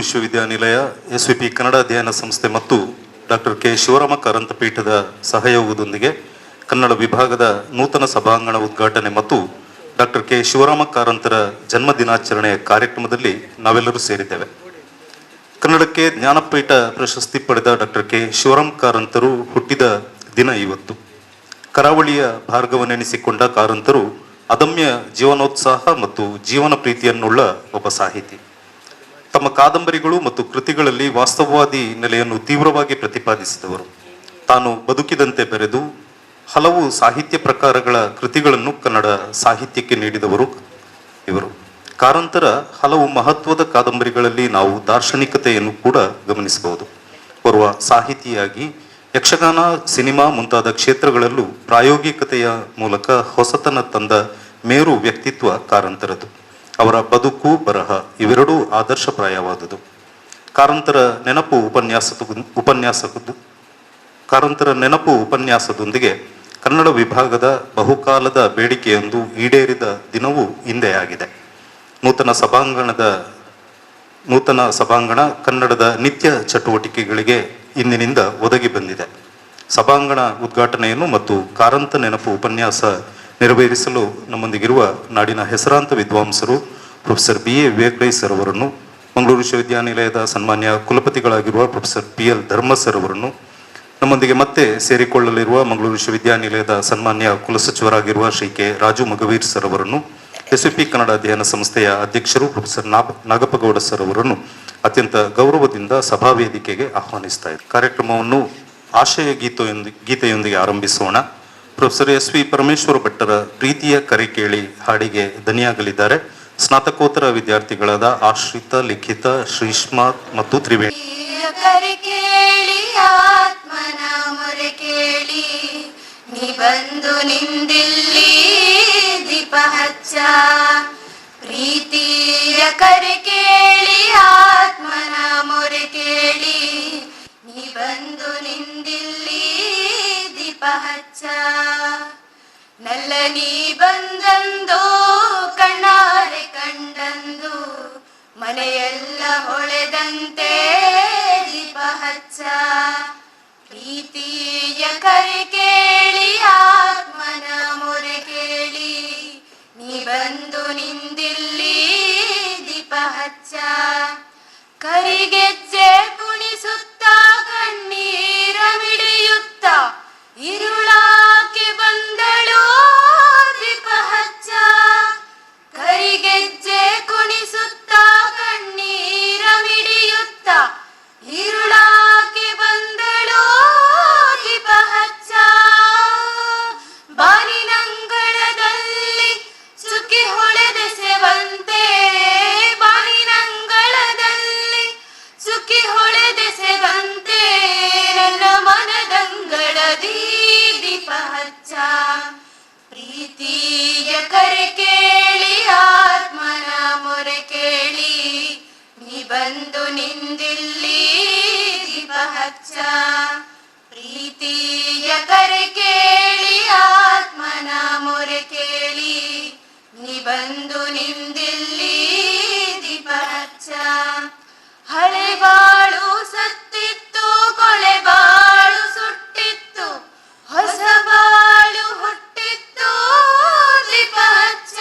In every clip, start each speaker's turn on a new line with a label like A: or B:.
A: ವಿಶ್ವವಿದ್ಯಾನಿಲಯ, SVP ಕನ್ನಡ ಅಧ್ಯಯನ ಸಂಸ್ಥೆ ಮತ್ತು ಡಾಕ್ಟರ್ ಕೆ ಶಿವರಾಮ ಕಾರಂತ ಪೀಠದ ಸಹಯೋಗದೊಂದಿಗೆ ಕನ್ನಡ ವಿಭಾಗದ ನೂತನ ಸಭಾಂಗಣ ಉದ್ಘಾಟನೆ ಮತ್ತು ಡಾಕ್ಟರ್ ಕೆ ಶಿವರಾಮ ಕಾರಂತರ ಜನ್ಮ ದಿನಾಚರಣೆ ಕಾರ್ಯಕ್ರಮದಲ್ಲಿ ನಾವೆಲ್ಲರೂ ಸೇರಿದ್ದೇವೆ. ಕನ್ನಡಕ್ಕೆ ಜ್ಞಾನಪೀಠ ಪ್ರಶಸ್ತಿ ಪಡೆದ ಡಾಕ್ಟರ್ ಕೆ ಶಿವರಾಮ ಕಾರಂತರು ಹುಟ್ಟಿದ ದಿನ ಇವತ್ತು. ಕರಾವಳಿಯ ಭಾರ್ಗವನೆನಿಸಿಕೊಂಡ ಕಾರಂತರು ಅದಮ್ಯ ಜೀವನೋತ್ಸಾಹ ಮತ್ತು ಜೀವನ ಪ್ರೀತಿಯನ್ನುಳ್ಳ ಒಬ್ಬ ಸಾಹಿತಿ. ತಮ್ಮ ಕಾದಂಬರಿಗಳು ಮತ್ತು ಕೃತಿಗಳಲ್ಲಿ ವಾಸ್ತವವಾದಿ ನೆಲೆಯನ್ನು ತೀವ್ರವಾಗಿ ಪ್ರತಿಪಾದಿಸಿದವರು. ತಾನು ಬದುಕಿದಂತೆ ಬೆರೆದು ಹಲವು ಸಾಹಿತ್ಯ ಪ್ರಕಾರಗಳ ಕೃತಿಗಳನ್ನು ಕನ್ನಡ ಸಾಹಿತ್ಯಕ್ಕೆ ನೀಡಿದವರು ಇವರು. ಕಾರಂತರ ಹಲವು ಮಹತ್ವದ ಕಾದಂಬರಿಗಳಲ್ಲಿ ನಾವು ದಾರ್ಶನಿಕತೆಯನ್ನು ಕೂಡ ಗಮನಿಸಬಹುದು. ಓರ್ವ ಸಾಹಿತಿಯಾಗಿ ಯಕ್ಷಗಾನ, ಸಿನಿಮಾ ಮುಂತಾದ ಕ್ಷೇತ್ರಗಳಲ್ಲೂ ಪ್ರಾಯೋಗಿಕತೆಯ ಮೂಲಕ ಹೊಸತನ ತಂದ ಮೇರು ವ್ಯಕ್ತಿತ್ವ ಕಾರಂತರದು. ಅವರ ಬದುಕು, ಬರಹ ಇವೆರಡೂ ಆದರ್ಶಪ್ರಾಯವಾದುದು. ಕಾರಂತರ ನೆನಪು ಉಪನ್ಯಾಸದೊಂದಿಗೆ ಕನ್ನಡ ವಿಭಾಗದ ಬಹುಕಾಲದ ಬೇಡಿಕೆಯೊಂದು ಈಡೇರಿದ ದಿನವೂ ಇಂದೇ ಆಗಿದೆ. ನೂತನ ಸಭಾಂಗಣ ಕನ್ನಡದ ನಿತ್ಯ ಚಟುವಟಿಕೆಗಳಿಗೆ ಇಂದಿನಿಂದ ಒದಗಿ ಬಂದಿದೆ. ಸಭಾಂಗಣ ಉದ್ಘಾಟನೆಯನ್ನು ಮತ್ತು ಕಾರಂತ ನೆನಪು ಉಪನ್ಯಾಸ ನೆರವೇರಿಸಲು ನಮ್ಮೊಂದಿಗಿರುವ ನಾಡಿನ ಹೆಸರಾಂತ ವಿದ್ವಾಂಸರು ಪ್ರೊಫೆಸರ್ BA ವೇಕೈ ಸರ್ ಅವರನ್ನು, ಮಂಗಳೂರು ವಿಶ್ವವಿದ್ಯಾನಿಲಯದ ಸನ್ಮಾನ್ಯ ಕುಲಪತಿಗಳಾಗಿರುವ ಪ್ರೊಫೆಸರ್ PL ಧರ್ಮ ಸರ್ ಅವರನ್ನು, ನಮ್ಮೊಂದಿಗೆ ಮತ್ತೆ ಸೇರಿಕೊಳ್ಳಲಿರುವ ಮಂಗಳೂರು ವಿಶ್ವವಿದ್ಯಾನಿಲಯದ ಸನ್ಮಾನ್ಯ ಕುಲಸಚಿವರಾಗಿರುವ ಶ್ರೀ ಕೆ ರಾಜು ಮಗವೀರ್ ಸರ್ ಅವರನ್ನು, SVP ಕನ್ನಡ ಅಧ್ಯಯನ ಸಂಸ್ಥೆಯ ಅಧ್ಯಕ್ಷರು ಪ್ರೊಫೆಸರ್ ನಾಗಪ್ಪಗೌಡ ಸರ್ ಅವರನ್ನು ಅತ್ಯಂತ ಗೌರವದಿಂದ ಸಭಾವೇದಿಕೆಗೆ ಆಹ್ವಾನಿಸ್ತಾ ಇದ್ದಾರೆ. ಕಾರ್ಯಕ್ರಮವನ್ನು ಆಶಯ ಗೀತೆಯೊಂದಿಗೆ ಆರಂಭಿಸೋಣ. ಪ್ರೊಫೆಸರ್ SV ಪರಮೇಶ್ವರ ಭಟ್ಟರ ಪ್ರೀತಿಯ ಕರೆ ಕೇಳಿ ಹಾಡಿಗೆ ದನಿಯಾಗಲಿದ್ದಾರೆ ಸ್ನಾತಕೋತ್ತರ ವಿದ್ಯಾರ್ಥಿಗಳಾದ ಆಶ್ರಿತ, ಲಿಖಿತ, ಶ್ರೀಷ್ಮಾ ಮತ್ತು ತ್ರಿವೇಣಿ.
B: ಬಂದು ನಿಂದಿಲ್ಲಿ ದೀಪ ಹಚ್ಚ, ಪ್ರೀತಿಯ ಕರೆ ಕೇಳಿ ಆತ್ಮನ ಮೊರೆ ಕೇಳಿ, ನೀ ಬಂದು ನಿಂದಿಲ್ಲಿ ದೀಪ ಹಚ್ಚ. ನಲ್ಲ ನೀ ಬಂದಂದು ಕಣ್ಣಾರೆ ಕಂಡಂದು, ಮನೆಯೆಲ್ಲ ಹೊಳೆದಂತೆ ದೀಪ ಹಚ್ಚ. ಪ್ರೀತಿಯ ಕರೆ ಕೇಳಿ ಆತ್ಮನ ಮೊರೆ ಕೇಳಿ, ನೀ ಬಂದು ನಿಂದಿಲ್ಲಿ ದೀಪ ಹಚ್ಚ. ಕರಿಗೆಜ್ಜೆ ಕುಣಿಸುತ್ತ ಕಣ್ಣೀರ ಮಿಡಿಯುತ್ತ, ഇരുളാക്കി ಬಂದಳು ದೀಪ ಹಚ್ಚ. ಕರಿಗೆಜ್ಜೆ ಕುಣಿಸುತ್ತ ಕಣ್ಣೀರ ಮಿಡಿಯುತ್ತ, ഇരുളಾക്കി ಬಂದಳು ದೀಪ ಹಚ್ಚ. ಬಾನಿನಂಗಳದಲ್ಲಿ ಸುಖಿ ಹೊಳೆದೆಸೆವಂತೆ, ಬಾನಿನಂಗಳದಲ್ಲಿ ಸುಖಿ ಹೊಳೆದೆಸೆವಂತೆ, ನನ್ನ ಮನದಂಗಳದಿ ದೀಪ ಹಚ್ಚ. ಪ್ರೀತಿಯ ಕರೆ ಕೇಳಿ ಆತ್ಮನ ಮೊರೆ ಕೇಳಿ, ನೀ ಬಂದು ನಿಂದಿಲ್ಲಿ ದೀಪ ಹಚ್ಚ. ಪ್ರೀತಿಯ ಕರೆ ಕೇಳಿ ಆತ್ಮನ ಮೊರೆ ಕೇಳಿ, ನೀ ಬಂದು ನಿಂದಿಲ್ಲಿ ದೀಪ ಹಚ್ಚ. ಹಳೆ ಬಾಳು ಸತ್ತಿತ್ತು, ಕೊಳೆ ಬಾಳು ಸುಟ್ಟಿತ್ತು, ಹೊಸ ಬಾಳು ಹುಟ್ಟಿತ್ತು ದೀಪ ಹಚ್ಚ.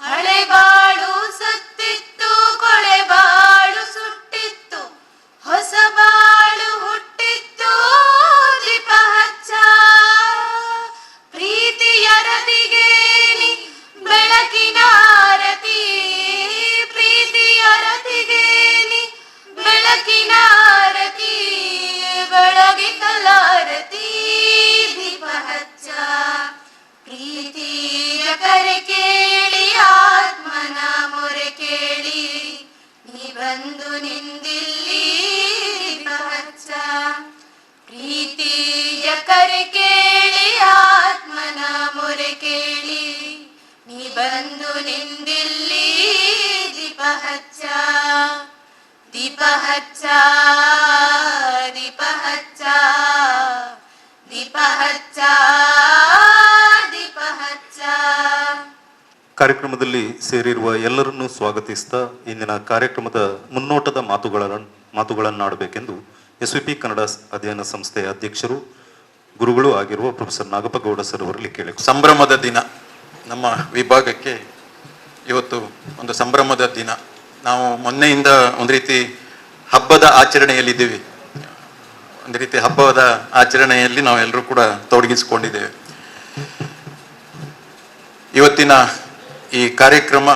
B: ಹಳೆ ಬಾಳು ಸತ್ತಿತ್ತು, ಕೊಳೆ ಬಾಳು ಸುಟ್ಟಿತ್ತು, ಹೊಸ ಬಾಳು ಹುಟ್ಟಿತ್ತು ದೀಪ ಹಚ್ಚ. ಪ್ರೀತಿಯ ರತಿಗೆ ನೀ ಬೆಳಕಿನ ಆರತಿ, ಪ್ರೀತಿಯ ರತಿಗೆ ನೀ ಬೆಳಕಿನ ಆರತಿ, ಬೆಳಗಿತಲಾರತಿ ದೀಪ ಹಚ್ಚ. ಪ್ರೀತಿಯ ಕರೆ ಕೇಳಿ ಆತ್ಮನ ಮೊರೆ ಕೇಳಿ, ನೀ ಬಂದು ನಿಂದಿಲ್ಲಿ ದೀಪ ಹಚ್ಚ. ಪ್ರೀತಿಯ ಕರೆ ಕೇಳಿ ಆತ್ಮನ ಮೊರೆ ಕೇಳಿ, ನೀ ಬಂದು ನಿಂದಿಲ್ಲಿ ದೀಪ ಹಚ್ಚ. ದೀಪ ಹಚ್ಚ, ದೀಪ ಹಚ್ಚ, ದೀಪ ಹಚ್ಚ, ದೀಪ ಹಚ್ಚ.
A: ಕಾರ್ಯಕ್ರಮದಲ್ಲಿ ಸೇರಿರುವ ಎಲ್ಲರನ್ನೂ ಸ್ವಾಗತಿಸ್ತಾ ಇಂದಿನ ಕಾರ್ಯಕ್ರಮದ ಮುನ್ನೋಟದ ಮಾತುಗಳನ್ನಾಡಬೇಕೆಂದು SVP ಕನ್ನಡ ಅಧ್ಯಯನ ಸಂಸ್ಥೆಯ ಅಧ್ಯಕ್ಷರು ಗುರುಗಳು ಆಗಿರುವ ಪ್ರೊಫೆಸರ್ ನಾಗಪ್ಪಗೌಡ ಸರ್ ಅವರಲ್ಲಿ ಕೇಳಿ.
C: ಸಂಭ್ರಮದ ದಿನ ನಮ್ಮ ವಿಭಾಗಕ್ಕೆ ಇವತ್ತು ಒಂದು ಸಂಭ್ರಮದ ದಿನ. ನಾವು ಮೊನ್ನೆಯಿಂದ ಒಂದು ರೀತಿ ಹಬ್ಬದ ಆಚರಣೆಯಲ್ಲಿದ್ದೀವಿ. ಒಂದು ರೀತಿ ಹಬ್ಬದ ಆಚರಣೆಯಲ್ಲಿ ನಾವೆಲ್ಲರೂ ಕೂಡ ತೊಡಗಿಸಿಕೊಂಡಿದ್ದೇವೆ. ಇವತ್ತಿನ ಈ ಕಾರ್ಯಕ್ರಮ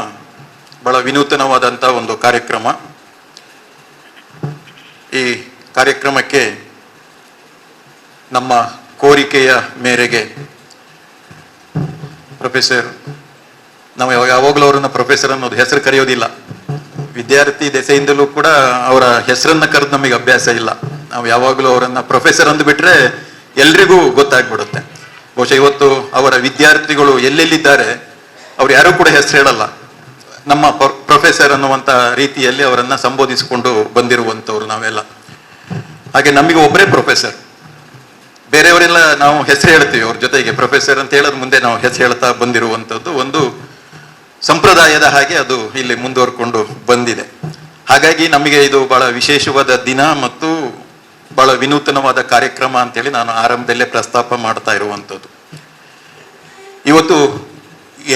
C: ಬಹಳ ವಿನೂತನವಾದಂಥ ಒಂದು ಕಾರ್ಯಕ್ರಮ. ಈ ಕಾರ್ಯಕ್ರಮಕ್ಕೆ ನಮ್ಮ ಕೋರಿಕೆಯ ಮೇರೆಗೆ ಪ್ರೊಫೆಸರ್, ನಾವು ಯಾವಾಗಲೂ ಅವರನ್ನ ಪ್ರೊಫೆಸರ್ ಅನ್ನೋದು ಹೆಸರು ಕರೆಯೋದಿಲ್ಲ. ವಿದ್ಯಾರ್ಥಿ ದೆಸೆಯಿಂದಲೂ ಕೂಡ ಅವರ ಹೆಸರನ್ನ ಕರೆದು ನಮಗೆ ಅಭ್ಯಾಸ ಇಲ್ಲ. ನಾವು ಯಾವಾಗಲೂ ಅವರನ್ನ ಪ್ರೊಫೆಸರ್ ಅಂದ್ಬಿಟ್ರೆ ಎಲ್ರಿಗೂ ಗೊತ್ತಾಗ್ಬಿಡುತ್ತೆ. ಬಹುಶಃ ಇವತ್ತು ಅವರ ವಿದ್ಯಾರ್ಥಿಗಳು ಎಲ್ಲೆಲ್ಲಿದ್ದಾರೆ ಅವ್ರು ಯಾರು ಕೂಡ ಹೆಸರು ಹೇಳಲ್ಲ. ನಮ್ಮ ಪ್ರೊಫೆಸರ್ ಅನ್ನುವಂಥ ರೀತಿಯಲ್ಲಿ ಅವರನ್ನ ಸಂಬೋಧಿಸಿಕೊಂಡು ಬಂದಿರುವಂಥವ್ರು ನಾವೆಲ್ಲ. ಹಾಗೆ ನಮಗೆ ಒಬ್ಬರೇ ಪ್ರೊಫೆಸರ್, ಬೇರೆಯವರೆಲ್ಲ ನಾವು ಹೆಸರು ಹೇಳ್ತೀವಿ ಅವ್ರ ಜೊತೆಗೆ. ಪ್ರೊಫೆಸರ್ ಅಂತ ಹೇಳೋದು ಮುಂದೆ ನಾವು ಹೆಸರು ಹೇಳ್ತಾ ಬಂದಿರುವಂಥದ್ದು ಒಂದು ಸಂಪ್ರದಾಯದ ಹಾಗೆ ಅದು ಇಲ್ಲಿ ಮುಂದುವರ್ಕೊಂಡು ಬಂದಿದೆ. ಹಾಗಾಗಿ ನಮಗೆ ಇದು ಬಹಳ ವಿಶೇಷವಾದ ದಿನ ಮತ್ತು ಬಹಳ ವಿನೂತನವಾದ ಕಾರ್ಯಕ್ರಮ ಅಂತೇಳಿ ನಾನು ಆರಂಭದಲ್ಲೇ ಪ್ರಸ್ತಾಪ ಮಾಡ್ತಾ ಇರುವಂಥದ್ದು. ಇವತ್ತು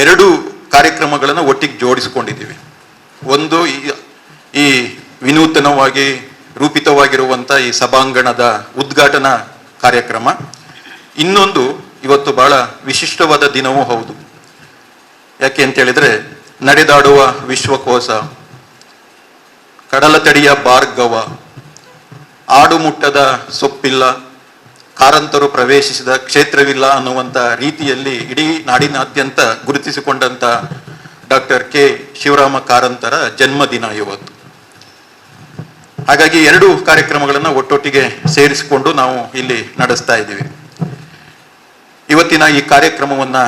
C: 2 ಕಾರ್ಯಕ್ರಮಗಳನ್ನು ಒಟ್ಟಿಗೆ ಜೋಡಿಸ್ಕೊಂಡಿದ್ದೀವಿ. ಒಂದು ಈ ವಿನೂತನವಾಗಿ ರೂಪಿತವಾಗಿರುವಂಥ ಈ ಸಭಾಂಗಣದ ಉದ್ಘಾಟನಾ ಕಾರ್ಯಕ್ರಮ. ಇನ್ನೊಂದು ಇವತ್ತು ಬಹಳ ವಿಶಿಷ್ಟವಾದ ದಿನವೂ ಹೌದು. ಯಾಕೆ ಅಂತ ಹೇಳಿದ್ರೆ, ನಡೆದಾಡುವ ವಿಶ್ವಕೋಶ, ಕಡಲ ತಡಿಯ ಭಾರ್ಗವ, ಆಡುಮುಟ್ಟದ ಸೊಪ್ಪಿಲ್ಲ, ಕಾರಂತರು ಪ್ರವೇಶಿಸಿದ ಕ್ಷೇತ್ರವಿಲ್ಲ ಅನ್ನುವಂಥ ರೀತಿಯಲ್ಲಿ ಇಡೀ ನಾಡಿನಾದ್ಯಂತ ಗುರುತಿಸಿಕೊಂಡಂತ ಡಾಕ್ಟರ್ ಕೆ ಶಿವರಾಮ ಕಾರಂತರ ಜನ್ಮದಿನ ಇವತ್ತು. ಹಾಗಾಗಿ 2 ಕಾರ್ಯಕ್ರಮಗಳನ್ನು ಒಟ್ಟೊಟ್ಟಿಗೆ ಸೇರಿಸಿಕೊಂಡು ನಾವು ಇಲ್ಲಿ ನಡೆಸ್ತಾ ಇದ್ದೀವಿ. ಇವತ್ತಿನ ಈ ಕಾರ್ಯಕ್ರಮವನ್ನ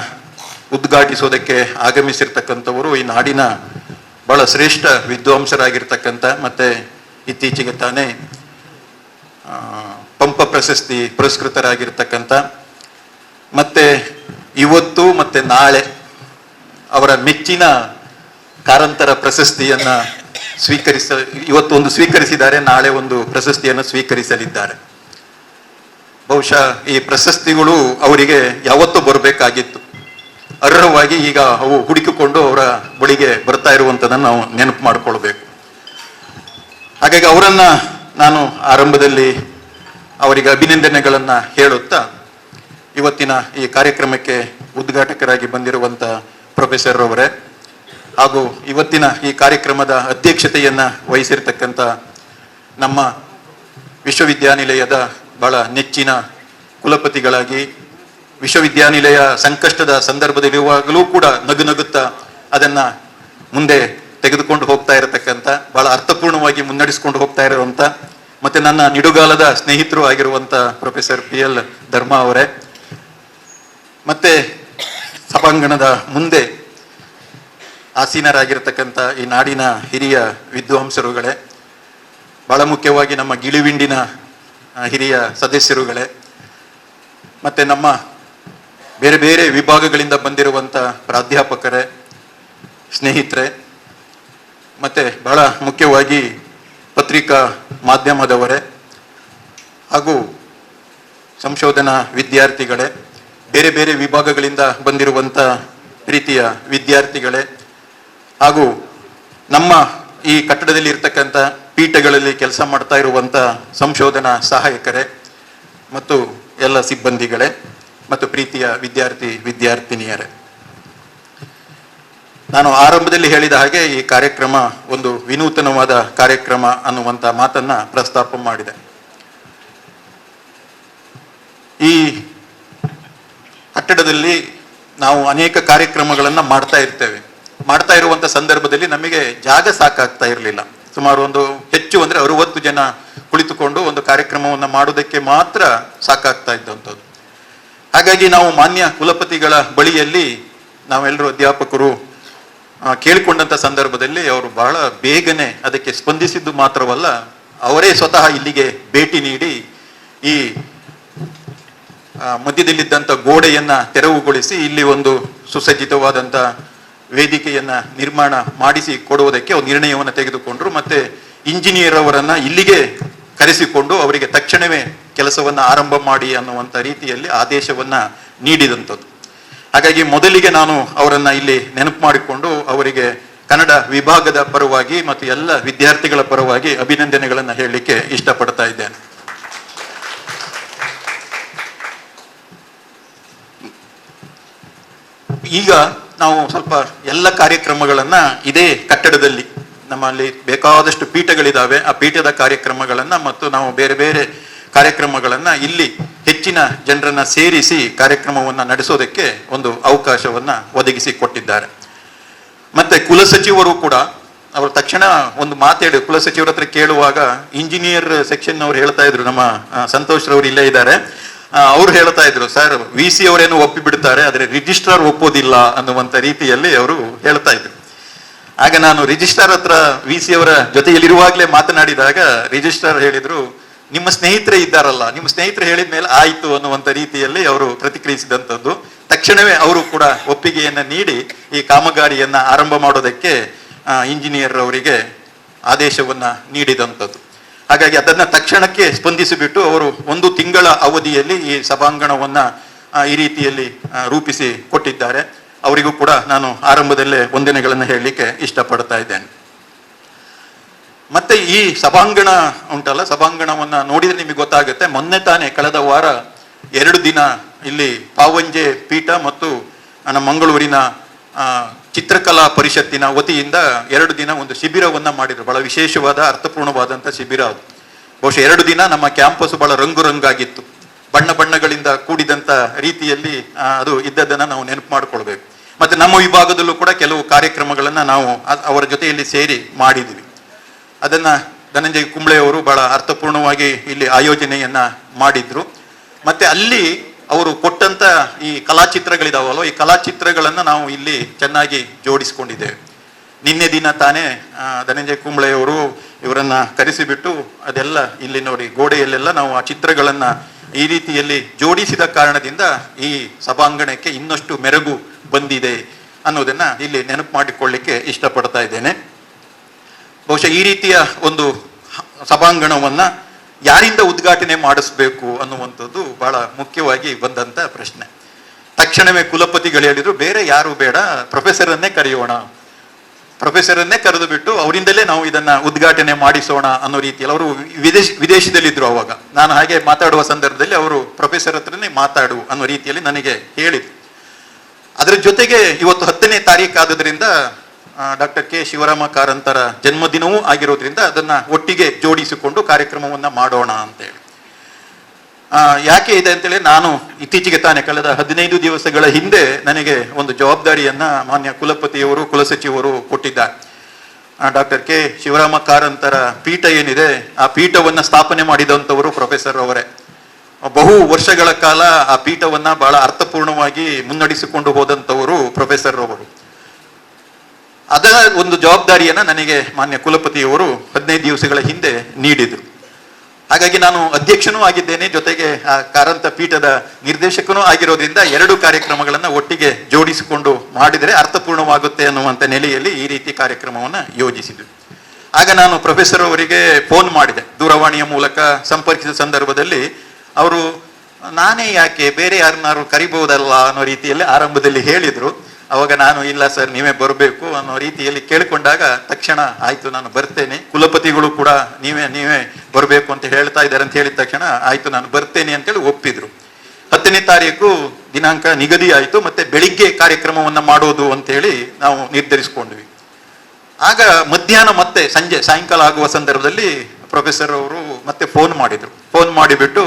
C: ಉದ್ಘಾಟಿಸೋದಕ್ಕೆ ಆಗಮಿಸಿರ್ತಕ್ಕಂಥವರು ಈ ನಾಡಿನ ಬಹಳ ಶ್ರೇಷ್ಠ ವಿದ್ವಾಂಸರಾಗಿರ್ತಕ್ಕಂಥ ಮತ್ತೆ ಇತ್ತೀಚೆಗೆ ತಾನೇ ಪಂಪ ಪ್ರಶಸ್ತಿ ಪುರಸ್ಕೃತರಾಗಿರ್ತಕ್ಕಂಥ ಮತ್ತೆ ಇವತ್ತು ಮತ್ತೆ ನಾಳೆ ಅವರ ಮೆಚ್ಚಿನ ಕಾರಂತರ ಪ್ರಶಸ್ತಿಯನ್ನ ಇವತ್ತು ಒಂದು ಸ್ವೀಕರಿಸಿದ್ದಾರೆ, ನಾಳೆ ಒಂದು ಪ್ರಶಸ್ತಿಯನ್ನು ಸ್ವೀಕರಿಸಲಿದ್ದಾರೆ. ಬಹುಶಃ ಈ ಪ್ರಶಸ್ತಿಗಳು ಅವರಿಗೆ ಯಾವತ್ತೂ ಬರಬೇಕಾಗಿತ್ತು. ಅರ್ಹವಾಗಿ ಈಗ ಅವು ಹುಡುಕಿಕೊಂಡು ಅವರ ಬಳಿಗೆ ಬರ್ತಾ ಇರುವಂಥದ್ದನ್ನು ನಾವು ನೆನಪು ಮಾಡಿಕೊಳ್ಬೇಕು. ಹಾಗಾಗಿ ಅವರನ್ನ ನಾನು ಆರಂಭದಲ್ಲಿ ಅವರಿಗೆ ಅಭಿನಂದನೆಗಳನ್ನ ಹೇಳುತ್ತಾ ಇವತ್ತಿನ ಈ ಕಾರ್ಯಕ್ರಮಕ್ಕೆ ಉದ್ಘಾಟಕರಾಗಿ ಬಂದಿರುವಂಥ ಪ್ರೊಫೆಸರ್ ಅವರೇ ಹಾಗೂ ಇವತ್ತಿನ ಈ ಕಾರ್ಯಕ್ರಮದ ಅಧ್ಯಕ್ಷತೆಯನ್ನ ವಹಿಸಿರ್ತಕ್ಕಂಥ ನಮ್ಮ ವಿಶ್ವವಿದ್ಯಾನಿಲಯದ ಬಹಳ ನೆಚ್ಚಿನ ಕುಲಪತಿಗಳಾಗಿ, ವಿಶ್ವವಿದ್ಯಾನಿಲಯ ಸಂಕಷ್ಟದ ಸಂದರ್ಭದಲ್ಲಿರುವಾಗಲೂ ಕೂಡ ನಗುತ್ತಾ ಅದನ್ನ ಮುಂದೆ ತೆಗೆದುಕೊಂಡು ಹೋಗ್ತಾ ಇರತಕ್ಕಂಥ, ಬಹಳ ಅರ್ಥಪೂರ್ಣವಾಗಿ ಮುನ್ನಡೆಸಿಕೊಂಡು ಹೋಗ್ತಾ ಇರುವಂತ ಮತ್ತೆ ನನ್ನ ನಿಡುಗಾಲದ ಸ್ನೇಹಿತರು ಆಗಿರುವಂತ ಪ್ರೊಫೆಸರ್ PL ಧರ್ಮ ಅವರೇ, ಮತ್ತೆ ಸಭಾಂಗಣದ ಮುಂದೆ ಆಸೀನರಾಗಿರ್ತಕ್ಕಂಥ ಈ ನಾಡಿನ ಹಿರಿಯ ವಿದ್ವಾಂಸರುಗಳೇ, ಬಹಳ ಮುಖ್ಯವಾಗಿ ನಮ್ಮ ಗಿಳಿವಿಂಡಿನ ಹಿರಿಯ ಸದಸ್ಯರುಗಳೇ, ಮತ್ತೆ ನಮ್ಮ ಬೇರೆ ಬೇರೆ ವಿಭಾಗಗಳಿಂದ ಬಂದಿರುವಂಥ ಪ್ರಾಧ್ಯಾಪಕರೇ, ಸ್ನೇಹಿತರೆ, ಮತ್ತೆ ಬಹಳ ಮುಖ್ಯವಾಗಿ ಪತ್ರಿಕಾ ಮಾಧ್ಯಮದವರೇ ಹಾಗೂ ಸಂಶೋಧನಾ ವಿದ್ಯಾರ್ಥಿಗಳೇ, ಬೇರೆ ಬೇರೆ ವಿಭಾಗಗಳಿಂದ ಬಂದಿರುವಂಥ ರೀತಿಯ ವಿದ್ಯಾರ್ಥಿಗಳೇ ಹಾಗೂ ನಮ್ಮ ಈ ಕಟ್ಟಡದಲ್ಲಿ ಇರ್ತಕ್ಕಂಥ ಪೀಠಗಳಲ್ಲಿ ಕೆಲಸ ಮಾಡ್ತಾ ಇರುವಂಥ ಸಂಶೋಧನಾ ಸಹಾಯಕರೇ ಮತ್ತು ಎಲ್ಲ ಸಿಬ್ಬಂದಿಗಳೇ ಮತ್ತು ಪ್ರೀತಿಯ ವಿದ್ಯಾರ್ಥಿನಿಯರೇ, ನಾನು ಆರಂಭದಲ್ಲಿ ಹೇಳಿದ ಹಾಗೆ ಈ ಕಾರ್ಯಕ್ರಮ ಒಂದು ವಿನೂತನವಾದ ಕಾರ್ಯಕ್ರಮ ಅನ್ನುವಂಥ ಮಾತನ್ನ ಪ್ರಸ್ತಾಪ ಮಾಡಿದೆ. ಈ ಕಟ್ಟಡದಲ್ಲಿ ನಾವು ಅನೇಕ ಕಾರ್ಯಕ್ರಮಗಳನ್ನ ಮಾಡ್ತಾ ಇರ್ತೇವೆ. ಮಾಡ್ತಾ ಇರುವಂತ ಸಂದರ್ಭದಲ್ಲಿ ನಮಗೆ ಜಾಗ ಸಾಕಾಗ್ತಾ ಇರಲಿಲ್ಲ. ಸುಮಾರು ಒಂದು ಹೆಚ್ಚು ಅಂದ್ರೆ 60 ಜನ ಕುಳಿತುಕೊಂಡು ಒಂದು ಕಾರ್ಯಕ್ರಮವನ್ನು ಮಾಡೋದಕ್ಕೆ ಮಾತ್ರ ಸಾಕಾಗ್ತಾ ಇದ್ದಂಥದ್ದು. ಹಾಗಾಗಿ ನಾವು ಮಾನ್ಯ ಕುಲಪತಿಗಳ ಬಳಿಯಲ್ಲಿ ನಾವೆಲ್ಲರೂ ಅಧ್ಯಾಪಕರು ಕೇಳಿಕೊಂಡಂತ ಸಂದರ್ಭದಲ್ಲಿ ಅವರು ಬಹಳ ಬೇಗನೆ ಅದಕ್ಕೆ ಸ್ಪಂದಿಸಿದ್ದು ಮಾತ್ರವಲ್ಲ, ಅವರೇ ಸ್ವತಃ ಇಲ್ಲಿಗೆ ಭೇಟಿ ನೀಡಿ ಈ ಮಧ್ಯದಲ್ಲಿದ್ದಂಥ ಗೋಡೆಯನ್ನ ತೆರವುಗೊಳಿಸಿ ಇಲ್ಲಿ ಒಂದು ಸುಸಜ್ಜಿತವಾದಂಥ ವೇದಿಕೆಯನ್ನ ನಿರ್ಮಾಣ ಮಾಡಿಸಿ ಕೊಡುವುದಕ್ಕೆ ಒಂದು ನಿರ್ಣಯವನ್ನು ತೆಗೆದುಕೊಂಡ್ರು. ಮತ್ತೆ ಇಂಜಿನಿಯರ್ ಅವರನ್ನ ಇಲ್ಲಿಗೆ ಕರೆಸಿಕೊಂಡು ಅವರಿಗೆ ತಕ್ಷಣವೇ ಕೆಲಸವನ್ನ ಆರಂಭ ಮಾಡಿ ಅನ್ನುವಂಥ ರೀತಿಯಲ್ಲಿ ಆದೇಶವನ್ನ ನೀಡಿದಂಥದ್ದು. ಹಾಗಾಗಿ ಮೊದಲಿಗೆ ನಾನು ಅವರನ್ನ ಇಲ್ಲಿ ನೆನಪು ಮಾಡಿಕೊಂಡು ಅವರಿಗೆ ಕನ್ನಡ ವಿಭಾಗದ ಪರವಾಗಿ ಮತ್ತು ಎಲ್ಲ ವಿದ್ಯಾರ್ಥಿಗಳ ಪರವಾಗಿ ಅಭಿನಂದನೆಗಳನ್ನು ಹೇಳಲಿಕ್ಕೆ ಇಷ್ಟಪಡ್ತಾ ಇದ್ದೇನೆ. ಈಗ ನಾವು ಸ್ವಲ್ಪ ಎಲ್ಲ ಕಾರ್ಯಕ್ರಮಗಳನ್ನ ಇದೇ ಕಟ್ಟಡದಲ್ಲಿ, ನಮ್ಮಲ್ಲಿ ಬೇಕಾದಷ್ಟು ಪೀಠಗಳಿದಾವೆ, ಆ ಪೀಠದ ಕಾರ್ಯಕ್ರಮಗಳನ್ನ ಮತ್ತು ನಾವು ಬೇರೆ ಬೇರೆ ಕಾರ್ಯಕ್ರಮಗಳನ್ನ ಇಲ್ಲಿ ಹೆಚ್ಚಿನ ಜನರನ್ನ ಸೇರಿಸಿ ಕಾರ್ಯಕ್ರಮವನ್ನ ನಡೆಸೋದಕ್ಕೆ ಒಂದು ಅವಕಾಶವನ್ನ ಒದಗಿಸಿ ಕೊಟ್ಟಿದ್ದಾರೆ. ಮತ್ತೆ ಕುಲಸಚಿವರು ಕೂಡ ಅವರು ತಕ್ಷಣ ಒಂದು ಮಾತೇಳಿ ಕುಲಸಚಿವರ ಹತ್ರ ಕೇಳುವಾಗ ಇಂಜಿನಿಯರ್ ಸೆಕ್ಷನ್ ಅವ್ರು ಹೇಳ್ತಾ ಇದ್ರು, ನಮ್ಮ ಸಂತೋಷ್ ರವರು ಇಲ್ಲೇ ಇದ್ದಾರೆ, ಅವ್ರು ಹೇಳ್ತಾ ಇದ್ರು, ಸರ್ VC ಅವರೇನು ಒಪ್ಪಿ ಬಿಡ್ತಾರೆ ಆದ್ರೆ ರಿಜಿಸ್ಟ್ರಾರ್ ಒಪ್ಪೋದಿಲ್ಲ ಅನ್ನುವಂತ ರೀತಿಯಲ್ಲಿ ಅವರು ಹೇಳ್ತಾ ಇದ್ರು. ಆಗ ನಾನು ರಿಜಿಸ್ಟ್ರಾರ್ ಹತ್ರ VC ಅವರ ಜೊತೆಯಲ್ಲಿರುವಾಗಲೇ ಮಾತನಾಡಿದಾಗ ರಿಜಿಸ್ಟ್ರಾರ್ ಹೇಳಿದ್ರು, ನಿಮ್ಮ ಸ್ನೇಹಿತರೇ ಇದ್ದಾರಲ್ಲ, ನಿಮ್ಮ ಸ್ನೇಹಿತರು ಹೇಳಿದ ಮೇಲೆ ಆಯ್ತು ಅನ್ನುವಂಥ ರೀತಿಯಲ್ಲಿ ಅವರು ಪ್ರತಿಕ್ರಿಯಿಸಿದಂಥದ್ದು. ತಕ್ಷಣವೇ ಅವರು ಕೂಡ ಒಪ್ಪಿಗೆಯನ್ನ ನೀಡಿ ಈ ಕಾಮಗಾರಿಯನ್ನ ಆರಂಭ ಮಾಡೋದಕ್ಕೆ ಇಂಜಿನಿಯರ್ ಅವರಿಗೆ ಆದೇಶವನ್ನ ನೀಡಿದಂಥದ್ದು. ಹಾಗಾಗಿ ಅದನ್ನ ತಕ್ಷಣಕ್ಕೆ ಸ್ಪಂದಿಸಿಬಿಟ್ಟು ಅವರು 1 ತಿಂಗಳ ಅವಧಿಯಲ್ಲಿ ಈ ಸಭಾಂಗಣವನ್ನ ಈ ರೀತಿಯಲ್ಲಿ ರೂಪಿಸಿ ಕೊಟ್ಟಿದ್ದಾರೆ. ಅವರಿಗೂ ಕೂಡ ನಾನು ಆರಂಭದಲ್ಲೇ ವಂದನೆಗಳನ್ನು ಹೇಳಲಿಕ್ಕೆ ಇಷ್ಟಪಡ್ತಾ ಇದ್ದೇನೆ. ಮತ್ತೆ ಈ ಸಭಾಂಗಣ ಉಂಟಲ್ಲ, ಸಭಾಂಗಣವನ್ನ ನೋಡಿದ್ರೆ ನಿಮಗೆ ಗೊತ್ತಾಗುತ್ತೆ. ಮೊನ್ನೆ ತಾನೇ ಕಳೆದ ವಾರ 2 ದಿನ ಇಲ್ಲಿ ಪಾವಂಜೆ ಪೀಠ ಮತ್ತು ನಮ್ಮ ಮಂಗಳೂರಿನ ಚಿತ್ರಕಲಾ ಪರಿಷತ್ತಿನ ವತಿಯಿಂದ 2 ದಿನ ಒಂದು ಶಿಬಿರವನ್ನ ಮಾಡಿದ್ರು. ಬಹಳ ವಿಶೇಷವಾದ ಅರ್ಥಪೂರ್ಣವಾದಂಥ ಶಿಬಿರ ಅದು. ಬಹುಶಃ 2 ದಿನ ನಮ್ಮ ಕ್ಯಾಂಪಸ್ ಬಹಳ ರಂಗಾಗಿತ್ತು, ಬಣ್ಣ ಬಣ್ಣಗಳಿಂದ ಕೂಡಿದಂತ ರೀತಿಯಲ್ಲಿ ಅದು ಇದ್ದದ್ದನ್ನ ನಾವು ನೆನಪು ಮಾಡ್ಕೊಳ್ಬೇಕು. ಮತ್ತೆ ನಮ್ಮ ವಿಭಾಗದಲ್ಲೂ ಕೂಡ ಕೆಲವು ಕಾರ್ಯಕ್ರಮಗಳನ್ನ ನಾವು ಅವರ ಜೊತೆಯಲ್ಲಿ ಸೇರಿ ಮಾಡಿದ್ವಿ. ಅದನ್ನ ಧನಂಜಯ ಕುಂಬ್ಳೆ ಅವರು ಬಹಳ ಅರ್ಥಪೂರ್ಣವಾಗಿ ಇಲ್ಲಿ ಆಯೋಜನೆಯನ್ನ ಮಾಡಿದ್ರು. ಮತ್ತೆ ಅಲ್ಲಿ ಅವರು ಕೊಟ್ಟಂತ ಈ ಕಲಾಚಿತ್ರಗಳಿದಾವಲ್ವ, ಈ ಕಲಾಚಿತ್ರಗಳನ್ನ ನಾವು ಇಲ್ಲಿ ಚೆನ್ನಾಗಿ ಜೋಡಿಸ್ಕೊಂಡಿದ್ದೇವೆ. ನಿನ್ನೆ ದಿನ ತಾನೇ ಧನಂಜಯ ಕುಂಬ್ಳೆ ಅವರು ಇವರನ್ನ ಕರೆಸಿಬಿಟ್ಟು ಅದೆಲ್ಲ ಇಲ್ಲಿ ನೋಡಿ ಗೋಡೆಯಲ್ಲೆಲ್ಲ ನಾವು ಆ ಚಿತ್ರಗಳನ್ನ ಈ ರೀತಿಯಲ್ಲಿ ಜೋಡಿಸಿದ ಕಾರಣದಿಂದ ಈ ಸಭಾಂಗಣಕ್ಕೆ ಇನ್ನಷ್ಟು ಮೆರುಗು ಬಂದಿದೆ ಅನ್ನೋದನ್ನ ಇಲ್ಲಿ ನೆನಪು ಮಾಡಿಕೊಳ್ಳಿಕ್ಕೆ ಇಷ್ಟಪಡ್ತಾ ಇದ್ದೇನೆ. ಬಹುಶಃ ಈ ರೀತಿಯ ಒಂದು ಸಭಾಂಗಣವನ್ನ ಯಾರಿಂದ ಉದ್ಘಾಟನೆ ಮಾಡಿಸ್ಬೇಕು ಅನ್ನುವಂಥದ್ದು ಬಹಳ ಮುಖ್ಯವಾಗಿ ಬಂದಂತ ಪ್ರಶ್ನೆ. ತಕ್ಷಣವೇ ಕುಲಪತಿಗಳು ಹೇಳಿದ್ರು, ಬೇರೆ ಯಾರು ಬೇಡ, ಪ್ರೊಫೆಸರನ್ನೇ ಕರೆಯೋಣ, ಪ್ರೊಫೆಸರನ್ನೇ ಕರೆದು ಬಿಟ್ಟು ಅವರಿಂದಲೇ ನಾವು ಇದನ್ನ ಉದ್ಘಾಟನೆ ಮಾಡಿಸೋಣ ಅನ್ನೋ ರೀತಿಯಲ್ಲಿ. ಅವರು ವಿದೇಶದಲ್ಲಿದ್ರು ಅವಾಗ. ನಾನು ಹಾಗೆ ಮಾತಾಡುವ ಸಂದರ್ಭದಲ್ಲಿ ಅವರು ಪ್ರೊಫೆಸರ್ ಹತ್ರನೇ ಮಾತಾಡು ಅನ್ನೋ ರೀತಿಯಲ್ಲಿ ನನಗೆ ಹೇಳಿದ್ರು. ಅದರ ಜೊತೆಗೆ ಇವತ್ತು 10ನೇ ತಾರೀಕು ಆದ್ರಿಂದ ಡಾಕ್ಟರ್ ಕೆ ಶಿವರಾಮ ಕಾರಂತರ ಜನ್ಮದಿನವೂ ಆಗಿರೋದ್ರಿಂದ ಅದನ್ನ ಒಟ್ಟಿಗೆ ಜೋಡಿಸಿಕೊಂಡು ಕಾರ್ಯಕ್ರಮವನ್ನ ಮಾಡೋಣ ಅಂತೇಳಿ. ಯಾಕೆ ಇದೆ ಅಂತೇಳಿ, ನಾನು ಇತ್ತೀಚೆಗೆ ತಾನೇ ಕಳೆದ 15 ದಿವಸಗಳ ಹಿಂದೆ ನನಗೆ ಒಂದು ಜವಾಬ್ದಾರಿಯನ್ನ ಮಾನ್ಯ ಕುಲಪತಿಯವರು ಕುಲಸಚಿವರು ಕೊಟ್ಟಿದ್ದಾರೆ. ಡಾಕ್ಟರ್ ಕೆ ಶಿವರಾಮ ಕಾರಂತರ ಪೀಠ ಏನಿದೆ, ಆ ಪೀಠವನ್ನ ಸ್ಥಾಪನೆ ಮಾಡಿದಂಥವರು ಪ್ರೊಫೆಸರ್ ಅವರೇ. ಬಹು ವರ್ಷಗಳ ಕಾಲ ಆ ಪೀಠವನ್ನ ಬಹಳ ಅರ್ಥಪೂರ್ಣವಾಗಿ ಮುನ್ನಡೆಸಿಕೊಂಡು ಹೋದಂಥವರು ಪ್ರೊಫೆಸರ್ ಅವರು. ಅದರ ಒಂದು ಜವಾಬ್ದಾರಿಯನ್ನ ನನಗೆ ಮಾನ್ಯ ಕುಲಪತಿಯವರು 15 ದಿವಸಗಳ ಹಿಂದೆ ನೀಡಿದರು. ಹಾಗಾಗಿ ನಾನು ಅಧ್ಯಕ್ಷನೂ ಆಗಿದ್ದೇನೆ, ಜೊತೆಗೆ ಆ ಕಾರಂತ ಪೀಠದ ನಿರ್ದೇಶಕನೂ ಆಗಿರೋದ್ರಿಂದ 2 ಕಾರ್ಯಕ್ರಮಗಳನ್ನ ಒಟ್ಟಿಗೆ ಜೋಡಿಸಿಕೊಂಡು ಮಾಡಿದರೆ ಅರ್ಥಪೂರ್ಣವಾಗುತ್ತೆ ಅನ್ನುವಂಥ ನೆಲೆಯಲ್ಲಿ ಈ ರೀತಿ ಕಾರ್ಯಕ್ರಮವನ್ನ ಯೋಜಿಸಿದ್ವಿ. ಆಗ ನಾನು ಪ್ರೊಫೆಸರ್ ಅವರಿಗೆ ಫೋನ್ ಮಾಡಿದೆ, ದೂರವಾಣಿಯ ಮೂಲಕ ಸಂಪರ್ಕಿಸಿದ ಸಂದರ್ಭದಲ್ಲಿ ಅವರು ನಾನೇ ಯಾಕೆ, ಬೇರೆ ಯಾರನ್ನಾರು ಕರಿಬಹುದಲ್ಲ ಅನ್ನೋ ರೀತಿಯಲ್ಲಿ ಆರಂಭದಲ್ಲಿ ಹೇಳಿದ್ರು. ಅವಾಗ ನಾನು ಇಲ್ಲ ಸರ್ ನೀವೇ ಬರಬೇಕು ಅನ್ನೋ ರೀತಿಯಲ್ಲಿ ಕೇಳಿಕೊಂಡಾಗ ತಕ್ಷಣ ಆಯ್ತು ನಾನು ಬರ್ತೇನೆ, ಕುಲಪತಿಗಳು ಕೂಡ ನೀವೇ ಬರಬೇಕು ಅಂತ ಹೇಳ್ತಾ ಇದ್ದಾರೆ ಅಂತ ಹೇಳಿದ ತಕ್ಷಣ ಆಯ್ತು ನಾನು ಬರ್ತೇನೆ ಅಂತೇಳಿ ಒಪ್ಪಿದ್ರು. 10ನೇ ತಾರೀಕು ದಿನಾಂಕ ನಿಗದಿ ಆಯಿತು. ಮತ್ತೆ ಬೆಳಿಗ್ಗೆ ಕಾರ್ಯಕ್ರಮವನ್ನ ಮಾಡೋದು ಅಂತೇಳಿ ನಾವು ನಿರ್ಧರಿಸ್ಕೊಂಡ್ವಿ. ಆಗ ಮಧ್ಯಾಹ್ನ ಮತ್ತೆ ಸಾಯಂಕಾಲ ಆಗುವ ಸಂದರ್ಭದಲ್ಲಿ ಪ್ರೊಫೆಸರ್ ಅವರು ಮತ್ತೆ ಫೋನ್ ಮಾಡಿದ್ರು. ಫೋನ್ ಮಾಡಿಬಿಟ್ಟು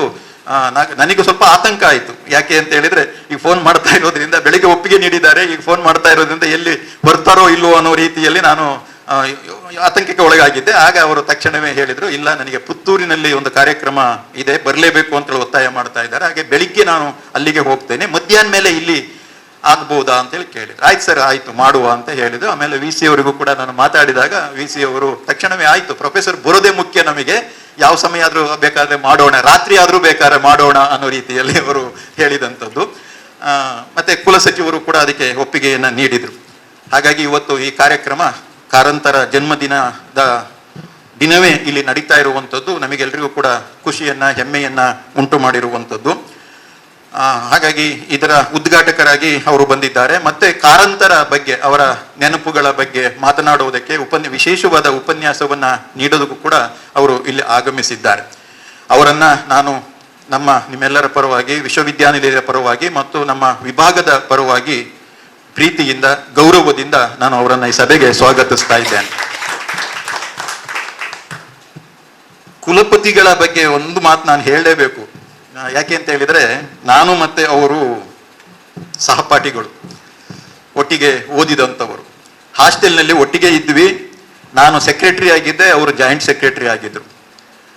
C: ನನಗೆ ಸ್ವಲ್ಪ ಆತಂಕ ಆಯಿತು. ಯಾಕೆ ಅಂತ ಹೇಳಿದ್ರೆ ಈಗ ಫೋನ್ ಮಾಡ್ತಾ ಇರೋದ್ರಿಂದ, ಬೆಳಿಗ್ಗೆ ಒಪ್ಪಿಗೆ ನೀಡಿದ್ದಾರೆ, ಈಗ ಫೋನ್ ಮಾಡ್ತಾ ಇರೋದ್ರಿಂದ ಎಲ್ಲಿ ಬರ್ತಾರೋ ಇಲ್ಲೋ ಅನ್ನೋ ರೀತಿಯಲ್ಲಿ ನಾನು ಆತಂಕಕ್ಕೆ ಒಳಗಾಗಿದ್ದೆ. ಆಗ ಅವರು ತಕ್ಷಣವೇ ಹೇಳಿದ್ರು, ಇಲ್ಲ ನನಗೆ ಪುತ್ತೂರಿನಲ್ಲಿ ಒಂದು ಕಾರ್ಯಕ್ರಮ ಇದೆ, ಬರಲೇಬೇಕು ಅಂತೇಳಿ ಒತ್ತಾಯ ಮಾಡ್ತಾ ಇದ್ದಾರೆ, ಹಾಗೆ ಬೆಳಿಗ್ಗೆ ನಾನು ಅಲ್ಲಿಗೆ ಹೋಗ್ತೇನೆ, ಮಧ್ಯಾಹ್ನ ಮೇಲೆ ಇಲ್ಲಿ ಆಗ್ಬೋದಾ ಅಂತೇಳಿ ಕೇಳಿದ್ರು. ಆಯ್ತು ಸರ್ ಆಯ್ತು ಮಾಡುವ ಅಂತ ಹೇಳಿದ್ರು. ಆಮೇಲೆ VC ಅವರಿಗೂ ಕೂಡ ನಾನು ಮಾತಾಡಿದಾಗ VC ಅವರು ತಕ್ಷಣವೇ ಆಯ್ತು, ಪ್ರೊಫೆಸರ್ ಬರೋದೇ ಮುಖ್ಯ, ನಮಗೆ ಯಾವ ಸಮಯ ಆದ್ರೂ ಬೇಕಾದ್ರೆ ಮಾಡೋಣ, ರಾತ್ರಿ ಆದ್ರೂ ಬೇಕಾದ್ರೆ ಮಾಡೋಣ ಅನ್ನೋ ರೀತಿಯಲ್ಲಿ ಅವರು ಹೇಳಿದಂಥದ್ದು. ಮತ್ತೆ ಕುಲಸಚಿವರು ಕೂಡ ಅದಕ್ಕೆ ಒಪ್ಪಿಗೆಯನ್ನ ನೀಡಿದ್ರು. ಹಾಗಾಗಿ ಇವತ್ತು ಈ ಕಾರ್ಯಕ್ರಮ ಕಾರಂತರ ಜನ್ಮದಿನದ ದಿನವೇ ಇಲ್ಲಿ ನಡೀತಾ ಇರುವಂಥದ್ದು ನಮಗೆಲ್ಲರಿಗೂ ಕೂಡ ಖುಷಿಯನ್ನ ಹೆಮ್ಮೆಯನ್ನ ಉಂಟು ಮಾಡಿರುವಂಥದ್ದು. ಹಾಗಾಗಿ ಇದರ ಉದ್ಘಾಟಕರಾಗಿ ಅವರು ಬಂದಿದ್ದಾರೆ. ಮತ್ತೆ ಕಾರಂತರ ಬಗ್ಗೆ, ಅವರ ನೆನಪುಗಳ ಬಗ್ಗೆ ಮಾತನಾಡುವುದಕ್ಕೆ ವಿಶೇಷವಾದ ಉಪನ್ಯಾಸವನ್ನ ನೀಡೋದಕ್ಕೂ ಕೂಡ ಅವರು ಇಲ್ಲಿ ಆಗಮಿಸಿದ್ದಾರೆ. ಅವರನ್ನ ನಾನು ನಿಮ್ಮೆಲ್ಲರ ಪರವಾಗಿ, ವಿಶ್ವವಿದ್ಯಾನಿಲಯದ ಪರವಾಗಿ ಮತ್ತು ನಮ್ಮ ವಿಭಾಗದ ಪರವಾಗಿ ಪ್ರೀತಿಯಿಂದ, ಗೌರವದಿಂದ ನಾನು ಅವರನ್ನ ಈ ಸಭೆಗೆ ಸ್ವಾಗತಿಸ್ತಾ ಇದ್ದೇನೆ. ಕುಲಪತಿಗಳ ಬಗ್ಗೆ ಒಂದು ಮಾತು ನಾನು ಹೇಳಲೇಬೇಕು. ಯಾಕೆ ಅಂತ ಹೇಳಿದ್ರೆ, ನಾನು ಮತ್ತೆ ಅವರು ಸಹಪಾಠಿಗಳು, ಒಟ್ಟಿಗೆ ಓದಿದಂಥವರು, ಹಾಸ್ಟೆಲ್ನಲ್ಲಿ ಒಟ್ಟಿಗೆ ಇದ್ವಿ. ನಾನು ಸೆಕ್ರೆಟರಿ ಆಗಿದ್ದೆ, ಅವರು ಜಾಯಿಂಟ್ ಸೆಕ್ರೆಟರಿ ಆಗಿದ್ರು.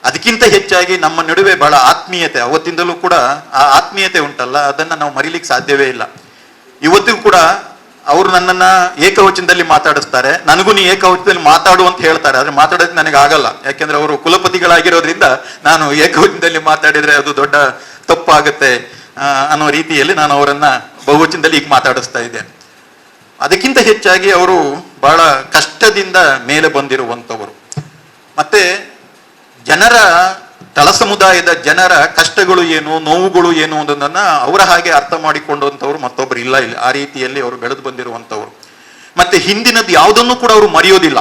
C: ಅದಕ್ಕಿಂತ ಹೆಚ್ಚಾಗಿ ನಮ್ಮ ನಡುವೆ ಬಹಳ ಆತ್ಮೀಯತೆ, ಅವತ್ತಿಂದಲೂ ಕೂಡ ಆ ಆತ್ಮೀಯತೆ ಉಂಟಲ್ಲ, ಅದನ್ನ ನಾವು ಮರಿಲಿಕ್ಕೆ ಸಾಧ್ಯವೇ ಇಲ್ಲ. ಇವತ್ತಿಗೂ ಕೂಡ ಅವರು ನನ್ನನ್ನ ಏಕವಚನದಲ್ಲಿ ಮಾತಾಡಿಸ್ತಾರೆ, ನನಗೂ ನೀ ಏಕವಚನದಲ್ಲಿ ಮಾತಾಡು ಅಂತ ಹೇಳ್ತಾರೆ. ಆದ್ರೆ ಮಾತಾಡೋದಕ್ಕೆ ನನಗೆ ಆಗಲ್ಲ, ಯಾಕೆಂದ್ರೆ ಅವರು ಕುಲಪತಿಗಳಾಗಿರೋದ್ರಿಂದ ನಾನು ಏಕವಚನದಲ್ಲಿ ಮಾತಾಡಿದ್ರೆ ಅದು ದೊಡ್ಡ ತಪ್ಪಾಗುತ್ತೆ ಅನ್ನೋ ರೀತಿಯಲ್ಲಿ ನಾನು ಅವರನ್ನ ಬಹುವಚನದಲ್ಲಿ ಈಗ ಮಾತಾಡಿಸ್ತಾ ಇದ್ದೇನೆ. ಅದಕ್ಕಿಂತ ಹೆಚ್ಚಾಗಿ ಅವರು ಬಹಳ ಕಷ್ಟದಿಂದ ಮೇಲೆ ಬಂದಿರುವಂಥವರು. ಮತ್ತೆ ಜನರ, ತಳ ಸಮುದಾಯದ ಜನರ ಕಷ್ಟಗಳು ಏನು, ನೋವುಗಳು ಏನು ಅನ್ನೋದನ್ನ ಅವರ ಹಾಗೆ ಅರ್ಥ ಮಾಡಿಕೊಂಡಂಥವ್ರು ಮತ್ತೊಬ್ಬರು ಇಲ್ಲ. ಆ ರೀತಿಯಲ್ಲಿ ಅವರು ಬೆಳೆದು ಬಂದಿರುವಂಥವ್ರು. ಮತ್ತೆ ಹಿಂದಿನದ್ದು ಯಾವುದನ್ನು ಕೂಡ ಅವರು ಮರೆಯೋದಿಲ್ಲ,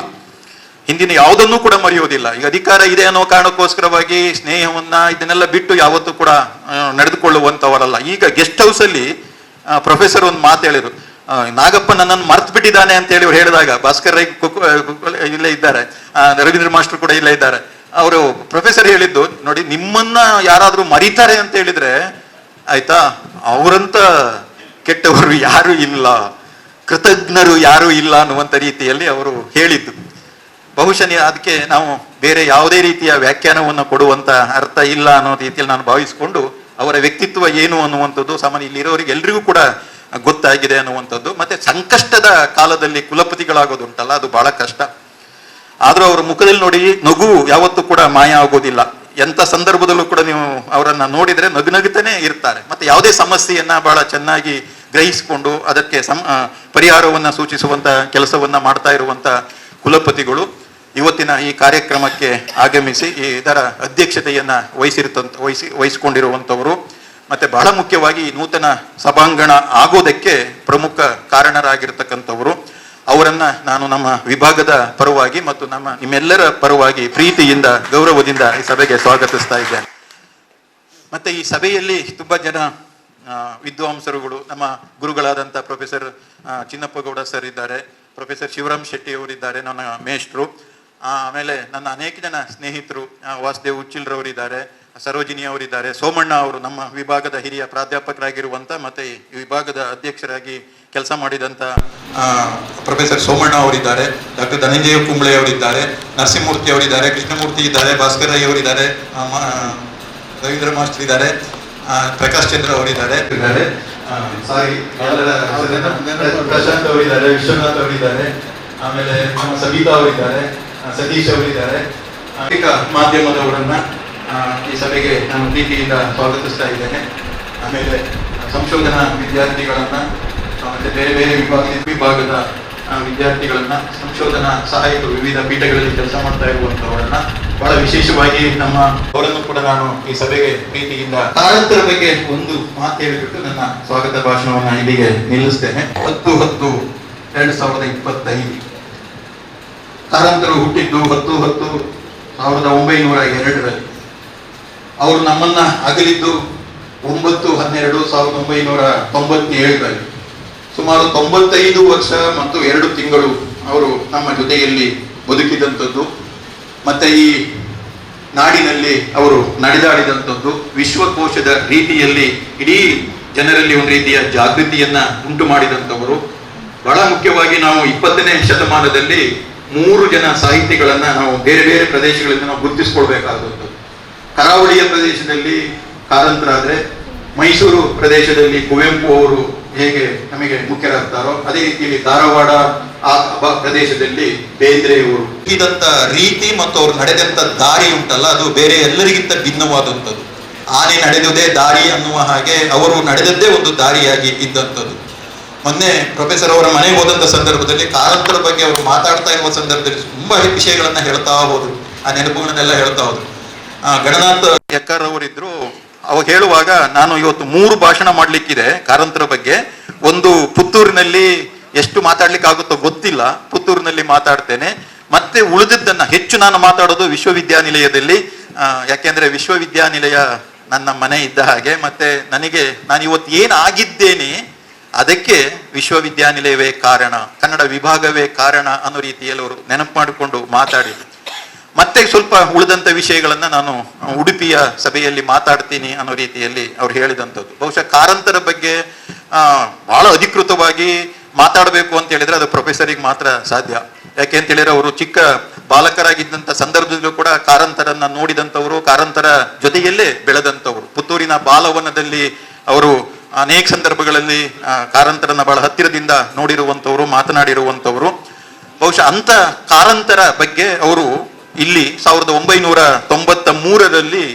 C: ಈಗ ಅಧಿಕಾರ ಇದೆ ಅನ್ನೋ ಕಾರಣಕ್ಕೋಸ್ಕರವಾಗಿ ಸ್ನೇಹವನ್ನ ಇದನ್ನೆಲ್ಲ ಬಿಟ್ಟು ಯಾವತ್ತೂ ಕೂಡ ನಡೆದುಕೊಳ್ಳುವಂಥವರಲ್ಲ. ಈಗ ಗೆಸ್ಟ್ ಹೌಸ್ ಅಲ್ಲಿ ಪ್ರೊಫೆಸರ್ ಒಂದು ಮಾತು ಹೇಳಿದ್ರು, ನಾಗಪ್ಪ ನನ್ನನ್ನು ಮರ್ತು ಬಿಟ್ಟಿದ್ದಾನೆ ಅಂತ ಹೇಳಿ ಹೇಳಿದಾಗ, ಭಾಸ್ಕರ್ ರೈ ಇಲ್ಲೇ ಇದ್ದಾರೆ, ರವೀಂದ್ರ ಮಾಸ್ಟರ್ ಕೂಡ ಇಲ್ಲೇ ಇದ್ದಾರೆ. ಅವರು ಪ್ರೊಫೆಸರ್ ಹೇಳಿದ್ದು ನೋಡಿ, ನಿಮ್ಮನ್ನ ಯಾರಾದ್ರೂ ಮರೀತಾರೆ ಅಂತ ಹೇಳಿದ್ರೆ ಆಯ್ತಾ, ಅವರಂತ ಕೆಟ್ಟವರು ಯಾರು ಇಲ್ಲ, ಕೃತಜ್ಞರು ಯಾರು ಇಲ್ಲ ಅನ್ನುವಂಥ ರೀತಿಯಲ್ಲಿ ಅವರು ಹೇಳಿದ್ದು. ಬಹುಶಃ ಅದಕ್ಕೆ ನಾವು ಬೇರೆ ಯಾವುದೇ ರೀತಿಯ ವ್ಯಾಖ್ಯಾನವನ್ನು ಕೊಡುವಂತ ಅರ್ಥ ಇಲ್ಲ ಅನ್ನೋ ರೀತಿಯಲ್ಲಿ ನಾನು ಭಾವಿಸಿಕೊಂಡು, ಅವರ ವ್ಯಕ್ತಿತ್ವ ಏನು ಅನ್ನುವಂಥದ್ದು ಸಾಮಾನ್ಯ ಇಲ್ಲಿರೋರಿಗೆ ಎಲ್ರಿಗೂ ಕೂಡ ಗೊತ್ತಾಗಿದೆ ಅನ್ನುವಂಥದ್ದು. ಮತ್ತೆ ಸಂಕಷ್ಟದ ಕಾಲದಲ್ಲಿ ಕುಲಪತಿಗಳಾಗೋದುಂಟಲ್ಲ, ಅದು ಬಹಳ ಕಷ್ಟ. ಆದ್ರೂ ಅವರ ಮುಖದಲ್ಲಿ ನೋಡಿ ನಗು ಯಾವತ್ತೂ ಕೂಡ ಮಾಯ ಆಗೋದಿಲ್ಲ. ಎಂಥ ಸಂದರ್ಭದಲ್ಲೂ ಕೂಡ ನೀವು ಅವರನ್ನ ನೋಡಿದ್ರೆ ನಗುನಗುತ್ತಾನೆ ಇರ್ತಾರೆ. ಮತ್ತೆ ಯಾವುದೇ ಸಮಸ್ಯೆಯನ್ನ ಬಹಳ ಚೆನ್ನಾಗಿ ಗ್ರಹಿಸಿಕೊಂಡು ಅದಕ್ಕೆ ಪರಿಹಾರವನ್ನ ಸೂಚಿಸುವಂತ ಕೆಲಸವನ್ನ ಮಾಡ್ತಾ ಇರುವಂತ ಕುಲಪತಿಗಳು ಇವತ್ತಿನ ಈ ಕಾರ್ಯಕ್ರಮಕ್ಕೆ ಆಗಮಿಸಿ ಇದರ ಅಧ್ಯಕ್ಷತೆಯನ್ನ ವಹಿಸಿಕೊಂಡಿರುವಂತವರು. ಮತ್ತೆ ಬಹಳ ಮುಖ್ಯವಾಗಿ ಈ ನೂತನ ಸಭಾಂಗಣ ಆಗೋದಕ್ಕೆ ಪ್ರಮುಖ ಕಾರಣರಾಗಿರ್ತಕ್ಕಂಥವರು. ಅವರನ್ನ ನಾನು ನಮ್ಮ ವಿಭಾಗದ ಪರವಾಗಿ ಮತ್ತು ನಿಮ್ಮೆಲ್ಲರ ಪರವಾಗಿ ಪ್ರೀತಿಯಿಂದ, ಗೌರವದಿಂದ ಈ ಸಭೆಗೆ ಸ್ವಾಗತಿಸ್ತಾ ಇದ್ದೇನೆ. ಮತ್ತೆ ಈ ಸಭೆಯಲ್ಲಿ ತುಂಬಾ ಜನ ವಿದ್ವಾಂಸರುಗಳು, ನಮ್ಮ ಗುರುಗಳಾದಂಥ ಪ್ರೊಫೆಸರ್ ಚಿನ್ನಪ್ಪಗೌಡ ಸರ್ ಇದ್ದಾರೆ, ಪ್ರೊಫೆಸರ್ ಶಿವರಾಮ್ ಶೆಟ್ಟಿ ಅವರಿದ್ದಾರೆ, ನನ್ನ ಮೇಷ್ಟ್ರು. ಆಮೇಲೆ ನನ್ನ ಅನೇಕ ಜನ ಸ್ನೇಹಿತರು, ವಾಸುದೇವ್ ಉಚ್ಚಿಲ್ರವರಿದ್ದಾರೆ, ಸರೋಜಿನಿ ಅವರಿದ್ದಾರೆ, ಸೋಮಣ್ಣ ಅವರು ನಮ್ಮ ವಿಭಾಗದ ಹಿರಿಯ ಪ್ರಾಧ್ಯಾಪಕರಾಗಿರುವಂತ ಮತ್ತೆ ಈ ವಿಭಾಗದ ಅಧ್ಯಕ್ಷರಾಗಿ ಕೆಲಸ ಮಾಡಿದಂತ ಪ್ರೊಫೆಸರ್ ಸೋಮಣ್ಣ ಅವರಿದ್ದಾರೆ, ಡಾಕ್ಟರ್ ಧನಂಜಯ ಕುಂಬ್ಳೆ ಅವರಿದ್ದಾರೆ, ನರಸಿಂಹಮೂರ್ತಿ ಅವರಿದ್ದಾರೆ, ಕೃಷ್ಣಮೂರ್ತಿ ಇದ್ದಾರೆ, ಭಾಸ್ಕರ್ ರೈ ಅವರಿದ್ದಾರೆ, ರವೀಂದ್ರ ಮಾಸ್ಟರ್ ಇದ್ದಾರೆ, ಪ್ರಕಾಶ್ ಚಂದ್ರ ಅವರಿದ್ದಾರೆ, ಪ್ರಶಾಂತ್ ಅವರಿದ್ದಾರೆ, ವಿಶ್ವನಾಥ್ ಅವರಿದ್ದಾರೆ, ಆಮೇಲೆ ನಮ್ಮ ಸವಿತಾ ಅವರಿದ್ದಾರೆ, ಸತೀಶ್ ಅವರಿದ್ದಾರೆ. ಮಾಧ್ಯಮದವರನ್ನ ಈ ಸಭೆಗೆ ನಾನು ಪ್ರೀತಿಯಿಂದ ಸ್ವಾಗತಿಸ್ತಾ ಇದ್ದೇನೆ. ಆಮೇಲೆ ಸಂಶೋಧನಾ ವಿದ್ಯಾರ್ಥಿಗಳನ್ನ ಮತ್ತೆ ಬೇರೆ ಬೇರೆ ವಿಭಾಗದ ವಿದ್ಯಾರ್ಥಿಗಳನ್ನ, ಸಂಶೋಧನಾ ಸಹಾಯಕರು, ವಿವಿಧ ಪೀಠಗಳಲ್ಲಿ ಕೆಲಸ ಮಾಡ್ತಾ ಇರುವಂತವರನ್ನ ಬಹಳ ವಿಶೇಷವಾಗಿ ಅವರನ್ನು ಕೂಡ ನಾನು ಈ ಸಭೆಗೆ ಪ್ರೀತಿಯಿಂದ ಕಾರಂತರ ಬಗ್ಗೆ ಒಂದು ಮಾತು ಹೇಳಿಬಿಟ್ಟು ನನ್ನ ಸ್ವಾಗತ ಭಾಷಣವನ್ನ ಇಲ್ಲಿಗೆ ನಿಲ್ಲಿಸ್ತೇನೆ. 10/10/2025 ಕಾರಂತರು ಹುಟ್ಟಿದ್ದು 10/10/1902ರಲ್ಲಿ. ಅವರು ನಮ್ಮನ್ನ ಅಗಲಿದ್ದು 9/12/1997ರಲ್ಲಿ. ಸುಮಾರು 95 ವರ್ಷ ಮತ್ತು 2 ತಿಂಗಳು ಅವರು ನಮ್ಮ ಜೊತೆಯಲ್ಲಿ ಬದುಕಿದಂಥದ್ದು. ಮತ್ತೆ ಈ ನಾಡಿನಲ್ಲಿ ಅವರು ನಡೆದಾಡಿದಂಥದ್ದು, ವಿಶ್ವಕೋಶದ ರೀತಿಯಲ್ಲಿ ಇಡೀ ಜನರಲ್ಲಿ ಒಂದು ರೀತಿಯ ಜಾಗೃತಿಯನ್ನ ಉಂಟು ಮಾಡಿದಂಥವರು. ಬಹಳ ಮುಖ್ಯವಾಗಿ ನಾವು 20ನೇ ಶತಮಾನದಲ್ಲಿ 3 ಜನ ಸಾಹಿತಿಗಳನ್ನ ನಾವು ಬೇರೆ ಬೇರೆ ಪ್ರದೇಶಗಳಿಂದ ನಾವು ಗುರುತಿಸ್ಕೊಳ್ಬೇಕಾದದ್ದು. ಕರಾವಳಿಯ ಪ್ರದೇಶದಲ್ಲಿ ಕಾರಂತರಾದ್ರೆ, ಮೈಸೂರು ಪ್ರದೇಶದಲ್ಲಿ ಕುವೆಂಪು ಅವರು ಹೇಗೆ ನಮಗೆ ಮುಖ್ಯರಾಗ್ತಾರೋ ಅದೇ ರೀತಿಯಲ್ಲಿ ಧಾರವಾಡ ಆ ಪ್ರದೇಶದಲ್ಲಿ ಬೇಂದ್ರೆಯವರು ಇದಂತ ರೀತಿ ಮತ್ತು ಅವರು ನಡೆದಂತ ದಾರಿ ಉಂಟಲ್ಲ, ಅದು ಬೇರೆ ಎಲ್ಲರಿಗಿಂತ ಭಿನ್ನವಾದಂಥದ್ದು. ಆನೆ ನಡೆದುದೇ ದಾರಿ ಅನ್ನುವ ಹಾಗೆ ಅವರು ನಡೆದದ್ದೇ ಒಂದು ದಾರಿಯಾಗಿ ಇದ್ದಂಥದ್ದು. ಮೊನ್ನೆ ಪ್ರೊಫೆಸರ್ ಅವರ ಮನೆಗೆ ಹೋದಂತ ಸಂದರ್ಭದಲ್ಲಿ ಕಾರಂತರ ಬಗ್ಗೆ ಅವರು ಮಾತಾಡ್ತಾ ಇರುವ ಸಂದರ್ಭದಲ್ಲಿ ತುಂಬಾ ವಿಷಯಗಳನ್ನ ಹೇಳ್ತಾ ಹೋದ್ರು, ಆ ನೆನಪುಗಳನ್ನೆಲ್ಲ ಹೇಳ್ತಾ ಹೋದ್ರು. ಗಣನಾಥ್ ಯಕ್ಕರ್ ಅವರಿದ್ರು. ಅವಾಗ ಹೇಳುವಾಗ ನಾನು ಇವತ್ತು 3 ಭಾಷಣ ಮಾಡ್ಲಿಕ್ಕಿದೆ ಕಾರಂತರ ಬಗ್ಗೆ. ಒಂದು ಪುತ್ತೂರಿನಲ್ಲಿ ಎಷ್ಟು ಮಾತಾಡ್ಲಿಕ್ಕೆ ಆಗುತ್ತೋ ಗೊತ್ತಿಲ್ಲ, ಪುತ್ತೂರಿನಲ್ಲಿ ಮಾತಾಡ್ತೇನೆ. ಮತ್ತೆ ಉಳಿದದ್ದನ್ನ ಹೆಚ್ಚು ನಾನು ಮಾತಾಡೋದು ವಿಶ್ವವಿದ್ಯಾನಿಲಯದಲ್ಲಿ. ಯಾಕೆಂದ್ರೆ ವಿಶ್ವವಿದ್ಯಾನಿಲಯ ನನ್ನ ಮನೆ ಇದ್ದ ಹಾಗೆ. ಮತ್ತೆ ನಾನು ಇವತ್ತು ಏನಾಗಿದ್ದೇನೆ ಅದಕ್ಕೆ ವಿಶ್ವವಿದ್ಯಾನಿಲಯವೇ ಕಾರಣ, ಕನ್ನಡ ವಿಭಾಗವೇ ಕಾರಣ ಅನ್ನೋ ರೀತಿಯಲ್ಲಿ ಅವರು ನೆನಪು ಮಾಡಿಕೊಂಡು ಮಾತಾಡಿದ್ರು. ಮತ್ತೆ ಸ್ವಲ್ಪ ಉಳಿದಂತ ವಿಷಯಗಳನ್ನ ನಾನು ಉಡುಪಿಯ ಸಭೆಯಲ್ಲಿ ಮಾತಾಡ್ತೀನಿ ಅನ್ನೋ ರೀತಿಯಲ್ಲಿ ಅವ್ರು ಹೇಳಿದಂಥದ್ದು. ಬಹುಶಃ ಕಾರಂತರ ಬಗ್ಗೆ ಬಹಳ ಅಧಿಕೃತವಾಗಿ ಮಾತಾಡಬೇಕು ಅಂತ ಹೇಳಿದ್ರೆ ಅದು ಪ್ರೊಫೆಸರಿಗೆ ಮಾತ್ರ ಸಾಧ್ಯ. ಯಾಕೆ ಅಂತ ಹೇಳಿದ್ರೆ ಅವರು ಚಿಕ್ಕ ಬಾಲಕರಾಗಿದ್ದಂಥ ಸಂದರ್ಭದಲ್ಲೂ ಕೂಡ ಕಾರಂತರನ್ನ ನೋಡಿದಂಥವ್ರು, ಕಾರಂತರ ಜೊತೆಯಲ್ಲೇ ಬೆಳೆದಂಥವ್ರು. ಪುತ್ತೂರಿನ ಬಾಲವನದಲ್ಲಿ ಅವರು ಅನೇಕ ಸಂದರ್ಭಗಳಲ್ಲಿ ಕಾರಂತರನ್ನ ಬಹಳ ಹತ್ತಿರದಿಂದ ನೋಡಿರುವಂಥವ್ರು, ಮಾತನಾಡಿರುವಂಥವ್ರು. ಬಹುಶಃ ಅಂತ ಕಾರಂತರ ಬಗ್ಗೆ ಅವರು ಇಲ್ಲಿ 1993ರಲ್ಲಿ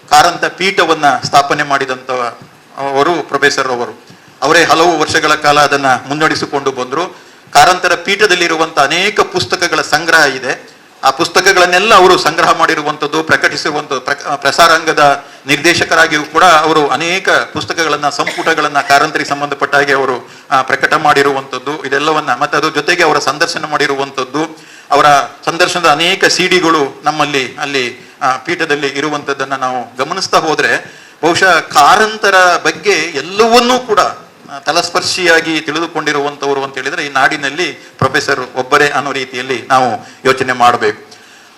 C: ಕಾರಂತ ಪೀಠವನ್ನ ಸ್ಥಾಪನೆ ಮಾಡಿದಂತ ಅವರು ಪ್ರೊಫೆಸರ್ ಅವರು. ಅವರೇ ಹಲವು ವರ್ಷಗಳ ಕಾಲ ಅದನ್ನ ಮುನ್ನಡೆಸಿಕೊಂಡು ಬಂದ್ರು. ಕಾರಂತರ ಪೀಠದಲ್ಲಿರುವಂತಹ ಅನೇಕ ಪುಸ್ತಕಗಳ ಸಂಗ್ರಹ ಇದೆ. ಆ ಪುಸ್ತಕಗಳನ್ನೆಲ್ಲ ಅವರು ಸಂಗ್ರಹ ಮಾಡಿರುವಂಥದ್ದು, ಪ್ರಕಟಿಸಿರುವಂಥದ್ದು. ಪ್ರಸಾರಾಂಗದ ನಿರ್ದೇಶಕರಾಗಿಯೂ ಕೂಡ ಅವರು ಅನೇಕ ಪುಸ್ತಕಗಳನ್ನ, ಸಂಪುಟಗಳನ್ನ ಕಾರಂತರಿಗೆ ಸಂಬಂಧಪಟ್ಟ ಹಾಗೆ ಅವರು ಪ್ರಕಟ ಮಾಡಿರುವಂಥದ್ದು. ಇದೆಲ್ಲವನ್ನ ಮತ್ತೆ ಅದ್ರ ಜೊತೆಗೆ ಅವರ ಸಂದರ್ಶನ ಮಾಡಿರುವಂಥದ್ದು, ಅವರ ಸಂದರ್ಶನದ ಅನೇಕ ಸಿಡಿಗಳು ನಮ್ಮಲ್ಲಿ ಅಲ್ಲಿ ಪೀಠದಲ್ಲಿ ಇರುವಂಥದ್ದನ್ನ ನಾವು ಗಮನಿಸ್ತಾ ಹೋದ್ರೆ ಬಹುಶಃ ಕಾರಂತರ ಬಗ್ಗೆ ಎಲ್ಲವನ್ನೂ ಕೂಡ ತಲಸ್ಪರ್ಶಿಯಾಗಿ ತಿಳಿದುಕೊಂಡಿರುವಂಥವ್ರು ಅಂತ ಹೇಳಿದ್ರೆ ಈ ನಾಡಿನಲ್ಲಿ ಪ್ರೊಫೆಸರ್ ಒಬ್ಬರೇ ಅನ್ನೋ ರೀತಿಯಲ್ಲಿ ನಾವು ಯೋಚನೆ ಮಾಡಬೇಕು.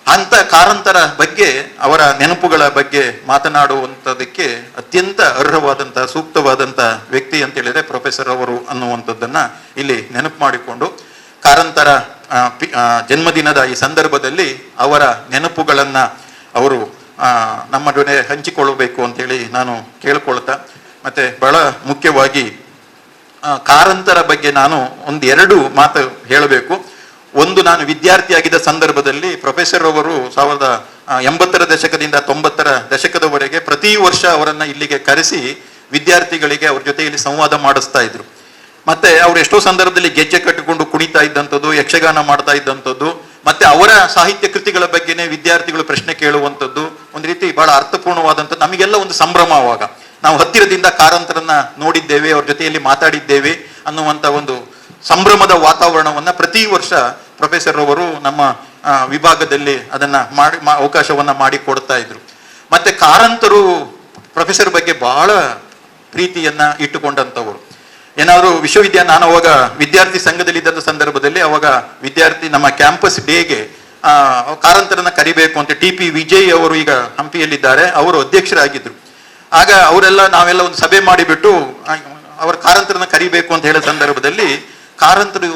C: ಅಂತ ಕಾರಂತರ ಬಗ್ಗೆ, ಅವರ ನೆನಪುಗಳ ಬಗ್ಗೆ ಮಾತನಾಡುವಂಥದಕ್ಕೆ ಅತ್ಯಂತ ಅರ್ಹವಾದಂಥ, ಸೂಕ್ತವಾದಂಥ ವ್ಯಕ್ತಿ ಅಂತ ಹೇಳಿದ್ರೆ ಪ್ರೊಫೆಸರ್ ಅವರು ಅನ್ನುವಂಥದ್ದನ್ನ ಇಲ್ಲಿ ನೆನಪು ಮಾಡಿಕೊಂಡು ಕಾರಂತರ ಜನ್ಮದಿನದ ಈ ಸಂದರ್ಭದಲ್ಲಿ ಅವರ ನೆನಪುಗಳನ್ನ ಅವರು ನಮ್ಮ ಜೊತೆ ಹಂಚಿಕೊಳ್ಳಬೇಕು ಅಂತೇಳಿ ನಾನು ಕೇಳ್ಕೊಳ್ತಾ, ಮತ್ತೆ ಬಹಳ ಮುಖ್ಯವಾಗಿ ಕಾರಂತರ ಬಗ್ಗೆ ನಾನು 1-2 ಮಾತು ಹೇಳಬೇಕು. ಒಂದು, ನಾನು ವಿದ್ಯಾರ್ಥಿಯಾಗಿದ್ದ ಸಂದರ್ಭದಲ್ಲಿ ಪ್ರೊಫೆಸರ್ ಅವರು 1980ರ ದಶಕದಿಂದ 90ರ ದಶಕದವರೆಗೆ ಪ್ರತಿ ವರ್ಷ ಅವರನ್ನ ಇಲ್ಲಿಗೆ ಕರೆಸಿ ವಿದ್ಯಾರ್ಥಿಗಳಿಗೆ ಅವ್ರ ಜೊತೆಯಲ್ಲಿ ಸಂವಾದ ಮಾಡಿಸ್ತಾ ಇದ್ರು. ಮತ್ತೆ ಅವ್ರು ಎಷ್ಟೋ ಸಂದರ್ಭದಲ್ಲಿ ಗೆಜ್ಜೆ ಕಟ್ಟಿಕೊಂಡು ಕುಣಿತಾ ಇದ್ದಂಥದ್ದು, ಯಕ್ಷಗಾನ ಮಾಡ್ತಾ ಇದ್ದಂಥದ್ದು, ಮತ್ತೆ ಅವರ ಸಾಹಿತ್ಯ ಕೃತಿಗಳ ಬಗ್ಗೆನೇ ವಿದ್ಯಾರ್ಥಿಗಳು ಪ್ರಶ್ನೆ ಕೇಳುವಂಥದ್ದು ಒಂದು ರೀತಿ ಬಹಳ ಅರ್ಥಪೂರ್ಣವಾದಂಥದ್ದು. ನಮಗೆಲ್ಲ ಒಂದು ಸಂಭ್ರಮ. ಅವಾಗ ನಾವು ಹತ್ತಿರದಿಂದ ಕಾರಂತರನ್ನ ನೋಡಿದ್ದೇವೆ, ಅವ್ರ ಜೊತೆಯಲ್ಲಿ ಮಾತಾಡಿದ್ದೇವೆ ಅನ್ನುವಂಥ ಒಂದು ಸಂಭ್ರಮದ ವಾತಾವರಣವನ್ನ ಪ್ರತಿ ವರ್ಷ ಪ್ರೊಫೆಸರ್ ಅವರು ನಮ್ಮ ವಿಭಾಗದಲ್ಲಿ ಅದನ್ನ ಅವಕಾಶವನ್ನ ಮಾಡಿ ಕೊಡ್ತಾ ಇದ್ರು. ಮತ್ತೆ ಕಾರಂತರು ಪ್ರೊಫೆಸರ್ ಬಗ್ಗೆ ಬಹಳ ಪ್ರೀತಿಯನ್ನ ಇಟ್ಟುಕೊಂಡಂಥವ್ರು. ಏನಾದ್ರು ನಾನು ಅವಾಗ ವಿದ್ಯಾರ್ಥಿ ಸಂಘದಲ್ಲಿ ಇದ್ದ ಸಂದರ್ಭದಲ್ಲಿ ಅವಾಗ ವಿದ್ಯಾರ್ಥಿ ನಮ್ಮ ಕ್ಯಾಂಪಸ್ ಡೇಗೆ ಕಾರಂತರನ್ನ ಕರಿಬೇಕು ಅಂತ TP ವಿಜಯ್ ಅವರು ಈಗ ಹಂಪಿಯಲ್ಲಿದ್ದಾರೆ, ಅವರು ಅಧ್ಯಕ್ಷರಾಗಿದ್ರು. ಆಗ ನಾವೆಲ್ಲ ಒಂದು ಸಭೆ ಮಾಡಿಬಿಟ್ಟು ಅವ್ರ ಕಾರಂತರನ್ನ ಕರಿಬೇಕು ಅಂತ ಹೇಳೋ ಸಂದರ್ಭದಲ್ಲಿ ಕಾರಂತರು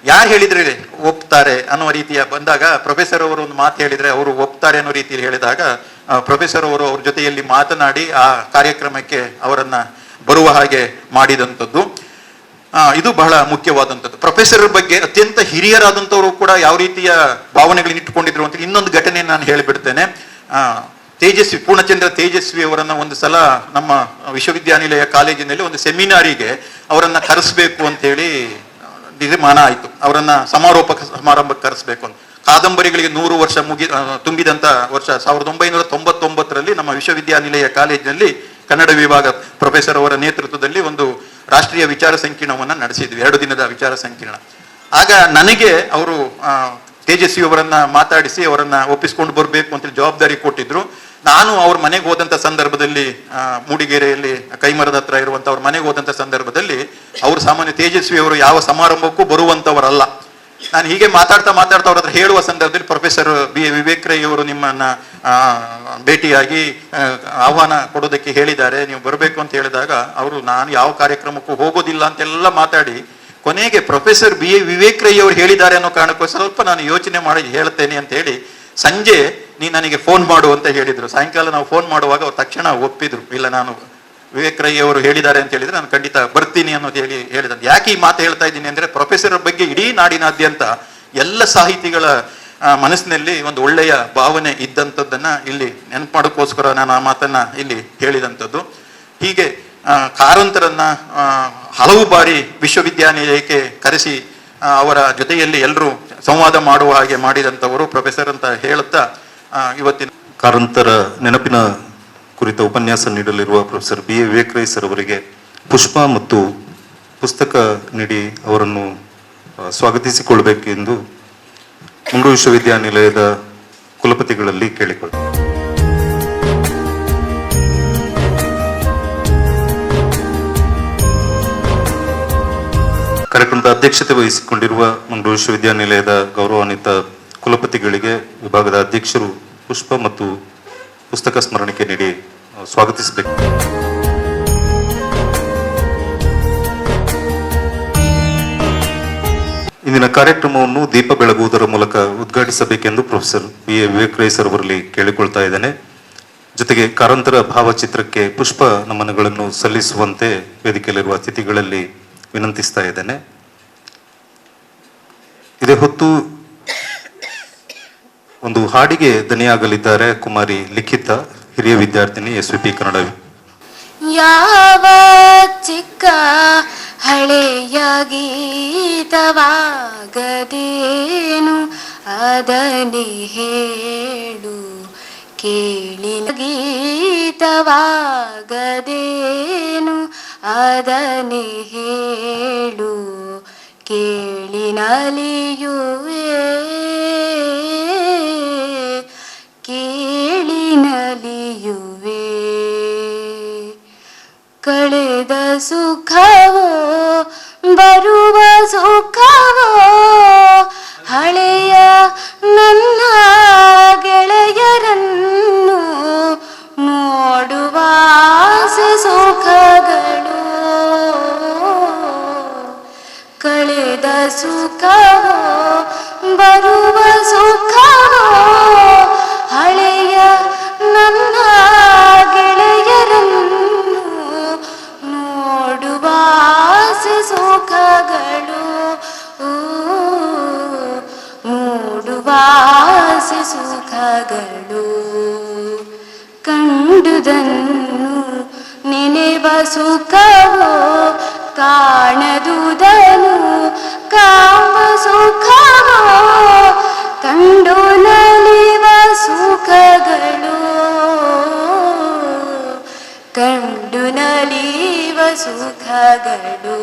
C: ಯಾರು ಹೇಳಿದ್ರೆ ಒಪ್ತಾರೆ ಅನ್ನುವ ರೀತಿಯ ಬಂದಾಗ ಪ್ರೊಫೆಸರ್ ಅವರು ಒಂದು ಮಾತು ಹೇಳಿದ್ರೆ ಅವರು ಒಪ್ತಾರೆ ಅನ್ನೋ ರೀತಿಯಲ್ಲಿ ಹೇಳಿದಾಗ ಪ್ರೊಫೆಸರ್ ಅವರು ಅವ್ರ ಜೊತೆಯಲ್ಲಿ ಮಾತನಾಡಿ ಆ ಕಾರ್ಯಕ್ರಮಕ್ಕೆ ಅವರನ್ನ ಬರುವ ಹಾಗೆ ಮಾಡಿದಂಥದ್ದು. ಇದು ಬಹಳ ಮುಖ್ಯವಾದಂಥದ್ದು. ಪ್ರೊಫೆಸರ್ ಬಗ್ಗೆ ಅತ್ಯಂತ ಹಿರಿಯರಾದಂಥವರು ಕೂಡ ಯಾವ ರೀತಿಯ ಭಾವನೆಗಳನ್ನ ಇಟ್ಟುಕೊಂಡಿದ್ರು ಅಂತ ಇನ್ನೊಂದು ಘಟನೆ ನಾನು ಹೇಳಿಬಿಡ್ತೇನೆ. ಪೂರ್ಣಚಂದ್ರ ತೇಜಸ್ವಿ ಅವರನ್ನ ಒಂದು ಸಲ ನಮ್ಮ ವಿಶ್ವವಿದ್ಯಾನಿಲಯ ಕಾಲೇಜಿನಲ್ಲಿ ಒಂದು ಸೆಮಿನಾರಿಗೆ ಅವರನ್ನ ಕರೆಸ್ಬೇಕು ಅಂತ ಹೇಳಿ ತೀರ್ಮಾನ ಆಯಿತು. ಅವರನ್ನ ಸಮಾರಂಭಕ್ಕೆ ಕರೆಸ್ಬೇಕು ಅಂತ. ಕಾದಂಬರಿಗಳಿಗೆ 100 ವರ್ಷ ತುಂಬಿದಂತ ವರ್ಷ 1999ರಲ್ಲಿ ನಮ್ಮ ವಿಶ್ವವಿದ್ಯಾನಿಲಯ ಕಾಲೇಜಿನಲ್ಲಿ ಕನ್ನಡ ವಿಭಾಗ ಪ್ರೊಫೆಸರ್ ಅವರ ನೇತೃತ್ವದಲ್ಲಿ ಒಂದು ರಾಷ್ಟ್ರೀಯ ವಿಚಾರ ಸಂಕಿರಣವನ್ನ ನಡೆಸಿದ್ವಿ, 2 ದಿನದ ವಿಚಾರ ಸಂಕಿರಣ. ಆಗ ನನಗೆ ಅವರು ತೇಜಸ್ವಿ ಅವರನ್ನ ಮಾತಾಡಿಸಿ ಅವರನ್ನ ಒಪ್ಪಿಸ್ಕೊಂಡು ಬರಬೇಕು ಅಂತ ಜವಾಬ್ದಾರಿ ಕೊಟ್ಟಿದ್ರು. ನಾನು ಅವ್ರ ಮನೆಗೆ ಹೋದಂತ ಸಂದರ್ಭದಲ್ಲಿ ಮೂಡಿಗೆರೆಯಲ್ಲಿ ಕೈಮರದ ಹತ್ರ ಇರುವಂತ ಅವ್ರ ಮನೆಗೆ ಹೋದಂತ ಸಂದರ್ಭದಲ್ಲಿ ಅವರು ಸಾಮಾನ್ಯ ತೇಜಸ್ವಿ ಅವರು ಯಾವ ಸಮಾರಂಭಕ್ಕೂ ಬರುವಂತವರಲ್ಲ. ನಾನು ಹೀಗೆ ಮಾತಾಡ್ತಾ ಅವ್ರ ಹತ್ರ ಹೇಳುವ ಸಂದರ್ಭದಲ್ಲಿ ಪ್ರೊಫೆಸರ್ ವಿವೇಕ್ ರೈ ಅವರು ನಿಮ್ಮನ್ನ ಭೇಟಿಯಾಗಿ ಆಹ್ವಾನ ಕೊಡೋದಕ್ಕೆ ಹೇಳಿದ್ದಾರೆ, ನೀವು ಬರಬೇಕು ಅಂತ ಹೇಳಿದಾಗ ಅವರು ನಾನು ಯಾವ ಕಾರ್ಯಕ್ರಮಕ್ಕೂ ಹೋಗೋದಿಲ್ಲ ಅಂತೆಲ್ಲ ಮಾತಾಡಿ ಕೊನೆಗೆ ಪ್ರೊಫೆಸರ್ ವಿವೇಕ್ ರೈ ಅವರು ಹೇಳಿದ್ದಾರೆ ಅನ್ನೋ ಕಾರಣಕ್ಕೋಸ್ಕರ ಸ್ವಲ್ಪ ನಾನು ಯೋಚನೆ ಮಾಡಿ ಹೇಳ್ತೇನೆ ಅಂತ ಹೇಳಿ ಸಂಜೆ ನೀನು ನನಗೆ ಫೋನ್ ಮಾಡು ಅಂತ ಹೇಳಿದ್ರು. ಸಾಯಂಕಾಲ ನಾವು ಫೋನ್ ಮಾಡುವಾಗ ಅವ್ರು ತಕ್ಷಣ ಒಪ್ಪಿದ್ರು. ಇಲ್ಲ, ನಾನು ವಿವೇಕ್ ರೈ ಅವರು ಹೇಳಿದ್ದಾರೆ ಅಂತ ಹೇಳಿದ್ರೆ ನಾನು ಖಂಡಿತ ಬರ್ತೀನಿ ಅನ್ನೋದು ಹೇಳಿದ. ಯಾಕೆ ಈ ಮಾತು ಹೇಳ್ತಾ ಇದ್ದೀನಿ ಅಂದ್ರೆ ಪ್ರೊಫೆಸರ್ ಬಗ್ಗೆ ಇಡೀ ನಾಡಿನಾದ್ಯಂತ ಎಲ್ಲ ಸಾಹಿತಿಗಳ ಮನಸ್ಸಿನಲ್ಲಿ ಒಂದು ಒಳ್ಳೆಯ ಭಾವನೆ ಇದ್ದಂಥದ್ದನ್ನ ಇಲ್ಲಿ ನೆನಪು ಮಾಡೋಕ್ಕೋಸ್ಕರ ನಾನು ಆ ಮಾತನ್ನ ಇಲ್ಲಿ ಹೇಳಿದಂಥದ್ದು. ಹೀಗೆ ಕಾರಂತರನ್ನ ಹಲವು ಬಾರಿ ವಿಶ್ವವಿದ್ಯಾನಿಲಯಕ್ಕೆ ಕರೆಸಿ ಅವರ ಜೊತೆಯಲ್ಲಿ ಎಲ್ಲರೂ ಸಂವಾದ ಮಾಡುವ ಹಾಗೆ ಮಾಡಿದಂಥವರು ಪ್ರೊಫೆಸರ್ ಅಂತ ಹೇಳುತ್ತಾ ಇವತ್ತಿನ
A: ಕಾರಂತರ ನೆನಪಿನ ಕುರಿತ ಉಪನ್ಯಾಸ ನೀಡಲಿರುವ professor B A Vivek sir ಅವರಿಗೆ ಪುಷ್ಪ ಮತ್ತು ಪುಸ್ತಕ ನೀಡಿ ಅವರನ್ನು ಸ್ವಾಗತಿಸಿಕೊಳ್ಳಬೇಕೆಂದು ಮಂಗಳೂರು ವಿಶ್ವವಿದ್ಯಾನಿಲಯದ ಕುಲಪತಿಗಳಲ್ಲಿ ಕೇಳಿಕೊಳ್ಳುತ್ತೇನೆ. ಕಾರ್ಯಕ್ರಮದ ಅಧ್ಯಕ್ಷತೆ ವಹಿಸಿಕೊಂಡಿರುವ ಮಂಗಳೂರು ವಿಶ್ವವಿದ್ಯಾನಿಲಯದ ಗೌರವಾನ್ವಿತ ಕುಲಪತಿಗಳಿಗೆ ವಿಭಾಗದ ಅಧ್ಯಕ್ಷರು ಪುಷ್ಪ ಮತ್ತು ಪುಸ್ತಕ ಸ್ಮರಣಿಕೆ ನೀಡಿ ಸ್ವಾಗತಿಸಬೇಕು. ಇಂದಿನ ಕಾರ್ಯಕ್ರಮವನ್ನು ದೀಪ ಬೆಳಗುವುದರ ಮೂಲಕ ಉದ್ಘಾಟಿಸಬೇಕೆಂದು professor B A Vivek sir ಅವರಲ್ಲಿ ಕೇಳಿಕೊಳ್ತಾ ಇದ್ದೇನೆ. ಜೊತೆಗೆ ಕಾರಂತರ ಭಾವಚಿತ್ರಕ್ಕೆ ಪುಷ್ಪ ನಮನಗಳನ್ನು ಸಲ್ಲಿಸುವಂತೆ ವೇದಿಕೆಯಲ್ಲಿರುವ ಅತಿಥಿಗಳಲ್ಲಿ ವಿನಂತಿಸ್ತಾ ಇದ್ದೇನೆ. ಇದೇ ಹೊತ್ತು ಒಂದು ಹಾಡಿಗೆ ದನಿಯಾಗಲಿದ್ದಾರೆ ಕುಮಾರಿ ಲಿಖಿತ, ಹಿರಿಯ ವಿದ್ಯಾರ್ಥಿನಿ SVP ಕನ್ನಡ.
B: ಯಾವ ಚಿಕ್ಕ ಹಳೆಯ ಗೀತವಾಗದೇನು ಅದನ್ನೇ ಹೇಳು ಕೇಳಿನ ಗೀತವಾಗದೇನು ಅದನ್ನೇ ಹೇಳು ಕೇಳಿನಲಿಯುವೆ ಕೇಳಿನಲಿಯುವೆ ಕಳೆದ ಸುಖವೋ ಬರುವ ಸುಖವೋ ಹಳೆಯ ನನ್ನ ಗೆಳೆಯರನ್ನು ನೋಡುವ ಆಸೆ ಸುಖಗಳು ಕಳೆದ ಸುಖವೋ ಬರುವ ಸುಖವೋ ಹಳೆಯ ನನ್ನ ಗೆಳೆಯರನ್ನು ನೋಡುವ ಆಸೆ ಸುಖಗಳು ನೋಡುವ ಆಸೆ ಸುಖಗಳು ಕಂಡುದನ್ನು ನೆನೆವ ಸುಖವೋ ಕಾಣದುದನು ಕಾಮ ಸುಖವೋ ಕಂಡು ನಲಿವ ಸುಖಗಳು ಕಂಡು ನಲಿವ ಸುಖಗಳು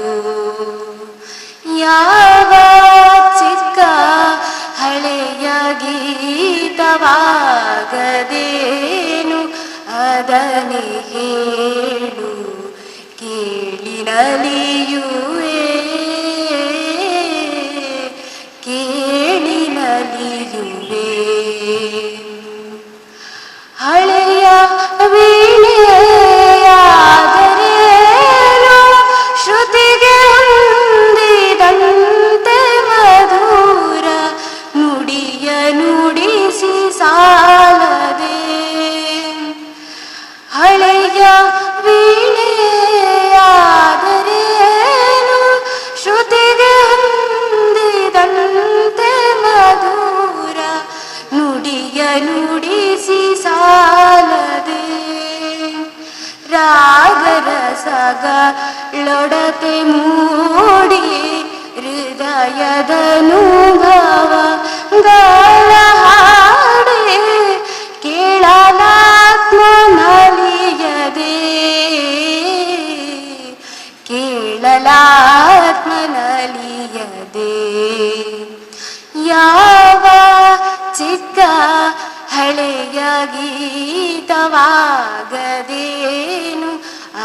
B: ಯಾವ ಚಿಕ್ಕ ಹಳೆಯ ಗೀತವಾಗದೇನು ಅದನ್ನೇ ಹೇಳು ಕೇಳಿನಲಿಯುವೆ ಕೇಳಿನಲಿಯುವೆ ಹಳೆಯ ವೀಣೆಯಾದರೇನು ಶ್ರುತಿಗೆ ಹೊಂದಿದಂತೆ ಮಧುರ ನುಡಿಯ ನುಡಿಸಿ ಸಾಲದೆ ಹಳೆಯ ವೀಣೆಯಾದರೇನು ಶ್ರುತಿಗೆ ಹೊಂದಿದಂತೆ ಮಧುರ ನುಡಿಯ ನುಡಿಸಿ ಸಾಲದೆ ರಾಗರಸಗಳೊಡತೆ ಮೂಡಿ ಹೃದಯದನುಭವ ಗಳ ಹಾಡೆ ಕೇಳಲಾತ್ಮ ನಲಿಯದೆ ಕೇಳಲಾತ್ಮ ನಲಿಯದೆ ಯಾವ ಚಿಕ್ಕ ಹಳೆಯ ಗೀತವಾಗದೇನು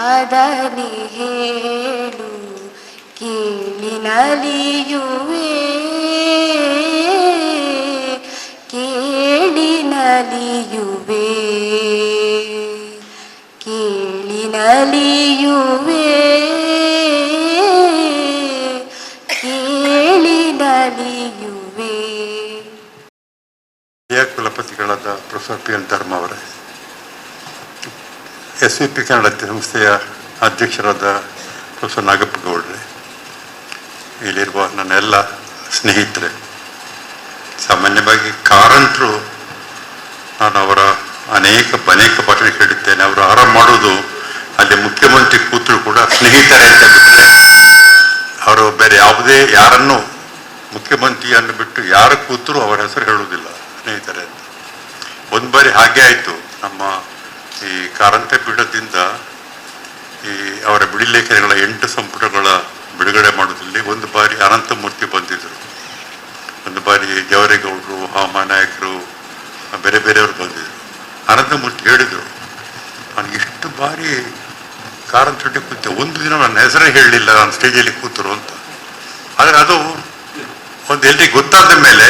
B: ಅದನ್ನೇ ಹೇಳು ಕೇಳಿನಲಿಯುವೆ ಕೇಳಿನಲಿಯುವೆ ಕೇಳಿನಲಿಯುವೆ ಕೇಳಿನಲಿಯುವೆ.
D: ಕುಲಪತಿಗಳಾದ ಪ್ರೊಫೆಸರ್ PL ಧರ್ಮ ಅವರೇ, SVP ಕನ್ನಡ ಸಂಸ್ಥೆಯ ಅಧ್ಯಕ್ಷರಾದ ಪ್ರೊಫೆಸರ್ ನಾಗಪ್ಪ ಗೌಡ್ರೆ, ಇಲ್ಲಿರುವ ನನ್ನೆಲ್ಲ ಸ್ನೇಹಿತರೆ, ಸಾಮಾನ್ಯವಾಗಿ ಕಾರಂತರು ನಾನು ಅವರ ಅನೇಕ ಭಾಷಣ ಕೇಳಿದ್ದೇನೆ. ಅವರು ಆರಾಮ ಮಾಡೋದು ಅಲ್ಲಿ ಮುಖ್ಯಮಂತ್ರಿ ಕೂತರು ಕೂಡ ಸ್ನೇಹಿತರೆ ಅಂತ ಬಿಟ್ಟರೆ ಬೇರೆ ಯಾವುದೇ ಯಾರನ್ನು ಮುಖ್ಯಮಂತ್ರಿಯನ್ನು ಬಿಟ್ಟು ಯಾರು ಕೂತರೂ ಅವರ ಹೆಸರು ಹೇಳುವುದಿಲ್ಲ ಸ್ನೇಹಿತರೆ ಅಂತ. ಒಂದು ಬಾರಿ ಹಾಗೆ ಆಯಿತು. ನಮ್ಮ ಈ ಕಾರಂತ ಪೀಠದಿಂದ ಈ ಅವರ ಬಿಡಿಲೇಖನಗಳ 8 ಸಂಪುಟಗಳ ಬಿಡುಗಡೆ ಮಾಡೋದ್ರಲ್ಲಿ ಒಂದು ಬಾರಿ ಅನಂತಮೂರ್ತಿ ಬಂದಿದ್ದರು, ಒಂದು ಬಾರಿ ಜವರೇಗೌಡರು, ಹಾಮಾನಾಯಕರು, ಬೇರೆ ಬೇರೆಯವರು ಬಂದಿದ್ದರು. ಅನಂತಮೂರ್ತಿ ಹೇಳಿದರು, ನಾನು ಇಷ್ಟು ಬಾರಿ ಕಾರಂತೊಟ್ಟಿಗೆ ಕೂತೆ, ಒಂದು ದಿನ ನನ್ನ ಹೆಸರೇ ಹೇಳಲಿಲ್ಲ ನಾನು ಸ್ಟೇಜಲ್ಲಿ ಕೂತರು ಅಂತ. ಆದರೆ ಅದು ಒಂದು ಎಲ್ರಿಗೆ ಗೊತ್ತಾದ ಮೇಲೆ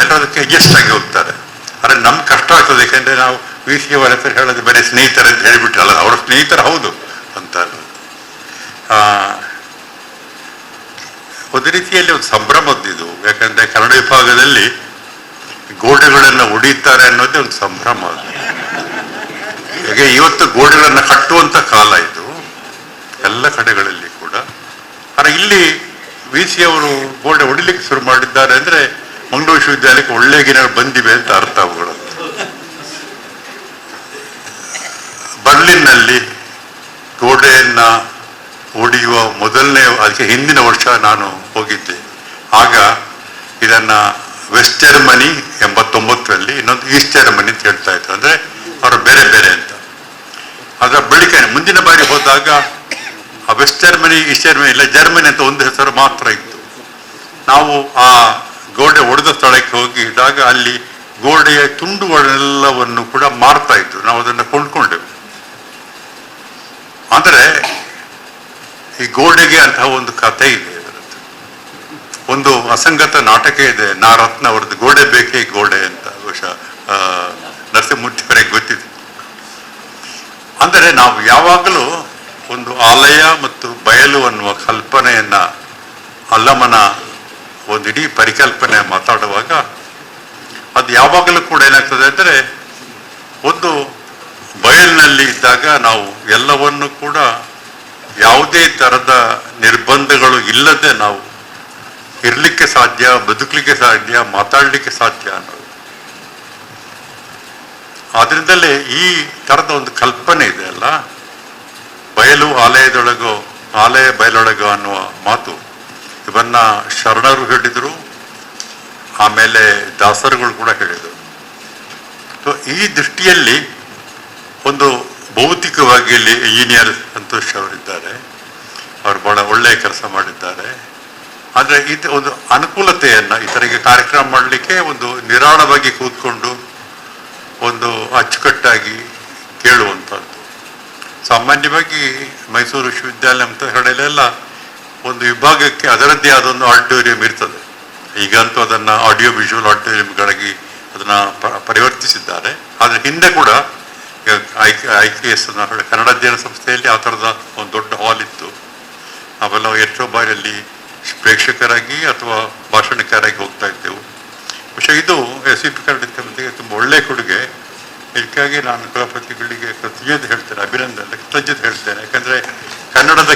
D: ಎಲ್ಲರೂ ಅದಕ್ಕೆ ಅಡ್ಜಸ್ಟ್ ಆಗಿ ಹೋಗ್ತಾರೆ. ಆದರೆ ನಮ್ಗೆ ಕಷ್ಟ ಆಗ್ತದೆ, ಯಾಕೆಂದರೆ ನಾವು VC ಅವರ ಹೆಸರು ಹೇಳೋದು ಬೇರೆ ಸ್ನೇಹಿತರು ಅಂತ ಹೇಳಿಬಿಟ್ರಲ್ಲ, ಅವರ ಸ್ನೇಹಿತರು ಹೌದು ಅಂತ. ಒಂದು ರೀತಿಯಲ್ಲಿ ಒಂದು ಸಂಭ್ರಮದ್ದಿದು, ಯಾಕಂದರೆ ಕನ್ನಡ ವಿಭಾಗದಲ್ಲಿ ಗೋಡೆಗಳನ್ನು ಒಡೆಯುತ್ತಾರೆ ಅನ್ನೋದೇ ಒಂದು ಸಂಭ್ರಮ. ಹೇಗೆ ಇವತ್ತು ಗೋಡೆಗಳನ್ನು ಕಟ್ಟುವಂಥ ಕಾಲ ಇದು ಎಲ್ಲ ಕಡೆಗಳಲ್ಲಿ ಕೂಡ. ಆದರೆ ಇಲ್ಲಿ VC ಅವರು ಗೋಡೆ ಹೊಡಿಲಿಕ್ಕೆ ಶುರು ಮಾಡಿದ್ದಾರೆ ಅಂದರೆ ಮಂಗಳೂರು ವಿಶ್ವವಿದ್ಯಾಲಯಕ್ಕೆ ಒಳ್ಳೆಯ ಗಿನಗಳು ಬಂದಿವೆ ಅಂತ ಅರ್ಥ ಅವುಗಳು. ಬರ್ಲಿನ್ನಲ್ಲಿ ಗೋಡೆಯನ್ನ ಒಡೆಯುವ ಅದಕ್ಕೆ ಹಿಂದಿನ ವರ್ಷ ನಾನು ಹೋಗಿದ್ದೆ. ಆಗ ಇದನ್ನ ವೆಸ್ಟ್ ಜರ್ಮನಿ 89ರಲ್ಲಿ, ಇನ್ನೊಂದು ಈಸ್ಟ್ ಜರ್ಮನಿ ಅಂತ ಹೇಳ್ತಾ ಇದ್ರು, ಅಂದ್ರೆ ಅವರು ಬೇರೆ ಬೇರೆ ಅಂತ. ಅದರ ಬಳಿಕ ಮುಂದಿನ ಬಾರಿ ಹೋದಾಗ ಆ ವೆಸ್ಟ್ ಜರ್ಮನಿ, ಈಸ್ಟ್ ಜರ್ಮನಿ ಇಲ್ಲ, ಜರ್ಮನಿ ಅಂತ ಒಂದು ಹೆಸರು ಮಾತ್ರ ಇತ್ತು. ನಾವು ಆ ಗೋಡೆ ಒಡೆದ ಸ್ಥಳಕ್ಕೆ ಹೋಗಿದಾಗ ಅಲ್ಲಿ ಗೋಡೆಯ ತುಂಡುಗಳೆಲ್ಲವನ್ನು ಕೂಡ ಮಾರ್ತಾ ಇದ್ರು, ನಾವು ಅದನ್ನು ಕೊಂಡ್ಕೊಂಡೆವು. ಆದರೆ ಈ ಗೋಡೆಗೆ ಅಂತಹ ಒಂದು ಕಥೆ ಇದೆ, ಅದರದ್ದು ಒಂದು ಅಸಂಗತ ನಾಟಕ ಇದೆ. ನಾರತ್ನ ಅವರದ್ದು ಗೋಡೆ ಬೇಕೇ ಗೋಡೆ ಅಂತ, ಬಹುಶಃ ನರಸಿಂಹಮೂರ್ತಿ ಅವರಿಗೆ ಗೊತ್ತಿದೆ. ಅಂದರೆ ನಾವು ಯಾವಾಗಲೂ ಒಂದು ಆಲಯ ಮತ್ತು ಬಯಲು ಅನ್ನುವ ಕಲ್ಪನೆಯನ್ನ, ಅಲ್ಲಮನ ಒಂದು ಇಡೀ ಪರಿಕಲ್ಪನೆ ಮಾತಾಡುವಾಗ ಅದು ಯಾವಾಗಲೂ ಕೂಡ ಏನಾಗ್ತದೆ ಅಂದರೆ, ಒಂದು ಬಯಲಿನಲ್ಲಿ ಇದ್ದಾಗ ನಾವು ಎಲ್ಲವನ್ನು ಕೂಡ ಯಾವುದೇ ಥರದ ನಿರ್ಬಂಧಗಳು ಇಲ್ಲದೆ ನಾವು ಇರಲಿಕ್ಕೆ ಸಾಧ್ಯ, ಬದುಕಲಿಕ್ಕೆ ಸಾಧ್ಯ, ಮಾತಾಡಲಿಕ್ಕೆ ಸಾಧ್ಯ ಅನ್ನೋದು. ಆದ್ರಿಂದಲೇ ಈ ಥರದ ಒಂದು ಕಲ್ಪನೆ ಇದೆ ಅಲ್ಲ, ಬಯಲು ಆಲಯದೊಳಗೋ ಆಲಯ ಬಯಲೊಳಗೋ ಅನ್ನುವ ಮಾತು, ಇವನ್ನ ಶರಣರು ಹೇಳಿದರು, ಆಮೇಲೆ ದಾಸರುಗಳು ಕೂಡ ಹೇಳಿದರು. ಸೊ ಈ ದೃಷ್ಟಿಯಲ್ಲಿ ಒಂದು ಭೌತಿಕವಾಗಿ ಇಲ್ಲಿ ಇಂಜಿನಿಯರ್ ಸಂತೋಷ್ ಅವರಿದ್ದಾರೆ, ಅವರು ಬಹಳ ಒಳ್ಳೆಯ ಕೆಲಸ ಮಾಡಿದ್ದಾರೆ. ಆದರೆ ಇದು ಒಂದು ಅನುಕೂಲತೆಯನ್ನು ಈ ಥರಿಗೆ ಕಾರ್ಯಕ್ರಮ ಮಾಡಲಿಕ್ಕೆ ಒಂದು ನಿರಾಳವಾಗಿ ಕೂತ್ಕೊಂಡು ಒಂದು ಅಚ್ಚುಕಟ್ಟಾಗಿ ಕೇಳುವಂಥದ್ದು. ಸಾಮಾನ್ಯವಾಗಿ ಮೈಸೂರು ವಿಶ್ವವಿದ್ಯಾಲಯ ಅಂತ ಹೇಳಲೆಲ್ಲ ಒಂದು ವಿಭಾಗಕ್ಕೆ ಅದರದ್ದೇ ಆದ ಒಂದು ಆಡಿಟೋರಿಯಂ ಇರ್ತದೆ. ಈಗಂತೂ ಅದನ್ನು ಆಡಿಯೋ ವಿಜುವಲ್ ಆಡಿಟೋರಿಯಂಗಳಾಗಿ ಅದನ್ನು ಪರಿವರ್ತಿಸಿದ್ದಾರೆ. ಆದರೆ ಹಿಂದೆ ಕೂಡ IKS ಕನ್ನಡ ಅಧ್ಯಯನ ಸಂಸ್ಥೆಯಲ್ಲಿ ಆ ಥರದ ಒಂದು ದೊಡ್ಡ ಹಾಲ್ ಇತ್ತು. ನಾವೆಲ್ಲ ಎಷ್ಟೋ ಬಾರಿಯಲ್ಲಿ ಪ್ರೇಕ್ಷಕರಾಗಿ ಅಥವಾ ಭಾಷಣಕಾರಾಗಿ ಹೋಗ್ತಾ ಇದ್ದೆವು. പക്ഷേ ಇದು SVP ಕನ್ನಡ ಸಂಸ್ಥೆಗೆ ತುಂಬ ಒಳ್ಳೆಯ ಕೊಡುಗೆ. ಇದಕ್ಕಾಗಿ ನಾನು ಕುಲಪತಿಗಳಿಗೆ ಕೃತಜ್ಞತೆ ಹೇಳ್ತೇನೆ, ಕೃತಜ್ಞತೆ ಹೇಳ್ತೇನೆ. ಯಾಕಂದರೆ ಕನ್ನಡದ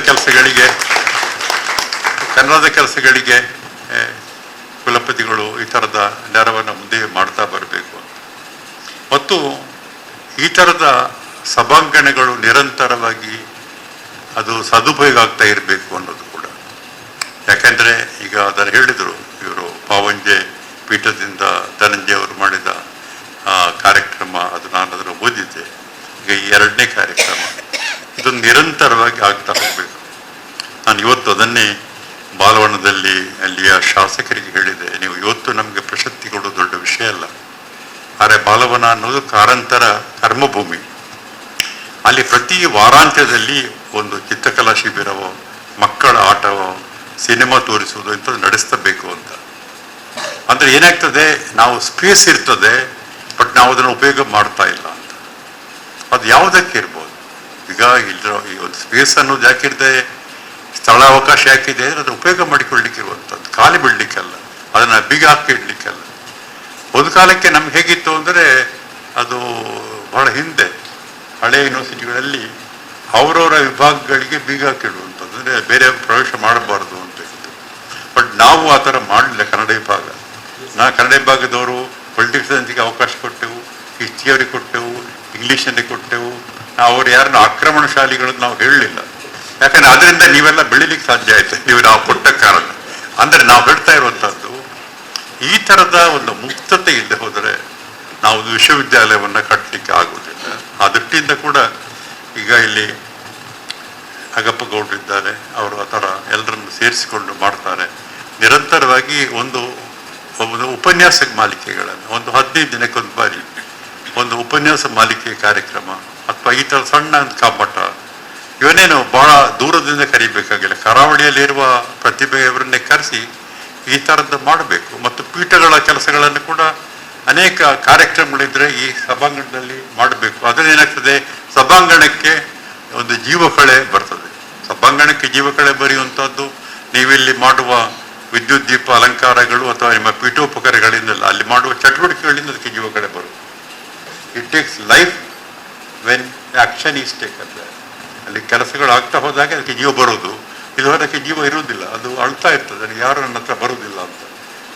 D: ಕೆಲಸಗಳಿಗೆ ಕುಲಪತಿಗಳು ಈ ಥರದ ನೆರವನ್ನು ಮುಂದೆ ಮಾಡ್ತಾ ಬರಬೇಕು. ಮತ್ತು ಈ ಥರದ ಸಭಾಂಗಣಗಳು ನಿರಂತರವಾಗಿ ಅದು ಸದುಪಯೋಗ ಆಗ್ತಾ ಇರಬೇಕು ಅನ್ನೋದು ಕೂಡ. ಯಾಕೆಂದರೆ ಈಗ ಅದನ್ನು ಹೇಳಿದರು ಇವರು ಪಾವಂಜೆ ಪೀಠದಿಂದ ಧನಂಜಯ ಅವರು ಮಾಡಿದ ಕಾರ್ಯಕ್ರಮ, ಅದು ನಾನು ಅದನ್ನು ಓದಿದ್ದೆ. ಈಗ ಈ 2ನೇ ಕಾರ್ಯಕ್ರಮ ಇದೊಂದು ನಿರಂತರವಾಗಿ ಆಗ್ತಾ ಹೋಗಬೇಕು. ನಾನು ಇವತ್ತು ಅದನ್ನೇ ಬಾಲವನದಲ್ಲಿ ಅಲ್ಲಿಯ ಶಾಸಕರಿಗೆ ಹೇಳಿದೆ, ನೀವು ಇವತ್ತು ನಮಗೆ ಪ್ರಶಸ್ತಿ ಕೊಡೋದು ದೊಡ್ಡ ವಿಷಯ ಅಲ್ಲ, ಆದರೆ ಬಾಲವನ ಅನ್ನೋದು ಕಾರಂತರ ಕರ್ಮಭೂಮಿ. ಅಲ್ಲಿ ಪ್ರತಿ ವಾರಾಂತ್ಯದಲ್ಲಿ ಒಂದು ಚಿತ್ರಕಲಾ ಶಿಬಿರವೋ, ಮಕ್ಕಳ ಆಟವೋ, ಸಿನಿಮಾ ತೋರಿಸುವುದು ಇಂಥದ್ದು ನಡೆಸಬೇಕು ಅಂತ. ಅಂದರೆ ಏನಾಗ್ತದೆ, ನಾವು ಸ್ಪೇಸ್ ಇರ್ತದೆ, ಬಟ್ ನಾವು ಅದನ್ನು ಉಪಯೋಗ ಮಾಡ್ತಾ ಇಲ್ಲ ಅಂತ. ಅದು ಯಾವುದಕ್ಕೆ ಇರ್ಬೋದು, ಈಗ ಇಲ್ಲಿರೋ ಈ ಒಂದು ಸ್ಪೇಸ್ ಅನ್ನೋದು ಯಾಕಿರ್ತದೆ, ಸ್ಥಳ ಅವಕಾಶ ಯಾಕಿದೆ ಅಂದರೆ ಅದನ್ನು ಉಪಯೋಗ ಮಾಡಿಕೊಳ್ಳಿಕ್ಕಿರುವಂಥದ್ದು, ಖಾಲಿ ಬಿಡಲಿಕ್ಕಲ್ಲ, ಅದನ್ನು ಬೀಗ ಹಾಕಿ ಇಡಲಿಕ್ಕಲ್ಲ. ಒಂದು ಕಾಲಕ್ಕೆ ನಮ್ಗೆ ಹೇಗಿತ್ತು ಅಂದರೆ, ಅದು ಬಹಳ ಹಿಂದೆ ಹಳೆ ಯೂನಿವರ್ಸಿಟಿಗಳಲ್ಲಿ ಅವರವರ ವಿಭಾಗಗಳಿಗೆ ಬೀಗ ಹಾಕಿಡುವಂಥದ್ದು, ಅಂದರೆ ಬೇರೆ ಪ್ರವೇಶ ಮಾಡಬಾರ್ದು ಅಂತ ಇತ್ತು. ಬಟ್ ನಾವು ಆ ಥರ ಮಾಡಲಿಲ್ಲ. ಕನ್ನಡ ವಿಭಾಗ, ಕನ್ನಡ ವಿಭಾಗದವರು ಪೊಲಿಟಿಕ್ಸ್ ಸೈನ್ಸಿಗೆ ಅವಕಾಶ ಕೊಟ್ಟೆವು, ಹಿಸ್ಟ್ರಿಯವರಿಗೆ ಕೊಟ್ಟೆವು, ಇಂಗ್ಲೀಷಲ್ಲಿ ಕೊಟ್ಟೆವು. ಅವರು ಯಾರನ್ನ ಆಕ್ರಮಣಶಾಲಿಗಳನ್ನು ನಾವು ಹೇಳಲಿಲ್ಲ. ಯಾಕಂದ್ರೆ ಅದರಿಂದ ನೀವೆಲ್ಲ ಬೆಳಿಲಿಕ್ಕೆ ಸಾಧ್ಯ ಆಯ್ತು, ನೀವು ನಾವು ಕೊಟ್ಟ ಕಾರಣ. ಅಂದ್ರೆ ನಾವು ಹೇಳ್ತಾ ಇರುವಂತಹದ್ದು, ಈ ತರದ ಒಂದು ಮುಕ್ತತೆ ಇಲ್ಲದೆ ಹೋದರೆ ನಾವು ವಿಶ್ವವಿದ್ಯಾಲಯವನ್ನ ಕಟ್ಟಲಿಕ್ಕೆ ಆಗುವುದಿಲ್ಲ. ಆ ದೃಷ್ಟಿಯಿಂದ ಕೂಡ ಈಗ ಇಲ್ಲಿ ಅಗಪ್ಪ ಗೌಡ್ರಿದ್ದಾರೆ, ಅವರು ಆ ಥರ ಎಲ್ಲರನ್ನು ಸೇರಿಸಿಕೊಂಡು ಮಾಡ್ತಾರೆ. ನಿರಂತರವಾಗಿ ಒಂದು ಉಪನ್ಯಾಸ ಮಾಲಿಕೆಗಳನ್ನು ಒಂದು 15 ದಿನಕ್ಕೊಂದು ಬಾರಿ ಒಂದು ಉಪನ್ಯಾಸ ಮಾಲಿಕೆ ಕಾರ್ಯಕ್ರಮ ಅಥವಾ ಈ ಥರ ಸಣ್ಣ ಕಮ್ಮಟ ಇವನೇನು ಬಹಳ ದೂರದಿಂದ ಕರಿಬೇಕಾಗಿಲ್ಲ. ಕರಾವಳಿಯಲ್ಲಿರುವ ಪ್ರತಿಭೆಯವರನ್ನೇ ಕರೆಸಿ ಈ ಥರದ್ದು ಮಾಡಬೇಕು. ಮತ್ತು ಪೀಠಗಳ ಕೆಲಸಗಳನ್ನು ಕೂಡ ಅನೇಕ ಕಾರ್ಯಕ್ರಮಗಳಿದ್ರೆ ಈ ಸಭಾಂಗಣದಲ್ಲಿ ಮಾಡಬೇಕು. ಅದನ್ನೇನಾಗ್ತದೆ, ಸಭಾಂಗಣಕ್ಕೆ ಒಂದು ಜೀವಕಳೆ ಬರ್ತದೆ. ಸಭಾಂಗಣಕ್ಕೆ ಜೀವಕಳೆ ಬರೆಯುವಂಥದ್ದು ನೀವಿಲ್ಲಿ ಮಾಡುವ ವಿದ್ಯುತ್ ದೀಪ ಅಲಂಕಾರಗಳು ಅಥವಾ ನಿಮ್ಮ ಪೀಠೋಪಕರಣಗಳಿಂದಲ್ಲ, ಅಲ್ಲಿ ಮಾಡುವ ಚಟುವಟಿಕೆಗಳಿಂದ ಅದಕ್ಕೆ ಜೀವಕಳೆ ಬರುತ್ತೆ. It takes life when action is taken. ಅಲ್ಲಿ ಕೆಲಸಗಳು ಆಗ್ತಾ ಹೋದಾಗ ಅದಕ್ಕೆ ಜೀವ ಬರೋದು, ಇದು ಅದಕ್ಕೆ ಜೀವ ಇರುವುದಿಲ್ಲ, ಅದು ಅಳ್ತಾ ಇರ್ತದೆ, ನನಗೆ ಯಾರು ನನ್ನ ಹತ್ರ ಬರುವುದಿಲ್ಲ ಅಂತ.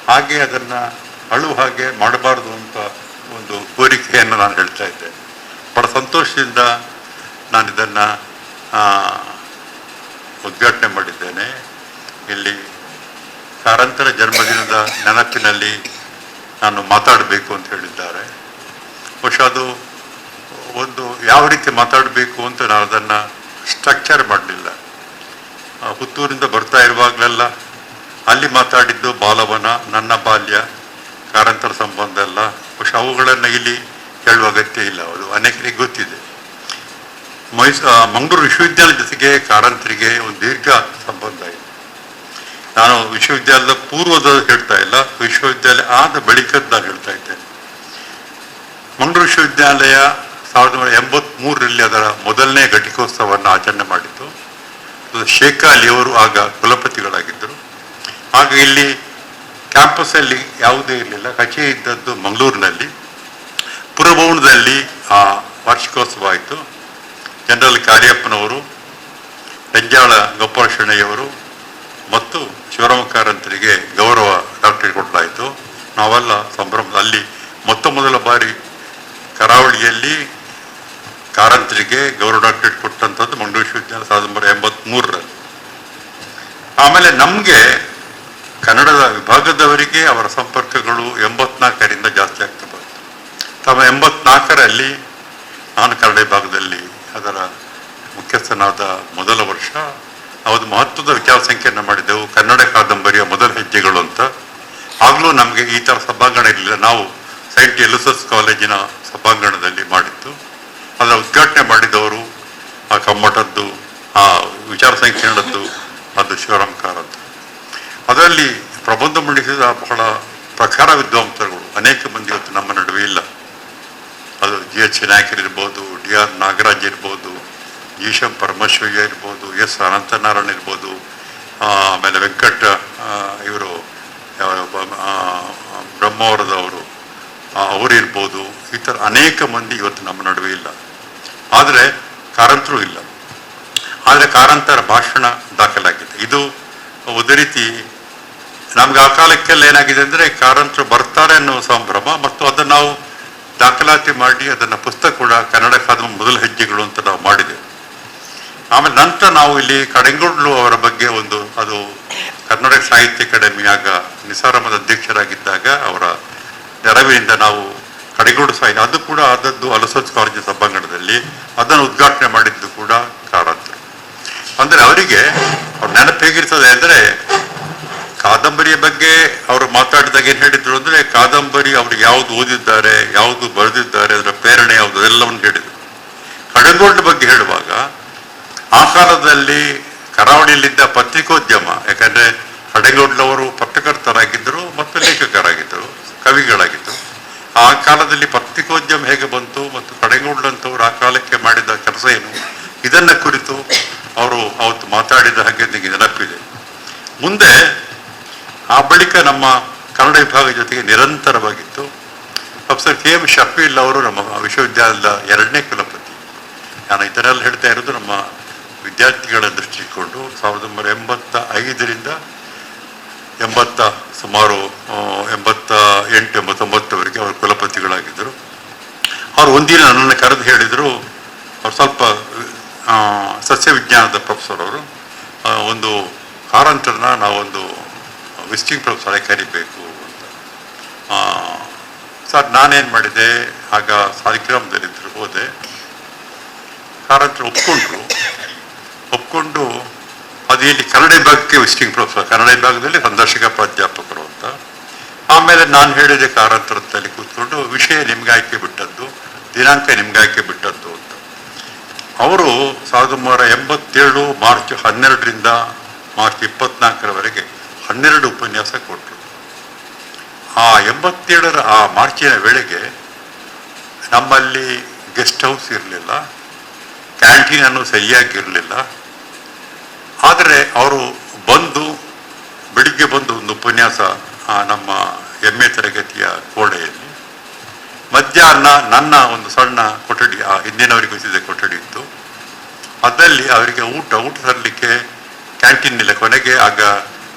D: ಹಾಗೆ ಅದನ್ನು ಹಾಗೆ ಮಾಡಬಾರ್ದು ಅಂತ ಒಂದು ಕೋರಿಕೆಯನ್ನು ನಾನು ಹೇಳ್ತಾ ಇದ್ದೆ. ಬಹಳ ಸಂತೋಷದಿಂದ ನಾನು ಇದನ್ನು ಉದ್ಘಾಟನೆ ಮಾಡಿದ್ದೇನೆ. ಇಲ್ಲಿ ಕಾರಂತರ ಜನ್ಮದಿನದ ನೆನಪಿನಲ್ಲಿ ನಾನು ಮಾತಾಡಬೇಕು ಅಂತ ಹೇಳಿದ್ದಾರೆ. ಬಹುಶಃ ಅದು ಒಂದು ಯಾವ ರೀತಿ ಮಾತಾಡಬೇಕು ಅಂತ ನಾನು ಅದನ್ನು ಸ್ಟ್ರಕ್ಚರ್ ಮಾಡಲಿಲ್ಲ. ಪುತ್ತೂರಿಂದ ಬರ್ತಾ ಇರುವಾಗಲೆಲ್ಲ ಅಲ್ಲಿ ಮಾತಾಡಿದ್ದು ಬಾಲವನ, ನನ್ನ ಬಾಲ್ಯ, ಕಾರಂತರ ಸಂಬಂಧ ಎಲ್ಲ. ಬಹುಶಃ ಅವುಗಳನ್ನು ಇಲ್ಲಿ ಹೇಳುವ ಅಗತ್ಯ ಇಲ್ಲ, ಅದು ಅನೇಕರಿಗೆ ಗೊತ್ತಿದೆ. ಮಂಗಳೂರು ವಿಶ್ವವಿದ್ಯಾಲಯದ ಜೊತೆಗೆ ಕಾರಂತರಿಗೆ ಒಂದು ದೀರ್ಘ ಸಂಬಂಧ ಇದೆ. ನಾನು ವಿಶ್ವವಿದ್ಯಾಲಯದ ಪೂರ್ವದ ಹೇಳ್ತಾ ಇಲ್ಲ, ವಿಶ್ವವಿದ್ಯಾಲಯ ಆದ ಬಳಿಕದ್ದು ನಾನು ಹೇಳ್ತಾ ಇದ್ದೇನೆ. ಮಂಗಳೂರು ವಿಶ್ವವಿದ್ಯಾಲಯ 1983ರಲ್ಲಿ ಅದರ ಮೊದಲನೇ ಘಟಿಕೋತ್ಸವವನ್ನು ಆಚರಣೆ ಮಾಡಿತ್ತು. ಶೇಖಾಲಿಯವರು ಆಗ ಕುಲಪತಿಗಳಾಗಿದ್ದರು. ಆಗ ಇಲ್ಲಿ ಕ್ಯಾಂಪಸ್ಸಲ್ಲಿ ಯಾವುದೇ ಇರಲಿಲ್ಲ, ಕಚೇರಿ ಇದ್ದದ್ದು ಮಂಗಳೂರಿನಲ್ಲಿ. ಪುರಭವನದಲ್ಲಿ ಆ ವಾರ್ಷಿಕೋತ್ಸವ ಆಯಿತು. ಜನರಲ್ ಕಾರ್ಯಪ್ಪನವರು, ಹೆಂಜಾಳ ಗೋಪಾಲ ಶೆಣೈಯವರು ಮತ್ತು ಶಿವರಾಮ ಕಾರಂತರಿಗೆ ಗೌರವ ಡಾಕ್ಟರೇಟ್ ಕೊಡಲಾಯಿತು. ನಾವೆಲ್ಲ ಸಂಭ್ರಮದ ಅಲ್ಲಿ ಮೊದಲ ಬಾರಿ ಕರಾವಳಿಯಲ್ಲಿ ಕಾರಂತರಿಗೆ ಗೌರವ ಡಾಕ್ಟರೇಟ್ ಕೊಟ್ಟಂಥದ್ದು ಮಂಗಳೂರು ವಿಶ್ವವಿದ್ಯಾಲಯ 1983ರಲ್ಲಿ. ಆಮೇಲೆ ನಮಗೆ ಕನ್ನಡದ ವಿಭಾಗದವರಿಗೆ ಅವರ ಸಂಪರ್ಕಗಳು 84ರಿಂದ ಜಾಸ್ತಿ ಆಗ್ತಾ ಬಂತು. 84ರಲ್ಲಿ ನಾನು ಕನ್ನಡ ವಿಭಾಗದಲ್ಲಿ ಅದರ ಮುಖ್ಯಸ್ಥನಾದ ಮೊದಲ ವರ್ಷ ಒಂದು ಮಹತ್ವದ ವಿಚಾರ ಸಂಖ್ಯೆಯನ್ನು ಮಾಡಿದ್ದೆವು, ಕನ್ನಡ ಕಾದಂಬರಿಯ ಮೊದಲ ಹೆಜ್ಜೆಗಳು ಅಂತ. ಆಗಲೂ ನಮಗೆ ಈ ಥರ ಸಭಾಂಗಣ ಇರಲಿಲ್ಲ. ನಾವು ಸೈಂಟ್ ಎಲಿಸಸ್ ಕಾಲೇಜಿನ ಸಭಾಂಗಣದಲ್ಲಿ ಮಾಡಿದ್ದು. ಅದರ ಉದ್ಘಾಟನೆ ಮಾಡಿದವರು, ಆ ಕಮ್ಮಟದ್ದು, ಆ ವಿಚಾರ ಸಂಕಿರಣದ್ದು ಅದು ಶಿವರಾಮ್ ಕಾರಂತ. ಅದರಲ್ಲಿ ಪ್ರಬಂಧ ಮಂಡಿಸಿದ ಬಹಳ ಪ್ರಖರ ವಿದ್ವಾಂಸರುಗಳು ಅನೇಕ ಮಂದಿ ಇವತ್ತು ನಮ್ಮ ನಡುವೆ ಇಲ್ಲ. ಅದು GH ನಾಯಕರ್ ಇರ್ಬೋದು, DR ನಾಗರಾಜ್ ಇರ್ಬೋದು, ಈಶಂ ಪರಮೇಶ್ವರ್ಯ ಇರ್ಬೋದು, S ಅನಂತನಾರಾಯಣ ಇರ್ಬೋದು, ಆಮೇಲೆ ವೆಂಕಟ ಇವರು ಬ್ರಹ್ಮಾವರದವರು ಅವರಿರ್ಬೋದು. ಈ ಥರ ಅನೇಕ ಮಂದಿ ಇವತ್ತು ನಮ್ಮ ನಡುವೆ ಇಲ್ಲ. ಆದರೆ ಕಾರಂತರು ಇಲ್ಲ. ಆದರೆ ಕಾರಂತರ ಭಾಷಣ ದಾಖಲಾಗಿದೆ. ಇದು ಒಂದು ರೀತಿ ನಮ್ಗೆ ಆ ಕಾಲಕ್ಕೆಲ್ಲ ಏನಾಗಿದೆ ಅಂದರೆ ಕಾರಂತರು ಬರ್ತಾರೆ ಅನ್ನೋ ಸಂಭ್ರಮ, ಮತ್ತು ಅದನ್ನು ನಾವು ದಾಖಲಾತಿ ಮಾಡಿ ಅದನ್ನು ಪುಸ್ತಕ ಕೂಡ ಕನ್ನಡ ಕಾದಂಬರಿ ಮೊದಲ ಹೆಜ್ಜೆಗಳು ಅಂತ ನಾವು ಮಾಡಿದೆವು. ಆಮೇಲೆ ನಂತರ ನಾವು ಇಲ್ಲಿ ಕಡೆಂಗೋಡ್ಲು ಅವರ ಬಗ್ಗೆ ಒಂದು, ಅದು ಕರ್ನಾಟಕ ಸಾಹಿತ್ಯ ಅಕಾಡೆಮಿ ಆಗ ನಿಸಾರ್ ಅಹಮದ್ ಅಧ್ಯಕ್ಷರಾಗಿದ್ದಾಗ ಅವರ ನೆರವಿನಿಂದ ನಾವು ಕಡೆಗೋಡು ಸಾಹಿತ್ಯ, ಅದು ಕೂಡ ಆದದ್ದು ಅಲಸತ್ ಕಾಲೇಜಿನ ಸಭಾಂಗಣದಲ್ಲಿ. ಅದನ್ನು ಉದ್ಘಾಟನೆ ಮಾಡಿದ್ದು ಕೂಡ ಕಾರಂತರು. ಅಂದರೆ ಅವರಿಗೆ ಅವ್ರ ನೆನಪು ಹೇಗಿರ್ತದೆ ಅಂದರೆ, ಕಾದಂಬರಿಯ ಬಗ್ಗೆ ಅವರು ಮಾತಾಡಿದಾಗ ಏನು ಹೇಳಿದ್ರು ಅಂದರೆ, ಕಾದಂಬರಿ ಅವರು ಯಾವುದು ಓದಿದ್ದಾರೆ, ಯಾವುದು ಬರೆದಿದ್ದಾರೆ, ಅದರ ಪ್ರೇರಣೆ ಯಾವುದು, ಅದೆಲ್ಲವನ್ನು ಹೇಳಿದರು. ಕಡೆಗೋಡ್ಲ ಬಗ್ಗೆ ಹೇಳುವಾಗ ಆ ಕಾಲದಲ್ಲಿ ಕರಾವಳಿಯಲ್ಲಿದ್ದ ಪತ್ರಿಕೋದ್ಯಮ, ಯಾಕಂದರೆ ಕಡೆಗೋಡ್ಲವರು ಪತ್ರಕರ್ತರಾಗಿದ್ದರು ಮತ್ತು ಲೇಖಕರಾಗಿದ್ದರು, ಕವಿಗಳಾಗಿದ್ದರು. ಆ ಕಾಲದಲ್ಲಿ ಪತ್ರಿಕೋದ್ಯಮ ಹೇಗೆ ಬಂತು ಮತ್ತು ಕಡೆಗೋಡ್ಲಂತವರು ಆ ಕಾಲಕ್ಕೆ ಮಾಡಿದ ಕೆಲಸ ಏನು, ಇದನ್ನ ಕುರಿತು ಅವರು ಅವತ್ತು ಮಾತಾಡಿದ ಹಾಗೆ ನನಗೆ ನೆನಪಿದೆ. ಮುಂದೆ ಆ ಬಳಿಕ ನಮ್ಮ ಕನ್ನಡ ವಿಭಾಗ ಜೊತೆಗೆ ನಿರಂತರವಾಗಿತ್ತು. ಪ್ರೊಫೆಸರ್ KM ಶಫೀಲ್ ಅವರು ನಮ್ಮ ವಿಶ್ವವಿದ್ಯಾಲಯದ 2ನೇ ಕುಲಪತಿ. ನಾನು ಇದನ್ನೆಲ್ಲ ಹೇಳ್ತಾ ಇರೋದು ನಮ್ಮ ವಿದ್ಯಾರ್ಥಿಗಳ ದೃಷ್ಟಿ ಇಟ್ಕೊಂಡು. 1985ರಿಂದ ಸುಮಾರು 88-89ವರೆಗೆ ಅವರು ಕುಲಪತಿಗಳಾಗಿದ್ದರು. ಅವರು ಒಂದಿನ ನನ್ನನ್ನು ಕರೆದು ಹೇಳಿದರು, ಅವ್ರು ಸ್ವಲ್ಪ ಸಸ್ಯ ವಿಜ್ಞಾನದ ಪ್ರೊಫೆಸರ್ ಅವರು ಒಂದು ಕಾರಂತರನ್ನ ನಾವೊಂದು ವಿಸಿಟಿಂಗ್ ಪ್ರೊಫೆಸರ್ ಆಗಿ ಕರಿಬೇಕು ಅಂತ. ಸರ್ ನಾನೇನು ಮಾಡಿದೆ, ಆಗ ಸಾಲಿಗ್ರಾಮದಲ್ಲಿದ್ದರು, ಹೋದೆ. ಕಾರಂತರು ಒಪ್ಕೊಂಡು ಅದು ಇಲ್ಲಿ ಕನ್ನಡ ವಿಭಾಗಕ್ಕೆ ವಿಸಿಟಿಂಗ್ ಪ್ರೊಫೆಸರ್, ಕನ್ನಡ ವಿಭಾಗದಲ್ಲಿ ಸಂದರ್ಶಕ ಪ್ರಾಧ್ಯಾಪಕರು ಅಂತ. ಆಮೇಲೆ ನಾನು ಹೇಳಿದೆ ಕಾರಂತರದಲ್ಲಿ ಕೂತ್ಕೊಂಡು, ವಿಷಯ ನಿಮ್ಗೆ ಆಯ್ಕೆ ಬಿಟ್ಟದ್ದು, ದಿನಾಂಕ ನಿಮ್ಗೆ ಆಯ್ಕೆ ಬಿಟ್ಟದ್ದು ಅಂತ. ಅವರು 1987 ಮಾರ್ಚ್ 12ರಿಂದ ಮಾರ್ಚ್ 24ರವರೆಗೆ 12 ಉಪನ್ಯಾಸ ಕೊಟ್ಟರು. ಆ 87ರ ಆ ಮಾರ್ಚಿನ ವೇಳೆಗೆ ನಮ್ಮಲ್ಲಿ ಗೆಸ್ಟ್ ಹೌಸ್ ಇರಲಿಲ್ಲ, ಕ್ಯಾಂಟೀನ್ ಅನ್ನು ಸರಿಯಾಗಿರಲಿಲ್ಲ. ಆದರೆ ಅವರು ಬೆಳಿಗ್ಗೆ ಬಂದು ಒಂದು ಉಪನ್ಯಾಸ ನಮ್ಮ MA ತರಗತಿಯ ಗೋಡೆಯಲ್ಲಿ, ಮಧ್ಯಾಹ್ನ ನನ್ನ ಒಂದು ಸಣ್ಣ ಕೊಠಡಿ, ಆ ಹಿಂದಿನವರಿಗೆ ಗೊತ್ತಿದ್ದ ಕೊಠಡಿ ಇತ್ತು, ಅದರಲ್ಲಿ ಅವರಿಗೆ ಊಟ ತರಲಿಕ್ಕೆ ಕ್ಯಾಂಟೀನ್ ಇಲ್ಲ. ಕೊನೆಗೆ ಆಗ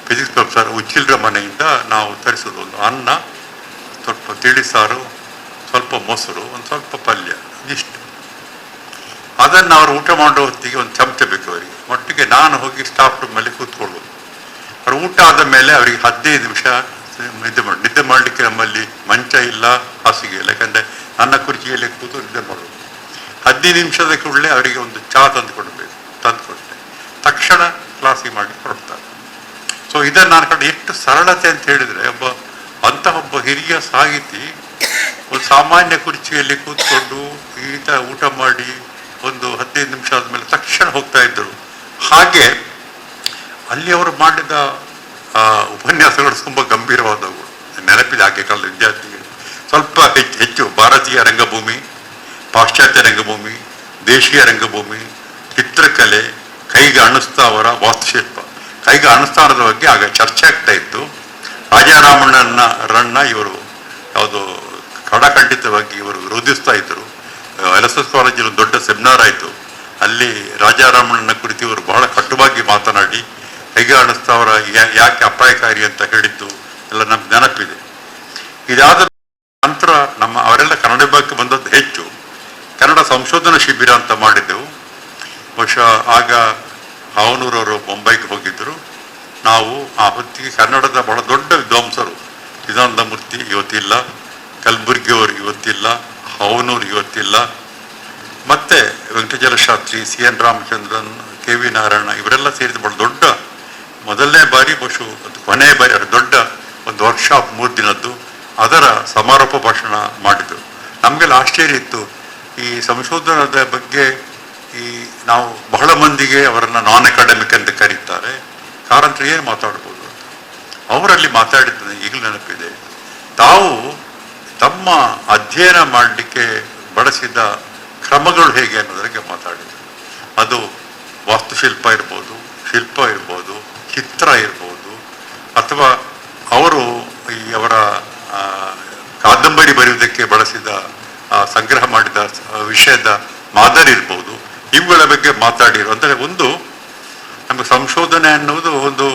D: ಫಿಸಿಕ್ಸ್ ಪ್ರೊಫೆಸರ್ ಉಚ್ಚಿಲ್ರ ಮನೆಯಿಂದ ನಾವು ತರಿಸೋದು ಒಂದು ಅನ್ನ, ಸ್ವಲ್ಪ ತಿಳಿಸಾರು, ಸ್ವಲ್ಪ ಮೊಸರು, ಒಂದು ಸ್ವಲ್ಪ ಪಲ್ಯ, ಇಷ್ಟು. ಅದನ್ನು ಅವರು ಊಟ ಮಾಡೋ ಹೊತ್ತಿಗೆ ಒಂದು ಚಮಚ ಬೇಕು ಅವರಿಗೆ. ಒಟ್ಟಿಗೆ ನಾನು ಹೋಗಿ ಸ್ಟಾಫ್ ರೂಮಲ್ಲಿ ಕೂತ್ಕೊಳ್ಳೋದು. ಅವ್ರು ಊಟ ಆದ ಮೇಲೆ ಅವರಿಗೆ 15 ನಿಮಿಷ ನಿದ್ದೆ ಮಾಡಲಿಕ್ಕೆ ನಮ್ಮಲ್ಲಿ ಮಂಚ ಇಲ್ಲ, ಹಾಸಿಗೆ ಇಲ್ಲ, ಯಾಕಂದರೆ ನನ್ನ ಕುರ್ಚಿಯಲ್ಲಿ ಕೂತು ನಿದ್ದೆ ಮಾಡೋದು. 15 ನಿಮಿಷದ ಕೂಡಲೇ ಅವರಿಗೆ ಒಂದು ಚಹಾ ತಂದುಕೊಡ್ತೆ, ತಕ್ಷಣ ಕ್ಲಾಸಿಗೆ ಮಾಡಿ ಕೊಡ್ತಾರೆ. ಸೊ ಇದನ್ನು ನಾನು ಕಂಡು ಎಷ್ಟು ಸರಳತೆ ಅಂತ ಹೇಳಿದರೆ, ಒಬ್ಬ ಹಿರಿಯ ಸಾಹಿತಿ ಒಂದು ಸಾಮಾನ್ಯ ಕುರ್ಚಿಯಲ್ಲಿ ಕೂತ್ಕೊಂಡು ಊಟ ಮಾಡಿ ಒಂದು 15 ನಿಮಿಷ ಆದಮೇಲೆ ತಕ್ಷಣ ಹೋಗ್ತಾ ಇದ್ದರು. ಹಾಗೆ ಅಲ್ಲಿ ಅವರು ಮಾಡಿದ ಉಪನ್ಯಾಸಗಳು ತುಂಬ ಗಂಭೀರವಾದವು, ನೆನಪಿದೆ. ಹಾಗೆ ಕಾಲದ ವಿದ್ಯಾರ್ಥಿಗಳು ಸ್ವಲ್ಪ ಹೆಚ್ಚು ಭಾರತೀಯ ರಂಗಭೂಮಿ, ಪಾಶ್ಚಾತ್ಯ ರಂಗಭೂಮಿ, ದೇಶೀಯ ರಂಗಭೂಮಿ, ಚಿತ್ರಕಲೆ, ಕೈಗೆ ಅಣುಸ್ತಾವರ, ವಾಸ್ತುಶಿಲ್ಪ. ಕೈಗೆ ಅಣುಸ್ಥಾನದ ಬಗ್ಗೆ ಆಗ ಚರ್ಚೆ ಆಗ್ತಾ ಇತ್ತು. ರಾಜಾರಾಮಣ್ಣನ ಇವರು ಯಾವುದು ಕಡಖಂಡಿತವಾಗಿ ಇವರು ವಿರೋಧಿಸ್ತಾ ಇದ್ದರು. LSS ಕಾಲೇಜಲ್ಲಿ ದೊಡ್ಡ ಸೆಮಿನಾರ್ ಆಯಿತು. ಅಲ್ಲಿ ರಾಜಾರಾಮಣ್ಣನ ಕುರಿತು ಇವರು ಬಹಳ ಕಟ್ಟುವಾಗಿ ಮಾತನಾಡಿ ಕೈಗೆ ಅಣುಸ್ತಾವರ ಯಾಕೆ ಅಪಾಯಕಾರಿ ಅಂತ ಹೇಳಿದ್ದು ಎಲ್ಲ ನಮ್ಗೆ ನೆನಪಿದೆ. ಇದಾದ ನಂತರ ಅವರೆಲ್ಲ ಕನ್ನಡ ವಿಭಾಗಕ್ಕೆ ಬಂದದ್ದು ಹೆಚ್ಚು. ಕನ್ನಡ ಸಂಶೋಧನಾ ಶಿಬಿರ ಅಂತ ಮಾಡಿದ್ದೆವು. ಬಹುಶಃ ಆಗ ಹಾವನೂರವರು ಮುಂಬೈಗೆ ಹೋಗಿದ್ದರು. ನಾವು ಆ ಹೊತ್ತಿಗೆ ಕನ್ನಡದ ಬಹಳ ದೊಡ್ಡ ವಿದ್ವಾಂಸರು, ಚಿದಾನಂದ ಮೂರ್ತಿ ಇವತ್ತಿಲ್ಲ, ಕಲಬುರ್ಗಿಯವರು ಇವತ್ತಿಲ್ಲ, ಹಾವನೂರು ಇವತ್ತಿಲ್ಲ, ಮತ್ತೆ ವೆಂಕಟೇಶ್ವರ ಶಾಸ್ತ್ರಿ, CN ರಾಮಚಂದ್ರನ್, KV ನಾರಾಯಣ ಇವರೆಲ್ಲ ಸೇರಿದ ಬಹಳ ದೊಡ್ಡ, ಮೊದಲನೇ ಬಾರಿ ಬಹುಶಃ ಕೊನೆಯ ಬಾರಿ ದೊಡ್ಡ ಒಂದು ವರ್ಕ್ಶಾಪ್ 3 ದಿನದ್ದು, ಅದರ ಸಮಾರೋಪ ಭಾಷಣ ಮಾಡಿದರು. ನಮಗೆಲ್ಲ ಆಶ್ಚರ್ಯ ಇತ್ತು. ಈ ಸಂಶೋಧನದ ಬಗ್ಗೆ ನಾವು ಬಹಳ ಮಂದಿಗೆ ಅವರನ್ನು ನಾನ್ ಅಕಾಡೆಮಿಕ್ ಅಂತ ಕರೀತಾರೆ, ಕಾರಂತರು ಏನು ಮಾತಾಡ್ಬೋದು ಅಂತ. ಅವರಲ್ಲಿ ಮಾತಾಡಿದ್ದನ್ನು ಈಗಲೂ ನೆನಪಿದೆ. ತಾವು ತಮ್ಮ ಅಧ್ಯಯನ ಮಾಡಲಿಕ್ಕೆ ಬಳಸಿದ ಕ್ರಮಗಳು ಹೇಗೆ ಅನ್ನೋದಕ್ಕೆ ಮಾತಾಡಿದರು. ಅದು ವಾಸ್ತುಶಿಲ್ಪ ಇರ್ಬೋದು, ಶಿಲ್ಪ ಇರ್ಬೋದು, ಚಿತ್ರ ಇರ್ಬೋದು, ಅಥವಾ ಅವರು ಅವರ ಕಾದಂಬರಿ ಬರೆಯುವುದಕ್ಕೆ ಬಳಸಿದ ಸಂಗ್ರಹ ಮಾಡಿದ ವಿಷಯದ ಮಾದರಿ ಇರ್ಬೋದು, ಇವುಗಳ ಬಗ್ಗೆ ಮಾತಾಡಿರು. ಅಂದರೆ ಒಂದು ನಮಗೆ ಸಂಶೋಧನೆ ಅನ್ನುವುದು ಒಂದು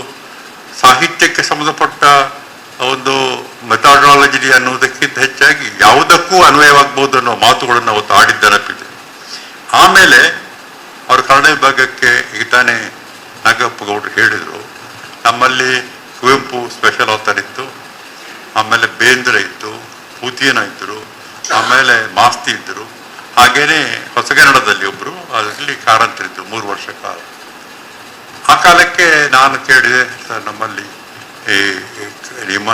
D: ಸಾಹಿತ್ಯಕ್ಕೆ ಸಂಬಂಧಪಟ್ಟ ಒಂದು ಮೆಥಾಡಾಲಜಿ ಅನ್ನುವುದಕ್ಕಿಂತ ಹೆಚ್ಚಾಗಿ ಯಾವುದಕ್ಕೂ ಅನ್ವಯವಾಗ್ಬೋದು ಅನ್ನೋ ಮಾತುಗಳನ್ನು ಅವತ್ತು ಆಡಿದ್ದ ನೆನಪಿದೆ. ಆಮೇಲೆ ಅವರು ಕನ್ನಡ ವಿಭಾಗಕ್ಕೆ ಈಗ ತಾನೇ ನಾಗಪ್ಪ ಗೌಡರು ಹೇಳಿದರು, ನಮ್ಮಲ್ಲಿ ಕುವೆಂಪು ಸ್ಪೆಷಲ್ ಆಥರ್ ಇತ್ತು, ಆಮೇಲೆ ಬೇಂದ್ರೆ ಇತ್ತು, ಪೂತಿಯನ ಇದ್ದರು, ಆಮೇಲೆ ಮಾಸ್ತಿ ಇದ್ದರು, ಹಾಗೇನೆ ಹೊಸಗನ್ನಡದಲ್ಲಿ ಒಬ್ಬರು, ಅದರಲ್ಲಿ ಕಾರಂತರಿದ್ದರು 3 ವರ್ಷ ಕಾಲ. ಆ ಕಾಲಕ್ಕೆ ನಾನು ಕೇಳಿದೆ, ಸರ್ ನಮ್ಮಲ್ಲಿ ನಿಮ್ಮ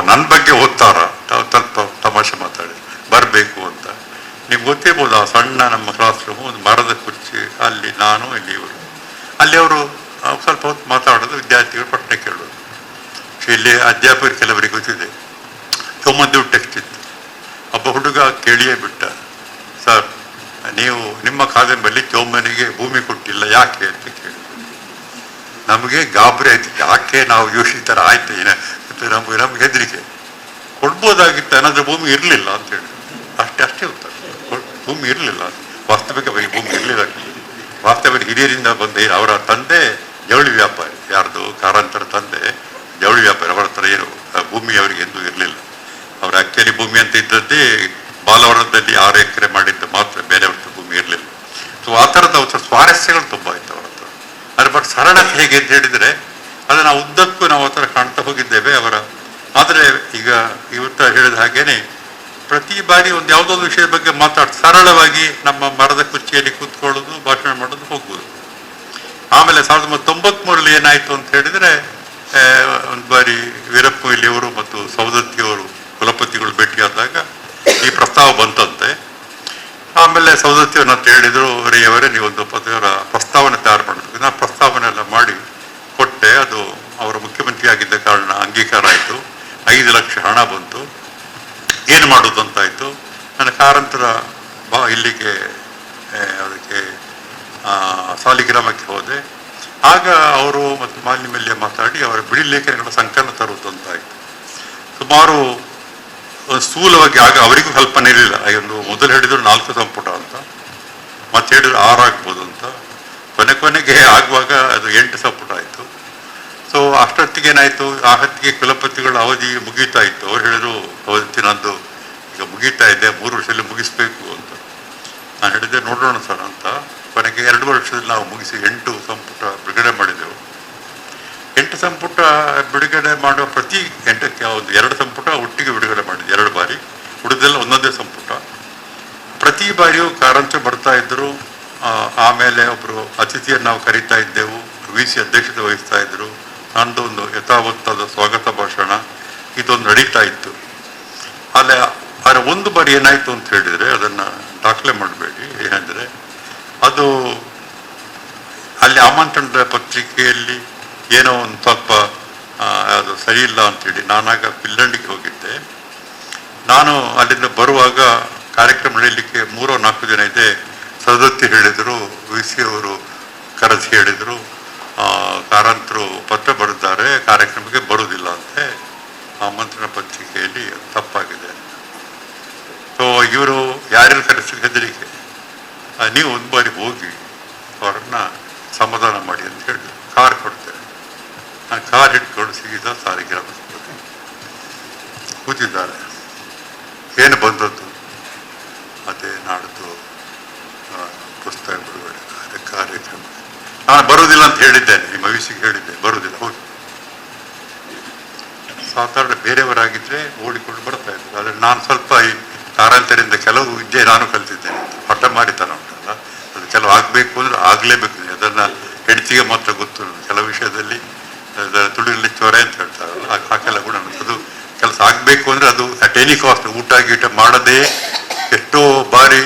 D: ನನ್ನ ಬಗ್ಗೆ ಓದ್ತಾರ, ಸ್ವಲ್ಪ ತಮಾಷೆ ಮಾತಾಡಿ ಬರಬೇಕು ಅಂತ. ನಿಮ್ಗೆ ಗೊತ್ತಿರ್ಬೋದು, ಆ ಸಣ್ಣ ನಮ್ಮ ಕ್ಲಾಸ್ ರೂಮು, ಒಂದು ಮರದ ಕುರ್ಚಿ, ಅಲ್ಲಿ ನಾನು, ಇಲ್ಲಿ ಇವರು. ಅಲ್ಲಿ ಅವರು ಸ್ವಲ್ಪ ಹೊತ್ತು ಮಾತಾಡೋದು, ವಿದ್ಯಾರ್ಥಿಗಳು ಪ್ರಶ್ನೆ ಕೇಳೋದು. ಇಲ್ಲಿ ಅಧ್ಯಾಪಕರು ಕೆಲವರಿಗೆ ಗೊತ್ತಿದೆ, ಚೌಮಂದಿ ಟೆಕ್ಸ್ಟ್ ಇತ್ತು. ಒಬ್ಬ ಹುಡುಗ ಕೇಳಿಯೇ ಬಿಟ್ಟ, ಸರ್ ನೀವು ನಿಮ್ಮ ಕಾದಂಬರಿಯಲ್ಲಿ ಚೌಮನಿಗೆ ಭೂಮಿ ಕೊಟ್ಟಿಲ್ಲ ಯಾಕೆ ಅಂತ ಕೇಳಿದ್ರು. ನಮಗೆ ಗಾಬರಿ ಆಯ್ತು, ಯಾಕೆ ನಾವು ಯೋಚಿಸ್ತಾರ ಆಯ್ತು, ನಮ್ಗೆ ಹೆದರಿಕೆ. ಕೊಡ್ಬೋದಾಗಿತ್ತು, ಏನಾದರೂ ಭೂಮಿ ಇರಲಿಲ್ಲ ಅಂತ ಹೇಳಿದ್ರು. ಅಷ್ಟೇ ಉತ್ತರ, ಭೂಮಿ ಇರಲಿಲ್ಲ, ವಾಸ್ತವಿಕವಾಗಿ ಭೂಮಿ ಇರಲಿಲ್ಲ. ವಾಸ್ತವಿಕ ಹಿರಿಯರಿಂದ ಬಂದ ಅವರ ತಂದೆ ಜವಳಿ ವ್ಯಾಪಾರಿ, ಯಾರ್ದು ಕಾರಂತರ ತಂದೆ ಜವಳಿ ವ್ಯಾಪಾರಿ, ಅವರ ಹತ್ರ ಏನು ಭೂಮಿ ಅವರಿಗೆ ಎಂದೂ ಇರಲಿಲ್ಲ. ಅವ್ರು ಆಕ್ಚುಲಿ ಭೂಮಿ ಅಂತ ಇದ್ದದ್ದೇ ಬಾಲವನದಲ್ಲಿ 6 ಎಕರೆ ಮಾಡಿದ್ದು ಮಾತ್ರ, ಬೇರೆಯವ್ರದ್ದು ಭೂಮಿ ಇರಲಿಲ್ಲ. ಸೊ ಆ ಥರದ ಸ್ವಾರಸ್ಯಗಳು ತುಂಬ ಆಯ್ತು ಅವ್ರ ಹತ್ರ. ಅದ್ರ ಬಟ್ ಸರಳತೆ ಹೇಗೆ ಅಂತ ಹೇಳಿದರೆ ಅದನ್ನು ಉದ್ದಕ್ಕೂ ನಾವು ಆ ಥರ ಕಾಣ್ತಾ ಹೋಗಿದ್ದೇವೆ ಅವರ. ಆದರೆ ಈಗ ಇವತ್ತು ಹೇಳಿದ ಹಾಗೇನೆ ಪ್ರತಿ ಬಾರಿ ಒಂದು ಯಾವುದೊಂದು ವಿಷಯದ ಬಗ್ಗೆ ಸರಳವಾಗಿ ನಮ್ಮ ಮರದ ಕುರ್ಚಿಯಲ್ಲಿ ಕೂತ್ಕೊಳ್ಳೋದು, ಭಾಷಣ ಮಾಡೋದು, ಹೋಗ್ಬೋದು. ಆಮೇಲೆ 1993 ಏನಾಯಿತು ಅಂತ ಹೇಳಿದರೆ ಒಂದು ಬಾರಿ ವೀರಪ್ಪ ಮೊಯ್ಲಿಯವರು ಮತ್ತು ಸೌದತ್ತಿಯವರು ಕುಲಪತಿಗಳು ಭೇಟಿಯಾದಾಗ ಈ ಪ್ರಸ್ತಾವ ಬಂತಂತೆ. ಆಮೇಲೆ ಸೌದತ್ತಿಯವ್ರನ್ನ ಅಂತ ಹೇಳಿದರು, ಅವರೇ ನೀವೊಂದು ಪದವರ ಪ್ರಸ್ತಾವನೆ ತಯಾರು ಮಾಡಬೇಕು. ನಾನು ಪ್ರಸ್ತಾವನೆ ಎಲ್ಲ ಮಾಡಿ ಕೊಟ್ಟೆ. ಅದು ಅವರ ಮುಖ್ಯಮಂತ್ರಿ ಆಗಿದ್ದ ಕಾರಣ ಅಂಗೀಕಾರ ಆಯಿತು. 5 ಲಕ್ಷ ಹಣ ಬಂತು. ಏನು ಮಾಡೋದು ಅಂತಾಯಿತು. ನನ್ನ ಕಾರಂತರ ಇಲ್ಲಿಗೆ ಅದಕ್ಕೆ ಸಾಲಿಗ್ರಾಮಕ್ಕೆ ಹೋದೆ. ಆಗ ಅವರು ಮತ್ತು ಮಾಲಿನ್ಯ ಮಾತಾಡಿ ಅವರ ಬಿಡಿ ಲೇಖನಗಳ ಸಂಕಲನ ತರುವುದು ಅಂತಾಯಿತು. ಸುಮಾರು ಸ್ಥೂಲವಾಗಿ ಆಗ ಅವರಿಗೂ ಕಲ್ಪನೆ ಇರಲಿಲ್ಲ. ಒಂದು ಮೊದಲು ಹೇಳಿದ್ರು 4 ಸಂಪುಟ ಅಂತ, ಮತ್ತೆ ಹೇಳಿದ್ರು 6 ಆಗ್ಬೋದು ಅಂತ. ಕೊನೆಗೆ ಆಗುವಾಗ ಅದು 8 ಸಂಪುಟ ಆಯಿತು. ಸೊ ಅಷ್ಟೊತ್ತಿಗೆ ಏನಾಯಿತು, ಆ ಹೊತ್ತಿಗೆ ಕುಲಪತಿಗಳ ಅವಧಿ ಮುಗೀತಾ ಇತ್ತು. ಅವ್ರು ಹೇಳಿದ್ರು, ಅವತ್ತಿನದ್ದು ಈಗ ಮುಗೀತಾ ಇದೆ, 3 ವರ್ಷದಲ್ಲಿ ಮುಗಿಸ್ಬೇಕು ಅಂತ. ನಾನು ಹೇಳಿದೆ ನೋಡೋಣ ಸರ್ ಅಂತ. ಕೊನೆಗೆ 2 ವರ್ಷದಲ್ಲಿ ನಾವು ಮುಗಿಸಿ 8 ಸಂಪುಟ ಬಿಡುಗಡೆ ಮಾಡಿದೆವು. 8 ಸಂಪುಟ ಬಿಡುಗಡೆ ಮಾಡುವ ಪ್ರತಿ 8ಕ್ಕೆ ಒಂದು 2 ಸಂಪುಟ ಒಟ್ಟಿಗೆ ಬಿಡುಗಡೆ ಮಾಡಿದ್ವಿ 2 ಬಾರಿ. ಉಳಿದೆಲ್ಲ ಒಂದೊಂದೇ ಸಂಪುಟ. ಪ್ರತಿ ಬಾರಿಯೂ ಕಾರಂತ ಬರ್ತಾ ಇದ್ದರು. ಆಮೇಲೆ ಒಬ್ಬರು ಅತಿಥಿಯನ್ನು ನಾವು ಕರೀತಾ ಇದ್ದೆವು. VC ಅಧ್ಯಕ್ಷತೆ ವಹಿಸ್ತಾ ಇದ್ದರು. ನಂದು ಒಂದು ಯಥಾವತ್ತಾದ ಸ್ವಾಗತ ಭಾಷಣ ಇದೊಂದು ನಡೀತಾ ಇತ್ತು. ಆದರೆ ಒಂದು ಬಾರಿ ಏನಾಯಿತು ಅಂತ ಹೇಳಿದರೆ, ಅದನ್ನು ದಾಖಲೆ ಮಾಡಬೇಡಿ, ಏನಂದರೆ ಅದು ಅಲ್ಲಿ ಆಮಂತ್ರಣದ ಪತ್ರಿಕೆಯಲ್ಲಿ ಏನೋ ಒಂದು ಸ್ವಲ್ಪ ಅದು ಸರಿ ಇಲ್ಲ ಅಂಥೇಳಿ ನಾನಾಗ ಪಿಲ್ಲಂಡಿಗೆ ಹೋಗಿದ್ದೆ. ನಾನು ಅಲ್ಲಿಂದ ಬರುವಾಗ ಕಾರ್ಯಕ್ರಮ ನಡೆಯಲಿಕ್ಕೆ 3-4 ದಿನ ಇದೆ. ಸದಸ್ಯ ಹೇಳಿದರು, VC ಅವರು ಕರೆಸಿ ಹೇಳಿದರು, ಕಾರಂತರು ಪತ್ರ ಬರೆದಿದ್ದಾರೆ, ಕಾರ್ಯಕ್ರಮಕ್ಕೆ ಬರುವುದಿಲ್ಲ ಅಂತೆ, ಆಮಂತ್ರಣ ಪತ್ರಿಕೆಯಲ್ಲಿ ತಪ್ಪಾಗಿದೆ. ಸೊ ಇವರು ಯಾರ್ಯಾರು ಕರೆಸಿ ಹೆದರಿಕೆ, ನೀವು ಒಂದು ಬಾರಿ ಹೋಗಿ ಅವರನ್ನ ಸಮಾಧಾನ ಮಾಡಿ ಅಂತ ಹೇಳಿ ಕಾರ್ ಕೊಡ್ತೇನೆ. ನಾನು ಕಾರ್ ಹಿಡ್ಕೊಂಡು ಸೀದಾ ಸಾಲಿಗ್ರಾಮ ಕೂತಿದ್ದಾರೆ. ಏನು ಬಂದದ್ದು? ಮತ್ತೆ ನಾಡ್ದು ಪುಸ್ತಕ ಬಿಡುಗಡೆ ಕಾರ್ಯಕ್ರಮ. ನಾನು ಬರುವುದಿಲ್ಲ ಅಂತ ಹೇಳಿದ್ದೇನೆ, ನಿಮ್ಮ VCಗೆ ಹೇಳಿದ್ದೆ, ಬರುವುದಿಲ್ಲ, ಹೋಗಿ. ಸಾಧಾರಣ ಬೇರೆಯವರಾಗಿದ್ದರೆ ಓಡಿಕೊಂಡು ಬರ್ತಾ ಇದ್ರು. ಆದರೆ ನಾನು ಸ್ವಲ್ಪ ಈ ಕಾರಂತರಿಂದ ಕೆಲವು ವಿದ್ಯೆ ನಾನು ಕಲಿತಿದ್ದೇನೆ. ಹಠ ಮಾಡಿತನ ಉಂಟಲ್ಲ, ಅದು ಕೆಲವು ಆಗಬೇಕು ಅಂದರೆ ಆಗಲೇಬೇಕು. ಅದನ್ನು ಹೆಂಡತಿಗೆ ಮಾತ್ರ ಗೊತ್ತು. ಕೆಲವು ವಿಷಯದಲ್ಲಿ ತುಳಿನಲ್ಲಿ ಚೊರೆ ಅಂತ ಹೇಳ್ತಾರಲ್ಲ, ಆ ಕೆಲವು ಗುಣ. ಅದು ಕೆಲಸ ಆಗಬೇಕು ಅಂದರೆ ಅದು ಅಟ್ ಎನಿ ಕಾಸ್ಟ್ ಊಟ ಗೀಟ ಮಾಡದೆ ಎಷ್ಟೋ ಬಾರಿ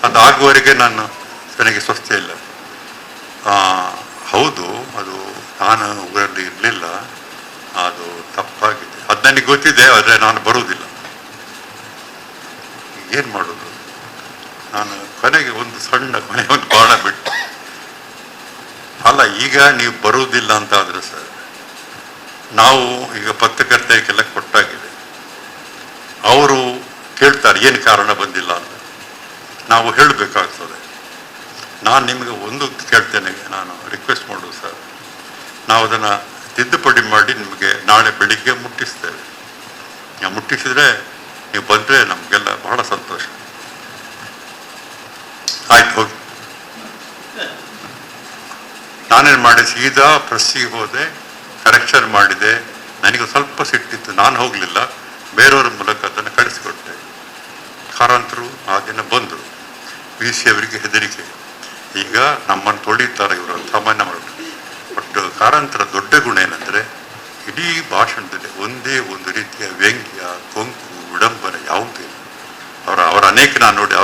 D: ಅದು ಆಗುವವರೆಗೆ ನಾನು ನನಗೆ ಸ್ವಸ್ಥೆ ಇಲ್ಲ. ಹೌದು, ಅದು ನಾನು ಊರಲ್ಲಿ ಇರಲಿಲ್ಲ, ಅದು ತಪ್ಪಾಗಿದೆ, ಅದು ನನಗೆ ಗೊತ್ತಿದೆ. ಆದರೆ ನಾನು ಬರುವುದಿಲ್ಲ. ಏನು ಮಾಡೋದು? ನಾನು ಕೊನೆಗೆ ಒಂದು ಬಾಣ ಬಿಟ್ಟು, ಅಲ್ಲ ಈಗ ನೀವು ಬರುವುದಿಲ್ಲ ಅಂತ ಆದರೆ ಸರ್, ನಾವು ಈಗ ಪತ್ರಕರ್ತರಿಗೆಲ್ಲ ಕೊಟ್ಟಾಗಿದೆ. ಅವರು ಕೇಳ್ತಾರೆ ಏನು ಕಾರಣ ಬಂದಿಲ್ಲ ಅಂತ, ನಾವು ಹೇಳಬೇಕಾಗ್ತದೆ. ನಾನು ನಿಮಗೆ ಒಂದು ಕೇಳ್ತೇನೆ, ನಾನು ರಿಕ್ವೆಸ್ಟ್ ಮಾಡೋದು ಸರ್, ನಾವು ಅದನ್ನು ತಿದ್ದುಪಡಿ ಮಾಡಿ ನಿಮಗೆ ನಾಳೆ ಬೆಳಿಗ್ಗೆ ಮುಟ್ಟಿಸ್ತೇವೆ. ನಾವು ಮುಟ್ಟಿಸಿದ್ರೆ ನೀವು ಬಂದರೆ ನಮಗೆಲ್ಲ ಬಹಳ ಸಂತೋಷ. ಆಯ್ತು, ಹೋಗಿ. ನಾನೇನು ಮಾಡಿ ಸೀದಾ ಪ್ರೆಸ್ಸಿಗೆ ಹೋದೆ, ಕರೆಕ್ಷನ್ ಮಾಡಿದೆ. ನನಗೆ ಸ್ವಲ್ಪ ಸಿಟ್ಟಿತ್ತು, ನಾನು ಹೋಗಲಿಲ್ಲ, ಬೇರೆಯವರ ಮೂಲಕ ಅದನ್ನು ಕಳಿಸಿಕೊಟ್ಟೆ. ಕಾರಂತರು ಆ ದಿನ ಬಂದರು. VC ಅವರಿಗೆ ಹೆದರಿಕೆ, ಈಗ ನಮ್ಮನ್ನು ತೊಳಿತಾರೆ ಇವರು, ಸಾಮಾನ್ಯ ಮಾಡಿ. ಬಟ್ ಕಾರಂತರ ದೊಡ್ಡ ಗುಣ ಏನಂದರೆ, ಇಡೀ ಭಾಷಣದಲ್ಲಿ ಒಂದೇ ಒಂದು ರೀತಿಯ ವ್ಯಂಗ್ಯ, ಕೊಂಕು, ವಿಡಂಬನೆ ಯಾವುದೂ ಇಲ್ಲ. ಅವರ ಅನೇಕ ನಾನು ನೋಡಿ,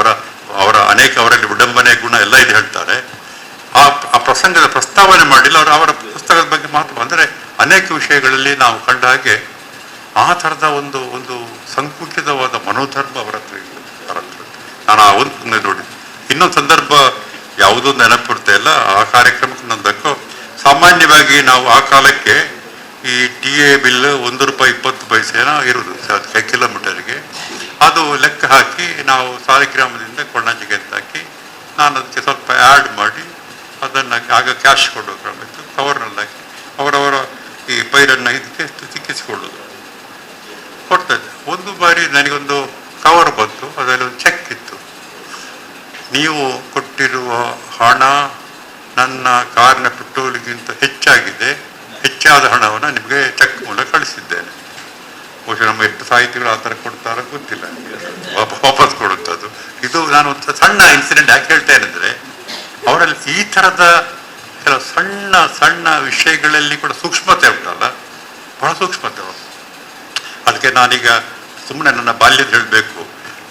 D: ಅವರ ಅನೇಕ ಅವರಲ್ಲಿ ವಿಡಂಬನೆ ಗುಣ ಎಲ್ಲ ಇದು ಹೇಳ್ತಾರೆ. ಆ ಪ್ರಸಂಗದ ಪ್ರಸ್ತಾವನೆ ಮಾಡಿಲ್ಲ. ಅವರ ಪುಸ್ತಕದ ಬಗ್ಗೆ ಮಾತ್ರ ಅಂದರೆ ಅನೇಕ ವಿಷಯಗಳಲ್ಲಿ ನಾವು ಕಂಡ ಹಾಗೆ ಆ ಥರದ ಒಂದು ಸಂಕುಚಿತವಾದ ಮನೋಧರ್ಮ ಅವರ ಹತ್ರ ಇಲ್ಲ. ನಾನು ಆ ಒಂದು ನೋಡಿ. ಇನ್ನೊಂದು ಸಂದರ್ಭ ಯಾವುದೋ ನೆನಪಿಡ್ತಾ ಇಲ್ಲ, ಆ ಕಾರ್ಯಕ್ರಮಕ್ಕೆ ನಂದಕ್ಕೋ. ಸಾಮಾನ್ಯವಾಗಿ ನಾವು ಆ ಕಾಲಕ್ಕೆ ಈ TA ಬಿಲ್ ₹1.20 ಇರುವುದು ಕಿಲೋಮೀಟರ್ಗೆ. ಅದು ಲೆಕ್ಕ ಹಾಕಿ ನಾವು ಸಾಲಿಗ್ರಾಮದಿಂದ ಕೊಂಡಂಜಿಗೆ ಅಂತ ಹಾಕಿ, ನಾನು ಅದಕ್ಕೆ ಸ್ವಲ್ಪ ಆ್ಯಡ್ ಮಾಡಿ ಅದನ್ನು ಆಗ ಕ್ಯಾಶ್ ಕೊಡೋ ಕ್ರಮ ಇತ್ತು. ಕವರ್ನಲ್ಲಿ ಹಾಕಿ ಅವರವರ ಈ ಪೈರನ್ನು ಇದಕ್ಕೆ ಸಿಕ್ಕಿಸಿಕೊಳ್ಳೋದು ಕೊಡ್ತಾಯಿದ್ದೆ. ಒಂದು ಬಾರಿ ನನಗೊಂದು ಕವರ್ ಬಂತು, ಅದರಲ್ಲಿ ಒಂದು ಚೆಕ್ ಇತ್ತು. ನೀವು ಕೊಟ್ಟ ಕೊಟ್ಟಿರುವ ಹಣ ನನ್ನ ಕಾರಿನ ಪೆಟ್ರೋಲಿಗಿಂತ ಹೆಚ್ಚಾಗಿದೆ, ಹೆಚ್ಚಾದ ಹಣವನ್ನು ನಿಮಗೆ ಚೆಕ್ ಮೂಲಕ ಕಳಿಸಿದ್ದೇನೆ. ಬಹುಶಃ ನಮ್ಮ ಎಷ್ಟು ಸಾಹಿತಿಗಳು ಆ ಥರ ಕೊಡ್ತಾರೋ ಗೊತ್ತಿಲ್ಲ, ವಾಪಸ್ ಕೊಡುತ್ತದು. ಇದು ನಾನು ಒಂದು ಸಣ್ಣ ಇನ್ಸಿಡೆಂಟ್ ಯಾಕೆ ಹೇಳ್ತೇನೆ ಅಂದರೆ, ಅವರಲ್ಲಿ ಈ ಥರದ ಕೆಲವು ಸಣ್ಣ ಸಣ್ಣ ವಿಷಯಗಳಲ್ಲಿ ಕೂಡ ಸೂಕ್ಷ್ಮತೆ ಉಂಟಲ್ಲ, ಬಹಳ ಸೂಕ್ಷ್ಮತೆ ಅವರು. ಅದಕ್ಕೆ ನಾನೀಗ ಸುಮ್ಮನೆ ನನ್ನ ಬಾಲ್ಯದ ಹೇಳಬೇಕು.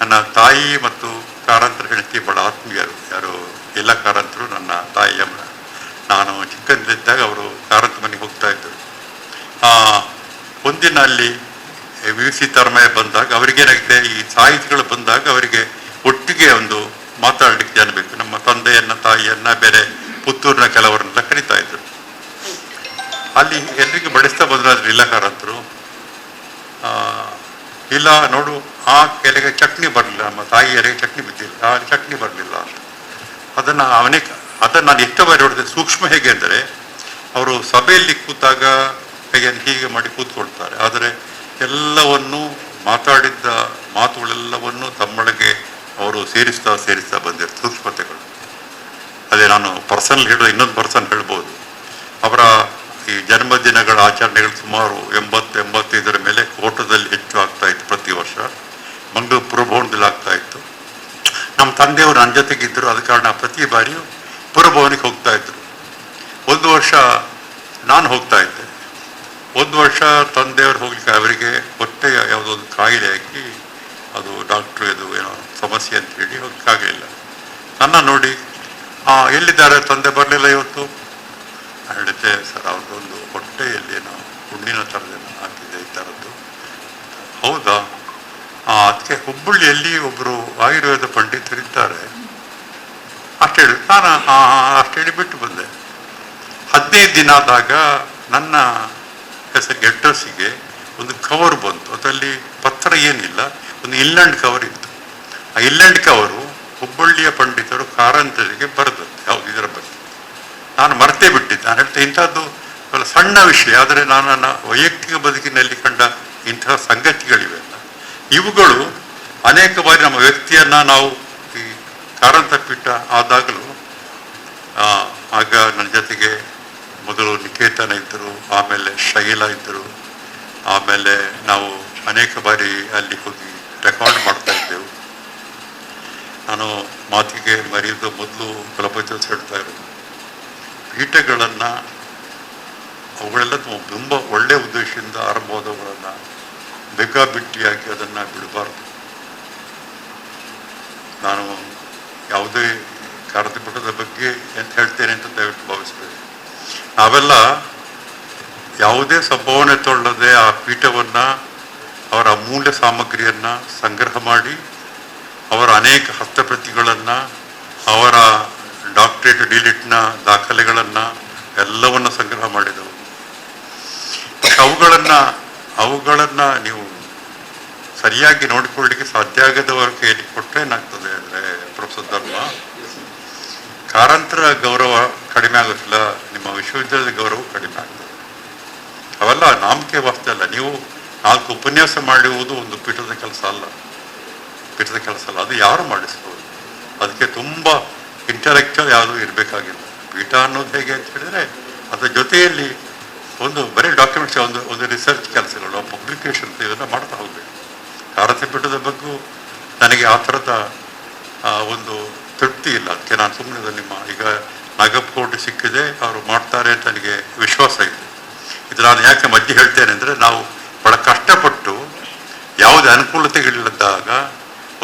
D: ನನ್ನ ತಾಯಿ ಮತ್ತು ಕಾರಂತರ ಹೆಂಡತಿ ಬಹಳ ಆತ್ಮೀಯರು. ಯಾರು ಎಲ್ಲ ಕಾರಂತರು ನನ್ನ ತಾಯಿಯ. ನಾನು ಚಿಕ್ಕಂದಿದ್ದಾಗ ಅವರು ಕಾರಂತ ಮನೆಗೆ ಹೋಗ್ತಾ ಇದ್ದರು. ಒಂದಿನ ಅಲ್ಲಿ ವಿ ಸೀತಾರಾಮಯ್ಯ ಬಂದಾಗ ಅವರಿಗೇನಾಗಿದೆ, ಈ ಸಾಹಿತಿಗಳು ಬಂದಾಗ ಅವರಿಗೆ ಒಟ್ಟಿಗೆ ಒಂದು ಮಾತಾಡಲಿಕ್ಕೆ ಜನ ಬೇಕು. ನಮ್ಮ ತಂದೆಯನ್ನ ತಾಯಿಯನ್ನ ಬೇರೆ ಪುತ್ತೂರಿನ ಕೆಲವರನ್ನೆಲ್ಲ ಕರೀತಾ ಇದ್ರು. ಅಲ್ಲಿ ಎಲ್ರಿಗೂ ಬಡಿಸ್ತಾ ಬಂದ್ರಾದ್ರು ಇಲ್ಲ ಕಾರಂತರು. ಇಲ್ಲ ನೋಡು, ಆ ಕೆರೆಗೆ ಚಟ್ನಿ ಬರಲಿಲ್ಲ, ನಮ್ಮ ತಾಯಿಯರಿಗೆ ಚಟ್ನಿ ಬಿದ್ದಿಲ್ಲ, ಆ ಚಟ್ನಿ ಬರಲಿಲ್ಲ ಅಂತ. ಅದನ್ನು ನಾನು ಎಷ್ಟು ಬಾರಿ ನೋಡಿದೆ. ಸೂಕ್ಷ್ಮ ಹೇಗೆ ಅಂದರೆ, ಅವರು ಸಭೆಯಲ್ಲಿ ಕೂತಾಗ ಕೈಯನ್ನು ಹೀಗೆ ಮಾಡಿ ಕೂತ್ಕೊಳ್ತಾರೆ, ಆದರೆ ಎಲ್ಲವನ್ನು ಮಾತಾಡಿದ್ದ ಮಾತುಗಳೆಲ್ಲವನ್ನು ತಮ್ಮೊಳಗೆ ಅವರು ಸೇರಿಸ್ತಾ ಬಂದಿರ್ತಾರೆ ಸೂಕ್ಷ್ಮತೆಗಳು. ಅದೇ ನಾನು ಪರ್ಸನಲ್ ಹೇಳೋ ಇನ್ನೊಂದು ಪರ್ಸನ್ ಹೇಳ್ಬೋದು. ಅವರ ಈ ಜನ್ಮದಿನಗಳ ಆಚರಣೆಗಳು ಸುಮಾರು 80-85 ಮೇಲೆ ಕೋಟದಲ್ಲಿ ಹೆಚ್ಚು ಆಗ್ತಾ ಇತ್ತು ಪ್ರತಿ ವರ್ಷ. ಮಂಗಳೂರು ಪುರಭವನದಲ್ಲಿ ಆಗ್ತಾ ಇತ್ತು. ನಮ್ಮ ತಂದೆಯವರು ನನ್ನ ಜೊತೆಗಿದ್ದರು, ಆದ ಕಾರಣ ಪ್ರತಿ ಬಾರಿಯೂ ಪುರಭವನಿಗೆ ಹೋಗ್ತಾ ಇದ್ರು. ಒಂದು ವರ್ಷ ನಾನು ಹೋಗ್ತಾ ಇದ್ದೆ. ಒಂದು ವರ್ಷ ತಂದೆಯವರು ಹೋಗ್ಲಿಕ್ಕೆ ಅವರಿಗೆ ಹೊಟ್ಟೆಯ ಯಾವುದೋ ಒಂದು ಕಾಯಿಲೆ ಆಗಿ ಅದು ಡಾಕ್ಟ್ರು ಇದು ಏನೋ ಸಮಸ್ಯೆ ಅಂತ ಹೇಳಿ ಹೋಗಕ್ಕಾಗಲಿಲ್ಲ. ನನ್ನ ನೋಡಿ ಎಲ್ಲಿದ್ದಾರೆ ತಂದೆ ಬರಲಿಲ್ಲ ಇವತ್ತು. ಹೇಳಿದ್ದೆ, ಸರ್ ಅವ್ರದ್ದೊಂದು ಹೊಟ್ಟೆಯಲ್ಲಿ ಏನೋ ಹುಣ್ಣಿನ ಥರದೇನೋ ಹಾಕಿದೆ ಈ ಥರದ್ದು. ಹೌದಾ, ಅದಕ್ಕೆ ಹುಬ್ಬಳ್ಳಿಯಲ್ಲಿ ಒಬ್ಬರು ಆಯುರ್ವೇದ ಪಂಡಿತರಿದ್ದಾರೆ ಅಷ್ಟು ಹೇಳಿ ನಾನು ಅಷ್ಟು ಹೇಳಿ ಬಿಟ್ಟು ಬಂದೆ. 15 ದಿನ ಆದಾಗ ನನ್ನ ಹೆಸರಿಗೆ ಅಡ್ರೆಸ್ಸಿಗೆ ಒಂದು ಕವರ್ ಬಂತು. ಅದರಲ್ಲಿ ಪತ್ರ ಏನಿಲ್ಲ, ಒಂದು ಇಲ್ಯಾಂಡ್ ಕವರ್ ಇತ್ತು. ಆ ಇಲ್ಯಾಂಡ್ ಕವರು ಹುಬ್ಬಳ್ಳಿಯ ಪಂಡಿತರು ಕಾರಂತರಿಗೆ ಬರೆದದ್ದು ಯಾವುದು ಇದರ ಬಗ್ಗೆ. ನಾನು ಮರ್ತೇ ಬಿಟ್ಟಿದ್ದೆ. ನಾನು ಹೇಳ್ತಾ ಇಂಥದ್ದು ಸಣ್ಣ ವಿಷಯ, ಆದರೆ ನಾನು ನನ್ನ ವೈಯಕ್ತಿಕ ಬದುಕಿನಲ್ಲಿ ಕಂಡ ಇಂತಹ ಸಂಗತಿಗಳಿವೆಲ್ಲ. ಇವುಗಳು ಅನೇಕ ಬಾರಿ ನಮ್ಮ ವ್ಯಕ್ತಿಯನ್ನು ನಾವು ಈ ಕಾರಂತ ಪೀಠ ಆದಾಗಲೂ ಆಗ ನನ್ನ ಜೊತೆಗೆ ಮೊದಲು ನಿಕೇತನ ಇದ್ದರು, ಆಮೇಲೆ ಶೈಲ ಇದ್ದರು, ಆಮೇಲೆ ನಾವು ಅನೇಕ ಬಾರಿ ಅಲ್ಲಿ ಹೋಗಿ ರೆಕಾರ್ಡ್ ಮಾಡ್ತಾ ಇದ್ದೆವು. ನಾನು ಮಾತಿಗೆ ಮರೆಯದು ಮೊದಲು ಕುಲಪತಿ ಹೇಳ್ತಾ ಇರೋದು, ಪೀಠಗಳನ್ನು ಅವುಗಳೆಲ್ಲ ತುಂಬ ಒಳ್ಳೆಯ ಉದ್ದೇಶದಿಂದ ಆರಂಭವಾದವುಗಳನ್ನು ಬೇಕಾಬಿಟ್ಟಿಯಾಗಿ ಅದನ್ನು ಬಿಡಬಾರ್ದು. ನಾನು ಯಾವುದೇ ಕಾರಂತ ಪೀಠದ ಬಗ್ಗೆ ಅಂತ ಹೇಳ್ತೇನೆ ಅಂತ ದಯವಿಟ್ಟು ಭಾವಿಸಬೇಡಿ. ನಾವೆಲ್ಲ ಯಾವುದೇ ಸಂಭಾವನೆ ತೊಳ್ಳದೆ ಆ ಪೀಠವನ್ನು, ಅವರ ಅಮೂಲ್ಯ ಸಾಮಗ್ರಿಯನ್ನು ಸಂಗ್ರಹ ಮಾಡಿ, ಅವರ ಅನೇಕ ಹಸ್ತಪ್ರತಿಗಳನ್ನು, ಅವರ ಡಾಕ್ಟರೇಟ್ ಡಿಲಿಟ್ನ ದಾಖಲೆಗಳನ್ನು ಎಲ್ಲವನ್ನು ಸಂಗ್ರಹ ಮಾಡಿದವು. ಅವುಗಳನ್ನು ನೀವು ಸರಿಯಾಗಿ ನೋಡಿಕೊಳ್ಳಲಿಕ್ಕೆ ಸಾಧ್ಯ ಆಗದವರ ಕೈಯಲ್ಲಿ ಕೊಟ್ಟರೆ ಏನಾಗ್ತದೆ ಅಂದರೆ, ಪ್ರೊಫೆಸರ್ ಧರ್ಮ, ಕಾರಂತರ ಗೌರವ ಕಡಿಮೆ ಆಗೋದಿಲ್ಲ, ನಿಮ್ಮ ವಿಶ್ವವಿದ್ಯಾಲಯದ ಗೌರವ ಕಡಿಮೆ ಆಗ್ತದೆ. ಅವೆಲ್ಲ ನಾಮಕೆ ವಾಸ್ತೆ ಅಲ್ಲ. ನೀವು 4 ಉಪನ್ಯಾಸ ಮಾಡುವುದು ಒಂದು ಪೀಠದ ಕೆಲಸ ಅಲ್ಲ, ಅದು ಯಾರು ಮಾಡಿಸ್ಬೋದು. ಅದಕ್ಕೆ ತುಂಬ ಇಂಟಲೆಕ್ಚುವಲ್ ಯಾವುದೂ ಇರಬೇಕಾಗಿಲ್ಲ. ಪೀಠ ಅನ್ನೋದು ಹೇಗೆ ಅಂತ ಹೇಳಿದರೆ, ಅದರ ಜೊತೆಯಲ್ಲಿ ಒಂದು ಬರೀ ಡಾಕ್ಯುಮೆಂಟ್ಸ್, ಒಂದು ರಿಸರ್ಚ್ ಕೆಲಸಗಳು, ಪಬ್ಲಿಕೇಶನ್ಸ್ ಇದನ್ನು ಮಾಡ್ತಾ ಹೋಗಬೇಕು. ಕಾರಂತ ಪೀಠದ ಬಗ್ಗೆ ನನಗೆ ಆ ಥರದ ಒಂದು ತೃಪ್ತಿ ಇಲ್ಲ. ಅದಕ್ಕೆ ನಾನು ಸುಮ್ಮನೆ ನಿಮ್ಮ ಈಗ ನಾಗಪ್ಪಗೌಡರು ಸಿಕ್ಕಿದೆ, ಅವರು ಮಾಡ್ತಾರೆ ಅಂತ ನನಗೆ ವಿಶ್ವಾಸ ಇದೆ. ಇದು ನಾನು ಯಾಕೆ ಮಧ್ಯೆ ಹೇಳ್ತೇನೆ ಅಂದರೆ, ನಾವು ಬಹಳ ಕಷ್ಟಪಟ್ಟು ಯಾವುದೇ ಅನುಕೂಲತೆಗಳಿಲ್ಲದಾಗ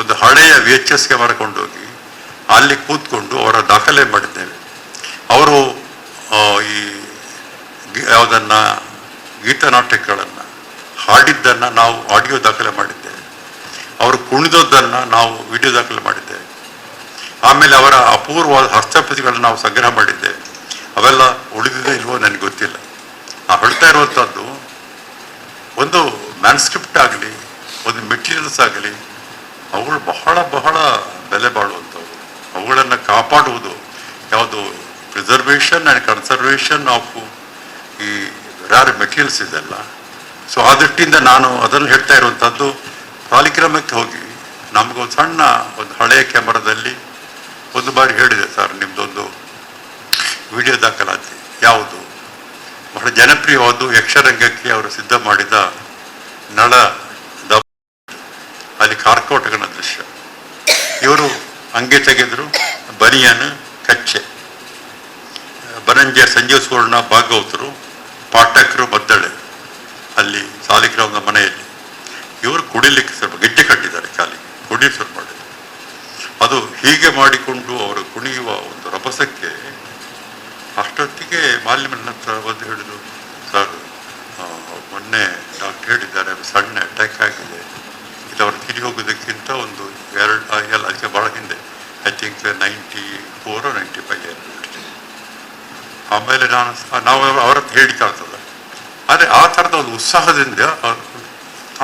D: ಒಂದು ಹಳೆಯ VHS ಕ್ಯಾಮರಾ ಕೊಂಡೋಗಿ ಅಲ್ಲಿ ಕೂತ್ಕೊಂಡು ಅವರ ದಾಖಲೆ ಮಾಡಿದ್ದೇವೆ. ಅವರು ಈ ಯಾವುದನ್ನು ಗೀತನಾಟ್ಯಗಳನ್ನು ಹಾಡಿದ್ದನ್ನು ನಾವು ಆಡಿಯೋ ದಾಖಲೆ ಮಾಡಿದ್ದೇವೆ. ಅವರು ಕುಣಿದದ್ದನ್ನು ನಾವು ವಿಡಿಯೋ ದಾಖಲೆ ಮಾಡಿದ್ದೇವೆ. ಆಮೇಲೆ ಅವರ ಅಪೂರ್ವವಾದ ಹಸ್ತಪ್ರತಿಗಳನ್ನು ನಾವು ಸಂಗ್ರಹ ಮಾಡಿದ್ದೇವೆ. ಅವೆಲ್ಲ ಉಳಿದಿದೆ ಇಲ್ವೋ ನನಗೆ ಗೊತ್ತಿಲ್ಲ. ನಾವು ಹೇಳ್ತಾ ಇರುವಂಥದ್ದು ಒಂದು ಮ್ಯಾನ್ಸ್ಕ್ರಿಪ್ಟ್ ಆಗಲಿ, ಒಂದು ಮೆಟೀರಿಯಲ್ಸ್ ಆಗಲಿ, ಅವುಗಳು ಬಹಳ ಬಹಳ ಬೆಲೆ ಬಾಳುವಂಥವು. ಅವುಗಳನ್ನು ಕಾಪಾಡುವುದು ಯಾವುದು ಪ್ರಿಸರ್ವೇಷನ್ ಆ್ಯಂಡ್ ಕನ್ಸರ್ವೇಷನ್ ಆಫ್ ಈ ರೇರ್ ಮೆಟೀರಿಯಲ್ಸ್ ಇದೆಲ್ಲ. ಸೊ ಆ ದೃಷ್ಟಿಯಿಂದ ನಾನು ಅದನ್ನು ಹೇಳ್ತಾ ಇರುವಂಥದ್ದು, ಸಾಲಿಗ್ರಾಮಕ್ಕೆ ಹೋಗಿ ನಮಗೊಂದು ಸಣ್ಣ ಒಂದು ಹಳೆಯ ಕ್ಯಾಮರಾದಲ್ಲಿ ಒಂದು ಬಾರಿ ಹೇಳಿದೆ, ಸರ್ ನಿಮ್ಮದೊಂದು ವಿಡಿಯೋ ದಾಖಲಾತಿ ಯಾವುದು ಬಹಳ ಜನಪ್ರಿಯವಾದ ಯಕ್ಷರಂಗಕ್ಕೆ ಅವರು ಸಿದ್ಧ ಮಾಡಿದ ನಳ ಅಲ್ಲಿ ಕಾರ್ಕೋಟಗಳ ದೃಶ್ಯ. ಇವರು ಅಂಗೆ ತೆಗೆದರು, ಬನಿಯನ್ ಕಚ್ಚೆ, ಬನಂಜೆ ಸಂಜೀವ ಸುವರ್ಣ ಭಾಗವತರು, ಪಾಠಕರು ಮದ್ದಳೆ ಅಲ್ಲಿ ಸಾಲಿಗ್ರಾಮದ ಮನೆಯಲ್ಲಿ. ಇವರು ಕುಡಿಲಿಕ್ಕೆ ಸ್ವಲ್ಪ ಗೆಡ್ಡೆ ಕಟ್ಟಿದ್ದಾರೆ, ಕಾಲಿಗೆ ಕುಡಿ ಶುರು ಮಾಡಿದರು. ಅದು ಹೀಗೆ ಮಾಡಿಕೊಂಡು ಅವರು ಕುಣಿಯುವ ಒಂದು ರಭಸಕ್ಕೆ ಅಷ್ಟೊತ್ತಿಗೆ ಮಾಲಿನ್ಯನ ಹತ್ರ ಬಂದು ಹೇಳಿದ್ರು, ಸರ್ ಮೊನ್ನೆ ಡಾಕ್ಟರ್ ಹೇಳಿದ್ದಾರೆ ಸಣ್ಣ ಅಟ್ಯಾಕ್ ಆಗಿದೆ, ಇದು ಅವ್ರು ತಿರುಗಿ ಹೋಗೋದಕ್ಕಿಂತ ಒಂದು ಅದಕ್ಕೆ ಭಾಳ ಹಿಂದೆ, ಐ ಥಿಂಕ್ 94 or 95 ಅಷ್ಟೇ. ಆಮೇಲೆ ನಾವು ಅವರ ಹೇಳಿಕಾಗ್ತದೆ. ಆದರೆ ಆ ಥರದ ಒಂದು ಉತ್ಸಾಹದಿಂದ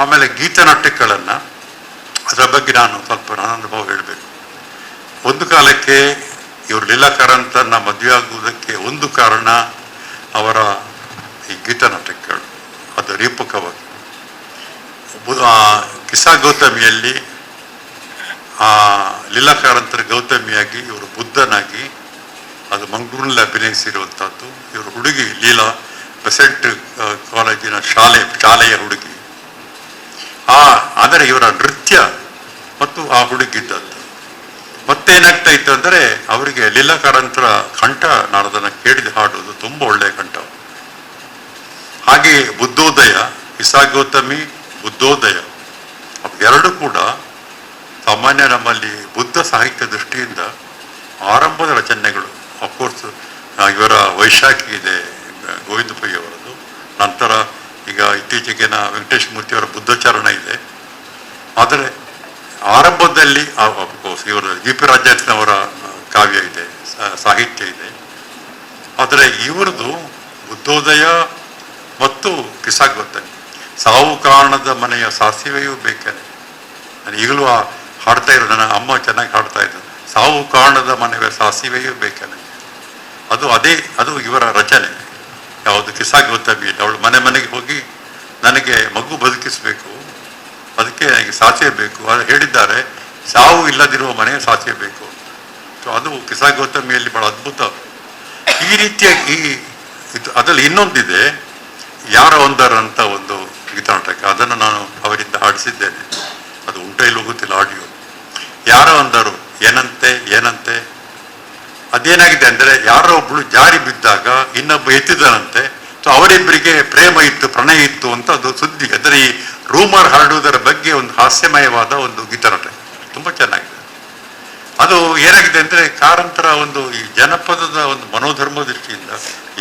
D: ಆಮೇಲೆ ಗೀತನಾಟ್ಯಗಳನ್ನು ಅದರ ಬಗ್ಗೆ ನಾನು ಸ್ವಲ್ಪ ನನ್ನ ಅನುಭವ ಹೇಳಬೇಕು. ಒಂದು ಕಾಲಕ್ಕೆ ಇವರು ಲೀಲಾ ಕಾರಂತನ ಮದುವೆ ಆಗುವುದಕ್ಕೆ ಒಂದು ಕಾರಣ ಅವರ ಈ ಗೀತನಾಟಕಗಳು. ಅದು ರೂಪಕವಾಗಿ ಕಿಸಾ ಗೌತಮಿಯಲ್ಲಿ ಲೀಲಾ ಕಾರಂತರ ಗೌತಮಿಯಾಗಿ ಇವರು ಬುದ್ಧನಾಗಿ ಅದು ಮಂಗಳೂರಿನಲ್ಲಿ ಅಭಿನಯಿಸಿರುವಂಥದ್ದು. ಇವರು ಹುಡುಗಿ ಲೀಲಾ ಬೆಸೆಂಟ್ ಕಾಲೇಜಿನ ಶಾಲೆಯ ಹುಡುಗಿ. ಆದರೆ ಇವರ ನೃತ್ಯ ಮತ್ತು ಆ ಹುಡುಗಿದ್ದದ್ದು ಮತ್ತೇನಾಗ್ತಾ ಇತ್ತು ಅಂದರೆ ಅವರಿಗೆ ಲೀಲಾ ಕಾರಂತರ ಕಂಠ, ನಾನು ಅದನ್ನು ಕೇಳಿದ ಹಾಡೋದು ತುಂಬ ಒಳ್ಳೆಯ ಕಂಠ. ಹಾಗೆ ಬುದ್ಧೋದಯ, ಕಿಸಾ ಗೌತಮಿ, ಬುದ್ಧೋದಯ ಎರಡು ಕೂಡ ಸಾಮಾನ್ಯ ನಮ್ಮಲ್ಲಿ ಬುದ್ಧ ಸಾಹಿತ್ಯ ದೃಷ್ಟಿಯಿಂದ ಆರಂಭದ ರಚನೆಗಳು. ಅಫ್ಕೋರ್ಸ್ ಇವರ ವೈಶಾಖಿ ಇದೆ, ಗೋವಿಂದ ಪೈ ಅವರದು. ನಂತರ ಈಗ ಇತ್ತೀಚೆಗಿನ ವೆಂಕಟೇಶ ಮೂರ್ತಿಯವರ ಬುದ್ಧಚಾರಣ ಇದೆ. ಆದರೆ ಆರಂಭದಲ್ಲಿ ಅಫ್ಕೋರ್ಸ್ ಇವರ ಜಿ ಪಿ ರಾಜೇಂದ್ರನವರ ಕಾವ್ಯ ಇದೆ, ಸಾಹಿತ್ಯ ಇದೆ. ಆದರೆ ಇವರದು ಬುದ್ಧೋದಯ ಮತ್ತು ಕಿಸಾ ಗೌತಮಿ. ಸಾವು ಕಾರಣದ ಮನೆಯ ಸಾಸಿವೆಯೂ ಬೇಕಾನೆ. ನಾನು ಈಗಲೂ ಹಾಡ್ತಾ ಇರೋದು, ನನ್ನ ಅಮ್ಮ ಚೆನ್ನಾಗಿ ಹಾಡ್ತಾ ಇದ್ದು, ಸಾವು ಕಾರಣದ ಮನೆಯ ಸಾಸಿವೆಯೂ ಬೇಕಾನೆ. ಅದು ಇವರ ರಚನೆ. ಯಾವುದು ಕಿಸಾ ಗೌತಮಿಯಲ್ಲಿ ಅವಳು ಮನೆಗೆ ಹೋಗಿ ನನಗೆ ಮಗು ಬದುಕಿಸಬೇಕು, ಅದಕ್ಕೆ ನನಗೆ ಸಾಸಿವೆ ಬೇಕು, ಅದು ಹೇಳಿದ್ದಾರೆ, ಸಾವು ಇಲ್ಲದಿರುವ ಮನೆಯ ಸಾಸಿವೆ ಬೇಕು. ಸೊ ಅದು ಕಿಸಾ ಗೌತಮಿಯಲ್ಲಿ ಬಹಳ ಅದ್ಭುತ. ಈ ರೀತಿಯ ಅದರಲ್ಲಿ ಇನ್ನೊಂದಿದೆ, ಯಾರ ಒಂದರ ಅಂತ ಒಂದು ಗೀತನಾಟಕ. ಅದನ್ನು ನಾನು ಅವರಿಂದ ಹಾಡಿಸಿದ್ದೇನೆ. ಅದು ಉಂಟೋ ಇಲ್ಲೋ ಗೊತ್ತಿಲ್ಲ ಆಡಿಯೋ. ಯಾರ ಒಂದರು ಏನಂತೆ ಏನಂತೆ. ಅದೇನಾಗಿದೆ ಅಂದರೆ ಯಾರೋ ಒಬ್ಬಳು ಜಾರಿ ಬಿದ್ದಾಗ ಇನ್ನೊಬ್ಬ ಎತ್ತಿದನಂತೆ. ಸೊ ಅವರಿಬ್ಬರಿಗೆ ಪ್ರೇಮ ಇತ್ತು, ಪ್ರಣಯ ಇತ್ತು ಅಂತ ಅದು ಸುದ್ದಿ. ಅಂದರೆ ಈ ರೂಮರ್ ಹರಡುವುದರ ಬಗ್ಗೆ ಒಂದು ಹಾಸ್ಯಮಯವಾದ ಒಂದು ಗೀತನಾಟಕ, ತುಂಬ ಚೆನ್ನಾಗಿದೆ. ಅದು ಏನಾಗಿದೆ ಅಂದರೆ ಕಾರಂತರ ಒಂದು ಈ ಜನಪದದ ಒಂದು ಮನೋಧರ್ಮ ದೃಷ್ಟಿಯಿಂದ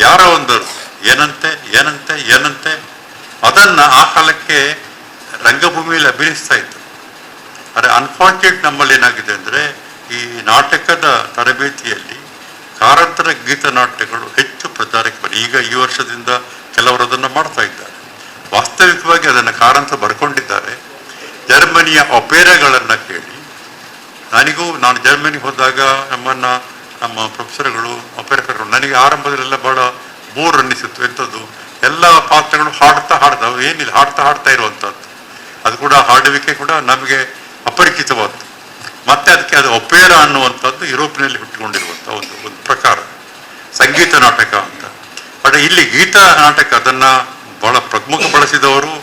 D: ಯಾರ ಒಂದರು ಏನಂತೆ ಏನಂತೆ ಏನಂತೆ ಅದನ್ನು ಆ ಕಾಲಕ್ಕೆ ರಂಗಭೂಮಿಯಲ್ಲಿ ಅಭಿನಯಿಸ್ತಾ ಇತ್ತು. ಆದರೆ ಅನ್ಫಾರ್ಚುನೇಟ್ ನಮ್ಮಲ್ಲಿ ಏನಾಗಿದೆ ಅಂದರೆ ಈ ನಾಟಕದ ತರಬೇತಿಯಲ್ಲಿ ಕಾರಂತರ ಗೀತನಾಟ್ಯಗಳು ಹೆಚ್ಚು ಪ್ರಚಾರಕ್ಕೆ ಬನ್ನಿ. ಈಗ ಈ ವರ್ಷದಿಂದ ಕೆಲವರು ಅದನ್ನು ಮಾಡ್ತಾ ಇದ್ದಾರೆ. ವಾಸ್ತವಿಕವಾಗಿ ಅದನ್ನು ಕಾರಂತ ಬರ್ಕೊಂಡಿದ್ದಾರೆ. ಜರ್ಮನಿಯ ಒಪೇರಾಗಳನ್ನು ಕೇಳಿ, ನಾನು ಜರ್ಮನಿಗೆ ಹೋದಾಗ ನಮ್ಮ ಪ್ರೊಫೆಸರ್ಗಳು ಒಪೇರಾ ಕರ್ಕೊಂಡು, ನನಗೆ ಆರಂಭದಲ್ಲೆಲ್ಲ ಬಹಳ ಬೋರ್ ಅನ್ನಿಸಿತ್ತು. ಎಂಥದ್ದು ಎಲ್ಲ ಪಾತ್ರಗಳು ಹಾಡ್ತಾ ಏನಿಲ್ಲ ಹಾಡ್ತಾ ಇರುವಂಥದ್ದು. ಅದು ಕೂಡ ಹಾಡುವಿಕೆ ಕೂಡ ನಮಗೆ ಅಪರಿಚಿತವಾದ್ದು. ಮತ್ತೆ ಅದಕ್ಕೆ ಅದು ಒಪೇರಾ ಅನ್ನುವಂಥದ್ದು ಯುರೋಪಿನಲ್ಲಿ ಹುಟ್ಟಿಕೊಂಡಿರುವಂಥ ಒಂದು ಪ್ರಕಾರ, ಸಂಗೀತ ನಾಟಕ ಅಂತ. ಬಟ್ ಇಲ್ಲಿ ಗೀತ ನಾಟಕ ಅದನ್ನು ಬಹಳ ಪ್ರಮುಖ ಬಳಸಿದವರು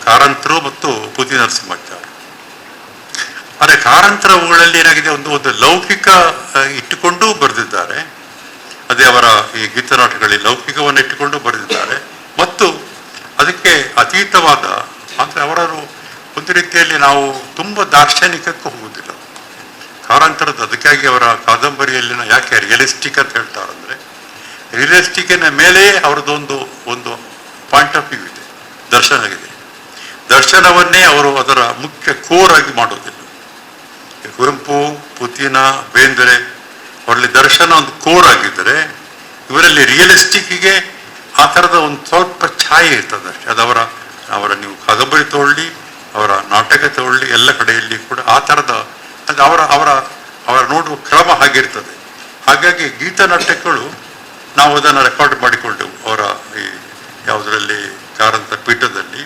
D: ಕಾರಂತರು ಮತ್ತು ಪೂತಿ ನರಸಿಂಹಾಚಾರ್ಯ. ಆದರೆ ಕಾರಂತರವುಗಳಲ್ಲಿ ಏನಾಗಿದೆ, ಒಂದು ಲೌಕಿಕ ಇಟ್ಟುಕೊಂಡು ಬರೆದಿದ್ದಾರೆ. ಅದೇ ಅವರ ಈ ಗೀತನಾಟಕಗಳಲ್ಲಿ ಲೌಕಿಕವನ್ನು ಇಟ್ಟುಕೊಂಡು ಬರೆದಿದ್ದಾರೆ. ಮತ್ತು ಅದಕ್ಕೆ ಅತೀತವಾದ, ಅಂದರೆ ಅವರನ್ನು ಒಂದು ರೀತಿಯಲ್ಲಿ ನಾವು ತುಂಬ ದಾರ್ಶನಿಕಕ್ಕೆ ಹೋಗುವುದಿಲ್ಲ ಕಾರಂತರದ್ದು. ಅದಕ್ಕಾಗಿ ಅವರ ಕಾದಂಬರಿಯಲ್ಲಿನ ಯಾಕೆ ರಿಯಲಿಸ್ಟಿಕ್ ಅಂತ ಹೇಳ್ತಾರೆ ಅಂದರೆ, ರಿಯಲಿಸ್ಟಿಕ್ಕಿನ ಮೇಲೆ ಅವರದೊಂದು ಪಾಯಿಂಟ್ ಆಫ್ ವ್ಯೂ ಇದೆ, ದರ್ಶನ ಇದೆ. ದರ್ಶನವನ್ನೇ ಅವರು ಅದರ ಮುಖ್ಯ ಕೋರ್ ಆಗಿ ಮಾಡೋದಿಲ್ಲ. ಕುವೆಂಪು, ಪುತಿನ, ಬೇಂದ್ರೆ ಅವರಲ್ಲಿ ದರ್ಶನ ಒಂದು ಕೋರ್ ಆಗಿದ್ದರೆ, ಇವರಲ್ಲಿ ರಿಯಲಿಸ್ಟಿಕ್ಕಿಗೆ ಆ ಥರದ ಒಂದು ಸ್ವಲ್ಪ ಛಾಯೆ ಇರ್ತದೆ ಅಷ್ಟೇ. ಅದು ಅವರ ನೀವು ಕಾದಂಬರಿ ತಗೊಳ್ಳಿ, ಅವರ ನಾಟಕ ತಗೊಳ್ಳಿ, ಎಲ್ಲ ಕಡೆಯಲ್ಲಿ ಕೂಡ ಆ ಥರದ ಅದು ಅವರ ನೋಡುವ ಕ್ರಮ ಹಾಗಿರ್ತದೆ. ಹಾಗಾಗಿ ಗೀತನಾಟ್ಯಗಳು ನಾವು ಅದನ್ನು ರೆಕಾರ್ಡ್ ಮಾಡಿಕೊಂಡೆವು ಅವರ ಈ ಯಾವುದರಲ್ಲಿ ಕಾರಂತ ಪೀಠದಲ್ಲಿ.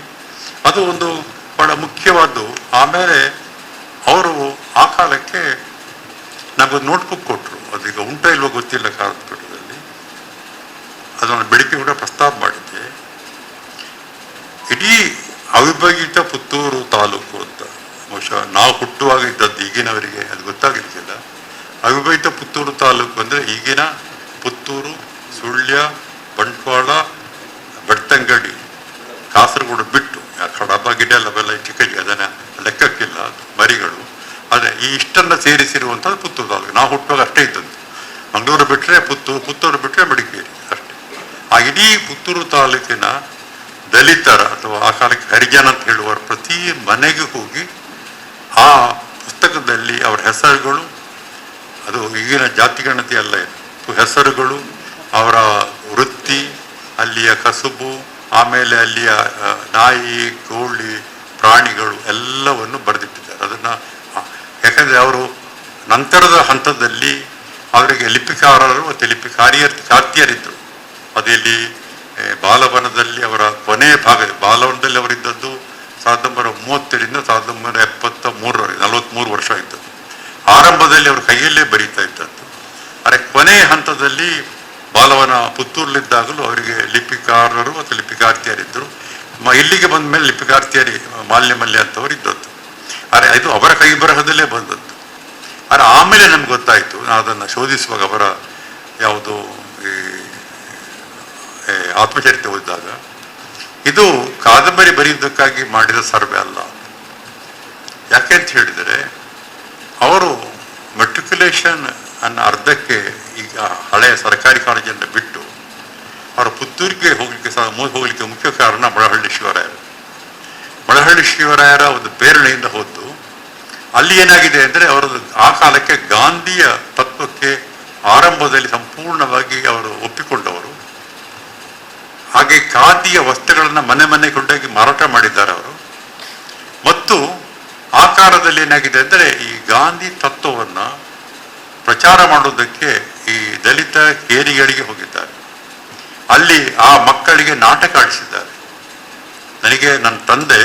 D: ಅದು ಒಂದು ಬಹಳ ಮುಖ್ಯವಾದ್ದು. ಆಮೇಲೆ ಅವರು ಆ ಕಾಲಕ್ಕೆ ನಮಗೊಂದು ನೋಟ್ ಕೂಡ ಪ್ರಸ್ತಾಪ ಮಾಡಿದ್ದೆ. ಇಡೀ ಅವಿಭಜಿತ ಪುತ್ತೂರು ತಾಲೂಕು ಅಂತ, ಬಹುಶಃ ನಾವು ಹುಟ್ಟುವಾಗ ಇದ್ದದ್ದು ಈಗಿನವರಿಗೆ ಅದು ಗೊತ್ತಾಗಿರ್ತಿಲ್ಲ. ಅವಿಭಜಿತ ಪುತ್ತೂರು ತಾಲೂಕು ಅಂದರೆ ಈಗಿನ ಪುತ್ತೂರು, ಸುಳ್ಯ, ಬಂಟ್ವಾಳ, ಬೆಳ್ತಂಗಡಿ, ಕಾಸರಗೋಡು ಬಿಟ್ಟು, ಕಡಬ ಗಿಡ ಅವೆಲ್ಲ ಚಿಕ್ಕಡಿ ಅದನ್ನು ಲೆಕ್ಕಕ್ಕಿಲ್ಲ, ಮರಿಗಳು. ಆದರೆ ಈ ಇಷ್ಟನ್ನು ಸೇರಿಸಿರುವಂಥದ್ದು ಪುತ್ತೂರು ತಾಲೂಕು. ನಾವು ಹುಟ್ಟುವಾಗ ಅಷ್ಟೇ ಇದ್ದದ್ದು. ಮಂಗಳೂರು ಬಿಟ್ಟರೆ ಪುತ್ತೂರು ಬಿಟ್ಟರೆ ಮಡಿಕೇರಿ ಅಷ್ಟೇ. ಆ ಇಡೀ ಪುತ್ತೂರು ತಾಲೂಕಿನ ದಲಿತರ ಅಥವಾ ಆ ಕಾಲಕ್ಕೆ ಹರಿಜನ ಅಂತ ಹೇಳುವವರು ಪ್ರತಿ ಮನೆಗೆ ಹೋಗಿ ಆ ಪುಸ್ತಕದಲ್ಲಿ ಅವರ ಹೆಸರುಗಳು, ಅದು ಈಗಿನ ಜಾತಿಗಣತಿ ಅಲ್ಲ, ಹೆಸರುಗಳು, ಅವರ ವೃತ್ತಿ, ಅಲ್ಲಿಯ ಕಸುಬು, ಆಮೇಲೆ ಅಲ್ಲಿಯ ನಾಯಿ, ಕೋಳಿ, ಪ್ರಾಣಿಗಳು ಎಲ್ಲವನ್ನು ಬರೆದಿಟ್ಟಿದ್ದಾರೆ. ಅದನ್ನು ಯಾಕಂದರೆ ಅವರು ನಂತರದ ಹಂತದಲ್ಲಿ ಅವರಿಗೆ ಲಿಪಿಕಾರರು ಮತ್ತು ಲಿಪಿಕಾರ್ತಿಯರಿದ್ದರು. ಅದಲ್ಲಿ ಬಾಲವನದಲ್ಲಿ ಅವರ ಕೊನೆಯ ಭಾಗ, ಬಾಲವನದಲ್ಲಿ ಅವರಿದ್ದದ್ದು 1930ರಿಂದ 1973 43 ವರ್ಷ ಇದ್ದದ್ದು. ಆರಂಭದಲ್ಲಿ ಅವರು ಕೈಯಲ್ಲೇ ಬರೀತಾ ಇದ್ದದ್ದು. ಆದರೆ ಕೊನೆಯ ಹಂತದಲ್ಲಿ ಬಾಲವನ ಪುತ್ತೂರಲ್ಲಿದ್ದಾಗಲೂ ಅವರಿಗೆ ಲಿಪಿಕಾರರು ಮತ್ತು ಲಿಪಿಕಾರ್ತಿಯರಿದ್ದರು. ಇಲ್ಲಿಗೆ ಬಂದ ಮೇಲೆ ಲಿಪಿಕಾರ್ತಿಯರಿ ಮಾಲ್ಯ ಅಂತವರು ಇದ್ದದ್ದು. ಆದರೆ ಇದು ಅವರ ಕೈ ಬರಹದಲ್ಲೇ ಬಂದದ್ದು. ಆದರೆ ಆಮೇಲೆ ನಮ್ಗೆ ಗೊತ್ತಾಯಿತು, ನಾನು ಅದನ್ನು ಶೋಧಿಸುವಾಗ ಅವರ ಯಾವುದು ಈ ಆತ್ಮಚರಿತ್ರೆ ಓದಿದಾಗ, ಇದು ಕಾದಂಬರಿ ಬರೆಯುವುದಕ್ಕಾಗಿ ಮಾಡಿದ ಸರ್ವೆ ಅಲ್ಲ. ಯಾಕೆ ಅಂತ ಹೇಳಿದರೆ, ಅವರು ಮೆಟ್ರಿಕ್ಯುಲೇಷನ್ ಅನ್ನು ಅರ್ಧಕ್ಕೆ ಈಗ ಹಳೆಯ ಸರ್ಕಾರಿ ಕಾಲೇಜನ್ನು ಬಿಟ್ಟು ಅವರು ಪುತ್ತೂರಿಗೆ ಹೋಗಲಿಕ್ಕೆ ಮುಖ್ಯ ಕಾರಣ ಮಳಹಳ್ಳಿ ಶಿವರಾಯರ ಒಂದು ಪ್ರೇರಣೆಯಿಂದ ಹೋದ್ದು. ಅಲ್ಲಿ ಏನಾಗಿದೆ ಅಂದರೆ, ಅವರದ್ದು ಆ ಕಾಲಕ್ಕೆ ಗಾಂಧಿಯ ತತ್ವಕ್ಕೆ ಆರಂಭದಲ್ಲಿ ಸಂಪೂರ್ಣವಾಗಿ ಅವರು ಒಪ್ಪಿಕೊಂಡವರು. ಹಾಗೆ ಖಾದಿಯ ವಸ್ತ್ರಗಳನ್ನು ಮನೆ ಕೊಂಡೋಗಿ ಮಾರಾಟ ಮಾಡಿದ್ದಾರೆ ಅವರು. ಮತ್ತು ಆ ಕಾಲದಲ್ಲಿ ಏನಾಗಿದೆ ಅಂದರೆ, ಈ ಗಾಂಧಿ ತತ್ವವನ್ನು ಪ್ರಚಾರ ಮಾಡೋದಕ್ಕೆ ಈ ದಲಿತ ಕೇರಿಗಳಿಗೆ ಹೋಗಿದ್ದಾರೆ. ಅಲ್ಲಿ ಆ ಮಕ್ಕಳಿಗೆ ನಾಟಕ ಆಡಿಸಿದ್ದಾರೆ. ನನಗೆ ನನ್ನ ತಂದೆ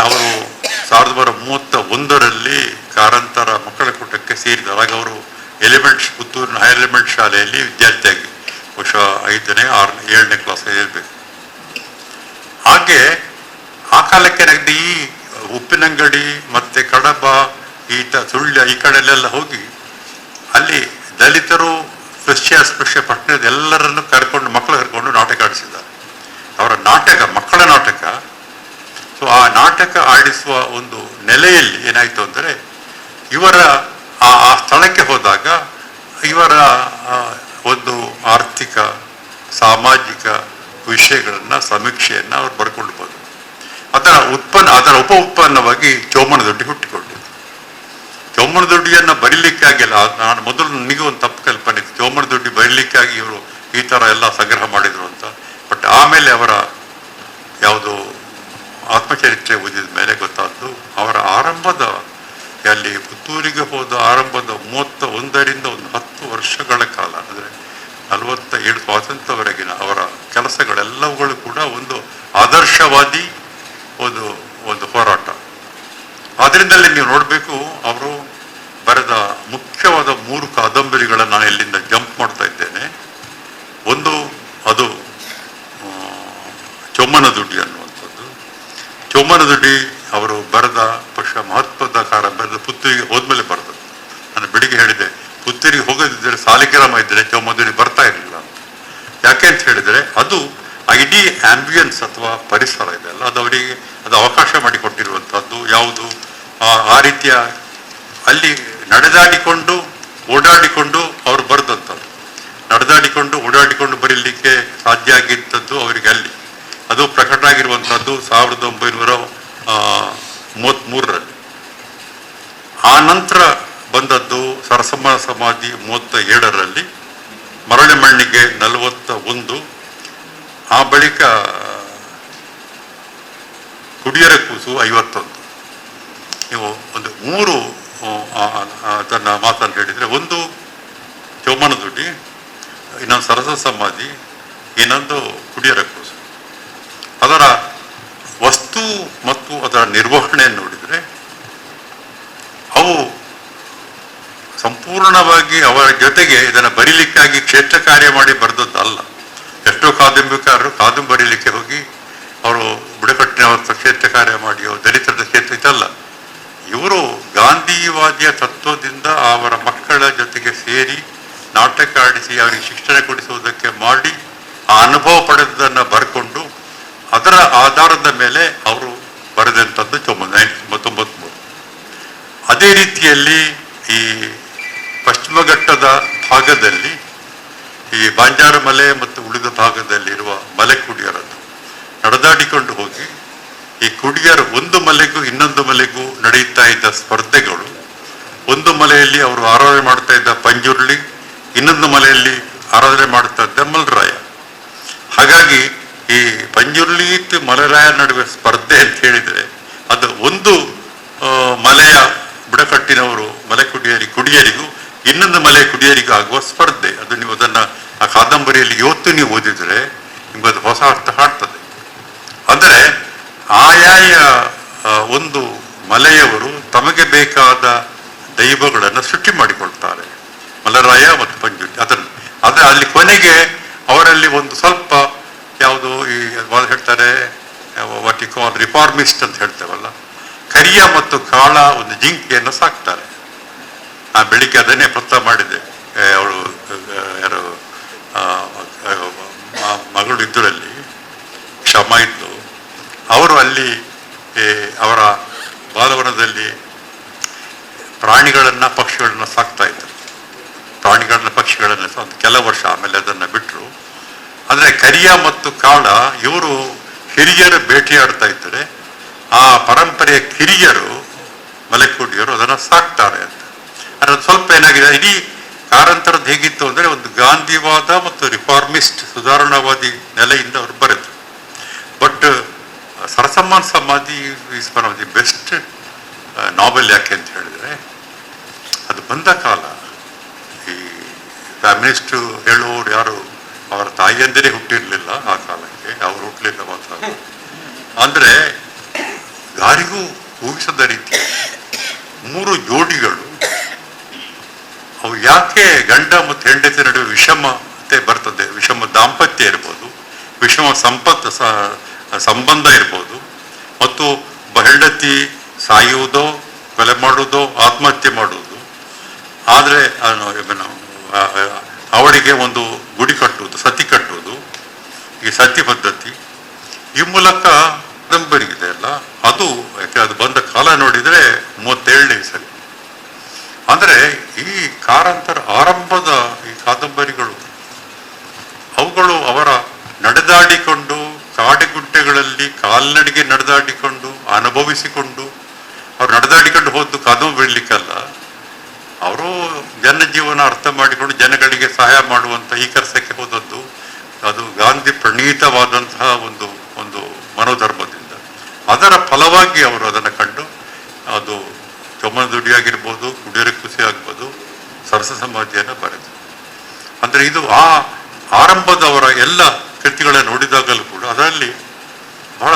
D: ಅವರು 1931ರಲ್ಲಿ ಕಾರಂತರ ಮಕ್ಕಳ ಕೂಟಕ್ಕೆ ಸೇರಿದರು. ಆಗ ಅವರು ಪುತ್ತೂರಿನ ಹೈಯರ್ ಎಲಿಮೆಂಟ್ ಶಾಲೆಯಲ್ಲಿ ವಿದ್ಯಾರ್ಥಿಯಾಗಿ ಬಹುಶಃ 5ನೇ 6ನೇ 7ನೇ ಕ್ಲಾಸ್ ಇರಬೇಕು. ಹಾಗೆ ಆ ಕಾಲಕ್ಕೆ ನನಗೆ ಈ ಉಪ್ಪಿನಂಗಡಿ ಮತ್ತು ಕಡಬ, ಸುಳ್ಯ ಈ ಕಡೆಯಲ್ಲೆಲ್ಲ ಹೋಗಿ ಅಲ್ಲಿ ದಲಿತರು, ಸ್ಪೃಶ್ಯ ಪಟ್ಟಣದ ಎಲ್ಲರನ್ನು ಮಕ್ಕಳು ಕರ್ಕೊಂಡು ನಾಟಕ ಆಡಿಸಿದ್ದಾರೆ. ಅವರ ನಾಟಕ ಮಕ್ಕಳ ನಾಟಕ. ಸೊ ಆ ನಾಟಕ ಆಡಿಸುವ ಒಂದು ನೆಲೆಯಲ್ಲಿ ಏನಾಯಿತು ಅಂದರೆ, ಇವರ ಆ ಸ್ಥಳಕ್ಕೆ ಹೋದಾಗ ಇವರ ಒಂದು ಆರ್ಥಿಕ ಸಾಮಾಜಿಕ ವಿಷಯಗಳನ್ನು ಸಮೀಕ್ಷೆಯನ್ನು ಅವ್ರು ಬರ್ಕೊಂಡು ಬಂದರು. ಅದರ ಉಪ ಉತ್ಪನ್ನವಾಗಿ ಚೌಮನದೊಡ್ಡಿ ಹುಟ್ಟಿಕೊಂಡಿದ್ದು. ಚೌಮನದೊಡ್ಡಿಯನ್ನು ಬರೀಲಿಕ್ಕಾಗಿಲ್ಲ. ನಾನು ಮೊದಲು ನನಗೆ ಒಂದು ತಪ್ಪು ಕಲ್ಪನೆ ಇತ್ತು, ಚೌಮನದೊಡ್ಡಿ ಬರೀಲಿಕ್ಕಾಗಿ ಇವರು ಈ ಥರ ಎಲ್ಲ ಸಂಗ್ರಹ ಮಾಡಿದರು ಅಂತ. ಬಟ್ ಆಮೇಲೆ ಅವರ ಯಾವುದು ಆತ್ಮಚರಿತ್ರೆ ಓದಿದ ಮೇಲೆ ಗೊತ್ತಾದ್ದು, ಅವರ ಆರಂಭದ ಅಲ್ಲಿ ಪುತ್ತೂರಿಗೆ ಹೋದ ಆರಂಭದ 31ರಿಂದ ಒಂದು 10 ವರ್ಷಗಳ ಕಾಲ, ಅಂದರೆ 47 ಸ್ವಾತಂತ್ರ್ಯವರೆಗಿನ ಅವರ ಕೆಲಸಗಳೆಲ್ಲವುಗಳು ಕೂಡ ಒಂದು ಆದರ್ಶವಾದಿ ಒಂದು ಹೋರಾಟ. ಆದ್ದರಿಂದಲೇ ನೀವು ನೋಡಬೇಕು, ಅವರು ಬರೆದ ಮುಖ್ಯವಾದ 3 ಕಾದಂಬರಿಗಳನ್ನು ನಾನು ಇಲ್ಲಿಂದ ಜಂಪ್ ಮಾಡ್ತಾ ಇದ್ದೇನೆ. ಒಂದು ಅದು ಚೊಮ್ಮನದುಡ್ಡಿ ಅನ್ನುವಂಥದ್ದು. ಚೊಮ್ಮನದುಡ್ಡಿ ಅವರು ಬರೆದ ಮಹತ್ವದ ಕಾದಂಬರಿ ಪುತ್ತೂರಿಗೆ ಹೋದ್ಮೇಲೆ ಬರೆದದ್ದು. ನಾನು ಬೆಳಿಗ್ಗೆ ಹೇಳಿದೆ, ಪುತ್ತೂರಿಗೆ ಹೋಗೋದಿದ್ದರೆ ಸಾಲಿಗ್ರಾಮ ಇದ್ದರೆ ಚೊಮ್ಮನದುಡ್ಡಿ ಬರ್ತಾ ಇರಲಿಲ್ಲ ಅಂತ. ಯಾಕೆ ಅಂತ ಹೇಳಿದರೆ, ಅದು ಇಡೀ ಆಂಬಿಯನ್ಸ್ ಅಥವಾ ಪರಿಸರ ಇದೆಯಲ್ಲ, ಅದು ಅವಕಾಶ ಮಾಡಿಕೊಟ್ಟಿರುವಂಥದ್ದು. ಯಾವುದು ಆ ರೀತಿಯ ಅಲ್ಲಿ ನಡೆದಾಡಿಕೊಂಡು ಓಡಾಡಿಕೊಂಡು ಅವರು ಬರೆದಂಥದ್ದು. ನಡೆದಾಡಿಕೊಂಡು ಓಡಾಡಿಕೊಂಡು ಬರೀಲಿಕ್ಕೆ ಸಾಧ್ಯ ಆಗಿದ್ದದ್ದು ಅವರಿಗೆ ಅಲ್ಲಿ. ಅದು ಪ್ರಕಟ ಆಗಿರುವಂಥದ್ದು 1933ರಲ್ಲಿ. ಆ ನಂತರ ಬಂದದ್ದು ಸರಸಮ್ಮ ಸಮಾಧಿ 37ರಲ್ಲಿ, ಮರಳಿ ಮಣ್ಣಿಗೆ 41, ಆ ಬಳಿಕ ಕುಡಿಯರ ಕೂಸು 51. ನೀವು ಒಂದು 3 ತನ್ನ ಮಾತನ್ನು ಹೇಳಿದರೆ, ಒಂದು ಚೌಮನದುಡ್ಡಿ, ಇನ್ನೊಂದು ಸರಸ ಸಮಾಧಿ, ಇನ್ನೊಂದು ಕುಡಿಯರ ಕೂಸು. ಅದರ ವಸ್ತು ಮತ್ತು ಅದರ ನಿರ್ವಹಣೆಯನ್ನು ನೋಡಿದರೆ ಅವು ಸಂಪೂರ್ಣವಾಗಿ ಅವರ ಜೊತೆಗೆ ಇದನ್ನು ಬರೀಲಿಕ್ಕಾಗಿ ಕ್ಷೇತ್ರ ಕಾರ್ಯ ಮಾಡಿ ಬರೆದದ್ದಲ್ಲ. ಸಾಹಿತ್ಯಕಾರರು ಕಾದಂಬರಿ ಬರೀಲಿಕ್ಕೆ ಹೋಗಿ ಅವರು ಬುಡಕಟ್ಟಿನವರ ಕ್ಷೇತ್ರ ಕಾರ್ಯ ಮಾಡಿಯೋ ದಲಿತರ ಕ್ಷೇತ್ರ ಇದಲ್ಲ. ಇವರು ಗಾಂಧಿವಾದಿಯ ತತ್ವದಿಂದ ಅವರ ಮಕ್ಕಳ ಜೊತೆಗೆ ಸೇರಿ ನಾಟಕ ಆಡಿಸಿ ಅವರಿಗೆ ಶಿಕ್ಷಣ ಕೊಡಿಸುವುದಕ್ಕೆ ಮಾಡಿ ಆ ಅನುಭವ ಪಡೆದದನ್ನು ಬರ್ಕೊಂಡು ಅದರ ಆಧಾರದ ಮೇಲೆ ಅವರು ಬರೆದಂಥದ್ದು 1993. ಅದೇ ರೀತಿಯಲ್ಲಿ ಈ ಪಶ್ಚಿಮ ಘಟ್ಟದ ಭಾಗದಲ್ಲಿ ಈ ಬಾಂಜಾರ ಮಲೆ ಮತ್ತು ಉಳಿದ ಭಾಗದಲ್ಲಿರುವ ಮಲೆ ಕುಡಿಯರನ್ನು ನಡೆದಾಡಿಕೊಂಡು ಹೋಗಿ ಈ ಕುಡಿಯರು ಒಂದು ಮಲೆಗೂ ಇನ್ನೊಂದು ಮಲೆಗೂ ನಡೆಯುತ್ತಾ ಇದ್ದ ಸ್ಪರ್ಧೆಗಳು, ಒಂದು ಮಲೆಯಲ್ಲಿ ಅವರು ಆರಾಧನೆ ಮಾಡ್ತಾ ಇದ್ದ ಪಂಜುರ್ಲಿ, ಇನ್ನೊಂದು ಮಲೆಯಲ್ಲಿ ಆರಾಧನೆ ಮಾಡ್ತಾ ಇದ್ದ ಮಲರಾಯ. ಹಾಗಾಗಿ ಈ ಪಂಜುರ್ಲಿ ಮಲರಾಯ ನಡುವೆ ಸ್ಪರ್ಧೆ ಅಂತ ಹೇಳಿದರೆ ಅದು ಒಂದು ಮಲೆಯ ಬುಡಕಟ್ಟಿನವರು ಮಲೆ ಕುಡಿಯರಿಗೂ ಇನ್ನೊಂದು ಮಲೆ ಕುಡಿಯರಿಗೂ ಆಗುವ ಸ್ಪರ್ಧೆ. ಅದು ನೀವು ಅದನ್ನು ಆ ಕಾದಂಬರಿಯಲ್ಲಿ ಇವತ್ತು ನೀವು ಓದಿದರೆ ನಿಮಗದು ಹೊಸ ಅರ್ಥ ಕಾಣ್ತದೆ. ಅಂದರೆ ಆಯಾಯ ಒಂದು ಮಲೆಯವರು ತಮಗೆ ಬೇಕಾದ ದೈವಗಳನ್ನು ಸೃಷ್ಟಿ ಮಾಡಿಕೊಳ್ತಾರೆ, ಮಲರಾಯ ಮತ್ತು ಪಂಜುರ್ಲಿ. ಆದರೆ ಅಲ್ಲಿ ಕೊನೆಗೆ ಅವರಲ್ಲಿ ಒಂದು ಸ್ವಲ್ಪ ಯಾವುದು ಈ ಹೇಳ್ತಾರೆ ವಾಟ್ ಯು ಕಾಲ್ ರಿಫಾರ್ಮಿಸ್ಟ್ ಅಂತ ಹೇಳ್ತೇವಲ್ಲ, ಕರಿಯ ಮತ್ತು ಕಾಳ ಒಂದು ಜಿಂಕೆಯನ್ನು ಸಾಕ್ತಾರೆ. ನಾನು ಬೆಳಿಗ್ಗೆ ಅದನ್ನೇ ಪ್ರಸ್ತಾವ ಮಾಡಿದೆ. ಅವಳು ಯಾರು ಮಗಳು ಇದ್ದರಲ್ಲಿ ಕ್ಷಮ ಇದ್ದು, ಅವರು ಅಲ್ಲಿ ಅವರ ಬಾಲವನದಲ್ಲಿ ಪ್ರಾಣಿಗಳನ್ನು ಪಕ್ಷಿಗಳನ್ನು ಸಾಕ್ತಾ ಇದ್ದರು. ಪ್ರಾಣಿಗಳನ್ನ ಪಕ್ಷಿಗಳನ್ನು ಕೆಲವು ವರ್ಷ ಆಮೇಲೆ ಅದನ್ನು ಬಿಟ್ಟರು. ಅಂದರೆ ಕರಿಯ ಮತ್ತು ಕಾಳ ಇವರು ಹಿರಿಯರು ಭೇಟಿಯಾಡ್ತಾ ಇದ್ದರೆ ಆ ಪರಂಪರೆಯ ಕಿರಿಯರು ಮಲೆಕುಡಿಯರು ಅದನ್ನು ಸಾಕ್ತಾರೆ ಅಂತ. ಅದು ಸ್ವಲ್ಪ ಏನಾಗಿದೆ, ಇಡೀ ಕಾರಂತರದ್ದು ಹೇಗಿತ್ತು ಅಂದರೆ ಒಂದು ಗಾಂಧಿವಾದ ಮತ್ತು ರಿಫಾರ್ಮಿಸ್ಟ್ ಸುಧಾರಣಾವಾದಿ ನೆಲೆಯಿಂದ ಅವರು ಬರೆದರು. But Sarasammana Samadhi is one of the best novel. ಯಾಕೆ ಅಂತ ಹೇಳಿದರೆ ಅದು ಬಂದ ಕಾಲ. ಈ ಫ್ಯಾಮಿಲಿಸ್ಟು ಹೇಳುವವರು ಯಾರು ಅವರ ತಾಯಿಯಂದಿರೇ ಹುಟ್ಟಿರಲಿಲ್ಲ ಆ ಕಾಲಕ್ಕೆ, ಅವರು ಹುಟ್ಟಲಿಲ್ಲ ಮಾತ್ರ. ಅಂದರೆ ಯಾರಿಗೂ ಊಹಿಸದ ರೀತಿ 3 ಜೋಡಿಗಳು ಅವು ಯಾಕೆ ಗಂಡ ಮತ್ತು ಹೆಂಡತಿ ನಡುವೆ ವಿಷಮತೆ ಬರ್ತದೆ, ವಿಷಮ ದಾಂಪತ್ಯ ಇರ್ಬೋದು, ವಿಷಮ ಸಂಬಂಧ ಇರ್ಬೋದು, ಮತ್ತು ಹೆಂಡತಿ ಸಾಯುವುದೋ ಕೊಲೆ ಮಾಡುವುದೋ ಆತ್ಮಹತ್ಯೆ ಮಾಡುವುದು, ಆದರೆ ಅವಳಿಗೆ ಒಂದು ಗುಡಿ ಕಟ್ಟುವುದು, ಸತಿ ಕಟ್ಟುವುದು, ಈ ಸತಿ ಪದ್ಧತಿ, ಈ ಮೂಲಕ ಕಾದಂಬರಿಗಿದೆ ಅಲ್ಲ ಅದು. ಯಾಕೆ ಅದು ಬಂದ ಕಾಲ ನೋಡಿದರೆ 37ನೇ ಸರಿ. ಅಂದರೆ ಈ ಕಾರಂತರ ಆರಂಭದ ಈ ಕಾದಂಬರಿಗಳು ಅವುಗಳು ಅವರ ನಡೆದಾಡಿಕೊಂಡು ಕಾಡುಗುಡ್ಡೆಗಳಲ್ಲಿ ಕಾಲ್ನಡಿಗೆ ನಡೆದಾಡಿಕೊಂಡು ಅನುಭವಿಸಿಕೊಂಡು ಅವ್ರು ನಡೆದಾಡಿಕೊಂಡು ಹೋದ್ದು ಕಾದಂಬರಿ ಬರೀಲಿಕ್ಕಲ್ಲ, ಅವರು ಜನಜೀವನ ಅರ್ಥ ಮಾಡಿಕೊಂಡು ಜನಗಳಿಗೆ ಸಹಾಯ ಮಾಡುವಂಥ ಈ ಕೆಲಸಕ್ಕೆ ಹೋದದ್ದು. ಅದು ಗಾಂಧಿ ಪ್ರಣೀತವಾದಂತಹ ಒಂದು ಒಂದು ಮನೋಧರ್ಮದಿಂದ ಅದರ ಫಲವಾಗಿ ಅವರು ಅದನ್ನು ಕಂಡು ಅದು ಚೊಮ್ಮನ ದುಡಿ ಆಗಿರ್ಬೋದು, ಕುಡಿಯರ ಖುಷಿ ಆಗ್ಬೋದು, ಸರಸ ಸಮಾಧಿಯನ್ನು ಬರೆದು. ಅಂದರೆ ಇದು ಆ ಆರಂಭದವರ ಎಲ್ಲ ಕೃತಿಗಳನ್ನು ನೋಡಿದಾಗಲೂ ಕೂಡ ಅದರಲ್ಲಿ ಬಹಳ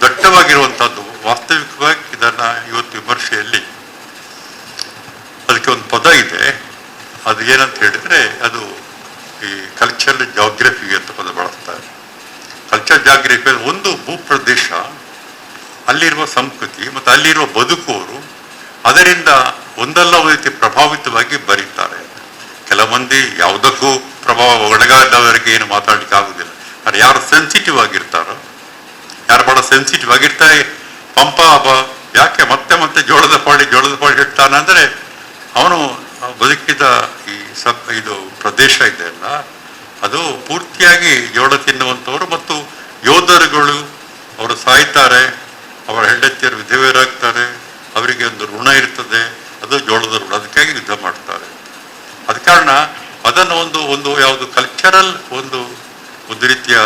D: ದಟ್ಟವಾಗಿರುವಂಥದ್ದು. ವಾಸ್ತವಿಕವಾಗಿ ಇದನ್ನು ಇವತ್ತು ವಿಮರ್ಶೆಯಲ್ಲಿ ಅದಕ್ಕೆ ಒಂದು ಪದ ಇದೆ, ಅದು ಏನಂತ ಹೇಳಿದರೆ ಅದು ಈ ಕಲ್ಚರಲ್ ಜಾಗ್ರಫಿ ಅಂತ ಪದ ಬಳಸ್ತಾರೆ. ಕಲ್ಚರ್ ಜಾಗ್ರಫಿ ಒಂದು ಭೂಪ್ರದೇಶ, ಅಲ್ಲಿರುವ ಸಂಸ್ಕೃತಿ ಮತ್ತು ಅಲ್ಲಿರುವ ಬದುಕುವರು ಅದರಿಂದ ಒಂದಲ್ಲ ಒಂದು ರೀತಿ ಪ್ರಭಾವಿತವಾಗಿ ಬರೀತಾರೆ. ಕೆಲವು ಮಂದಿ ಯಾವುದಕ್ಕೂ ಪ್ರಭಾವ ಒಳಗಾದವರಿಗೆ ಏನು ಮಾತಾಡಲಿಕ್ಕೆ ಆಗುದಿಲ್ಲ. ಆದರೆ ಯಾರು ಸೆನ್ಸಿಟಿವ್ ಆಗಿರ್ತಾರೋ, ಯಾರು ಬಹಳ ಸೆನ್ಸಿಟಿವ್ ಆಗಿರ್ತಾರೆ, ಪಂಪ ಯಾಕೆ ಮತ್ತೆ ಮತ್ತೆ ಜೋಳದ ಪಾಡಿ ಹೇಳ್ತಾನೆ ಅಂದರೆ ಅವನು ಬದುಕಿದ ಈ ಇದು ಪ್ರದೇಶ ಇದೆಯಲ್ಲ ಅದು ಪೂರ್ತಿಯಾಗಿ ಜೋಳ ತಿನ್ನುವಂಥವ್ರು ಮತ್ತು ಯೋಧರುಗಳು. ಅವರು ಸಾಯ್ತಾರೆ, ಅವರ ಹೆಂಡತಿಯರು ವಿಧವೆಯರಾಗ್ತಾರೆ, ಅವರಿಗೆ ಒಂದು ಋಣ ಇರ್ತದೆ, ಅದು ಜೋಳದ ಋಣ, ಅದಕ್ಕಾಗಿ ಯುದ್ಧ ಮಾಡ್ತಾರೆ. ಅದ ಕಾರಣ ಅದನ್ನು ಒಂದು ಯಾವುದು ಕಲ್ಚರಲ್ ಒಂದು ರೀತಿಯ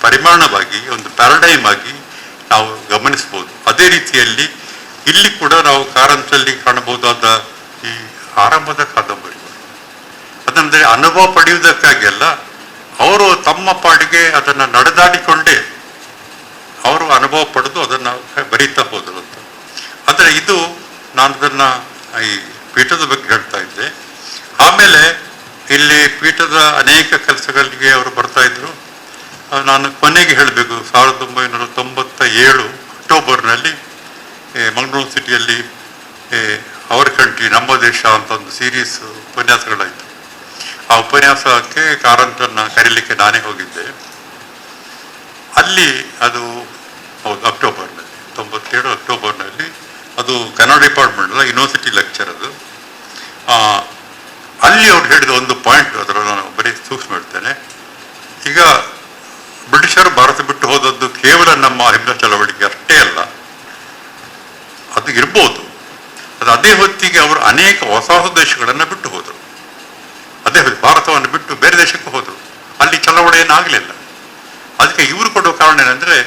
D: ಪರಿಮಾಣವಾಗಿ ಒಂದು ಪ್ಯಾರಡೈಮ್ ಆಗಿ ನಾವು ಗಮನಿಸ್ಬೋದು. ಅದೇ ರೀತಿಯಲ್ಲಿ ಇಲ್ಲಿ ಕೂಡ ನಾವು ಕಾರಂತರಲ್ಲಿ ಕಾಣಬಹುದಾದ ಈ ಆರಂಭದ ಕಾದಂಬರಿಗಳು ಅದಂದರೆ ಅನುಭವ ಪಡೆಯುವುದಕ್ಕಾಗಿ ಅಲ್ಲ, ಅವರು ತಮ್ಮ ಪಾಡಿಗೆ ಅದನ್ನು ನಡೆದಾಡಿಕೊಂಡೇ ಅವರು ಅನುಭವ ಪಡೆದು ಅದನ್ನು ಬರೀತಾ ಹೋದರು ಅಂತ. ಅಂದರೆ ಇದು ನಾನು ಅದನ್ನು ಈ ಪೀಠದ ಬಗ್ಗೆ ಹೇಳ್ತಾ ಇದ್ದೆ. ಆಮೇಲೆ ಇಲ್ಲಿ ಪೀಠದ ಅನೇಕ ಕೆಲಸಗಳಿಗೆ ಅವರು ಬರ್ತಾ ಇದ್ರು. ನಾನು ಕೊನೆಗೆ ಹೇಳಬೇಕು, 1997 ಅಕ್ಟೋಬರ್ನಲ್ಲಿ ಮಂಗಳೂರು ಸಿಟಿಯಲ್ಲಿ ಅವರ್ ಕಂಟ್ರಿ ನಮ್ಮ ದೇಶ ಅಂತ ಒಂದು ಸೀರೀಸ್ ಉಪನ್ಯಾಸಗಳಾಯಿತು. ಆ ಉಪನ್ಯಾಸಕ್ಕೆ ಕಾರಂತರನ್ನ ಕರೀಲಿಕ್ಕೆ ನಾನೇ ಹೋಗಿದ್ದೆ. ಅಲ್ಲಿ ಅದು ಹೌದು ಅಕ್ಟೋಬರ್ನಲ್ಲಿ 97 ಅಕ್ಟೋಬರ್ನಲ್ಲಿ ಅದು ಕನ್ನಡ ಡಿಪಾರ್ಟ್ಮೆಂಟ್ ಅಲ್ಲ, ಯೂನಿವರ್ಸಿಟಿ ಲೆಕ್ಚರ್ ಅದು. ಅಲ್ಲಿ ಅವ್ರು ಹೇಳಿದ ಒಂದು ಪಾಯಿಂಟ್, ಅದರ ನಾನು ಬರೀ ಸೂಕ್ಷ್ಮ ಹೇಳ್ತೇನೆ. ಈಗ ಬ್ರಿಟಿಷರು ಭಾರತ ಬಿಟ್ಟು ಹೋದದ್ದು ಕೇವಲ ನಮ್ಮ ಅಹಿಂಸಾ ಚಳವಳಿಕೆ ಅಷ್ಟೇ ಅಲ್ಲ, ಅದು ಇರ್ಬೋದು. ಅದು ಅದೇ ಹೊತ್ತಿಗೆ ಅವರು ಅನೇಕ ಹೊಸ ಹೊಸ ದೇಶಗಳನ್ನು ಬಿಟ್ಟು ಹೋದರು. ಅದೇ ಭಾರತವನ್ನು ಬಿಟ್ಟು ಬೇರೆ ದೇಶಕ್ಕೆ ಹೋದರು. ಅಲ್ಲಿ ಚಳವಳಿ ಏನಾಗಲಿಲ್ಲ. ಅದಕ್ಕೆ ಇವರು ಕೊಡುವ ಕಾರಣ ಏನಂದ್ರೆ,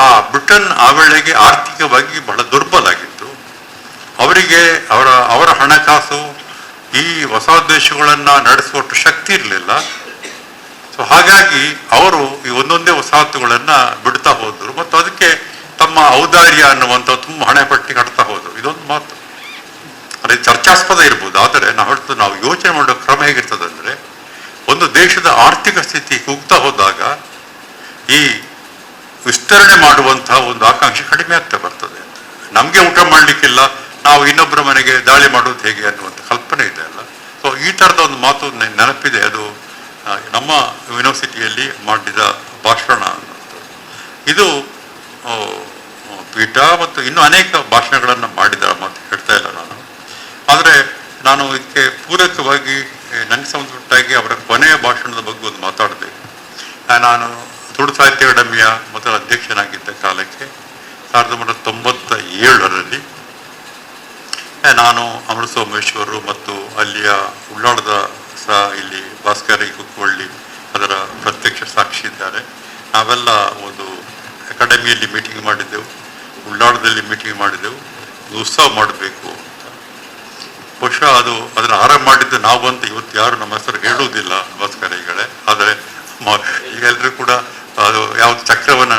D: ಆ ಬ್ರಿಟನ್ ಆ ವೇಳೆಗೆ ಆರ್ಥಿಕವಾಗಿ ಬಹಳ ದುರ್ಬಲ ಆಗಿತ್ತು. ಅವರಿಗೆ ಅವರ ಹಣಕಾಸು ಈ ಹೊಸ ದೇಶಗಳನ್ನ ನಡೆಸುವಷ್ಟು ಶಕ್ತಿ ಇರಲಿಲ್ಲ. ಸೊ ಹಾಗಾಗಿ ಅವರು ಈ ಒಂದೊಂದೇ ವಸಾಹತುಗಳನ್ನ ಬಿಡ್ತಾ ಹೋದ್ರು ಮತ್ತು ಅದಕ್ಕೆ ತಮ್ಮ ಔದಾರ್ಯ ಅನ್ನುವಂಥ ತುಂಬ ಹಣೆ ಪಟ್ಟಿ ಕಟ್ತಾ ಹೋದ್ರು. ಇದೊಂದು ಮಾತು, ಅದೇ ಚರ್ಚಾಸ್ಪದ ಇರ್ಬೋದು. ಆದರೆ ನಾವು ಯೋಚನೆ ಮಾಡೋ ಕ್ರಮ ಹೇಗಿರ್ತದೆ ಅಂದ್ರೆ, ಒಂದು ದೇಶದ ಆರ್ಥಿಕ ಸ್ಥಿತಿ ಕುಗ್ತಾ ಹೋದಾಗ ಈ ವಿಸ್ತರಣೆ ಮಾಡುವಂತಹ ಒಂದು ಆಕಾಂಕ್ಷೆ ಕಡಿಮೆ ಆಗ್ತಾ ಬರ್ತದೆ. ನಮಗೆ ಊಟ ಮಾಡಲಿಕ್ಕಿಲ್ಲ, ನಾವು ಇನ್ನೊಬ್ಬರ ಮನೆಗೆ ದಾಳಿ ಮಾಡೋದು ಹೇಗೆ ಅನ್ನುವಂಥ ಕಲ್ಪನೆ ಇದೆ ಅಲ್ಲ. ಸೊ ಈ ಥರದ ಒಂದು ಮಾತು ನೆನಪಿದೆ. ಅದು ನಮ್ಮ ಯೂನಿವರ್ಸಿಟಿಯಲ್ಲಿ ಮಾಡಿದ ಭಾಷಣ ಅನ್ನೋದು. ಇದು ಪೀಠ ಮತ್ತು ಇನ್ನೂ ಅನೇಕ ಭಾಷಣಗಳನ್ನು ಮಾಡಿದ ಮಾತು ಹೇಳ್ತಾ ಇಲ್ಲ ನಾನು. ಆದರೆ ನಾನು ಇದಕ್ಕೆ ಪೂರಕವಾಗಿ ನನಗೆ ಸಂಬಂಧಪಟ್ಟಾಗಿ ಅವರ ಕೊನೆಯ ಭಾಷಣದ ಬಗ್ಗೆ ಒಂದು ಮಾತಾಡಬೇಕು. ನಾನು ತುಳು ಸಾಹಿತ್ಯ ಅಕಾಡೆಮಿಯ ಮೊದಲ ಅಧ್ಯಕ್ಷನಾಗಿದ್ದ ಕಾಲಕ್ಕೆ 1997ರಲ್ಲಿ ನಾನು ಅಮೃತ ಸೋಮೇಶ್ವರರು ಮತ್ತು ಅಲ್ಲಿಯ ಉಳ್ಳಾಳದ ಸಹ ಇಲ್ಲಿ ಭಾಸ್ಕರಿ ಕುಕ್ಕವಳ್ಳಿ ಅದರ ಪ್ರತ್ಯಕ್ಷ ಸಾಕ್ಷಿ ಇದ್ದಾರೆ. ನಾವೆಲ್ಲ ಒಂದು ಅಕಾಡೆಮಿಯಲ್ಲಿ ಮೀಟಿಂಗ್ ಮಾಡಿದ್ದೆವು, ಉಳ್ಳಾಳದಲ್ಲಿ ಮೀಟಿಂಗ್ ಮಾಡಿದ್ದೆವು, ಉತ್ಸವ ಮಾಡಬೇಕು ಅಂತ. ಬಹುಶಃ ಅದನ್ನು ಆರಂಭ ಮಾಡಿದ್ದು ನಾವು ಅಂತ ಇವತ್ತು ಯಾರು ನಮ್ಮ ಹೆಸರು ಹೇಳುವುದಿಲ್ಲ ಭಾಸ್ಕರಿಗಳೇ. ಆದರೆ ಈಗೆಲ್ಲರೂ ಕೂಡ ಅದು ಯಾವುದು ಚಕ್ರವನ್ನು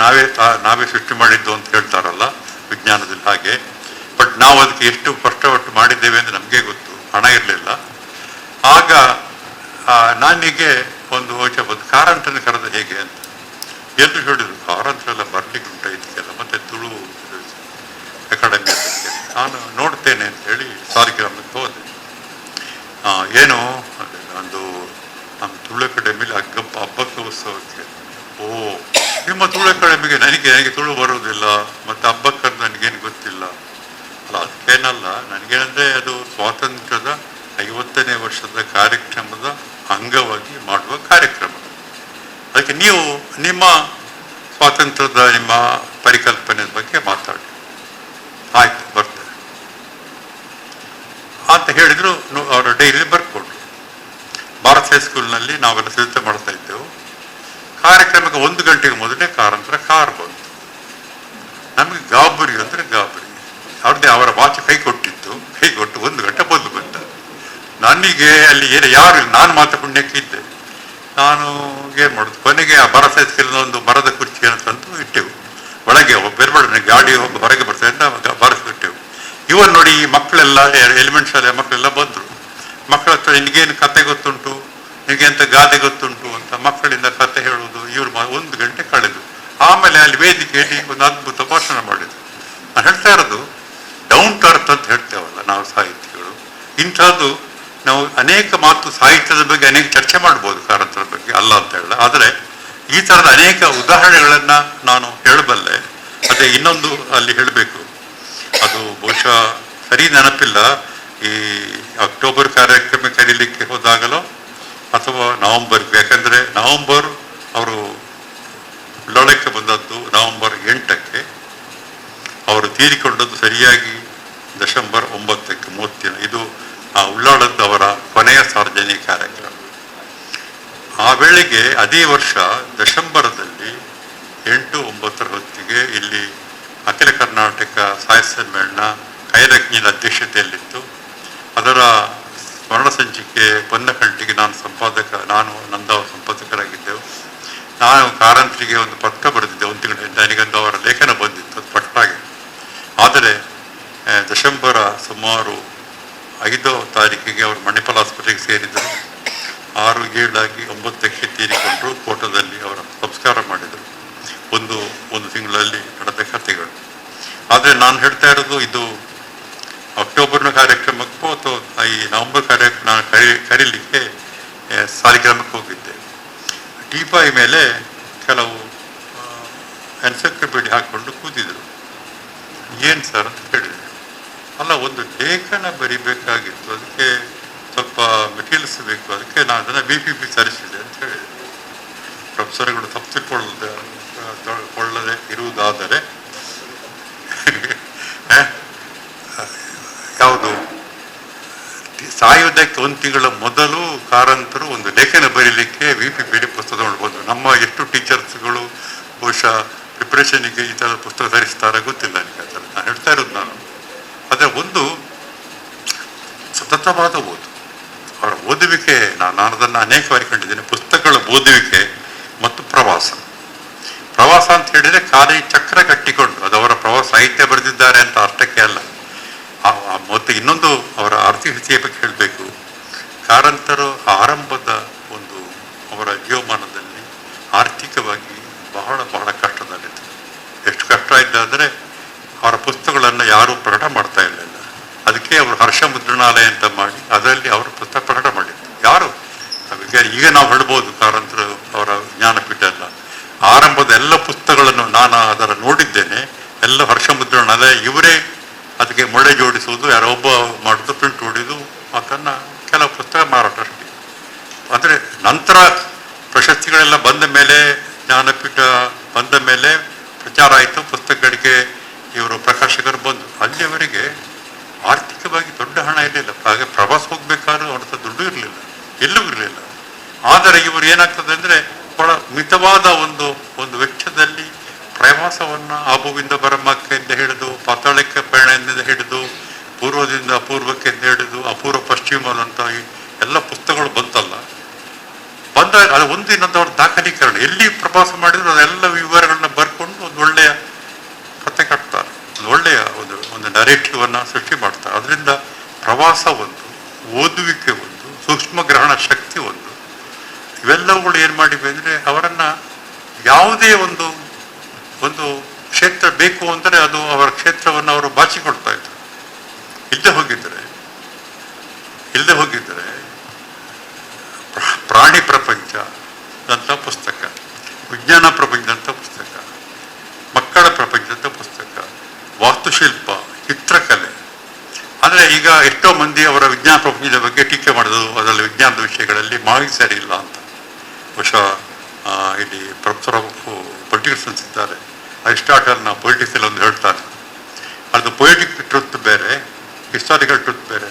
D: ನಾವೇ ಸೃಷ್ಟಿ ಮಾಡಿದ್ದು ಅಂತ ಹೇಳ್ತಾರಲ್ಲ ವಿಜ್ಞಾನದಲ್ಲಿ, ಹಾಗೆ. ಬಟ್ ನಾವು ಅದಕ್ಕೆ ಎಷ್ಟು ಕಷ್ಟಪಟ್ಟು ಮಾಡಿದ್ದೇವೆ ಅಂತ ನಮಗೆ ಗೊತ್ತು. ಹಣ ಇರಲಿಲ್ಲ. ಆಗ ನನಗೆ ಒಂದು ಯೋಚನೆ ಬಂದು, ಕಾರಂತನ ಕರೆದ ಹೇಗೆ ಅಂತ. ಎಲ್ಲರೂ ಹೇಳಿದ್ರು, ಕಾರಂತರೆಲ್ಲ ಬರ್ಲಿಕ್ಕೆ ಉಂಟ ಇದಕ್ಕೆಲ್ಲ, ಮತ್ತೆ ತುಳು ಅಕಾಡೆಮಿ ಅದಕ್ಕೆ. ನಾನು ನೋಡ್ತೇನೆ ಅಂತ ಹೇಳಿ ಸಾಲಿಗ್ರಾಮಕ್ಕೆ ಹೋದೆ. ಏನು ಒಂದು ನಮ್ಮ ತುಳು ಅಕಾಡೆಮಿಲಿ ಹಬ್ಬಕ್ಕೆ ಉತ್ಸವಕ್ಕೆ. ಓ, ನಿಮ್ಮ ತುಳು ಅಕಾಡೆಮಿಗೆ ನನಗೆ ತುಳು ಬರುವುದಿಲ್ಲ, ಮತ್ತೆ ಹಬ್ಬಕ್ಕೆ ನನಗೇನು ಗೊತ್ತಿಲ್ಲ ಅಲ್ಲ. ಅದಕ್ಕೇನಲ್ಲ, ನನಗೇನಂದ್ರೆ ಅದು ಸ್ವಾತಂತ್ರ್ಯದ 50ನೇ ವರ್ಷದ ಕಾರ್ಯಕ್ರಮದ ಅಂಗವಾಗಿ ಮಾಡುವ ಕಾರ್ಯಕ್ರಮ. ಅದಕ್ಕೆ ನೀವು ನಿಮ್ಮ ಸ್ವಾತಂತ್ರ್ಯದ ನಿಮ್ಮ ಪರಿಕಲ್ಪನೆ ಬಗ್ಗೆ ಮಾತಾಡಿ. ಆಯ್ತು, ಬರ್ತೇನೆ ಅಂತ ಹೇಳಿದ್ರು. ಅವರ ಡೈರಿ ಬರ್ಕೊಟ್ರು. ಭಾರತ್ ಹೈಸ್ಕೂಲ್ನಲ್ಲಿ ನಾವೆಲ್ಲ ಸಿದ್ಧತೆ ಮಾಡ್ತಾ ಇದ್ದೆವು. ಕಾರ್ಯಕ್ರಮಕ್ಕೆ 1 ಗಂಟೆಗೆ ಮೊದಲೇ ಕಾರಂತರ ಕಾರ್ ಬಂತು. ನಮಗೆ ಗಾಬರಿ ಅಂದ್ರೆ ಗಾಬರಿ. ಅವ್ರದ್ದೇ ಅವರ ವಾಚ್ ಕೈ ಕೊಟ್ಟು 1 ಗಂಟೆ ಮೊದಲು ಬಂದ. ನನಗೆ ಅಲ್ಲಿ ಯಾರು ನಾನು ಮಾತ್ರ ಪುಣ್ಯಕ್ಕಿದ್ದೆ. ನಾನು ಏನು ಮಾಡೋದು, ಕೊನೆಗೆ ಆ ಭಾರತ್ ಹೈಸ್ಕೂಲಿನ ಒಂದು ಮರದ ಕುರ್ಚಿಯನ್ನು ತಂದು ಇಟ್ಟೆವು ಒಳಗೆ. ಬೇರೆ ಗಾಡಿ ಹೋಗಿ ಹೊರಗೆ ಬರ್ತದೆ ಅಂತ ಬಾರಿಸಿಬಿಟ್ಟೆವು. ಇವನ್ ನೋಡಿ, ಈ ಮಕ್ಕಳೆಲ್ಲ ಎಲಿಮೆಂಟ್ ಶಾಲೆಯ ಮಕ್ಕಳೆಲ್ಲ ಬಂದರು. ಮಕ್ಕಳ ಹತ್ರ ನಿನಗೇನು ಕತೆ ಗೊತ್ತುಂಟು, ನಿನಗೆಂತ ಗಾದೆ ಗೊತ್ತುಂಟು ಅಂತ ಮಕ್ಕಳಿಂದ ಕತೆ ಹೇಳುವುದು. ಇವರು 1 ಗಂಟೆ ಕಳೆದು ಆಮೇಲೆ ಅಲ್ಲಿ ವೇದಿಕೆಯಲ್ಲಿ ಒಂದು ಅದ್ಭುತ ಭಾಷಣ ಮಾಡಿದ್ರು. ನಾನು ಹೇಳ್ತಾ ಇರೋದು ಡೌನ್ ಟು ಅರ್ತ್ ಅಂತ ಹೇಳ್ತೇವಲ್ಲ ನಾವು ಸಾಹಿತಿಗಳು. ಇಂಥದ್ದು ನಾವು ಅನೇಕ ಮಾತು ಸಾಹಿತ್ಯದ ಬಗ್ಗೆ ಅನೇಕ ಚರ್ಚೆ ಮಾಡ್ಬೋದು, ಕಾರಂತರ ಬಗ್ಗೆ ಅಲ್ಲ ಅಂತ ಹೇಳ. ಆದರೆ ಈ ಥರದ ಅನೇಕ ಉದಾಹರಣೆಗಳನ್ನ ನಾನು ಹೇಳಬಲ್ಲೆ. ಅದೇ ಇನ್ನೊಂದು ಅಲ್ಲಿ ಹೇಳಬೇಕು, ಅದು ಬಹುಶಃ ಸರಿ ನೆನಪಿಲ್ಲ. ಈ ಅಕ್ಟೋಬರ್ ಕಾರ್ಯಕ್ರಮ ಕರೀಲಿಕ್ಕೆ ಹೋದಾಗಲೋ ಅಥವಾ ನವೆಂಬರ್ಗೆ, ಯಾಕಂದ್ರೆ ನವೆಂಬರ್ ಅವರು ಉಳ್ಳಾಳಕ್ಕೆ ಬಂದದ್ದು ನವೆಂಬರ್ 8ಕ್ಕೆ, ಅವರು ತೀರಿಕೊಂಡದ್ದು ಸರಿಯಾಗಿ ಡಿಸೆಂಬರ್ 9ಕ್ಕೆ 30 ದಿನ. ಇದು ಆ ಉಳ್ಳಾಳದ್ದು ಅವರ ಕೊನೆಯ ಸಾರ್ವಜನಿಕ ಕಾರ್ಯಕ್ರಮ. ಆ ವೇಳೆಗೆ ಅದೇ ವರ್ಷ ಡಿಸೆಂಬರ್ದಲ್ಲಿ 8-9 ಹೊತ್ತಿಗೆ ಇಲ್ಲಿ ಅಖಿಲ ಕರ್ನಾಟಕ ಸಾಹಿತ್ಯ ಸಮ್ಮೇಳನ ಕೈರಜ್ಞಿನ ಅಧ್ಯಕ್ಷತೆಯಲ್ಲಿತ್ತು. ಅದರ ಸ್ಮರಣ ಸಂಚಿಕೆ ಪೊನ್ನಕಂಟಿಗೆ ನಾನು ನಂದವ ಸಂಪಾದಕರಾಗಿದ್ದೆವು. ನಾನು ಕಾರಂತರಿಗೆ ಒಂದು ಪತ್ರ ಬರೆದಿದ್ದೆ 1 ತಿಂಗಳು. ನನಗೊಂದು ಅವರ ಲೇಖನ ಬಂದಿತ್ತು, ಅದು ಪಟ್ಟಾಗಿ. ಆದರೆ ಡಿಸೆಂಬರ್ ಸುಮಾರು 5ನೇ ತಾರೀಕಿಗೆ ಅವರು ಮಣಿಪಾಲ್ ಆಸ್ಪತ್ರೆಗೆ ಸೇರಿದರು. 6-7 ಆಗಿ 9ಕ್ಕೆ ತೀರಿಕೊಂಡರು. ಕೋಟದಲ್ಲಿ ಒಂದು ಒಂದು ತಿಂಗಳಲ್ಲಿ ನಡೆದ ಕಥೆಗಳು. ಆದರೆ ನಾನು ಹೇಳ್ತಾ ಇರೋದು ಇದು ಅಕ್ಟೋಬರ್ನ ಕಾರ್ಯಕ್ರಮಕ್ಕೂ ಅಥವಾ ಈ ನವೆಂಬರ್ ಕಾರ್ಯಕ್ರಮ ನಾನು ಕರೀಲಿಕ್ಕೆ ಸಾಲಿಗ್ರಾಮಕ್ಕೆ ಹೋಗಿದ್ದೆ. ಟೀಪಾಯಿ ಮೇಲೆ ಕೆಲವು ಎನ್ಸೈಕ್ಲೋಪೀಡಿಯಾ ಹಾಕ್ಕೊಂಡು ಕೂತಿದ್ರು. ಏನು ಸರ್ ಅಂತ ಹೇಳಿದೆ. ಅಲ್ಲ, ಒಂದು ಲೇಖನ ಬರಿಬೇಕಾಗಿತ್ತು, ಅದಕ್ಕೆ ಸ್ವಲ್ಪ ಮೆಟೀರಿಯಲ್ಸ್ ಬೇಕು, ಅದಕ್ಕೆ ನಾನು ಅದನ್ನು BPP ತರಿಸಿದೆ ಅಂತ ಹೇಳಿದೆ. ಪ್ರೊಫೆಸರ್ಗಳು ತಪ್ಪಿಕೊಳ್ಳದೆ ಇರುವುದಾದರೆ ಯಾವುದು ಸಾಯುವುದಕ್ಕೆ ಒಂದು ತಿಂಗಳ ಮೊದಲು ಕಾರಂತರು ಒಂದು ಲೇಖನ ಬರೀಲಿಕ್ಕೆ BPP ಪುಸ್ತಕ ನೋಡ್ಬೋದು. ನಮ್ಮ ಎಷ್ಟು ಟೀಚರ್ಸ್ಗಳು ಬಹುಶಃ ಪ್ರಿಪ್ರೇಷನಿಗೆ ಈ ಥರದ ಪುಸ್ತಕ ಧರಿಸ್ತಾರೆ ಗೊತ್ತಿಲ್ಲ ನನಗೆ. ಆ ಥರ ನಾನು ಹೇಳ್ತಾ ಇರೋದು ನಾನು. ಆದರೆ ಒಂದು ಸತತವಾದ ಓದು, ಅವರ ಓದುವಿಕೆ, ನಾನು ಅದನ್ನು ಅನೇಕ ಬಾರಿ ಕಂಡಿದ್ದೇನೆ. ಪುಸ್ತಕಗಳ ಓದುವಿಕೆ ಮತ್ತು ಪ್ರವಾಸ ಅಂತ ಹೇಳಿದರೆ ಖಾಲಿ ಚಕ್ರ ಕಟ್ಟಿಕೊಂಡು ಅದು ಅವರ ಪ್ರವಾಸ ಸಾಹಿತ್ಯ ಬರೆದಿದ್ದಾರೆ ಅಂತ ಅಷ್ಟಕ್ಕೆ ಅಲ್ಲ. ಮತ್ತು ಇನ್ನೊಂದು ಅವರ ಆರ್ಥಿಕ ಸ್ಥಿತಿಯ ಬಗ್ಗೆ ಹೇಳಬೇಕು. ಕಾರಂತರು ಆರಂಭದ ಒಂದು ಅವರ ಜೀವಮಾನದಲ್ಲಿ ಆರ್ಥಿಕವಾಗಿ ಬಹಳ ಬಹಳ ಕಷ್ಟದಲ್ಲಿತ್ತು. ಎಷ್ಟು ಕಷ್ಟ ಇದ್ದಾದರೆ ಅವರ ಪುಸ್ತಕಗಳನ್ನು ಯಾರೂ ಪ್ರಕಟ ಮಾಡ್ತಾ ಇರಲಿಲ್ಲ. ಅದಕ್ಕೆ ಅವರು ಹರ್ಷ ಮುದ್ರಣಾಲಯ ಅಂತ ಮಾಡಿ ಅದರಲ್ಲಿ ಅವರು ಪುಸ್ತಕ ಪ್ರಕಟ ಮಾಡಿದ್ರು. ಯಾರು ಈಗ ನಾವು ಹೇಳ್ಬೋದು ಕಾರಂತರು ಅವರ ಜ್ಞಾನಪೀಠ ಎಲ್ಲ ಆರಂಭದ ಎಲ್ಲ ಪುಸ್ತಕಗಳನ್ನು ನಾನು ಅದರ ನೋಡಿದ್ದೇನೆ. ಎಲ್ಲ ಹರ್ಷ ಮುದ್ರಣಾಲಯ ಇವರೇ ಅದಕ್ಕೆ ಮೊಳೆ ಜೋಡಿಸುವುದು, ಯಾರೋ ಒಬ್ಬ ಮಾಡೋದು, ಪ್ರಿಂಟ್ ಹೊಡಿದು, ಅದನ್ನು ಕೆಲವು ಪುಸ್ತಕ ಮಾರಾಟ ಅಷ್ಟೇ. ಅಂದರೆ ನಂತರ ಪ್ರಶಸ್ತಿಗಳೆಲ್ಲ ಬಂದ ಮೇಲೆ, ಜ್ಞಾನಪೀಠ ಬಂದ ಮೇಲೆ ಪ್ರಚಾರ ಆಯಿತು, ಪುಸ್ತಕಗಳಿಗೆ ಇವರು ಪ್ರಕಾಶಕರು ಬಂದು. ಅಲ್ಲಿಯವರೆಗೆ ಆರ್ಥಿಕವಾಗಿ ದೊಡ್ಡ ಹಣ ಇರಲಿಲ್ಲ. ಹಾಗೆ ಪ್ರವಾಸ ಹೋಗ್ಬೇಕಾದ್ರೂ ಅವ್ರ ಹತ್ರ ದುಡ್ಡು ಇರಲಿಲ್ಲ, ಎಲ್ಲೂ ಇರಲಿಲ್ಲ. ಆದರೆ ಇವರು ಏನಾಗ್ತದೆ ಅಂದರೆ ಬಹಳ ಮಿತವಾದ ಒಂದು ವೆಚ್ಚದಲ್ಲಿ ಪ್ರವಾಸವನ್ನು ಆಬುವಿಂದ ಬರಮಕ್ಕೆಂದು ಹಿಡಿದು, ಪಾತಾಳಕ್ಕೆ ಪಯಣದಿಂದ ಹಿಡಿದು, ಪೂರ್ವದಿಂದ ಅಪೂರ್ವಕ್ಕೆಂದು ಹಿಡಿದು, ಅಪೂರ್ವ ಪಶ್ಚಿಮದಂತ ಎಲ್ಲ ಪುಸ್ತಕಗಳು ಬಂತಲ್ಲ, ಬಂದಾಗ ಅದು ಒಂದು ಇನ್ನೊಂದು ಅವ್ರ ದಾಖಲೀಕರಣ. ಎಲ್ಲಿ ಪ್ರವಾಸ ಮಾಡಿದ್ರು ಅದೆಲ್ಲ ವಿವರಗಳನ್ನ ಬರ್ಕೊಂಡು ಒಂದು ಒಳ್ಳೆಯ ಕಥೆ ಕಟ್ತಾರೆ, ಒಂದು ಒಳ್ಳೆಯ ಒಂದು ನರೇಟಿವನ್ನು ಸೃಷ್ಟಿ ಮಾಡ್ತಾರೆ. ಅದರಿಂದ ಪ್ರವಾಸ ಒಂದು, ಓದುವಿಕೆ ಒಂದು, ಸೂಕ್ಷ್ಮ ಗ್ರಹಣ ಶಕ್ತಿ ಒಂದು, ಇವೆಲ್ಲವುಗಳು ಏನು ಮಾಡಿವೆ ಅಂದರೆ ಅವರನ್ನು ಯಾವುದೇ ಒಂದು ಕ್ಷೇತ್ರ ಬೇಕು ಅಂದರೆ ಅದು ಅವರ ಕ್ಷೇತ್ರವನ್ನು ಅವರು ಬಾಚಿಕೊಳ್ತಾ ಇದ್ರು. ಇಲ್ಲದೆ ಹೋಗಿದ್ದರೆ ಪ್ರಾಣಿ ಪ್ರಪಂಚ ಅಂತ ಪುಸ್ತಕ, ವಿಜ್ಞಾನ ಪ್ರಪಂಚದಂಥ ಪುಸ್ತಕ, ಮಕ್ಕಳ ಪ್ರಪಂಚದಂಥ ಪುಸ್ತಕ, ವಾಸ್ತುಶಿಲ್ಪ, ಚಿತ್ರಕಲೆ. ಅಂದರೆ ಈಗ ಎಷ್ಟೋ ಮಂದಿ ಅವರ ವಿಜ್ಞಾನ ಪ್ರಪಂಚದ ಬಗ್ಗೆ ಟೀಕೆ ಮಾಡೋದು, ಅದರಲ್ಲಿ ವಿಜ್ಞಾನದ ವಿಷಯಗಳಲ್ಲಿ ಮಾಹಿತಿ ಸರಿ ಇಲ್ಲ ಅಂತ. ಬಹುಶಃ ಇಲ್ಲಿ ಪ್ರೊಫೆಸರ್ ಆಫ್ ಪೊಲಿಟಿಕಲ್ ಸೈನ್ಸ್ ಇದ್ದಾರೆ, ಅರಿಸ್ಟಾಟಲ್ನ ಪೊಲಿಟಿಕ್ಸ್ ಒಂದು ಹೇಳ್ತಾನೆ, ಅದು ಪೊಯಿಟಿಕ್ ಟ್ರುತ್ ಬೇರೆ, ಹಿಸ್ಟಾರಿಕಲ್ ಟ್ರುತ್ ಬೇರೆ.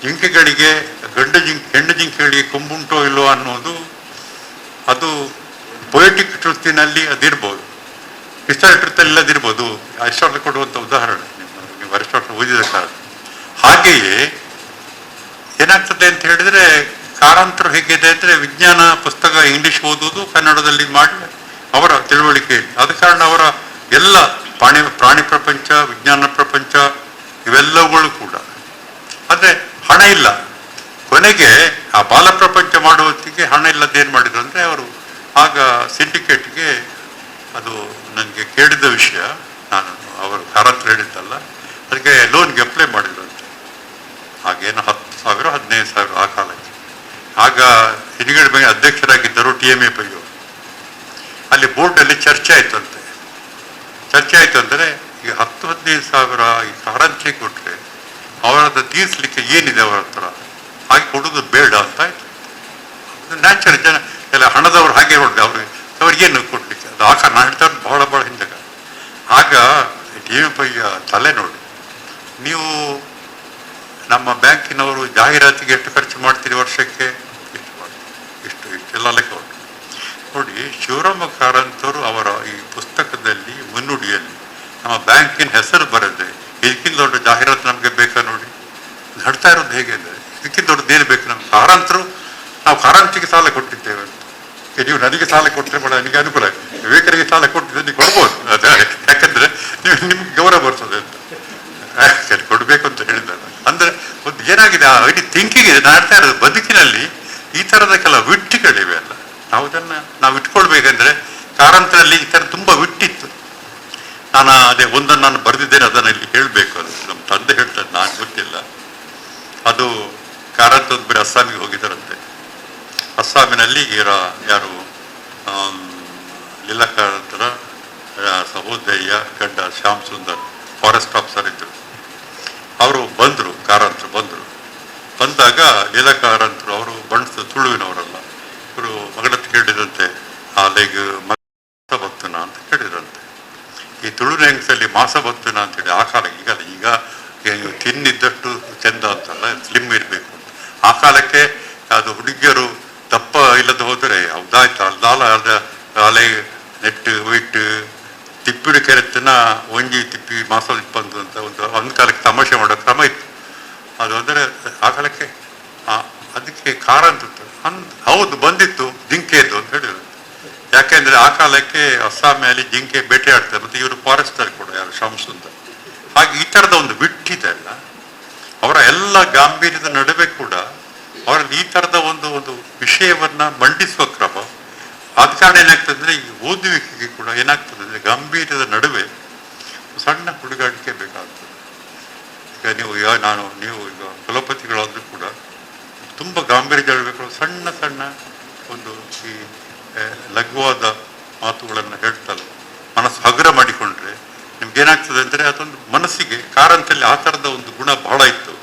D: ಜಿಂಕೆಗಳಿಗೆ ಹೆಣ್ಣು ಜಿಂಕೆಗಳಿಗೆ ಕೊಂಬುಂಟೋ ಇಲ್ಲೋ ಅನ್ನೋದು ಅದು ಪೊಯಿಟಿಕ್ ಟ್ರುತ್ತಿನಲ್ಲಿ ಅದಿರ್ಬೋದು, ಹಿಸ್ಟಾರಿಕ್ ಟ್ರುತ್ತಲ್ಲಿ ಇಲ್ಲದಿರ್ಬೋದು. ಅರಿಸ್ಟಾಟಲ್ ಕೊಡುವಂಥ ಉದಾಹರಣೆ ನೀವು ಅರಿಸ್ಟಾಟಲ್ ಓದಿದ ಕಾರಣ. ಹಾಗೆಯೇ ಏನಾಗ್ತದೆ ಅಂತ ಹೇಳಿದ್ರೆ, ಕಾರಂತರು ಹೇಗಿದೆ ಅಂದರೆ ವಿಜ್ಞಾನ ಪುಸ್ತಕ ಇಂಗ್ಲಿಷ್ ಓದೋದು, ಕನ್ನಡದಲ್ಲಿ ಮಾಡಿ ಅವರ ತಿಳುವಳಿಕೆ. ಆದ ಕಾರಣ ಅವರ ಎಲ್ಲ ಪ್ರಾಣಿ ಪ್ರಪಂಚ, ವಿಜ್ಞಾನ ಪ್ರಪಂಚ ಇವೆಲ್ಲವುಗಳು ಕೂಡ. ಆದರೆ ಹಣ ಇಲ್ಲ. ಕೊನೆಗೆ ಆ ಬಾಲ ಪ್ರಪಂಚ ಮಾಡುವ ಹೊತ್ತಿಗೆ ಹಣ ಇಲ್ಲದೇನು ಮಾಡಿದ್ರು ಅಂದರೆ ಅವರು ಆಗ ಸಿಂಡಿಕೇಟ್ಗೆ, ಅದು ನನಗೆ ಕೇಳಿದ ವಿಷಯ, ನಾನು ಅವರು ಕಾರಂತರು ಹೇಳಿದ್ದಲ್ಲ, ಅದಕ್ಕೆ ಲೋನ್ಗೆ ಅಪ್ಲೈ ಮಾಡಿದ್ರು ಅಂತ. ಹಾಗೇನು 10,000 15,000 ಆ ಕಾಲಕ್ಕೆ. ಆಗ ಹಿರಿಗಡೆ ಬಗ್ಗೆ ಅಧ್ಯಕ್ಷರಾಗಿದ್ದರು TMA ಪೈ ಅವರು. ಅಲ್ಲಿ ಬೋರ್ಡಲ್ಲಿ ಚರ್ಚೆ ಆಯ್ತಂತೆ. ಚರ್ಚೆ ಆಯ್ತು ಅಂದರೆ ಈಗ 10-15,000 ಈ ಕಾರಂತರಿಗೆ ಕೊಟ್ಟರೆ ಅವರದ್ದು ತೀರಿಸಲಿಕ್ಕೆ ಏನಿದೆ ಅವರ ಹತ್ರ, ಹಾಗೆ ಕೊಡೋದು ಬೇಡ ಅಂತ ಆಯ್ತು. ನ್ಯಾಚುರಲ್ ಜನ ಎಲ್ಲ ಹಣದವ್ರು ಹಾಗೆ ಹೊಡೆದು ಅವ್ರಿಗೇನು ಕೊಡ್ಲಿಕ್ಕೆ ಅದು ಆಗ ನಾನು ಹೇಳ್ತಾ ಬಹಳ ಹಿಂದಾಗ. ಆಗ TMA ಪೈಯ ತಲೆ ನೋಡಿ, ನೀವು ನಮ್ಮ ಬ್ಯಾಂಕಿನವರು ಜಾಹೀರಾತಿಗೆ ಎಷ್ಟು ಖರ್ಚು ಮಾಡ್ತೀರಿ ವರ್ಷಕ್ಕೆ, ಇಷ್ಟೆಲ್ಲ ಲೆಕ್ಕ ಉಂಟು ನೋಡಿ. ಶಿವರಾಮ ಕಾರಂತರು ಅವರ ಈ ಪುಸ್ತಕದಲ್ಲಿ ಮುನ್ನುಡಿಯಲ್ಲಿ ನಮ್ಮ ಬ್ಯಾಂಕಿನ ಹೆಸರು ಬರದೆ ಇದಕ್ಕಿಂತ ದೊಡ್ಡ ಜಾಹೀರಾತು ನಮಗೆ ಬೇಕಾ ನೋಡಿ. ನಡ್ತಾ ಇರೋದು ಹೇಗೆ ಅಂದರೆ, ಇದಕ್ಕಿಂತ ದೊಡ್ಡದು ಏನು ಬೇಕು ನಮ್ಗೆ? ನಾವು ಕಾರಂತಿಗೆ ಸಾಲ ಕೊಟ್ಟಿದ್ದೇವೆ ಅಂತ, ನೀವು ನನಗೆ ಸಾಲ ಕೊಟ್ಟರೆ ಬೇಡ, ನನಗೆ ಅನುಕೂಲ, ವಿವೇಕರಿಗೆ ಸಾಲ ಕೊಟ್ಟಿದ್ದೆ ನೀವು ಕೊಡ್ಬೋದು, ಅದೇ ಯಾಕಂದ್ರೆ ನಿಮ್ಗೆ ಗೌರವ ಬರ್ತದೆ ಅಂತ ಕೊಡ್ಬೇಕು ಅಂತ ಹೇಳಿದ್ದಾರೆ. ಅಂದ್ರೆ ಒಂದು ಏನಾಗಿದೆ, ಆ ಇಡೀ ಥಿಂಕಿಂಗ್ ಇದೆ. ನಾಡ್ತಾ ಇರೋದು ಬದುಕಿನಲ್ಲಿ ಈ ಥರದ ಕೆಲವು ವಿಟ್ಟಿಗಳಿವೆ ಅಲ್ಲ, ನಾವು ಇಟ್ಕೊಳ್ಬೇಕಂದ್ರೆ ಕಾರಂತರಲ್ಲಿ ಅದೇ ಒಂದನ್ನು ನಾನು ಬರೆದಿದ್ದೇನೆ, ಅದನ್ನು ಇಲ್ಲಿ ಹೇಳಬೇಕು ಅಂತ ನಮ್ಮ ತಂದೆ ಹೇಳ್ತಾರೆ, ನಾನು ಗೊತ್ತಿಲ್ಲ. ಅದು ಕಾರಂತ ಬೇರೆ ಅಸ್ಸಾಮಿಗೆ ಹೋಗಿದ್ದಾರಂತೆ. ಅಸ್ಸಾಮಿನಲ್ಲಿ ಯಾರು ಲೀಲಾ ಕಾರಂತರ ಸಹೋದರಿಯ ಗಂಡ ಶ್ಯಾಮ್ ಸುಂದರ್ ಫಾರೆಸ್ಟ್ ಆಫೀಸರ್ ಇದ್ದರು. ಅವರು ಬಂದರು, ಕಾರಂತರು ಬಂದಾಗ ಲೀಲಾ ಕಾರಂತರು ಅವರು ಬಣ್ಣ ತುಳುವಿನವರಲ್ಲ, ಇವರು ಮಗಳತ್ತ ಕೇಳಿದಂತೆ ಅಲ್ಲಿಗೆ ಮಾಸ ಭಕ್ತನ ಅಂತ ಕೇಳಿದ್ರಂತೆ. ಈ ತುಳುವಿನ ಹೆಂಗಸಲ್ಲಿ ಮಾಸ ಭಕ್ತನ ಅಂತೇಳಿ ಆ ಕಾಲ, ಈಗ ತಿನ್ನಿದ್ದಷ್ಟು ಚೆಂದ ಅಂತಲ್ಲ, ಸ್ಲಿಮ್ ಇರಬೇಕು ಅಂತ. ಆ ಕಾಲಕ್ಕೆ ಅದು ಹುಡುಗಿಯರು ದಪ್ಪ ಇಲ್ಲದ ಹೋದರೆ ಹೌದಾಯ್ತು ಅಲ್ದಾಲ ಅಲೆ ನೆಟ್ಟು ಇಟ್ಟು ತಿಪ್ಪಿಡು ಕೆರೆತನ ಒಂಜಿ ತಿಪ್ಪಿ ಮಾಸ ಬಂದು ಅಂತ ಒಂದು ಕಾಲಕ್ಕೆ ತಮಾಷೆ ಮಾಡೋ ಕ್ರಮ ಇತ್ತು. ಅದು ಅಂದರೆ ಆ ಕಾಲಕ್ಕೆ ಅದಕ್ಕೆ ಕಾರಂತ ಹೌದು ಬಂದಿತ್ತು ಜಿಂಕೆದು ಅಂತ ಹೇಳಿದ್ರು. ಯಾಕೆಂದ್ರೆ ಆ ಕಾಲಕ್ಕೆ ಅಸ್ಸಾಮಿಯಲ್ಲಿ ಜಿಂಕೆ ಬೇಟೆ ಆಡ್ತಾರೆ, ಮತ್ತೆ ಇವರು ಫಾರೆಸ್ಟರ್ ಕೂಡ ಯಾರು ಶ್ಯಾಮ್ ಸುಂದರ್. ಹಾಗೆ ಈ ಥರದ ಒಂದು ಬಿಟ್ಟಿದೆ ಅಲ್ಲ, ಅವರ ಎಲ್ಲ ಗಾಂಭೀರ್ಯದ ನಡುವೆ ಕೂಡ ಅವರಲ್ಲಿ ಈ ಥರದ ಒಂದು ವಿಷಯವನ್ನ ಮಂಡಿಸುವ ಕ್ರಮ. ಆದ ಕಾರಣ ಏನಾಗ್ತದೆ ಅಂದರೆ ಈ ಓದುವಿಕೆಗೆ ಕೂಡ ಏನಾಗ್ತದೆ ಅಂದರೆ ಗಾಂಭೀರ್ಯದ ನಡುವೆ ಸಣ್ಣ ಹುಡುಗಾಟಿಕೆ ಬೇಕಾಗ್ತದೆ. ಈಗ ನೀವು ಈಗ ಕುಲಪತಿಗಳಾದರೂ ಕೂಡ ತುಂಬ ಗಾಂಭೀರ್ಯ ಹೇಳಬೇಕು, ಸಣ್ಣ ಒಂದು ಈ ಲಘುವಾದ ಮಾತುಗಳನ್ನು ಹೇಳ್ತಲ್ಲ, ಮನಸ್ಸು ಹಗುರ ಮಾಡಿಕೊಂಡ್ರೆ ನಿಮ್ಗೇನಾಗ್ತದೆ ಅಂದರೆ ಅದೊಂದು ಮನಸ್ಸಿಗೆ ಕಾರಂತಲ್ಲಿ ಆ ಥರದ ಒಂದು ಗುಣ ಬಹಳ ಇತ್ತು.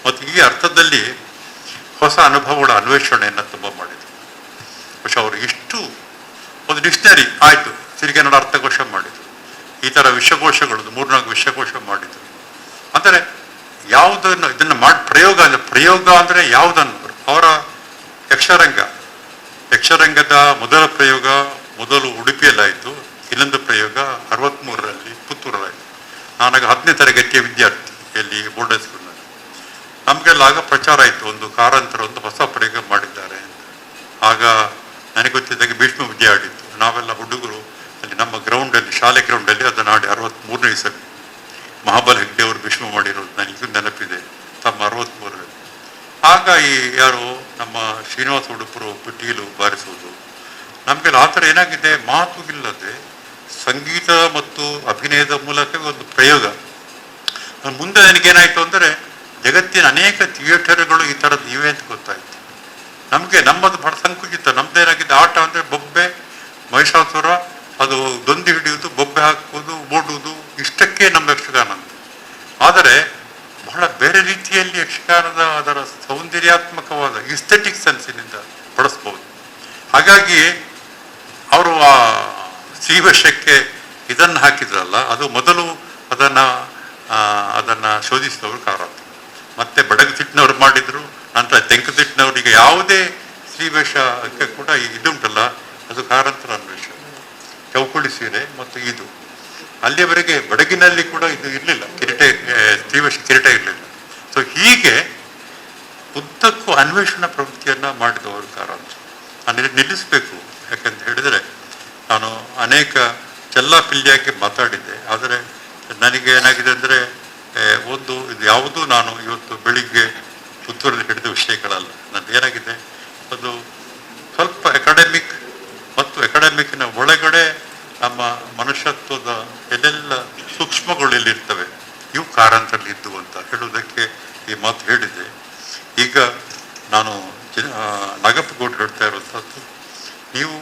D: ಮತ್ತು ಈ ಅರ್ಥದಲ್ಲಿ ಹೊಸ ಅನುಭವಗಳ ಅನ್ವೇಷಣೆಯನ್ನು ತುಂಬ ಮಾಡಿದರು. പക്ഷെ ಅವರು ಇಷ್ಟು ಒಂದು ಡಿಕ್ಷನರಿ ಆಯಿತು, ಸಿರಿಗನ್ನಡ ಅರ್ಥಕೋಶ ಮಾಡಿದರು, ಈ ಥರ ವಿಶ್ವಕೋಶಗಳು 3-4 ವಿಶ್ವಕೋಶ ಮಾಡಿದರು. ಅಂದರೆ ಯಾವುದನ್ನು ಇದನ್ನು ಮಾಡಿ ಪ್ರಯೋಗ ಅಂದರೆ ಯಾವುದನ್ನು ಅವರ ಯಕ್ಷರಂಗದ ಮೊದಲ ಪ್ರಯೋಗ ಮೊದಲು ಉಡುಪಿಯಲ್ಲಾಯಿತು, ಇನ್ನೊಂದು ಪ್ರಯೋಗ 63ರಲ್ಲಿ ಪುತ್ತೂರಲ್ಲಾಯಿತು. ನಾನಾಗ 10ನೇ ತರಗತಿಯ ವಿದ್ಯಾರ್ಥಿ, ಎಲ್ಲಿ ಬೋರ್ಡ್ ಹೈಸ್ಕೂಲ್ನಲ್ಲಿ. ನಮಗೆಲ್ಲ ಆಗ ಪ್ರಚಾರ ಆಯಿತು, ಒಂದು ಕಾರಂತರ ಒಂದು ಹೊಸ ಪ್ರಯೋಗ ಮಾಡಿದ್ದಾರೆ ಅಂತ. ಆಗ ನನಗೆ ಗೊತ್ತಿದ್ದಾಗ ಭೀಷ್ಮ ವಿದ್ಯೆ ಆಡಿತ್ತು. ನಾವೆಲ್ಲ ಹುಡುಗರು ಅಲ್ಲಿ ನಮ್ಮ ಗ್ರೌಂಡಲ್ಲಿ, ಶಾಲೆ ಗ್ರೌಂಡಲ್ಲಿ ಅದನ್ನು ಆಡಿ 63ನೇ ಇಸವಿ ಮಹಾಬಲ ಹೆಗ್ಡೆ ಅವರು ಭೀಷ್ಮ ಮಾಡಿರೋದು ನನಗೂ ನೆನಪಿದೆ, ತಮ್ಮ 63ರಲ್ಲಿ. ಆಗ ಈ ಯಾರು ನಮ್ಮ ಶ್ರೀನಿವಾಸ ಉಡುಪರು ಪಿಟೀಲು ಬಾರಿಸುವುದು, ನಮಗೆಲ್ಲ ಆ ಥರ ಏನಾಗಿದೆ, ಮಾತು ಇಲ್ಲದೆ ಸಂಗೀತ ಮತ್ತು ಅಭಿನಯದ ಮೂಲಕ ಒಂದು ಪ್ರಯೋಗ. ಮುಂದೆ ನನಗೇನಾಯಿತು ಅಂದರೆ ಜಗತ್ತಿನ ಅನೇಕ ಥಿಯೇಟರ್ಗಳು ಈ ಥರದ್ದು ಇವೆ ಅಂತ ಗೊತ್ತಾಯಿತು ನಮಗೆ. ನಮ್ಮದು ಬಹಳ ಸಂಕುಚಿತ. ನಮ್ದೇನಾಗಿದೆ, ಆಟ ಅಂದರೆ ಬೊಬ್ಬೆ, ಮಹಿಷಾಸುರ, ಅದು ದೊಂದಿ ಹಿಡಿಯುವುದು, ಬೊಬ್ಬೆ ಹಾಕುವುದು, ಓಡುವುದು, ಇಷ್ಟಕ್ಕೆ ನಮ್ಮ ಯಕ್ಷಗಾನ ಅಂತ. ಆದರೆ ಬಹಳ ಬೇರೆ ರೀತಿಯಲ್ಲಿ ಯಕ್ಷಗಾನದ ಅದರ ಸೌಂದರ್ಯಾತ್ಮಕವಾದ ಇಸ್ಥೆಟಿಕ್ ಸೆನ್ಸಿನಿಂದ ಬಳಸ್ಬೋದು. ಹಾಗಾಗಿ ಅವರು ಆ ಶ್ರೀವಶಕ್ಕೆ ಇದನ್ನು ಹಾಕಿದ್ರಲ್ಲ, ಅದು ಮೊದಲು ಅದನ್ನು ಶೋಧಿಸಿದವರು ಕಾರಂತ. ಮತ್ತೆ ಬಡಗು ತಿಟ್ಟಿನವ್ರು ಮಾಡಿದ್ರು, ನಂತರ ತೆಂಕು ತಿಟ್ಟಿನವರಿಗೆ ಯಾವುದೇ ಶ್ರೀವೇಷಕ್ಕೆ ಕೂಡ ಇದುಂಟಲ್ಲ, ಅದು ಕಾರಂತರ ಅನ್ವೇಷ. ಚೌಕುಳಿ ಸೀರೆ ಮತ್ತು ಇದು ಅಲ್ಲಿಯವರೆಗೆ ಬಡಗಿನಲ್ಲಿ ಕೂಡ ಇದು ಇರಲಿಲ್ಲ, ಶ್ರೀವೇಷ ಕಿರೀಟ ಇರಲಿಲ್ಲ. ಸೊ ಹೀಗೆ ಉದ್ದಕ್ಕೂ ಅನ್ವೇಷಣಾ ಪ್ರವೃತ್ತಿಯನ್ನು ಮಾಡಿದವರು ಕಾರಂತ. ನಾನು ನಿಲ್ಲಿಸಬೇಕು, ಯಾಕಂತ ಹೇಳಿದರೆ ನಾನು ಅನೇಕ ಚೆಲ್ಲಾಪಿಲ್ಲಿಯಾಗಿ ಮಾತಾಡಿದ್ದೆ. ಆದರೆ ನನಗೆ ಏನಾಗಿದೆ ಅಂದರೆ ಇದು ಯಾವುದೂ ನಾನು ಇವತ್ತು ಬೆಳಿಗ್ಗೆ ಪುತ್ತೂರಲ್ಲಿ ಹಿಡಿದ ವಿಷಯಗಳಲ್ಲ. ನನಗೆ ಏನಾಗಿದೆ, ಅದು ಸ್ವಲ್ಪ ಅಕಾಡೆಮಿಕ್ ಮತ್ತು ಅಕಾಡೆಮಿಕ್ನ ಒಳಗಡೆ ನಮ್ಮ ಮನುಷ್ಯತ್ವದ ಎಲ್ಲೆಲ್ಲ ಸೂಕ್ಷ್ಮಗಳು ಎಲ್ಲಿರ್ತವೆ, ಇವು ಕಾರಂತರಲ್ಲಿ ಇದ್ದು ಅಂತ ಹೇಳುವುದಕ್ಕೆ ಈ ಮಾತು ಹೇಳಿದೆ. ಈಗ ನಾನು ನಾಗಪ್ಪಗೌಡ ಹೇಳ್ತಾ ಇರುವಂಥದ್ದು, ನೀವು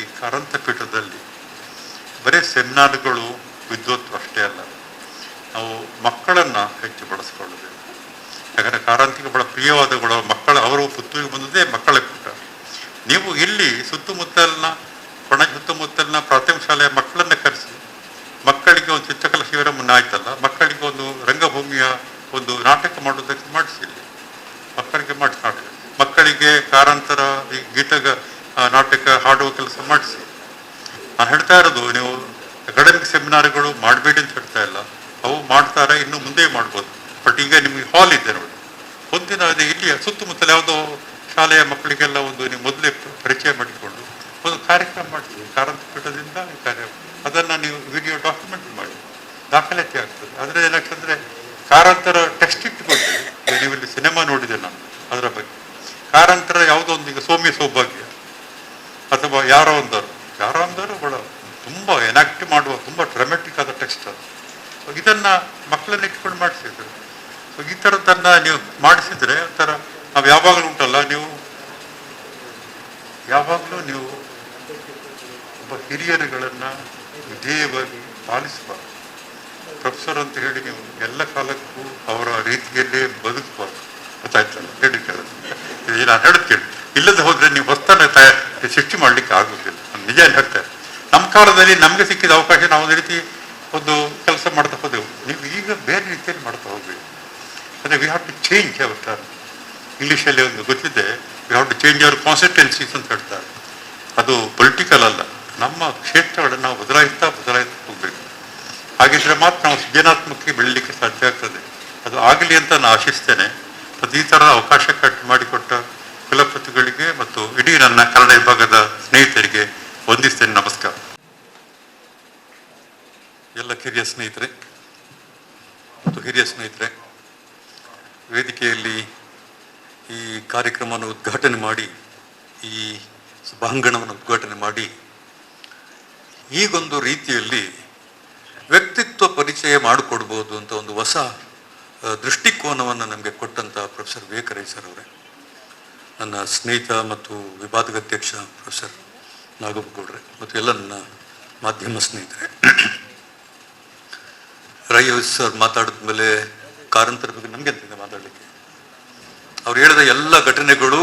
D: ಈ ಕಾರಂತ ಪೀಠದಲ್ಲಿ ಬರೀ ಸೆಮಿನಾರ್ಗಳು ವಿದ್ವತ್ತು ಅಷ್ಟೇ ಅಲ್ಲ, ನಾವು ಮಕ್ಕಳನ್ನು ಹೆಚ್ಚು ಬಳಸ್ಕೊಳ್ಳಬೇಕು. ಯಾಕಂದರೆ ಕಾರಂತಿಗೆ ಬಹಳ ಪ್ರಿಯವಾದಗಳು ಮಕ್ಕಳು. ಅವರು ಪುತ್ತೂರಿಗೆ ಬಂದದೇ ಮಕ್ಕಳ ಪೀಠ. ನೀವು ಇಲ್ಲಿ ಸುತ್ತಮುತ್ತಲಿನ ಪ್ರಾಥಮಿಕ ಶಾಲೆಯ ಮಕ್ಕಳನ್ನು ಕರೆಸಿ, ಮಕ್ಕಳಿಗೆ ಒಂದು ಚಿತ್ರಕಲಾ ಶಿಬಿರ ಮುನ್ನ ಆಯ್ತಲ್ಲ, ಮಕ್ಕಳಿಗೆ ಒಂದು ರಂಗಭೂಮಿಯ ಒಂದು ನಾಟಕ ಮಾಡೋದಕ್ಕೆ ಮಾಡಿಸಿ, ಇಲ್ಲಿ ಮಕ್ಕಳಿಗೆ ಮಾಡಿಸಿ ನಾಟಕ, ಮಕ್ಕಳಿಗೆ ಕಾರಂತರ ಈ ನಾಟಕ ಹಾಡುವ ಕೆಲಸ ಮಾಡಿಸಿ. ನಾನು ಹೇಳ್ತಾ ಇರೋದು, ನೀವು ಅಕಾಡೆಮಿಕ್ ಸೆಮಿನಾರ್ಗಳು ಮಾಡಬೇಡಿ ಅಂತ ಹೇಳ್ತಾ ಇಲ್ಲ, ಅವು ಮಾಡ್ತಾರೆ, ಇನ್ನು ಮುಂದೆ ಮಾಡ್ಬೋದು. ಬಟ್ ಈಗ ನಿಮಗೆ ಹಾಲ್ ಇದೆ ನೋಡಿ, ಒಂದಿನ ಅದೇ ಇಲ್ಲಿ ಸುತ್ತಮುತ್ತಲ ಯಾವುದೋ ಶಾಲೆಯ ಮಕ್ಕಳಿಗೆಲ್ಲ ಒಂದು ನೀವು ಮೊದಲೇ ಪರಿಚಯ ಮಾಡಿಕೊಂಡು ಒಂದು ಕಾರ್ಯಕ್ರಮ ಮಾಡ್ತೀವಿ ಕಾರಂತ ಪೀಠದಿಂದ. ಅದನ್ನು ನೀವು ವಿಡಿಯೋ ಡಾಕ್ಯುಮೆಂಟ್ ಮಾಡಿ, ದಾಖಲಾತಿ ಆಗ್ತದೆ. ಆದರೆ ಏನಾಗ್ತಂದರೆ ಕಾರಂತರ ಟೆಕ್ಸ್ಟ್ ಇಟ್ಕೊಂಡು, ನೀವು ಇಲ್ಲಿ ಸಿನಿಮಾ ನೋಡಿದೆ ನಾನು ಅದರ ಬಗ್ಗೆ, ಕಾರಂತರ ಯಾವುದೋ ಒಂದು ಈಗ ಸೌಮ್ಯ ಸೌಭಾಗ್ಯ ಅಥವಾ ಯಾರೋ ಒಂದವರು ಬಹಳ ತುಂಬ ಎನಾಕ್ಟಿವ್ ಮಾಡುವ ತುಂಬ ಡ್ರಾಮ್ಯಾಟಿಕ್ ಆದ ಟೆಕ್ಸ್ಟ್ ಅದು. ಸೊ ಇದನ್ನು ಮಕ್ಕಳನ್ನ ಇಟ್ಕೊಂಡು ಮಾಡಿಸಿದ್ರು. ಸೊ ಈ ಥರದ್ದನ್ನು ನೀವು ಮಾಡಿಸಿದ್ರೆ ಒಂಥರ ನಾವು ಯಾವಾಗಲೂ ಉಂಟಲ್ಲ, ಯಾವಾಗಲೂ ನೀವು ಒಬ್ಬ ಹಿರಿಯರುಗಳನ್ನು ವಿಧೇಯವಾಗಿ ಪಾಲಿಸಬಾರ್ದು. ಪ್ರೊಫೆಸರ್ ಅಂತ ಹೇಳಿ ನೀವು ಎಲ್ಲ ಕಾಲಕ್ಕೂ ಅವರ ರೀತಿಯಲ್ಲೇ ಬದುಕಬಾರ್ದು. ಗೊತ್ತಾಯ್ತಲ್ಲ ಹೇಳಿ ಕೇಳೋದು, ನಾನು ಹೇಳೋದು ಕೇಳಿ. ಇಲ್ಲದೆ ಹೋದರೆ ನೀವು ಹೊಸ್ತಾನೆ ಸೃಷ್ಟಿ ಮಾಡಲಿಕ್ಕೆ ಆಗೋದಿಲ್ಲ. ನಾನು ನಿಜ ಹೇಳ್ತಾರೆ, ನಮ್ಮ ಕಾಲದಲ್ಲಿ ನಮಗೆ ಸಿಕ್ಕಿದ ಅವಕಾಶ ನಾವು ಒಂದು ರೀತಿ ಒಂದು ಕೆಲಸ ಮಾಡ್ತಾ ಹೋದೆವು. ನೀವು ಈಗ ಬೇರೆ ರೀತಿಯಲ್ಲಿ ಮಾಡ್ತಾ ಹೋಗ್ಬೇಕು. ಅಂದರೆ we have to change our term. ಇಂಗ್ಲೀಷಲ್ಲಿ ಒಂದು ಗೊತ್ತಿದೆ, we have to change our consistencies ಅಂತ ಹೇಳ್ತಾರೆ. ಅದು ಪೊಲಿಟಿಕಲ್ ಅಲ್ಲ, ನಮ್ಮ ಕ್ಷೇತ್ರಗಳನ್ನು ನಾವು ಬದಲಾಯಿಸ್ತಾ ಹೋಗ್ಬೇಕು. ಹಾಗಿದ್ರೆ ಮಾತ್ರ ನಾವು ಸೃಜನಾತ್ಮಕಕ್ಕೆ ಬೆಳೀಲಿಕ್ಕೆ ಸಾಧ್ಯ ಆಗ್ತದೆ. ಅದು ಆಗಲಿ ಅಂತ ನಾನು ಆಶಿಸ್ತೇನೆ. ಮತ್ತು ಈ ಥರದ ಅವಕಾಶ ಮಾಡಿಕೊಟ್ಟ ಕುಲಪತಿಗಳಿಗೆ ಮತ್ತು ಇಡೀ ನನ್ನ ಕನ್ನಡ ವಿಭಾಗದ ಸ್ನೇಹಿತರಿಗೆ ವಂದಿಸ್ತೇನೆ. ನಮಸ್ಕಾರ.
A: ಎಲ್ಲ ಕಿರಿಯ ಸ್ನೇಹಿತರೆ ಮತ್ತು ಹಿರಿಯ ಸ್ನೇಹಿತರೆ, ವೇದಿಕೆಯಲ್ಲಿ ಈ ಕಾರ್ಯಕ್ರಮವನ್ನು ಉದ್ಘಾಟನೆ ಮಾಡಿ, ಈ ಸಭಾಂಗಣವನ್ನು ಉದ್ಘಾಟನೆ ಮಾಡಿ, ಈಗೊಂದು ರೀತಿಯಲ್ಲಿ ವ್ಯಕ್ತಿತ್ವ ಪರಿಚಯ ಮಾಡಿಕೊಡ್ಬೋದು ಅಂತ ಒಂದು ಹೊಸ ದೃಷ್ಟಿಕೋನವನ್ನು ನಮಗೆ ಕೊಟ್ಟಂಥ ಪ್ರೊಫೆಸರ್ ವಿವೇಕ ರೈ ಸರ್ ಅವರೇ, ನನ್ನ ಸ್ನೇಹಿತ ಮತ್ತು ವಿಭಾಗಾಧ್ಯಕ್ಷ ಪ್ರೊಫೆಸರ್ ನಾಗಪ್ಪಗೌಡ್ರೆ ಮತ್ತು ಎಲ್ಲ ನನ್ನ ಮಾಧ್ಯಮ ಸ್ನೇಹಿತರೆ. ರೈ ಸರ್ ಮಾತಾಡಿದ ಮೇಲೆ ಕಾರಂತರ ಬಗ್ಗೆ ನಮಗೆ ಅಂತಿದೆ ಮಾತಾಡಲಿಕ್ಕೆ. ಅವ್ರು ಹೇಳಿದ ಎಲ್ಲ ಘಟನೆಗಳು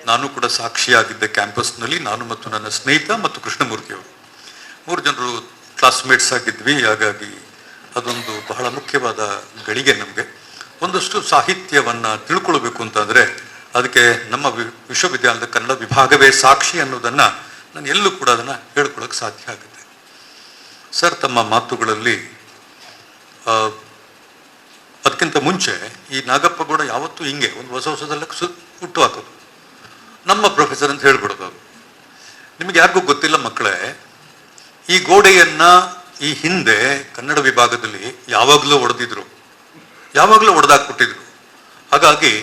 A: ನಾನು ಕೂಡ ಸಾಕ್ಷಿಯಾಗಿದ್ದೆ ಕ್ಯಾಂಪಸ್ನಲ್ಲಿ. ನಾನು ಮತ್ತು ನನ್ನ ಸ್ನೇಹಿತ ಮತ್ತು ಕೃಷ್ಣಮೂರ್ತಿ ಅವರು 3 ಜನರು ಕ್ಲಾಸ್ಮೇಟ್ಸ್ ಆಗಿದ್ವಿ. ಹಾಗಾಗಿ ಅದೊಂದು ಬಹಳ ಮುಖ್ಯವಾದ ಗಳಿಗೆ. ನಮಗೆ ಒಂದಷ್ಟು ಸಾಹಿತ್ಯವನ್ನು ತಿಳ್ಕೊಳ್ಬೇಕು ಅಂತಂದರೆ ಅದಕ್ಕೆ ನಮ್ಮ ವಿಶ್ವವಿದ್ಯಾಲಯದ ಕನ್ನಡ ವಿಭಾಗವೇ ಸಾಕ್ಷಿ ಅನ್ನೋದನ್ನು ನಾನು ಎಲ್ಲೂ ಕೂಡ ಅದನ್ನು ಹೇಳ್ಕೊಳ್ಳೋಕೆ ಸಾಧ್ಯ ಆಗುತ್ತೆ. ಸರ್ ತಮ್ಮ ಮಾತುಗಳಲ್ಲಿ ಅದಕ್ಕಿಂತ ಮುಂಚೆ ಈ ನಾಗಪ್ಪಗೌಡ ಯಾವತ್ತೂ ಹಿಂಗೆ ಒಂದು ಹೊಸದೆಲ್ಲ ಹುಟ್ಟು ಹಾಕೋದು, ನಮ್ಮ ಪ್ರೊಫೆಸರ್ ಅಂತ ಹೇಳ್ಬಿಡೋದು. ಅದು ನಿಮಗೆ ಯಾರಿಗೂ ಗೊತ್ತಿಲ್ಲ ಮಕ್ಕಳೇ, ಈ ಗೋಡೆಯನ್ನು ಈ ಹಿಂದೆ ಕನ್ನಡ ವಿಭಾಗದಲ್ಲಿ ಯಾವಾಗಲೂ ಹೊಡೆದಾಕ್ಬಿಟ್ಟಿದ್ರು. ಹಾಗಾಗಿ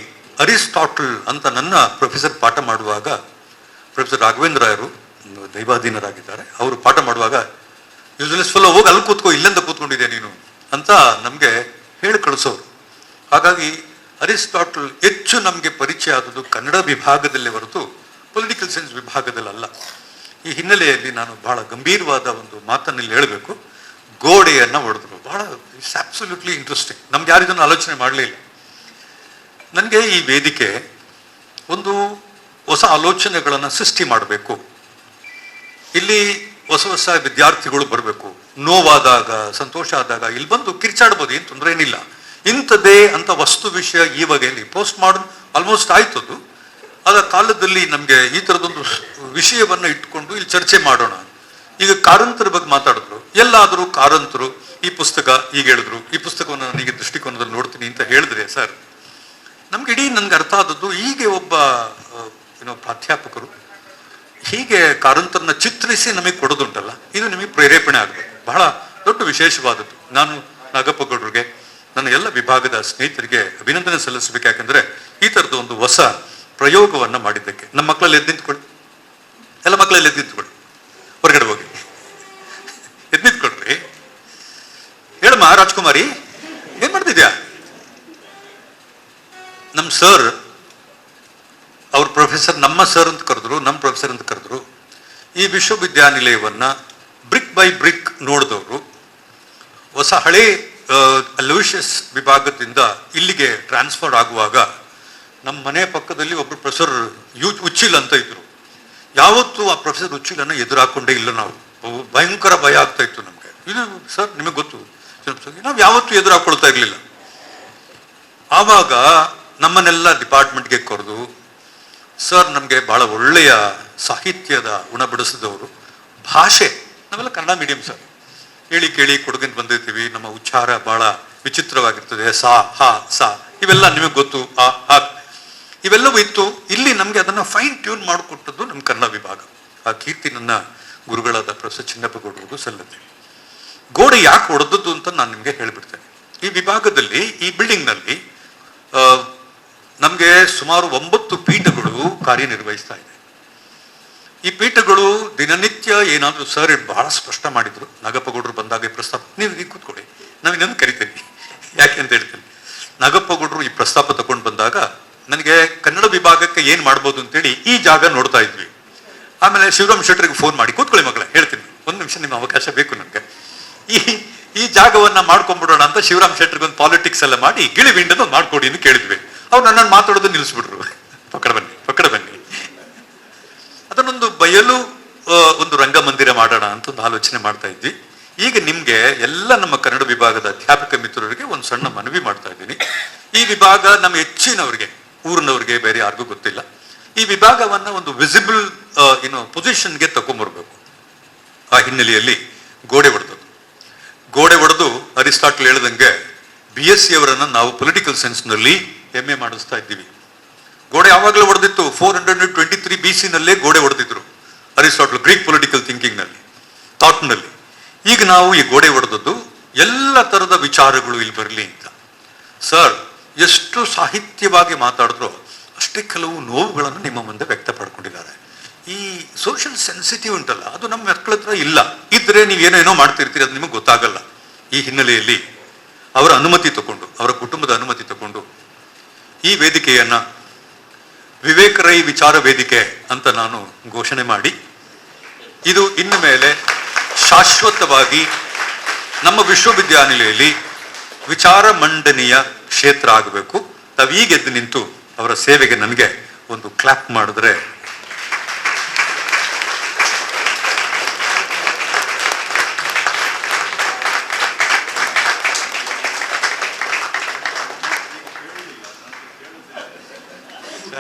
A: ಅರಿಸ್ಟಾಟಲ್ ಅಂತ ನನ್ನ ಪ್ರೊಫೆಸರ್ ಪಾಠ ಮಾಡುವಾಗ, ಪ್ರೊಫೆಸರ್ ರಾಘವೇಂದ್ರ ರಾಯರು ದೈವಾಧೀನರಾಗಿದ್ದಾರೆ, ಅವರು ಪಾಠ ಮಾಡುವಾಗ ಯೂಸ್ಲೆಸ್ ಫೆಲೋ ಹೋಗಿ ಅಲ್ಲಿ ಕೂತ್ಕೋ, ಇಲ್ಲಿಂದ ಕೂತ್ಕೊಂಡಿದ್ದೆ ನೀನು ಅಂತ ನಮಗೆ ಹೇಳಿ ಕಳಿಸೋರು. ಹಾಗಾಗಿ ಅರಿಸ್ಟಾಟಲ್ ಹೆಚ್ಚು ನಮಗೆ ಪರಿಚಯ ಆದದ್ದು ಕನ್ನಡ ವಿಭಾಗದಲ್ಲೇ ಹೊರತು ಪೊಲಿಟಿಕಲ್ ಸೈನ್ಸ್ ವಿಭಾಗದಲ್ಲ. ಈ ಹಿನ್ನೆಲೆಯಲ್ಲಿ ನಾನು ಬಹಳ ಗಂಭೀರವಾದ ಒಂದು ಮಾತನ್ನಿಲ್ಲಿ ಹೇಳಬೇಕು. ಗೋಡೆಯನ್ನು ಹೊಡೆದ್ರು, ಬಹಳ ಇಟ್ಸ್ ಅಬ್ಸಲ್ಯೂಟ್ಲಿ ಇಂಟ್ರೆಸ್ಟಿಂಗ್. ನಮ್ಗೆ ಯಾರು ಇದನ್ನು ಆಲೋಚನೆ ಮಾಡಲಿಲ್ಲ. ನನಗೆ ಈ ವೇದಿಕೆ ಒಂದು ಹೊಸ ಆಲೋಚನೆಗಳನ್ನು ಸೃಷ್ಟಿ ಮಾಡಬೇಕು. ಇಲ್ಲಿ ಹೊಸ ವಿದ್ಯಾರ್ಥಿಗಳು ಬರಬೇಕು. ನೋವಾದಾಗ, ಸಂತೋಷ ಆದಾಗ ಇಲ್ಲಿ ಬಂದು ಕಿರ್ಚಾಡ್ಬೋದು, ಏನು ತೊಂದರೆ ಏನಿಲ್ಲ. ಇಂಥದ್ದೇ ಅಂತ ವಸ್ತು ವಿಷಯ ಈ ಬಗೆಯಲ್ಲಿ ಪೋಸ್ಟ್ ಮಾಡೋ ಆಲ್ಮೋಸ್ಟ್ ಆಯ್ತದು. ಆದ ಕಾಲದಲ್ಲಿ ನಮಗೆ ಈ ಥರದೊಂದು ವಿಷಯವನ್ನು ಇಟ್ಕೊಂಡು ಇಲ್ಲಿ ಚರ್ಚೆ ಮಾಡೋಣ. ಈಗ ಕಾರಂತರ ಬಗ್ಗೆ ಮಾತಾಡಿದ್ರು, ಎಲ್ಲಾದರೂ ಕಾರಂತರು ಈ ಪುಸ್ತಕ ಈಗ ಹೇಳಿದ್ರು, ಈ ಪುಸ್ತಕವನ್ನು ನನಗೆ ದೃಷ್ಟಿಕೋನದಲ್ಲಿ ನೋಡ್ತೀನಿ ಅಂತ ಹೇಳಿದ್ರೆ ಸರ್, ನಮ್ಗೆ ನನ್ಗೆ ಅರ್ಥ ಆದದ್ದು, ಹೀಗೆ ಒಬ್ಬ ಪ್ರಾಧ್ಯಾಪಕರು ಹೀಗೆ ಕಾರಂತರನ್ನ ಚಿತ್ರಿಸಿ ನಮಗೆ ಕೊಡೋದುಂಟಲ್ಲ, ಇದು ನಿಮಗೆ ಪ್ರೇರೇಪಣೆ ಆಗಬೇಕು. ಬಹಳ ದೊಡ್ಡ ವಿಶೇಷವಾದದ್ದು. ನಾನು ನಾಗಪ್ಪಗೌಡರಿಗೆ, ನನ್ನ ಎಲ್ಲ ವಿಭಾಗದ ಸ್ನೇಹಿತರಿಗೆ ಅಭಿನಂದನೆ ಸಲ್ಲಿಸಬೇಕು. ಯಾಕಂದ್ರೆ ಈ ಥರದ ಒಂದು ಹೊಸ ಪ್ರಯೋಗವನ್ನು ಮಾಡಿದ್ದಕ್ಕೆ. ನಮ್ಮ ಮಕ್ಕಳಲ್ಲಿ ಎದ್ದು ನಿಂತ್ಕೊಳ್ಳಿ, ಎಲ್ಲ ಮಕ್ಕಳಲ್ಲಿ ಎದ್ದು ನಿಂತ್ಕೊಳ್ಳಿ, ಹೊರಗಡೆ ಹೋಗಿ ಎದ್ದು ನಿಂತ್ಕೊಳ್ರಿ. ಹೇಳಮ್ಮ ರಾಜ್ಕುಮಾರಿ, ಏನ್ ಮಾಡ್ತಿದ್ಯಾ? ನಮ್ಮ ಸರ್, ಅವ್ರ ಪ್ರೊಫೆಸರ್ ನಮ್ಮ ಸರ್ ಅಂತ ಕರೆದ್ರು, ನಮ್ಮ ಪ್ರೊಫೆಸರ್ ಅಂತ ಕರೆದ್ರು. ಈ ವಿಶ್ವವಿದ್ಯಾನಿಲಯವನ್ನ ಬ್ರಿಕ್ ಬೈ ಬ್ರಿಕ್ ನೋಡಿದವರು. ಹೊಸ ಹಳೆ ಅಲೋಷಿಯಸ್ ವಿಭಾಗದಿಂದ ಇಲ್ಲಿಗೆ ಟ್ರಾನ್ಸ್ಫರ್ ಆಗುವಾಗ ನಮ್ಮ ಮನೆ ಪಕ್ಕದಲ್ಲಿ ಒಬ್ಬರು ಪ್ರೊಫೆಸರ್ ಉಚ್ಚಿಲ್ ಅಂತ ಇದ್ರು. ಯಾವತ್ತೂ ಆ ಪ್ರೊಫೆಸರ್ ಉಚ್ಚಿಲನ್ನು ಎದುರಾಕೊಂಡೇ ಇಲ್ಲ ನಾವು. ಭಯಂಕರ ಭಯ ಆಗ್ತಾ ಇತ್ತು ನಮಗೆ. ಇದು ಸರ್ ನಿಮಗೆ ಗೊತ್ತು, ನಾವು ಯಾವತ್ತೂ ಎದುರಾಕೊಳ್ತಾ ಇರಲಿಲ್ಲ. ಆವಾಗ ನಮ್ಮನ್ನೆಲ್ಲ ಡಿಪಾರ್ಟ್ಮೆಂಟ್ಗೆ ಕರೆದು, ಸರ್ ನಮಗೆ ಭಾಳ ಒಳ್ಳೆಯ ಸಾಹಿತ್ಯದ ಉಣಬಡಿಸಿದವರು. ಭಾಷೆ, ನಾವೆಲ್ಲ ಕನ್ನಡ ಮೀಡಿಯಂ ಸರ್, ಹೇಳಿ ಕೇಳಿ ಕೊಡಗಿಂದ ಬಂದಿರ್ತೀವಿ. ನಮ್ಮ ಉಚ್ಚಾರ ಭಾಳ ವಿಚಿತ್ರವಾಗಿರ್ತದೆ. ಸಾ ಹಾ ಸಾ ಇವೆಲ್ಲ ನಿಮಗೆ ಗೊತ್ತು, ಆ ಹಾ ಇವೆಲ್ಲವೂ ಇತ್ತು. ಇಲ್ಲಿ ನಮಗೆ ಅದನ್ನು ಫೈನ್ ಟ್ಯೂನ್ ಮಾಡಿಕೊಟ್ಟದ್ದು ನಮ್ಮ ಕನ್ನಡ ವಿಭಾಗ. ಆ ಕೀರ್ತಿ ನನ್ನ ಗುರುಗಳಾದ ಪ್ರೊಫೆಸರ್ ಚಿನ್ನಪ್ಪಗೌಡರಿಗೂ ಸಲ್ಲತ್ತೆ. ಗೋಡೆ ಯಾಕೆ ಹೊಡೆದದ್ದು ಅಂತ ನಾನು ನಿಮಗೆ ಹೇಳಿಬಿಡ್ತೇನೆ. ಈ ವಿಭಾಗದಲ್ಲಿ, ಈ ಬಿಲ್ಡಿಂಗ್ನಲ್ಲಿ ನಮಗೆ ಸುಮಾರು 9 ಪೀಠಗಳು ಕಾರ್ಯನಿರ್ವಹಿಸ್ತಾ ಇದೆ.
D: ಈ ಪೀಠಗಳು ದಿನನಿತ್ಯ ಏನಾದರೂ ಸರ್ ಬಹಳ ಸ್ಪಷ್ಟ ಮಾಡಿದ್ರು. ನಾಗಪ್ಪಗೌಡರು ಬಂದಾಗ ಈ ಪ್ರಸ್ತಾಪ, ನೀವು ಈಗ ಕೂತ್ಕೊಳ್ಳಿ, ನಾವು ಇನ್ನೊಂದು ಕರಿತೀನಿ, ಯಾಕೆ ಅಂತ ಹೇಳ್ತೀನಿ. ನಾಗಪ್ಪಗೌಡರು ಈ ಪ್ರಸ್ತಾಪ ತಗೊಂಡು ಬಂದಾಗ ನನಗೆ ಕನ್ನಡ ವಿಭಾಗಕ್ಕೆ ಏನ್ ಮಾಡ್ಬೋದು ಅಂತೇಳಿ ಈ ಜಾಗ ನೋಡ್ತಾ ಇದ್ವಿ. ಆಮೇಲೆ ಶಿವರಾಮ್ ಶೆಟ್ಟರಿಗೆ ಫೋನ್ ಮಾಡಿ, ಕೂತ್ಕೊಳ್ಳಿ ಮಕ್ಕಳೇ ಹೇಳ್ತೀನಿ, ಒಂದು ನಿಮಿಷ ನಿಮ್ಮ ಅವಕಾಶ ಬೇಕು ನನಗೆ, ಈ ಜಾಗವನ್ನ ಮಾಡ್ಕೊಂಡ್ಬಿಡೋಣ ಅಂತ ಶಿವರಾಮ್ ಶೆಟ್ಟರಿಗೆ ಒಂದು ಪಾಲಿಟಿಕ್ಸ್ ಎಲ್ಲ ಮಾಡಿ ಗಿಳಿವಿಂಡನ್ನು ಮಾಡ್ಕೊಡಿ ಅಂತ ಕೇಳಿದ್ವಿ. ಅವ್ರು ನನ್ನನ್ನು ಮಾತಾಡೋದು ನಿಲ್ಲಿಸ್ಬಿಟ್ರು. ಪಕ್ಕಡ ಬನ್ನಿ ಅದನ್ನೊಂದು ಬಯಲು ಒಂದು ರಂಗಮಂದಿರ ಮಾಡೋಣ ಅಂತ ಒಂದು ಆಲೋಚನೆ ಮಾಡ್ತಾ ಇದ್ವಿ. ಈಗ ನಿಮ್ಗೆ ಎಲ್ಲ ನಮ್ಮ ಕನ್ನಡ ವಿಭಾಗದ ಅಧ್ಯಾಪಕ ಮಿತ್ರರಿಗೆ ಒಂದು ಸಣ್ಣ ಮನವಿ ಮಾಡ್ತಾ ಇದ್ದೀನಿ. ಈ ವಿಭಾಗ ನಮ್ಮ ಹೆಚ್ಚಿನವ್ರಿಗೆ, ಊರಿನವ್ರಿಗೆ ಬೇರೆ ಯಾರಿಗೂ ಗೊತ್ತಿಲ್ಲ. ಈ ವಿಭಾಗವನ್ನ ಒಂದು ವಿಸಿಬಲ್ ಪೊಸಿಷನ್ಗೆ ತಗೊಂಡ್ಬರ್ಬೇಕು. ಆ ಹಿನ್ನೆಲೆಯಲ್ಲಿ ಗೋಡೆ ಹೊಡೆದು ಅರಿಸ್ಟಾಟಲ್ ಹೇಳ್ದಂಗೆ BSc ಅವರನ್ನ ನಾವು ಪೊಲಿಟಿಕಲ್ ಸೈನ್ಸ್ನಲ್ಲಿ MA ಮಾಡಿಸ್ತಾ ಇದ್ದೀವಿ. ಗೋಡೆ ಯಾವಾಗಲೂ ಹೊಡೆದಿತ್ತು. 423 BC ನಲ್ಲೇ ಗೋಡೆ ಹೊಡೆದಿದ್ರು ಅರಿಸ್ಟಾಟಲ್, ಗ್ರೀಕ್ ಪೊಲಿಟಿಕಲ್ ಥಿಂಕಿಂಗ್ ನಲ್ಲಿ, ಥಾಟ್ ನಲ್ಲಿ. ಈಗ ನಾವು ಈ ಗೋಡೆ ಹೊಡೆದದ್ದು ಎಲ್ಲ ತರದ ವಿಚಾರಗಳು ಇಲ್ಲಿ ಬರಲಿ ಅಂತ. ಸರ್ ಎಷ್ಟು ಸಾಹಿತ್ಯವಾಗಿ ಮಾತಾಡಿದ್ರು ಅಷ್ಟೇ ಕೆಲವು ನೋವುಗಳನ್ನು ನಿಮ್ಮ ಮುಂದೆ ವ್ಯಕ್ತಪಡ್ಕೊಂಡಿದ್ದಾರೆ. ಈ ಸೋಷಿಯಲ್ ಸೆನ್ಸಿಟಿವ್ ಉಂಟಲ್ಲ, ಅದು ನಮ್ಮ ಮಕ್ಕಳ ಹತ್ರ ಇಲ್ಲ. ಇದ್ರೆ ನೀವೇನೇನೋ ಮಾಡ್ತಿರ್ತೀರಿ, ಅದು ನಿಮಗೆ ಗೊತ್ತಾಗಲ್ಲ. ಈ ಹಿನ್ನೆಲೆಯಲ್ಲಿ ಅವರ ಅನುಮತಿ ತಗೊಂಡು, ಅವರ ಕುಟುಂಬದ ಅನುಮತಿ ತಗೊಂಡು ಈ ವೇದಿಕೆಯನ್ನ ವಿವೇಕ ರೈ ವಿಚಾರ ವೇದಿಕೆ ಅಂತ ನಾನು ಘೋಷಣೆ ಮಾಡಿ, ಇದು ಇನ್ನು ಮೇಲೆ ಶಾಶ್ವತವಾಗಿ ನಮ್ಮ ವಿಶ್ವವಿದ್ಯಾನಿಲಯದಲ್ಲಿ ವಿಚಾರ ಮಂಡನೆಯ ಕ್ಷೇತ್ರ ಆಗಬೇಕು. ತಾವೀಗ ಎದ್ದು ನಿಂತು ಅವರ ಸೇವೆಗೆ ನನಗೆ ಒಂದು ಕ್ಲಾಪ್ ಮಾಡಿದ್ರೆ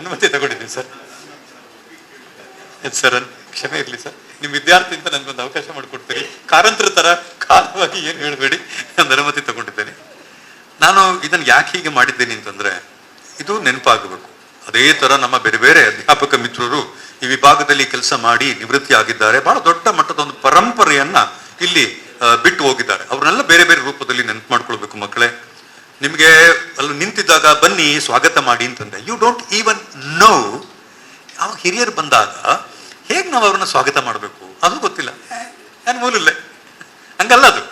D: ಅನುಮತಿ ತಗೊಂಡಿದ್ದೀನಿ ಸರ್. ಸರ್ ಕ್ಷಮೆ ಇರಲಿ ಸರ್, ನಿಮ್ಮ ವಿದ್ಯಾರ್ಥಿ ಅಂತ ನನ್ಗೊಂದು ಅವಕಾಶ ಮಾಡಿಕೊಡ್ತೀರಿ. ಕಾರಂತರ ತರ ಕಾಲವಾಗಿ ಏನು ಹೇಳಬೇಡಿ, ನಾನು ಅನುಮತಿ ತಗೊಂಡಿದ್ದೇನೆ. ನಾನು ಇದನ್ನು ಯಾಕೆ ಹೀಗೆ ಮಾಡಿದ್ದೇನೆ ಅಂತಂದ್ರೆ, ಇದು ನೆನಪಾಗಬೇಕು. ಅದೇ ತರ ನಮ್ಮ ಬೇರೆ ಬೇರೆ ಅಧ್ಯಾಪಕ ಮಿತ್ರರು ಈ ವಿಭಾಗದಲ್ಲಿ ಕೆಲಸ ಮಾಡಿ ನಿವೃತ್ತಿ ಆಗಿದ್ದಾರೆ. ಬಹಳ ದೊಡ್ಡ ಮಟ್ಟದ ಒಂದು ಪರಂಪರೆಯನ್ನ ಇಲ್ಲಿ ಬಿಟ್ಟು ಹೋಗಿದ್ದಾರೆ. ಅವ್ರನ್ನೆಲ್ಲ ಬೇರೆ ಬೇರೆ ರೂಪದಲ್ಲಿ ನೆನಪು ಮಾಡ್ಕೊಳ್ಬೇಕು. ಮಕ್ಕಳೇ, ನಿಮಗೆ ಅಲ್ಲಿ ನಿಂತಿದ್ದಾಗ ಬನ್ನಿ ಸ್ವಾಗತ ಮಾಡಿ ಅಂತಂದೆ, ಯು ಡೋಂಟ್ ಈವನ್ ನೋ. ಯಾವ ಹಿರಿಯರು ಬಂದಾಗ ಹೇಗೆ ನಾವು ಅವ್ರನ್ನ ಸ್ವಾಗತ ಮಾಡಬೇಕು ಅದು ಗೊತ್ತಿಲ್ಲ. ಏನು ಮೂಲಿಲ್ಲ, ಹಂಗಲ್ಲ ಅದು.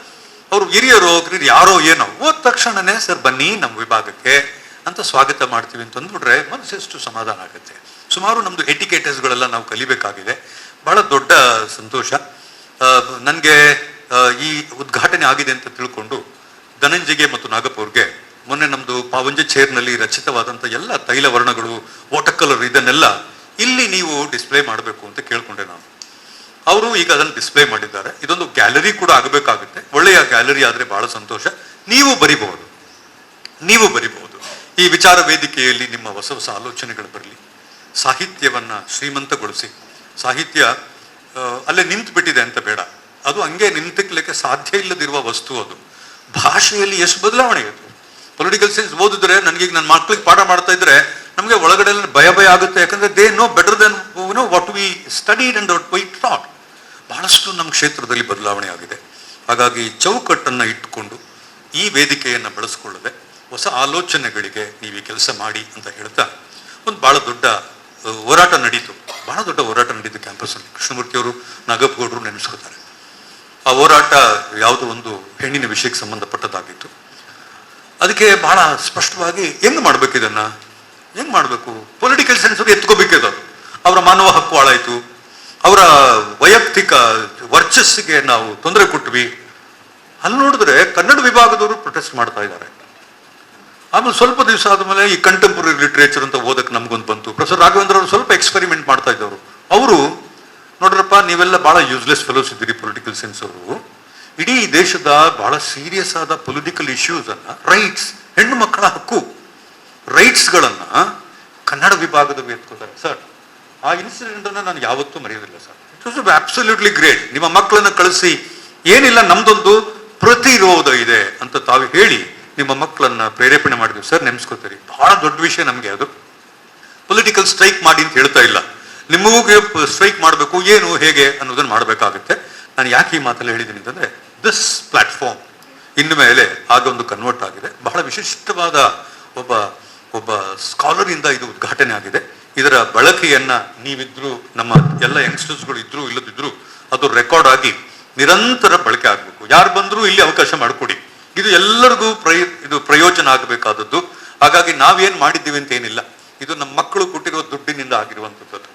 D: ಅವರು ಹಿರಿಯರು ಯಾರೋ ಏನೋ ಹೋದ ತಕ್ಷಣನೇ ಸರ್ ಬನ್ನಿ ನಮ್ಮ ವಿಭಾಗಕ್ಕೆ ಅಂತ ಸ್ವಾಗತ ಮಾಡ್ತೀವಿ ಅಂತ ಅಂದ್ಬಿಟ್ರೆ ಮನಸ್ಸೆಷ್ಟು ಸಮಾಧಾನ ಆಗುತ್ತೆ. ಸುಮಾರು ನಮ್ದು ಎಟಿಕೇಟರ್ಸ್ಗಳೆಲ್ಲ ನಾವು ಕಲಿಬೇಕಾಗಿದೆ. ಬಹಳ ದೊಡ್ಡ ಸಂತೋಷ ನನಗೆ. ಈ ಉದ್ಘಾಟನೆ ಆಗಿದೆ ಅಂತ ತಿಳ್ಕೊಂಡು ಧನಂಜಯ್ಗೆ ಮತ್ತು ನಾಗಪ್ಪ ಅವ್ರಿಗೆ ಮೊನ್ನೆ ನಮ್ದು ಪಾವಂಜೆ ಚೇರ್ನಲ್ಲಿ ರಚಿತವಾದಂಥ ಎಲ್ಲ ತೈಲ ವರ್ಣಗಳು, ವಾಟರ್ ಕಲರ್, ಇದನ್ನೆಲ್ಲ ಇಲ್ಲಿ ನೀವು ಡಿಸ್ಪ್ಲೇ ಮಾಡಬೇಕು ಅಂತ ಕೇಳ್ಕೊಂಡೆ ನಾನು. ಅವರು ಈಗ ಅದನ್ನು ಡಿಸ್ಪ್ಲೇ ಮಾಡಿದ್ದಾರೆ. ಇದೊಂದು ಗ್ಯಾಲರಿ ಕೂಡ ಆಗಬೇಕಾಗುತ್ತೆ. ಒಳ್ಳೆಯ ಗ್ಯಾಲರಿ ಆದರೆ ಬಹಳ ಸಂತೋಷ. ನೀವು ಬರಿಬಹುದು. ಈ ವಿಚಾರ ವೇದಿಕೆಯಲ್ಲಿ ನಿಮ್ಮ ಹೊಸ ಹೊಸ ಆಲೋಚನೆಗಳು ಬರಲಿ. ಸಾಹಿತ್ಯವನ್ನ ಶ್ರೀಮಂತಗೊಳಿಸಿ. ಸಾಹಿತ್ಯ ಅಲ್ಲೇ ನಿಂತು ಬಿಟ್ಟಿದೆ ಅಂತ ಬೇಡ, ಅದು ಹಂಗೆ ನಿಂತಿಕ್ಲಿಕ್ಕೆ ಸಾಧ್ಯ ಇಲ್ಲದಿರುವ ವಸ್ತು. ಅದು ಭಾಷೆಯಲ್ಲಿ ಎಷ್ಟು ಬದಲಾವಣೆ ಇದೆ. ಪೊಲಿಟಿಕಲ್ ಸೈನ್ಸ್ ಓದಿದ್ರೆ, ನನಗೀಗ ನನ್ನ ಮಕ್ಕಳಿಗೆ ಪಾಠ ಮಾಡ್ತಾ ಇದ್ರೆ ನಮಗೆ ಒಳಗಡೆ ಭಯ ಆಗುತ್ತೆ. ಯಾಕಂದ್ರೆ they know better than what we studied and what we thought. ಬಹಳಷ್ಟು ನಮ್ಮ ಕ್ಷೇತ್ರದಲ್ಲಿ ಬದಲಾವಣೆ ಆಗಿದೆ. ಹಾಗಾಗಿ ಚೌಕಟ್ಟನ್ನು ಇಟ್ಟುಕೊಂಡು ಈ ವೇದಿಕೆಯನ್ನು ಬಳಸ್ಕೊಳ್ಳದೆ ಹೊಸ ಆಲೋಚನೆಗಳಿಗೆ ನೀವು ಈ ಕೆಲಸ ಮಾಡಿ ಅಂತ ಹೇಳ್ತಾ ಒಂದು ಬಹಳ ದೊಡ್ಡ ಹೋರಾಟ ನಡೀತು. ಬಹಳ ದೊಡ್ಡ ಹೋರಾಟ ನಡೀತು ಕ್ಯಾಂಪಸ್ನಲ್ಲಿ. ಕೃಷ್ಣಮೂರ್ತಿಯವರು, ನಾಗಪ್ಪಗೌಡರು ನೆನೆಸ್ಕೋತಾರೆ. ಆ ಹೋರಾಟ ಯಾವುದೋ ಒಂದು ಹೆಣ್ಣಿನ ವಿಷಯಕ್ಕೆ ಸಂಬಂಧಪಟ್ಟದ್ದಾಗಿತ್ತು. ಅದಕ್ಕೆ ಬಹಳ ಸ್ಪಷ್ಟವಾಗಿ ಹೆಂಗ್ ಮಾಡ್ಬೇಕು, ಇದನ್ನ ಹೆಂಗ್ ಮಾಡ್ಬೇಕು, ಪೊಲಿಟಿಕಲ್ ಸೈನ್ಸ್ ಅವರು ಎತ್ಕೋಬೇಕಿದೆ. ಅವರ ಮಾನವ ಹಕ್ಕು ಹಾಳಾಯ್ತು, ಅವರ ವೈಯಕ್ತಿಕ ವರ್ಚಸ್ಸಿಗೆ ನಾವು ತೊಂದರೆ ಕೊಟ್ವಿ. ಅಲ್ಲಿ ನೋಡಿದ್ರೆ ಕನ್ನಡ ವಿಭಾಗದವರು ಪ್ರೊಟೆಸ್ಟ್ ಮಾಡ್ತಾ ಇದ್ದಾರೆ. ಆಮೇಲೆ ಸ್ವಲ್ಪ ದಿವಸ ಆದ್ಮೇಲೆ ಈ ಕಂಟೆಂಪರರಿ ಲಿಟ್ರೇಚರ್ ಅಂತ ಓದಕ್ಕೆ ನಮ್ಗೊಂದು ಬಂತು. ಪ್ರೊಫೆಸರ್ ರಾಘವೇಂದ್ರ ಅವರು ಸ್ವಲ್ಪ ಎಕ್ಸ್ಪೆರಿಮೆಂಟ್ ಮಾಡ್ತಾ ಇದ್ದವರು. ಅವರು ನೋಡ್ರಪ್ಪ, ನೀವೆಲ್ಲ ಬಹಳ ಯೂಸ್ಲೆಸ್ ಫೆಲೋಸ್ ಇದ್ದೀರಿ ಪೊಲಿಟಿಕಲ್ ಸೈನ್ಸ್ ಅವರು. ಇಡೀ ದೇಶದ ಬಹಳ ಸೀರಿಯಸ್ ಆದ ಪೊಲಿಟಿಕಲ್ ಇಶ್ಯೂಸ್ ಅನ್ನ, ರೈಟ್ಸ್, ಹೆಣ್ಣು ಮಕ್ಕಳ ಹಕ್ಕು, ರೈಟ್ಸ್ಗಳನ್ನ ಕನ್ನಡ ವಿಭಾಗದವರು ಎತ್ಕೋತಾರೆ. ಸರ್, ಆ ಇನ್ಸಿಡೆಂಟ್ ಅನ್ನ ನಾನು ಯಾವತ್ತೂ ಮರೆಯೋದಿಲ್ಲ sir. It was absolutely great. ನಿಮ್ಮ ಮಕ್ಕಳನ್ನ ಕಳಿಸಿ, ಏನಿಲ್ಲ ನಮ್ದೊಂದು ಪ್ರತಿರೋಧ ಇದೆ ಅಂತ ತಾವು ಹೇಳಿ ನಿಮ್ಮ ಮಕ್ಕಳನ್ನ ಪ್ರೇರೇಪಣೆ ಮಾಡಿದ್ವಿ ಸರ್. ನೆನೆಸ್ಕೋತೀರಿ, ಬಹಳ ದೊಡ್ಡ ವಿಷಯ ನಮಗೆ ಅದು. ಪೊಲಿಟಿಕಲ್ ಸ್ಟ್ರೈಕ್ ಮಾಡಿ ಅಂತ ಹೇಳ್ತಾ ಇಲ್ಲ, ನಿಮಗೂ ಸ್ಟ್ರೈಕ್ ಮಾಡಬೇಕು, ಏನು ಹೇಗೆ ಅನ್ನೋದನ್ನ ಮಾಡಬೇಕಾಗುತ್ತೆ. ನಾನು ಯಾಕೆ ಈ ಮಾತಲ್ಲಿ ಹೇಳಿದ್ದೀನಿ ಅಂತಂದ್ರೆ, ದಿಸ್ ಪ್ಲಾಟ್ಫಾರ್ಮ್ ಇನ್ನು ಮೇಲೆ ಆಗ ಒಂದು ಕನ್ವರ್ಟ್ ಆಗಿದೆ. ಬಹಳ ವಿಶಿಷ್ಟವಾದ ಒಬ್ಬ ಸ್ಕಾಲರ್ ಇಂದ ಇದು ಉದ್ಘಾಟನೆ ಆಗಿದೆ. ಇದರ ಬಳಕೆಯನ್ನ ನೀವಿದ್ರು ನಮ್ಮ ಎಲ್ಲ ಯಂಗ್ಸ್ಟರ್ಸ್ಗಳು ಇದ್ರು ಇಲ್ಲದಿದ್ರು ಅದು ರೆಕಾರ್ಡ್ ಆಗಿ ನಿರಂತರ ಬಳಕೆ ಆಗಬೇಕು. ಯಾರು ಬಂದರೂ ಇಲ್ಲಿ ಅವಕಾಶ ಮಾಡಿಕೊಡಿ. ಇದು ಎಲ್ಲರಿಗೂ ಇದು ಪ್ರಯೋಜನ ಆಗಬೇಕಾದದ್ದು. ಹಾಗಾಗಿ ನಾವೇನ್ ಮಾಡಿದ್ದೀವಿ ಅಂತ ಏನಿಲ್ಲ, ಇದು ನಮ್ಮ ಮಕ್ಕಳು ಕೊಟ್ಟಿರುವ ದುಡ್ಡಿನಿಂದ ಆಗಿರುವಂಥದ್ದು,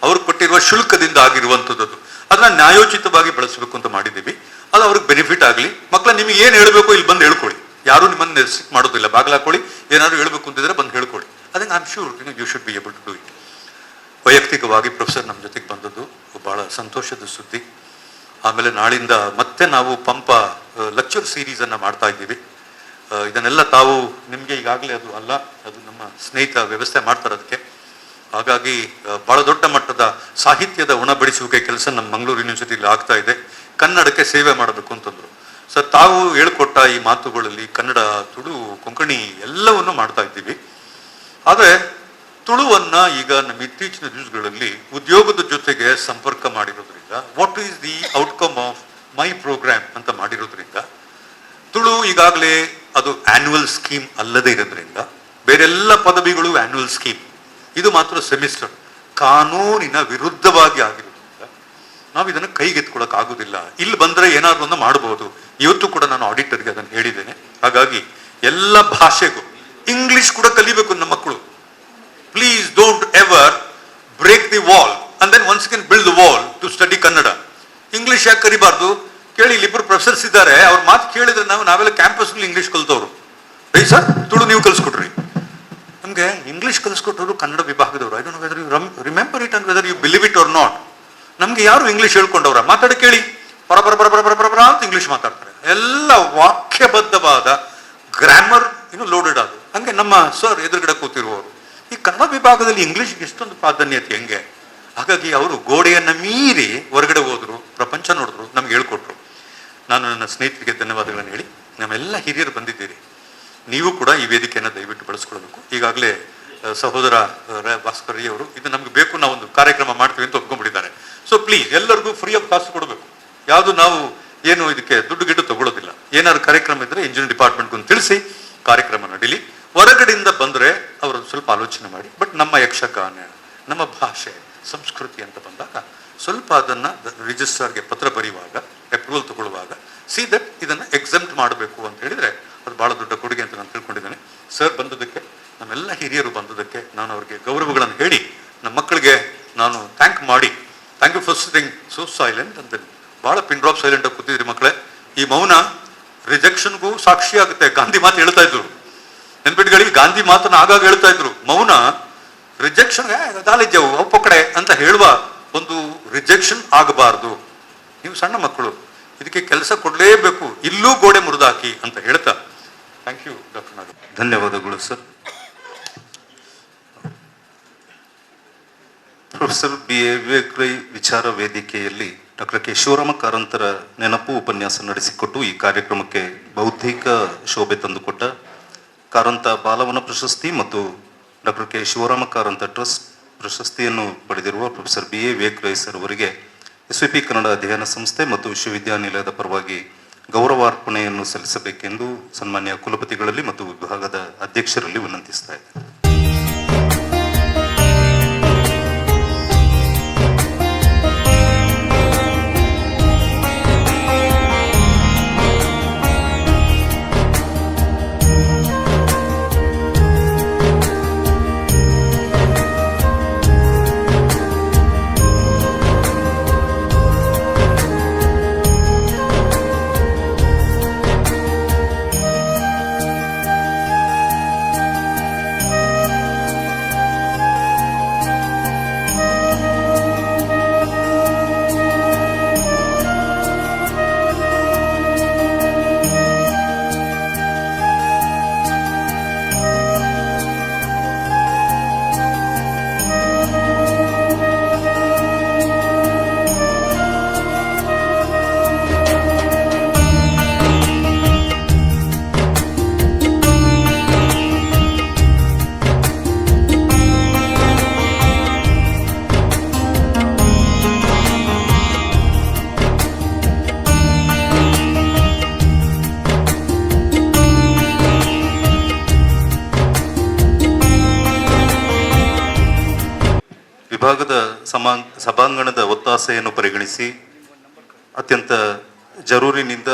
D: ಅವ್ರು ಕೊಟ್ಟಿರುವ ಶುಲ್ಕದಿಂದ ಆಗಿರುವಂಥದ್ದು. ಅದನ್ನ ನ್ಯಾಯೋಚಿತವಾಗಿ ಬಳಸಬೇಕು ಅಂತ ಮಾಡಿದ್ದೀವಿ. ಅದು ಅವ್ರಿಗೆ ಬೆನಿಫಿಟ್ ಆಗಲಿ. ಮಕ್ಕಳ ನಿಮಗೆ ಏನು ಹೇಳಬೇಕು ಇಲ್ಲಿ ಬಂದು ಹೇಳ್ಕೊಳ್ಳಿ. ಯಾರು ನಿಮ್ಮನ್ನು ರೆಸ್ಟ್ರಿಕ್ಟ್ ಮಾಡೋದಿಲ್ಲ. ಬಾಗಿಲಾಕೊಳ್ಳಿ, ಏನಾದ್ರು ಹೇಳ್ಬೇಕು ಅಂತಿದ್ರೆ ಬಂದು ಹೇಳ್ಕೊಳ್ಳಿ. ಅದನ್ನ I am sure you should be able to do it. ವೈಯಕ್ತಿಕವಾಗಿ ಪ್ರೊಫೆಸರ್ ನಮ್ಮ ಜೊತೆಗೆ ಬಂದದ್ದು ಬಹಳ ಸಂತೋಷದ ಸುದ್ದಿ. ಆಮೇಲೆ ನಾಳಿಂದ ಮತ್ತೆ ನಾವು ಪಂಪ ಲೆಕ್ಚರ್ ಸೀರೀಸ್ ಅನ್ನ ಮಾಡ್ತಾ ಇದ್ದೀವಿ. ಇದನ್ನೆಲ್ಲ ತಾವು ನಿಮಗೆ ಈಗಾಗಲೇ ಅದು ಅಲ್ಲ, ಅದು ನಮ್ಮ ಸ್ನೇಹಿತ ವ್ಯವಸ್ಥೆ ಮಾಡ್ತಾರೆ ಅದಕ್ಕೆ. ಹಾಗಾಗಿ ಬಹಳ ದೊಡ್ಡ ಮಟ್ಟದ ಸಾಹಿತ್ಯದ ಉಣಬಡಿಸುವಿಕೆ ಕೆಲಸ ನಮ್ಮ ಮಂಗಳೂರು ಯೂನಿವರ್ಸಿಟಿಲಿ ಆಗ್ತಾ ಇದೆ. ಕನ್ನಡಕ್ಕೆ ಸೇವೆ ಮಾಡಬೇಕು ಅಂತಂದ್ರು. ಸರ್, ತಾವು ಹೇಳ್ಕೊಟ್ಟ ಈ ಮಾತುಗಳಲ್ಲಿ ಕನ್ನಡ, ತುಳು, ಕೊಂಕಣಿ ಎಲ್ಲವನ್ನು ಮಾಡ್ತಾ ಇದ್ದೀವಿ. ಆದರೆ ತುಳುವನ್ನ ಈಗ ನಮ್ಮ ಇತ್ತೀಚಿನ ದಿವಸಗಳಲ್ಲಿ ಉದ್ಯೋಗದ ಜೊತೆಗೆ ಸಂಪರ್ಕ ಮಾಡಿರೋದ್ರಿಂದ, what is the outcome of my programme ಅಂತ ಮಾಡಿರೋದ್ರಿಂದ, ತುಳು ಈಗಾಗಲೇ ಅದು ಆನ್ಯುವಲ್ ಸ್ಕೀಮ್ ಅಲ್ಲದೆ ಇರೋದ್ರಿಂದ, ಬೇರೆಲ್ಲ ಪದವಿಗಳು ಆನ್ಯುವಲ್ ಸ್ಕೀಮ್, ಇದು ಮಾತ್ರ ಸೆಮಿಸ್ಟರ್, ಕಾನೂನಿನ ವಿರುದ್ಧವಾಗಿ ಆಗಿರೋದ್ರಿಂದ ನಾವು ಇದನ್ನು ಕೈಗೆತ್ಕೊಳಕ್ ಆಗುದಿಲ್ಲ. ಇಲ್ಲಿ ಬಂದ್ರೆ ಏನಾದ್ರು ಒಂದು ಮಾಡಬಹುದು. ಇವತ್ತು ಕೂಡ ನಾನು ಆಡಿಟರ್ಗೆ ಅದನ್ನು ಹೇಳಿದ್ದೇನೆ. ಹಾಗಾಗಿ ಎಲ್ಲ ಭಾಷೆಗೂ ಇಂಗ್ಲಿಷ್ ಕೂಡ ಕಲಿಬೇಕು ನಮ್ಮ ಮಕ್ಕಳು. Please don't ever break the wall and then once can build the wall to study Kannada. English ಯಾಕೆ ಕಲಿಬಾರ್ದು? ಕೇಳಿ, ಇಲ್ಲಿ ಇಬ್ಬರು ಪ್ರೊಫೆಸರ್ಸ್ ಇದ್ದಾರೆ, ಅವ್ರ ಮಾತು ಕೇಳಿದ್ರೆ ನಾವೆಲ್ಲ ಕ್ಯಾಂಪಸ್ ಇಂಗ್ಲಿಷ್ ಕಲ್ತವ್ರು. ರೈ ಸರ್, ತುಳು ನೀವು ಕಲಿಸ್ಕೊಟ್ರಿ. ನಮ್ಗೆ ಇಂಗ್ಲಿಷ್ ಕಲಿಸ್ಕೊಟ್ಟವರು ಕನ್ನಡ ವಿಭಾಗದವರು. I don't know whether you remember it and whether you believe it or not. ನಮ್ಗೆ ಯಾರು ಇಂಗ್ಲಿಷ್ ಹೇಳ್ಕೊಂಡವ್ರ? ಮಾತಾಡಿ ಕೇಳಿ, ಪರ ಅಂತ ಇಂಗ್ಲಿಷ್ ಮಾತಾಡ್ತಾರೆ. ಎಲ್ಲ ವಾಕ್ಯಬದ್ಧವಾದ ಗ್ರಾಮರ್ ಲೋಡೆಡ್ ಅದು. ಹಂಗೆ ನಮ್ಮ ಸರ್ ಎದುರುಗಡೆ ಕೂತಿರುವವರು ಈ ಕನ್ನಡ ವಿಭಾಗದಲ್ಲಿ ಇಂಗ್ಲಿಷ್ಗೆ ಎಷ್ಟೊಂದು ಪ್ರಾಧಾನ್ಯತೆ ಹೆಂಗೆ. ಹಾಗಾಗಿ ಅವರು ಗೋಡೆಯನ್ನ ಮೀರಿ ಹೊರಗಡೆ ಹೋದ್ರು, ಪ್ರಪಂಚ ನೋಡಿದ್ರು, ನಮ್ಗೆ ಹೇಳ್ಕೊಟ್ರು. ನಾನು ನನ್ನ ಸ್ನೇಹಿತರಿಗೆ ಧನ್ಯವಾದಗಳನ್ನು ಹೇಳಿ, ನಮ್ಮೆಲ್ಲ ಹಿರಿಯರು ಬಂದಿದ್ದೀರಿ, ನೀವು ಕೂಡ ಈ ವೇದಿಕೆಯನ್ನು ದಯವಿಟ್ಟು ಬಳಸ್ಕೊಳ್ಬೇಕು. ಈಗಾಗಲೇ ಸಹೋದರ ಭಾಸ್ಕರ್ ಅವರು ಇದು ನಮ್ಗೆ ಬೇಕು, ನಾವು ಒಂದು ಕಾರ್ಯಕ್ರಮ ಮಾಡ್ತೀವಿ ಅಂತ ಒಪ್ಕೊಂಡ್ಬಿಟ್ಟಿದ್ದಾರೆ. ಸೊ ಪ್ಲೀಸ್ ಎಲ್ಲರಿಗೂ ಫ್ರೀ ಆಫ್ ಕಾಸ್ಟ್ ಕೊಡಬೇಕು. ಯಾವುದು ನಾವು ಏನು ಇದಕ್ಕೆ ದುಡ್ಡು ಗಿಡ್ಡು ತಗೊಳ್ಳೋದಿಲ್ಲ. ಏನಾದ್ರು ಕಾರ್ಯಕ್ರಮ ಇದ್ರೆ ಇಂಜಿನಿಯರಿಂಗ್ ಡಿಪಾರ್ಟ್ಮೆಂಟ್ಗೂ ತಿಳಿಸಿ ಕಾರ್ಯಕ್ರಮ ನಡೀಲಿ. ಹೊರಗಡೆಯಿಂದ ಬಂದರೆ ಅವರು ಸ್ವಲ್ಪ ಆಲೋಚನೆ ಮಾಡಿ. ಬಟ್ ನಮ್ಮ ಯಕ್ಷಗಾನ, ನಮ್ಮ ಭಾಷೆ, ಸಂಸ್ಕೃತಿ ಅಂತ ಬಂದಾಗ ಸ್ವಲ್ಪ ಅದನ್ನ ರಿಜಿಸ್ಟರ್ಗೆ ಪತ್ರ ಬರೆಯುವಾಗ, ಅಪ್ರೂವಲ್ ತಗೊಳ್ಳುವಾಗ ಸಿ ದಟ್ ಇದನ್ನ ಎಕ್ಸೆಂಪ್ಟ್ ಮಾಡಬೇಕು ಅಂತ ಹೇಳಿದ್ರೆ ಅದು ಬಹಳ ದೊಡ್ಡ ಕೊಡುಗೆ ಅಂತ ನಾನು ತಿಳ್ಕೊಂಡಿದ್ದೇನೆ. ಸರ್ ಬಂದದಕ್ಕೆ, ನಮ್ಮೆಲ್ಲ ಹಿರಿಯರು ಬಂದದಕ್ಕೆ ನಾನು ಅವರಿಗೆ ಗೌರವಗಳನ್ನು ಹೇಳಿ, ನಮ್ಮ ಮಕ್ಕಳಿಗೆ ನಾನು ಥ್ಯಾಂಕ್ ಮಾಡಿ, thank you for sitting so silent ಅಂತ. ಬಹಳ ಪಿನ್ ಡ್ರಾಪ್ ಸೈಲೆಂಟ್ ಆಗಿ ಕೂತಿದ್ರಿ ಮಕ್ಕಳೇ. ಈ ಮೌನ ರಿಜೆಕ್ಷನ್ಗೂ ಸಾಕ್ಷಿ ಆಗುತ್ತೆ. ಗಾಂಧಿ ಮಾತು ಹೇಳ್ತಾ ಇದ್ರು, ನೆನ್ಪಿಟ್ಗಳಿಗೆ ಗಾಂಧಿ ಮಾತನ್ನು ಆಗಾಗ ಹೇಳ್ತಾ ಇದ್ರು. ಮೌನ ರಿಜೆಕ್ಷನ್ ಕಾಲೇಜವು ಒಪ್ಪೊಕಡೆ ಅಂತ ಹೇಳುವ ಒಂದು ರಿಜೆಕ್ಷನ್ ಆಗಬಾರ್ದು. ನೀವು ಸಣ್ಣ ಮಕ್ಕಳು, ಇದಕ್ಕೆ ಕೆಲಸ ಕೊಡಲೇಬೇಕು, ಇಲ್ಲೂ ಗೋಡೆ ಮುರಿದಾಕಿ ಅಂತ ಹೇಳ್ತಾ ಥ್ಯಾಂಕ್ ಯು ಡಾಕ್ಟರ್ ನಾಗೇಶ್.
A: ಧನ್ಯವಾದಗಳು ಸರ್. ಪ್ರೊಫೆಸರ್ BA ವಿವೇಕ್ರೈ ವಿಚಾರ ವೇದಿಕೆಯಲ್ಲಿ ಡಾಕ್ಟರ್ ಕೆ ಶಿವರಾಮ ಕಾರಂತರ ನೆನಪು ಉಪನ್ಯಾಸ ನಡೆಸಿಕೊಟ್ಟು ಈ ಕಾರ್ಯಕ್ರಮಕ್ಕೆ ಬೌದ್ಧಿಕ ಶೋಭೆ ತಂದುಕೊಟ್ಟ ಕಾರಂತ ಬಾಲವನ ಪ್ರಶಸ್ತಿ ಮತ್ತು doctor K Shivarama Karanth trust ಪ್ರಶಸ್ತಿಯನ್ನು ಪಡೆದಿರುವ ಪ್ರೊಫೆಸರ್ BA ವಿವೇಕ್ರೈ ಸರ್ ಅವರಿಗೆ SVP ಕನ್ನಡ ಅಧ್ಯಯನ ಸಂಸ್ಥೆ ಮತ್ತು ವಿಶ್ವವಿದ್ಯಾನಿಲಯದ ಪರವಾಗಿ ಗೌರವಾರ್ಪಣೆಯನ್ನು ಸಲ್ಲಿಸಬೇಕೆಂದು ಸನ್ಮಾನ್ಯ ಕುಲಪತಿಗಳಲ್ಲಿ ಮತ್ತು ವಿಭಾಗದ ಅಧ್ಯಕ್ಷರಲ್ಲಿ ವಿನಂತಿಸ್ತಾ ಇದ್ದೇನೆ. ಸಭಾಂಗಣದ ಒತ್ತಾಸೆಯನ್ನು ಪರಿಗಣಿಸಿ ಅತ್ಯಂತ ಜರೂರಿನಿಂದ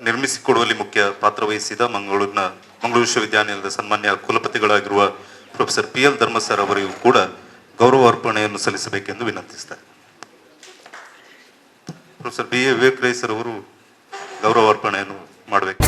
A: ನಿರ್ಮಿಸಿಕೊಡುವಲ್ಲಿ ಮುಖ್ಯ ಪಾತ್ರ ವಹಿಸಿದ ಮಂಗಳೂರು ವಿಶ್ವವಿದ್ಯಾನಿಲಯದ ಸನ್ಮಾನ್ಯ ಕುಲಪತಿಗಳಾಗಿರುವ ಪ್ರೊಫೆಸರ್ PL ಧರ್ಮ ಸರ್ ಅವರಿಗೂ ಕೂಡ ಗೌರವ ಅರ್ಪಣೆಯನ್ನು ಸಲ್ಲಿಸಬೇಕೆಂದು ವಿನಂತಿಸ್ತಾರೆ. Professor BA Vivek Rai sir ಅವರು ಗೌರವ ಅರ್ಪಣೆಯನ್ನು ಮಾಡಬೇಕು.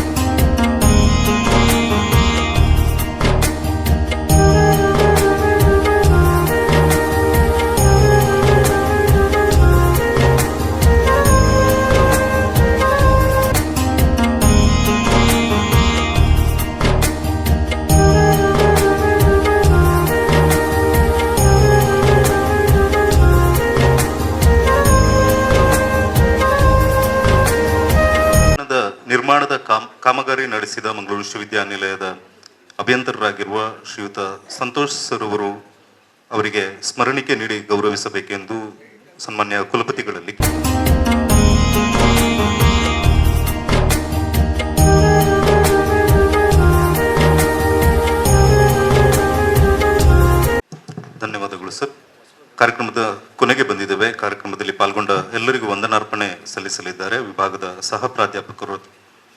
A: ನಿರ್ಮಾಣದ ಕಾಮಗಾರಿ ನಡೆಸಿದ ಮಂಗಳೂರು ವಿಶ್ವವಿದ್ಯಾನಿಲಯದ ಅಭಿಯಂತರರಾಗಿರುವ ಶ್ರೀಯುತ ಸಂತೋಷ್ ಸರ್ ಅವರು ಅವರಿಗೆ ಸ್ಮರಣಿಕೆ ನೀಡಿ ಗೌರವಿಸಬೇಕೆಂದು ಸನ್ಮಾನ್ಯ ಕುಲಪತಿಗಳಲ್ಲಿ ಧನ್ಯವಾದಗಳು ಸರ್. ಕಾರ್ಯಕ್ರಮದ ಕೊನೆಗೆ ಬಂದಿದ್ದೇವೆ. ಕಾರ್ಯಕ್ರಮದಲ್ಲಿ ಪಾಲ್ಗೊಂಡ ಎಲ್ಲರಿಗೂ ವಂದನಾರ್ಪಣೆ ಸಲ್ಲಿಸಲಿದ್ದಾರೆ ವಿಭಾಗದ ಸಹ ಪ್ರಾಧ್ಯಾಪಕರು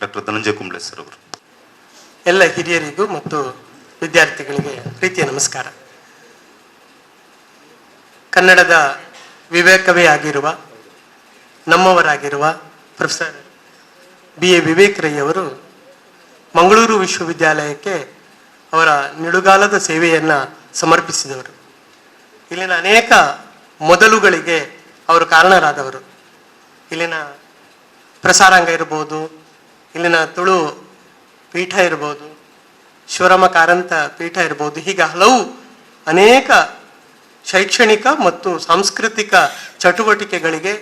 A: ಡಾಕ್ಟರ್ ಧನಂಜಯ ಕುಂಬ್ಳೆ ಸರ್ ಅವರು.
E: ಎಲ್ಲ ಹಿರಿಯರಿಗೂ ಮತ್ತು ವಿದ್ಯಾರ್ಥಿಗಳಿಗೆ ಪ್ರೀತಿಯ ನಮಸ್ಕಾರ. ಕನ್ನಡದ ವಿವೇಕವೇ ಆಗಿರುವ ನಮ್ಮವರಾಗಿರುವ ಪ್ರೊಫೆಸರ್ BA ವಿವೇಕ್ ರೈ ಅವರು ಮಂಗಳೂರು ವಿಶ್ವವಿದ್ಯಾಲಯಕ್ಕೆ ಅವರ ನಿಡುಗಾಲದ ಸೇವೆಯನ್ನು ಸಮರ್ಪಿಸಿದವರು. ಇಲ್ಲಿನ ಅನೇಕ ಮೊದಲುಗಳಿಗೆ ಅವರು ಕಾರಣರಾದವರು. ಇಲ್ಲಿನ ಪ್ರಸಾರಾಂಗ ಇರ್ಬೋದು, ಇಲ್ಲಿನ ತುಳು ಪೀಠ ಇರ್ಬೋದು, ಶಿವರಾಮ ಕಾರಂತ ಪೀಠ ಇರ್ಬೋದು, ಹೀಗೆ ಹಲವು ಅನೇಕ ಶೈಕ್ಷಣಿಕ ಮತ್ತು ಸಾಂಸ್ಕೃತಿಕ ಚಟುವಟಿಕೆಗಳಿಗೆ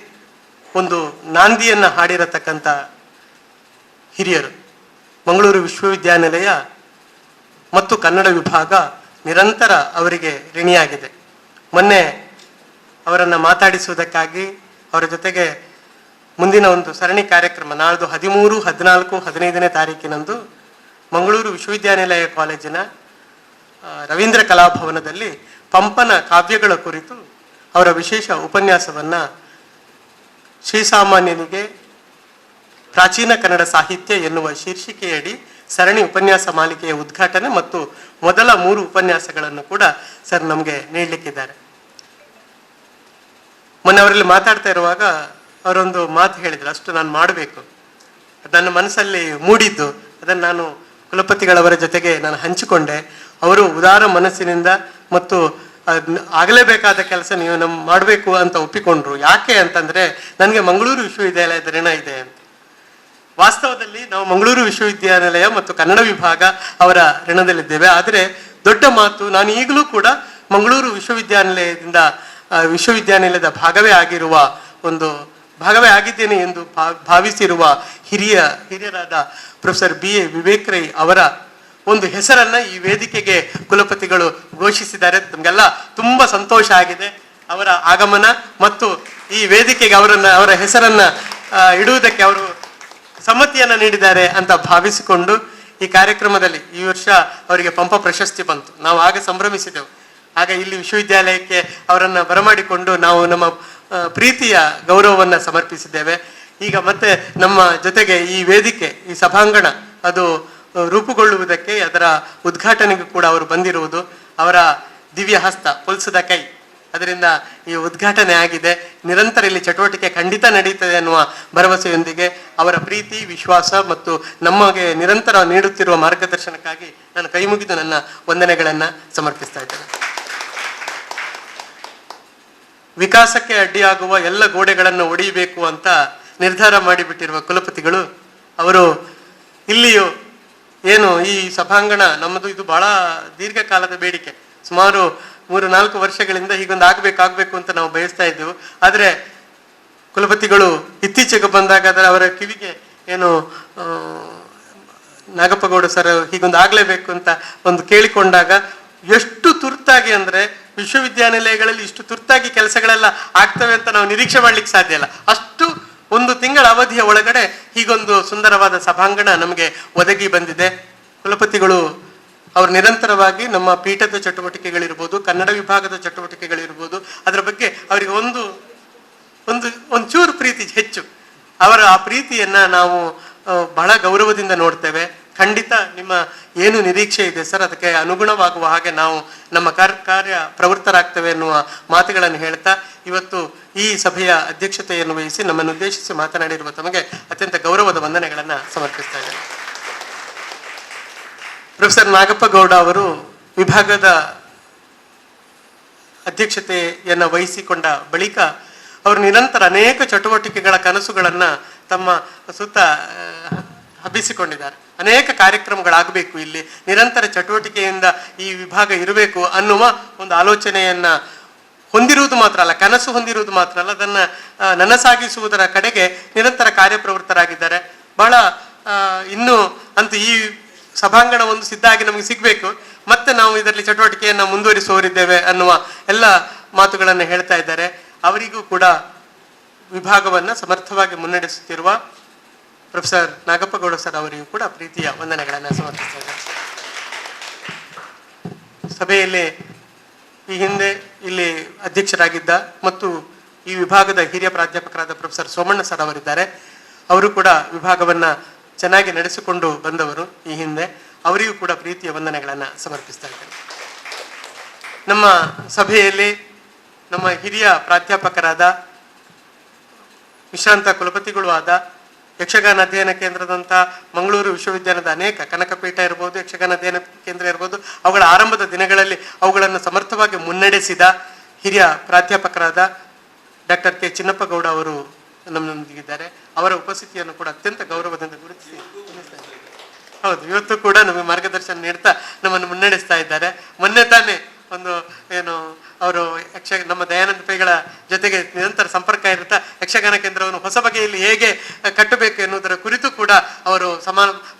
E: ಒಂದು ನಾಂದಿಯನ್ನು ಹಾಡಿರತಕ್ಕಂಥ ಹಿರಿಯರು. ಮಂಗಳೂರು ವಿಶ್ವವಿದ್ಯಾನಿಲಯ ಮತ್ತು ಕನ್ನಡ ವಿಭಾಗ ನಿರಂತರ ಅವರಿಗೆ ಋಣಿಯಾಗಿದೆ. ಮೊನ್ನೆ ಅವರನ್ನು ಮಾತಾಡಿಸುವುದಕ್ಕಾಗಿ ಅವರ ಜೊತೆಗೆ ಮುಂದಿನ ಒಂದು ಸರಣಿ ಕಾರ್ಯಕ್ರಮ ನಾಳ್ದು 13, 14, 15ನೇ ತಾರೀಕಿನಂದು ಮಂಗಳೂರು ವಿಶ್ವವಿದ್ಯಾನಿಲಯ ಕಾಲೇಜಿನ ರವೀಂದ್ರ ಕಲಾಭವನದಲ್ಲಿ ಪಂಪನ ಕಾವ್ಯಗಳ ಕುರಿತು ಅವರ ವಿಶೇಷ ಉಪನ್ಯಾಸವನ್ನು ಶ್ರೀಸಾಮಾನ್ಯನಿಗೆ ಪ್ರಾಚೀನ ಕನ್ನಡ ಸಾಹಿತ್ಯ ಎನ್ನುವ ಶೀರ್ಷಿಕೆಯಡಿ ಸರಣಿ ಉಪನ್ಯಾಸ ಮಾಲಿಕೆಯ ಉದ್ಘಾಟನೆ ಮತ್ತು ಮೊದಲ 3 ಉಪನ್ಯಾಸಗಳನ್ನು ಕೂಡ ಸರ್ ನಮಗೆ ನೀಡಲಿಕ್ಕಿದ್ದಾರೆ. ಮೊನ್ನೆ ಅವರಲ್ಲಿ ಮಾತಾಡ್ತಾ ಇರುವಾಗ ಅವರೊಂದು ಮಾತು ಹೇಳಿದ್ರು, ಅಷ್ಟು ನಾನು ಮಾಡಬೇಕು, ನನ್ನ ಮನಸ್ಸಲ್ಲಿ ಮೂಡಿದ್ದು, ಅದನ್ನು ನಾನು ಕುಲಪತಿಗಳವರ ಜೊತೆಗೆ ನಾನು ಹಂಚಿಕೊಂಡೆ. ಅವರು ಉದಾರ ಮನಸ್ಸಿನಿಂದ ಮತ್ತು ಆಗಲೇಬೇಕಾದ ಕೆಲಸ ನೀವು ಮಾಡಬೇಕು ಅಂತ ಒಪ್ಪಿಕೊಂಡ್ರು. ಯಾಕೆ ಅಂತಂದರೆ ನನಗೆ ಮಂಗಳೂರು ವಿಶ್ವವಿದ್ಯಾಲಯದ ಋಣ ಇದೆ ಅಂತ. ವಾಸ್ತವದಲ್ಲಿ ನಾವು ಮಂಗಳೂರು ವಿಶ್ವವಿದ್ಯಾನಿಲಯ ಮತ್ತು ಕನ್ನಡ ವಿಭಾಗ ಅವರ ಋಣದಲ್ಲಿದ್ದೇವೆ. ಆದರೆ ದೊಡ್ಡ ಮಾತು, ನಾನು ಈಗಲೂ ಕೂಡ ಮಂಗಳೂರು ವಿಶ್ವವಿದ್ಯಾನಿಲಯದ ಭಾಗವೇ ಆಗಿದ್ದೇನೆ ಎಂದು ಭಾವಿಸಿರುವ ಹಿರಿಯರಾದ ಪ್ರೊಫೆಸರ್ BA ವಿವೇಕ್ ರೈ ಅವರ ಒಂದು ಹೆಸರನ್ನ ಈ ವೇದಿಕೆಗೆ ಕುಲಪತಿಗಳು ಘೋಷಿಸಿದ್ದಾರೆ. ನಮಗೆಲ್ಲ ತುಂಬಾ ಸಂತೋಷ ಆಗಿದೆ. ಅವರ ಆಗಮನ ಮತ್ತು ಈ ವೇದಿಕೆಗೆ ಅವರ ಹೆಸರನ್ನ ಇಡುವುದಕ್ಕೆ ಅವರು ಸಮ್ಮತಿಯನ್ನ ನೀಡಿದ್ದಾರೆ ಅಂತ ಭಾವಿಸಿಕೊಂಡು ಈ ಕಾರ್ಯಕ್ರಮದಲ್ಲಿ ಈ ವರ್ಷ ಅವರಿಗೆ ಪಂಪ ಪ್ರಶಸ್ತಿ ಬಂತು. ನಾವು ಆಗ ಸಂಭ್ರಮಿಸಿದೆವು. ಆಗ ಇಲ್ಲಿ ವಿಶ್ವವಿದ್ಯಾಲಯಕ್ಕೆ ಅವರನ್ನು ಬರಮಾಡಿಕೊಂಡು ನಾವು ನಮ್ಮ ಪ್ರೀತಿಯ ಗೌರವವನ್ನು ಸಮರ್ಪಿಸಿದ್ದೇವೆ. ಈಗ ಮತ್ತೆ ನಮ್ಮ ಜೊತೆಗೆ ಈ ವೇದಿಕೆ, ಈ ಸಭಾಂಗಣ ಅದು ರೂಪುಗೊಳ್ಳುವುದಕ್ಕೆ, ಅದರ ಉದ್ಘಾಟನೆಗೂ ಕೂಡ ಅವರು ಬಂದಿರುವುದು ಅವರ ದಿವ್ಯ ಹಸ್ತ, ಪುಲ್ಸದ ಕೈ, ಅದರಿಂದ ಈ ಉದ್ಘಾಟನೆ ಆಗಿದೆ. ನಿರಂತರ ಇಲ್ಲಿ ಚಟುವಟಿಕೆ ಖಂಡಿತ ನಡೀತದೆ ಅನ್ನುವ ಭರವಸೆಯೊಂದಿಗೆ ಅವರ ಪ್ರೀತಿ, ವಿಶ್ವಾಸ ಮತ್ತು ನಮಗೆ ನಿರಂತರ ನೀಡುತ್ತಿರುವ ಮಾರ್ಗದರ್ಶನಕ್ಕಾಗಿ ನಾನು ಕೈ ಮುಗಿದು ನನ್ನ ವಂದನೆಗಳನ್ನು ಸಮರ್ಪಿಸ್ತಾ ಇದ್ದೇನೆ. ವಿಕಾಸಕ್ಕೆ ಅಡ್ಡಿಯಾಗುವ ಎಲ್ಲ ಗೋಡೆಗಳನ್ನು ಒಡೆಯಬೇಕು ಅಂತ ನಿರ್ಧಾರ ಮಾಡಿಬಿಟ್ಟಿರುವ ಕುಲಪತಿಗಳು ಅವರು ಇಲ್ಲಿಯೂ ಏನು ಈ ಸಭಾಂಗಣ ನಮ್ಮದು, ಇದು ಬಹಳ ದೀರ್ಘಕಾಲದ ಬೇಡಿಕೆ. ಸುಮಾರು 3-4 ವರ್ಷಗಳಿಂದ ಹೀಗೊಂದು ಆಗಬೇಕು ಅಂತ ನಾವು ಬಯಸ್ತಾ ಇದ್ದೆವು. ಆದರೆ ಕುಲಪತಿಗಳು ಇತ್ತೀಚೆಗೆ ಬಂದಾಗ ಅವರ ಕಿವಿಗೆ ಏನು ನಾಗಪ್ಪಗೌಡ ಸರ್ ಹೀಗೊಂದು ಆಗಲೇಬೇಕು ಅಂತ ಒಂದು ಕೇಳಿಕೊಂಡಾಗ ಎಷ್ಟು ತುರ್ತಾಗಿ ಅಂದರೆ ವಿಶ್ವವಿದ್ಯಾನಿಲಯಗಳಲ್ಲಿ ಇಷ್ಟು ತುರ್ತಾಗಿ ಕೆಲಸಗಳೆಲ್ಲ ಆಗ್ತವೆ ಅಂತ ನಾವು ನಿರೀಕ್ಷೆ ಮಾಡ್ಲಿಕ್ಕೆ ಸಾಧ್ಯ ಇಲ್ಲ. ಅಷ್ಟು 1 ತಿಂಗಳ ಅವಧಿಯ ಒಳಗಡೆ ಹೀಗೊಂದು ಸುಂದರವಾದ ಸಭಾಂಗಣ ನಮಗೆ ಒದಗಿ ಬಂದಿದೆ. ಕುಲಪತಿಗಳು ಅವರು ನಿರಂತರವಾಗಿ ನಮ್ಮ ಪೀಠದ ಚಟುವಟಿಕೆಗಳಿರ್ಬೋದು, ಕನ್ನಡ ವಿಭಾಗದ ಚಟುವಟಿಕೆಗಳಿರ್ಬೋದು, ಅದರ ಬಗ್ಗೆ ಅವರಿಗೆ ಒಂಚೂರು ಪ್ರೀತಿ ಹೆಚ್ಚು. ಅವರ ಆ ಪ್ರೀತಿಯನ್ನ ನಾವು ಬಹಳ ಗೌರವದಿಂದ ನೋಡ್ತೇವೆ. ಖಂಡಿತ ನಿಮ್ಮ ಏನು ನಿರೀಕ್ಷೆ ಇದೆ ಸರ್, ಅದಕ್ಕೆ ಅನುಗುಣವಾಗುವ ಹಾಗೆ ನಾವು ನಮ್ಮ ಕಾರ್ಯ ಪ್ರವೃತ್ತರಾಗ್ತೇವೆ ಎನ್ನುವ ಮಾತುಗಳನ್ನು ಹೇಳ್ತಾ ಇವತ್ತು ಈ ಸಭೆಯ ಅಧ್ಯಕ್ಷತೆಯನ್ನು ವಹಿಸಿ ನಮ್ಮನ್ನು ಉದ್ದೇಶಿಸಿ ಮಾತನಾಡಿರುವ ತಮಗೆ ಅತ್ಯಂತ ಗೌರವದ ವಂದನೆಗಳನ್ನು ಸಮರ್ಪಿಸ್ತಾ ಇದ್ದೇನೆ. ಪ್ರೊಫೆಸರ್ ನಾಗಪ್ಪ ಗೌಡ ಅವರು ವಿಭಾಗದ ಅಧ್ಯಕ್ಷತೆಯನ್ನು ವಹಿಸಿಕೊಂಡ ಬಳಿಕ ಅವರು ನಿರಂತರ ಅನೇಕ ಚಟುವಟಿಕೆಗಳ ಕನಸುಗಳನ್ನು ತಮ್ಮ ಸುತ್ತ ಹಬ್ಬಿಸಿಕೊಂಡಿದ್ದಾರೆ. ಅನೇಕ ಕಾರ್ಯಕ್ರಮಗಳಾಗಬೇಕು, ಇಲ್ಲಿ ನಿರಂತರ ಚಟುವಟಿಕೆಯಿಂದ ಈ ವಿಭಾಗ ಇರಬೇಕು ಅನ್ನುವ ಒಂದು ಆಲೋಚನೆಯನ್ನ ಹೊಂದಿರುವುದು ಮಾತ್ರ ಅಲ್ಲ, ಕನಸು ಹೊಂದಿರುವುದು ಮಾತ್ರ ಅಲ್ಲ, ಅದನ್ನು ನನಸಾಗಿಸುವುದರ ಕಡೆಗೆ ನಿರಂತರ ಕಾರ್ಯಪ್ರವೃತ್ತರಾಗಿದ್ದಾರೆ. ಬಹಳ ಇನ್ನು ಅಂತೂ ಈ ಸಭಾಂಗಣ ಒಂದು ಸಿದ್ಧ ಆಗಿ ನಮಗೆ ಸಿಗಬೇಕು, ಮತ್ತೆ ನಾವು ಇದರಲ್ಲಿ ಚಟುವಟಿಕೆಯನ್ನು ಮುಂದುವರಿಸುವವರಿದ್ದೇವೆ ಅನ್ನುವ ಎಲ್ಲ ಮಾತುಗಳನ್ನು ಹೇಳ್ತಾ ಇದ್ದಾರೆ. ಅವರಿಗೂ ಕೂಡ ವಿಭಾಗವನ್ನು ಸಮರ್ಥವಾಗಿ ಮುನ್ನಡೆಸುತ್ತಿರುವ ಪ್ರೊಫೆಸರ್ ನಾಗಪ್ಪಗೌಡ ಸರ್ ಅವರಿಗೂ ಕೂಡ ಪ್ರೀತಿಯ ವಂದನೆಗಳನ್ನು ಸಮರ್ಪಿಸ್ತಾ ಇದ್ದಾರೆ. ಸಭೆಯಲ್ಲಿ ಈ ಹಿಂದೆ ಇಲ್ಲಿ ಅಧ್ಯಕ್ಷರಾಗಿದ್ದ ಮತ್ತು ಈ ವಿಭಾಗದ ಹಿರಿಯ ಪ್ರಾಧ್ಯಾಪಕರಾದ ಪ್ರೊಫೆಸರ್ ಸೋಮಣ್ಣ ಸರ್ ಅವರಿದ್ದಾರೆ. ಅವರು ಕೂಡ ವಿಭಾಗವನ್ನು ಚೆನ್ನಾಗಿ ನಡೆಸಿಕೊಂಡು ಬಂದವರು ಈ ಹಿಂದೆ. ಅವರಿಗೂ ಕೂಡ ಪ್ರೀತಿಯ ವಂದನೆಗಳನ್ನು ಸಮರ್ಪಿಸ್ತಾ ಇದ್ದಾರೆ. ನಮ್ಮ ಸಭೆಯಲ್ಲಿ ನಮ್ಮ ಹಿರಿಯ ಪ್ರಾಧ್ಯಾಪಕರಾದ ವಿಶ್ರಾಂತ ಕುಲಪತಿಗಳು ಆದ ಯಕ್ಷಗಾನ ಅಧ್ಯಯನ ಕೇಂದ್ರದಂಥ ಮಂಗಳೂರು ವಿಶ್ವವಿದ್ಯಾಲಯದ ಅನೇಕ ಕನಕಪೀಠ ಇರ್ಬೋದು, ಯಕ್ಷಗಾನ ಅಧ್ಯಯನ ಕೇಂದ್ರ ಇರ್ಬೋದು, ಅವುಗಳ ಆರಂಭದ ದಿನಗಳಲ್ಲಿ ಅವುಗಳನ್ನು ಸಮರ್ಥವಾಗಿ ಮುನ್ನಡೆಸಿದ ಹಿರಿಯ ಪ್ರಾಧ್ಯಾಪಕರಾದ ಡಾಕ್ಟರ್ ಕೆ ಚಿನ್ನಪ್ಪಗೌಡ ಅವರು ನಮ್ಮೊಂದಿಗಿದ್ದಾರೆ. ಅವರ ಉಪಸ್ಥಿತಿಯನ್ನು ಕೂಡ ಅತ್ಯಂತ ಗೌರವದಿಂದ ಗುರುತಿಸಿ ಹೌದು, ಇವತ್ತು ಕೂಡ ನಮಗೆ ಮಾರ್ಗದರ್ಶನ ನೀಡ್ತಾ ನಮ್ಮನ್ನು ಮುನ್ನಡೆಸ್ತಾ ಇದ್ದಾರೆ. ಮೊನ್ನೆ ತಾನೇ ಅವರು ನಮ್ಮ ದಯಾನಂದ ಪೈಗಳ ಜೊತೆಗೆ ನಿರಂತರ ಸಂಪರ್ಕ ಇರುತ್ತಾ ಯಕ್ಷಗಾನ ಕೇಂದ್ರವನ್ನು ಹೊಸ ಬಗೆಯಲ್ಲಿ ಹೇಗೆ ಕಟ್ಟಬೇಕು ಎನ್ನುವುದರ ಕುರಿತು ಕೂಡ ಅವರು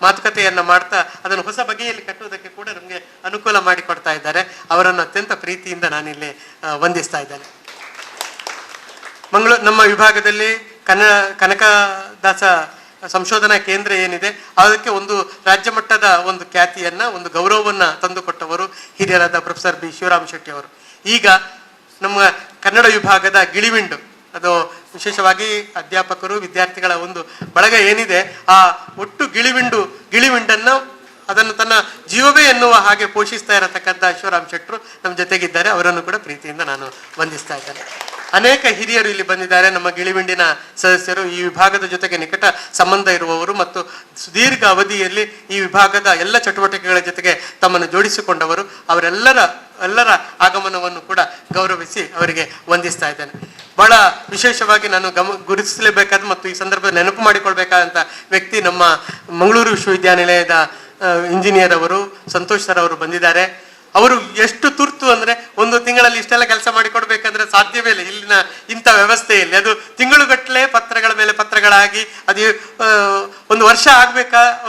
E: ಮಾತುಕತೆಯನ್ನ ಮಾಡ್ತಾ ಅದನ್ನು ಹೊಸ ಬಗೆಯಲ್ಲಿ ಕಟ್ಟುವುದಕ್ಕೆ ಕೂಡ ನಮಗೆ ಅನುಕೂಲ ಮಾಡಿಕೊಡ್ತಾ ಇದ್ದಾರೆ. ಅವರನ್ನು ಅತ್ಯಂತ ಪ್ರೀತಿಯಿಂದ ನಾನಿಲ್ಲಿ ವಂದಿಸ್ತಾ ಇದ್ದೇನೆ. ನಮ್ಮ ವಿಭಾಗದಲ್ಲಿ ಕನಕದಾಸ ಸಂಶೋಧನಾ ಕೇಂದ್ರ ಏನಿದೆ ಅದಕ್ಕೆ ಒಂದು ರಾಜ್ಯ ಮಟ್ಟದ ಒಂದು ಖ್ಯಾತಿಯನ್ನ, ಒಂದು ಗೌರವವನ್ನ ತಂದುಕೊಟ್ಟವರು ಹಿರಿಯರಾದ ಪ್ರೊಫೆಸರ್ ಬಿ ಶಿವರಾಮ್ ಶೆಟ್ಟಿ ಅವರು. ಈಗ ನಮ್ಮ ಕನ್ನಡ ವಿಭಾಗದ ಗಿಳಿವಿಂಡು, ಅದು ವಿಶೇಷವಾಗಿ ಅಧ್ಯಾಪಕರು ವಿದ್ಯಾರ್ಥಿಗಳ ಒಂದು ಬಳಗ ಏನಿದೆ, ಆ ಒಟ್ಟು ಗಿಳಿವಿಂಡನ್ನು ಅದನ್ನು ತನ್ನ ಜೀವವೇ ಎನ್ನುವ ಹಾಗೆ ಪೋಷಿಸ್ತಾ ಇರತಕ್ಕಂಥ ಶಿವರಾಮ್ ಶೆಟ್ಟರು ನಮ್ಮ ಜೊತೆಗಿದ್ದಾರೆ. ಅವರನ್ನು ಕೂಡ ಪ್ರೀತಿಯಿಂದ ನಾನು ವಂದಿಸ್ತಾ ಇದ್ದೇನೆ. ಅನೇಕ ಹಿರಿಯರು ಇಲ್ಲಿ ಬಂದಿದ್ದಾರೆ. ನಮ್ಮ ಗಿಳಿವಿಂಡಿನ ಸದಸ್ಯರು ಈ ವಿಭಾಗದ ಜೊತೆಗೆ ನಿಕಟ ಸಂಬಂಧ ಇರುವವರು ಮತ್ತು ಸುದೀರ್ಘ ಅವಧಿಯಲ್ಲಿ ಈ ವಿಭಾಗದ ಎಲ್ಲ ಚಟುವಟಿಕೆಗಳ ಜೊತೆಗೆ ತಮ್ಮನ್ನು ಜೋಡಿಸಿಕೊಂಡವರು. ಅವರೆಲ್ಲರ ಆಗಮನವನ್ನು ಕೂಡ ಗೌರವಿಸಿ ಅವರಿಗೆ ವಂದಿಸ್ತಾ ಇದ್ದೇನೆ. ಬಹಳ ವಿಶೇಷವಾಗಿ ನಾನು ಗುರುತಿಸಲೇಬೇಕಾದ ಮತ್ತು ಈ ಸಂದರ್ಭದಲ್ಲಿ ನೆನಪು ಮಾಡಿಕೊಳ್ಬೇಕಾದಂಥ ವ್ಯಕ್ತಿ ನಮ್ಮ ಮಂಗಳೂರು ವಿಶ್ವವಿದ್ಯಾನಿಲಯದ ಇಂಜಿನಿಯರ್ ಅವರು ಸಂತೋಷ್ ಸರ್ ಅವರು ಬಂದಿದ್ದಾರೆ. ಅವರು ಎಷ್ಟು ತುರ್ತು ಅಂದ್ರೆ ಒಂದು ತಿಂಗಳಲ್ಲಿ ಇಷ್ಟೆಲ್ಲ ಕೆಲಸ ಮಾಡಿಕೊಡ್ಬೇಕಂದ್ರೆ ಸಾಧ್ಯವೇ ಇಲ್ಲ ಇಲ್ಲಿನ ಇಂಥ ವ್ಯವಸ್ಥೆಯಲ್ಲಿ. ಅದು ತಿಂಗಳುಗಟ್ಟಲೆ ಪತ್ರಗಳ ಮೇಲೆ ಪತ್ರಗಳಾಗಿ ಅದು ಒಂದು ವರ್ಷ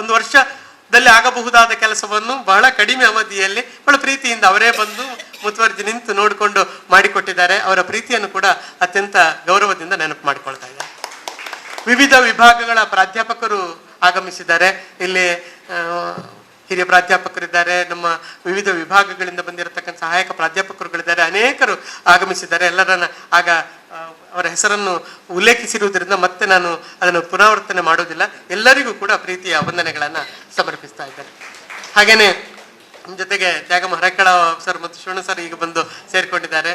E: ಒಂದು ವರ್ಷದಲ್ಲಿ ಆಗಬಹುದಾದ ಕೆಲಸವನ್ನು ಬಹಳ ಕಡಿಮೆ ಅವಧಿಯಲ್ಲಿ ಬಹಳ ಪ್ರೀತಿಯಿಂದ ಅವರೇ ಬಂದು ಮುತುವರ್ಜಿ ನಿಂತು ನೋಡಿಕೊಂಡು ಮಾಡಿಕೊಟ್ಟಿದ್ದಾರೆ. ಅವರ ಪ್ರೀತಿಯನ್ನು ಕೂಡ ಅತ್ಯಂತ ಗೌರವದಿಂದ ನೆನಪು ಮಾಡಿಕೊಳ್ತಾ ಇದ್ದಾರೆ. ವಿವಿಧ ವಿಭಾಗಗಳ ಪ್ರಾಧ್ಯಾಪಕರು ಆಗಮಿಸಿದ್ದಾರೆ. ಇಲ್ಲಿ ಹಿರಿಯ ಪ್ರಾಧ್ಯಾಪಕರಿದ್ದಾರೆ, ನಮ್ಮ ವಿವಿಧ ವಿಭಾಗಗಳಿಂದ ಬಂದಿರತಕ್ಕಂಥ ಸಹಾಯಕ ಪ್ರಾಧ್ಯಾಪಕರುಗಳಿದ್ದಾರೆ, ಅನೇಕರು ಆಗಮಿಸಿದ್ದಾರೆ. ಎಲ್ಲರನ್ನ ಅವರ ಹೆಸರನ್ನು ಉಲ್ಲೇಖಿಸಿರುವುದರಿಂದ ಮತ್ತೆ ನಾನು ಅದನ್ನು ಪುನರಾವರ್ತನೆ ಮಾಡೋದಿಲ್ಲ. ಎಲ್ಲರಿಗೂ ಕೂಡ ಪ್ರೀತಿಯ ವಂದನೆಗಳನ್ನು ಸಮರ್ಪಿಸ್ತಾ ಇದ್ದೇನೆ. ಹಾಗೇನೆ ನಮ್ಮ ಜೊತೆಗೆ ತ್ಯಾಗಮ ಹರಕಳ ಸರ್ ಮತ್ತು ಶಿವಣ್ಣ ಸರ್ ಈಗ ಬಂದು ಸೇರ್ಕೊಂಡಿದ್ದಾರೆ.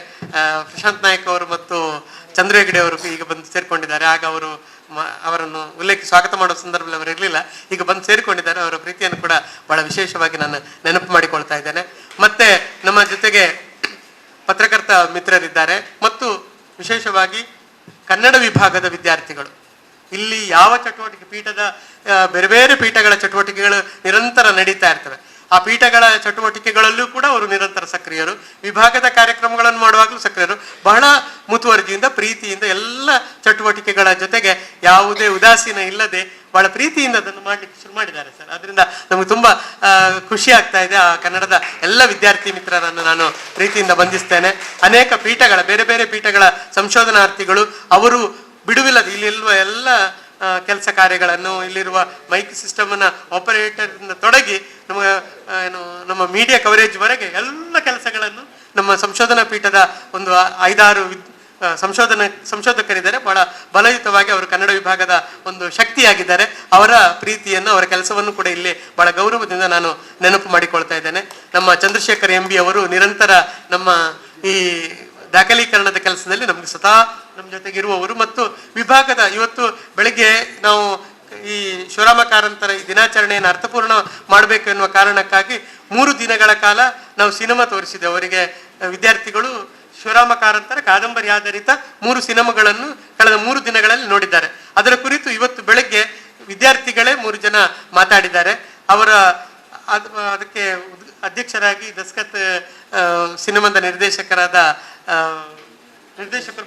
E: ಪ್ರಶಾಂತ್ ನಾಯಕ್ ಅವರು ಮತ್ತು ಚಂದ್ರ ಹೆಗಡೆ ಅವರು ಈಗ ಬಂದು ಸೇರ್ಕೊಂಡಿದ್ದಾರೆ. ಆಗ ಅವರನ್ನು ಸ್ವಾಗತ ಮಾಡುವ ಸಂದರ್ಭದಲ್ಲಿ ಅವರು ಇರಲಿಲ್ಲ, ಈಗ ಬಂದು ಸೇರಿಕೊಂಡಿದ್ದಾರೆ. ಅವರ ಪ್ರೀತಿಯನ್ನು ಕೂಡ ಬಹಳ ವಿಶೇಷವಾಗಿ ನಾನು ನೆನಪು ಮಾಡಿಕೊಳ್ತಾ ಇದ್ದೇನೆ. ಮತ್ತೆ ನಮ್ಮ ಜೊತೆಗೆ ಪತ್ರಕರ್ತ ಮಿತ್ರರಿದ್ದಾರೆ ಮತ್ತು ವಿಶೇಷವಾಗಿ ಕನ್ನಡ ವಿಭಾಗದ ವಿದ್ಯಾರ್ಥಿಗಳು. ಇಲ್ಲಿ ಯಾವ ಚಟುವಟಿಕೆ ಪೀಠದ ಬೇರೆ ಬೇರೆ ಪೀಠಗಳ ಚಟುವಟಿಕೆಗಳು ನಿರಂತರ ನಡೀತಾ ಇರ್ತವೆ. ಆ ಪೀಠಗಳ ಚಟುವಟಿಕೆಗಳಲ್ಲೂ ಕೂಡ ಅವರು ನಿರಂತರ ಸಕ್ರಿಯರು. ವಿಭಾಗದ ಕಾರ್ಯಕ್ರಮಗಳನ್ನು ಮಾಡುವಾಗಲೂ ಸಕ್ರಿಯರು. ಬಹಳ ಮುತುವರ್ಜಿಯಿಂದ ಪ್ರೀತಿಯಿಂದ ಎಲ್ಲ ಚಟುವಟಿಕೆಗಳ ಜೊತೆಗೆ ಯಾವುದೇ ಉದಾಸೀನ ಇಲ್ಲದೆ ಬಹಳ ಪ್ರೀತಿಯಿಂದ ಅದನ್ನು ಮಾಡಲಿಕ್ಕೆ ಶುರು ಮಾಡಿದ್ದಾರೆ ಸರ್. ಅದರಿಂದ ನಮಗೆ ತುಂಬಾ ಖುಷಿ ಆಗ್ತಾ ಇದೆ. ಆ ಕನ್ನಡದ ಎಲ್ಲ ವಿದ್ಯಾರ್ಥಿ ಮಿತ್ರರನ್ನು ನಾನು ಪ್ರೀತಿಯಿಂದ ವಂದಿಸ್ತೇನೆ. ಅನೇಕ ಪೀಠಗಳ ಬೇರೆ ಬೇರೆ ಪೀಠಗಳ ಸಂಶೋಧನಾರ್ಥಿಗಳು ಅವರು ಬಿಡುವಿಲ್ಲದೆ ಇಲ್ಲಿರುವ ಎಲ್ಲ ಕೆಲಸ ಕಾರ್ಯಗಳನ್ನು, ಇಲ್ಲಿರುವ ಮೈಕ್ ಸಿಸ್ಟಮ್ ಅನ್ನ ಆಪರೇಟರ್ ತೊಡಗಿ ನಮ್ಮ ಮೀಡಿಯಾ ಕವರೇಜ್ ವರೆಗೆ ಎಲ್ಲ ಕೆಲಸಗಳನ್ನು ನಮ್ಮ ಸಂಶೋಧನಾ ಪೀಠದ ಒಂದು 5-6 ಸಂಶೋಧಕರಿದ್ದಾರೆ. ಬಹಳ ಬಲಯುತವಾಗಿ ಅವರು ಕನ್ನಡ ವಿಭಾಗದ ಒಂದು ಶಕ್ತಿಯಾಗಿದ್ದಾರೆ. ಅವರ ಪ್ರೀತಿಯನ್ನು, ಅವರ ಕೆಲಸವನ್ನು ಕೂಡ ಇಲ್ಲಿ ಬಹಳ ಗೌರವದಿಂದ ನಾನು ನೆನಪು ಮಾಡಿಕೊಳ್ತಾ ಇದ್ದೇನೆ. ನಮ್ಮ ಚಂದ್ರಶೇಖರ್ MB ಅವರು ನಿರಂತರ ನಮ್ಮ ಈ ದಾಖಲೀಕರಣದ ಕೆಲಸದಲ್ಲಿ ನಮ್ಗೆ ಸದಾ ನಮ್ಮ ಜೊತೆಗಿರುವವರು ಮತ್ತು ವಿಭಾಗದ ಇವತ್ತು ಬೆಳಿಗ್ಗೆ ನಾವು ಈ ಶಿವರಾಮ ಕಾರಂತರ ಈ ದಿನಾಚರಣೆಯನ್ನು ಅರ್ಥಪೂರ್ಣ ಮಾಡಬೇಕು ಎನ್ನುವ ಕಾರಣಕ್ಕಾಗಿ 3 ದಿನಗಳ ಕಾಲ ನಾವು ಸಿನಿಮಾ ತೋರಿಸಿದ್ದೇವೆ. ಅವರಿಗೆ ವಿದ್ಯಾರ್ಥಿಗಳು ಶಿವರಾಮ ಕಾರಂತರ ಕಾದಂಬರಿ ಆಧಾರಿತ 3 ಸಿನಿಮಾಗಳನ್ನು ಕಳೆದ 3 ದಿನಗಳಲ್ಲಿ ನೋಡಿದ್ದಾರೆ. ಅದರ ಕುರಿತು ಇವತ್ತು ಬೆಳಗ್ಗೆ ವಿದ್ಯಾರ್ಥಿಗಳೇ 3 ಜನ ಮಾತಾಡಿದ್ದಾರೆ. ಅವರ ಅದಕ್ಕೆ ಅಧ್ಯಕ್ಷರಾಗಿ ದಸ್ಕತ್ ಸಿನಿಮಾದ ನಿರ್ದೇಶಕರು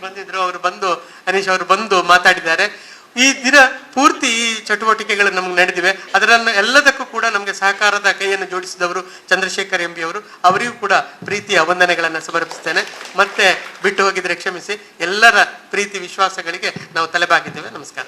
E: ಬಂದಿದ್ರು. ಅವರು ಬಂದು ಅನೀಶ್ ಅವರು ಬಂದು ಮಾತಾಡಿದ್ದಾರೆ. ಈ ದಿನ ಪೂರ್ತಿ ಈ ಚಟುವಟಿಕೆಗಳು ನಮ್ಗೆ ನಡೆದಿವೆ. ಅದರನ್ನು ಎಲ್ಲದಕ್ಕೂ ಕೂಡ ನಮಗೆ ಸಹಕಾರದ ಕೈಯನ್ನು ಜೋಡಿಸಿದವರು ಚಂದ್ರಶೇಖರ್ MB ಅವರು. ಅವರಿಗೂ ಕೂಡ ಪ್ರೀತಿಯ ವಂದನೆಗಳನ್ನು ಸಮರ್ಪಿಸ್ತೇನೆ. ಮತ್ತೆ ಬಿಟ್ಟು ಹೋಗಿದ್ರೆ ಕ್ಷಮಿಸಿ. ಎಲ್ಲರ ಪ್ರೀತಿ ವಿಶ್ವಾಸಗಳಿಗೆ ನಾವು ತಲೆಬಾಗಿದ್ದೇವೆ. ನಮಸ್ಕಾರ.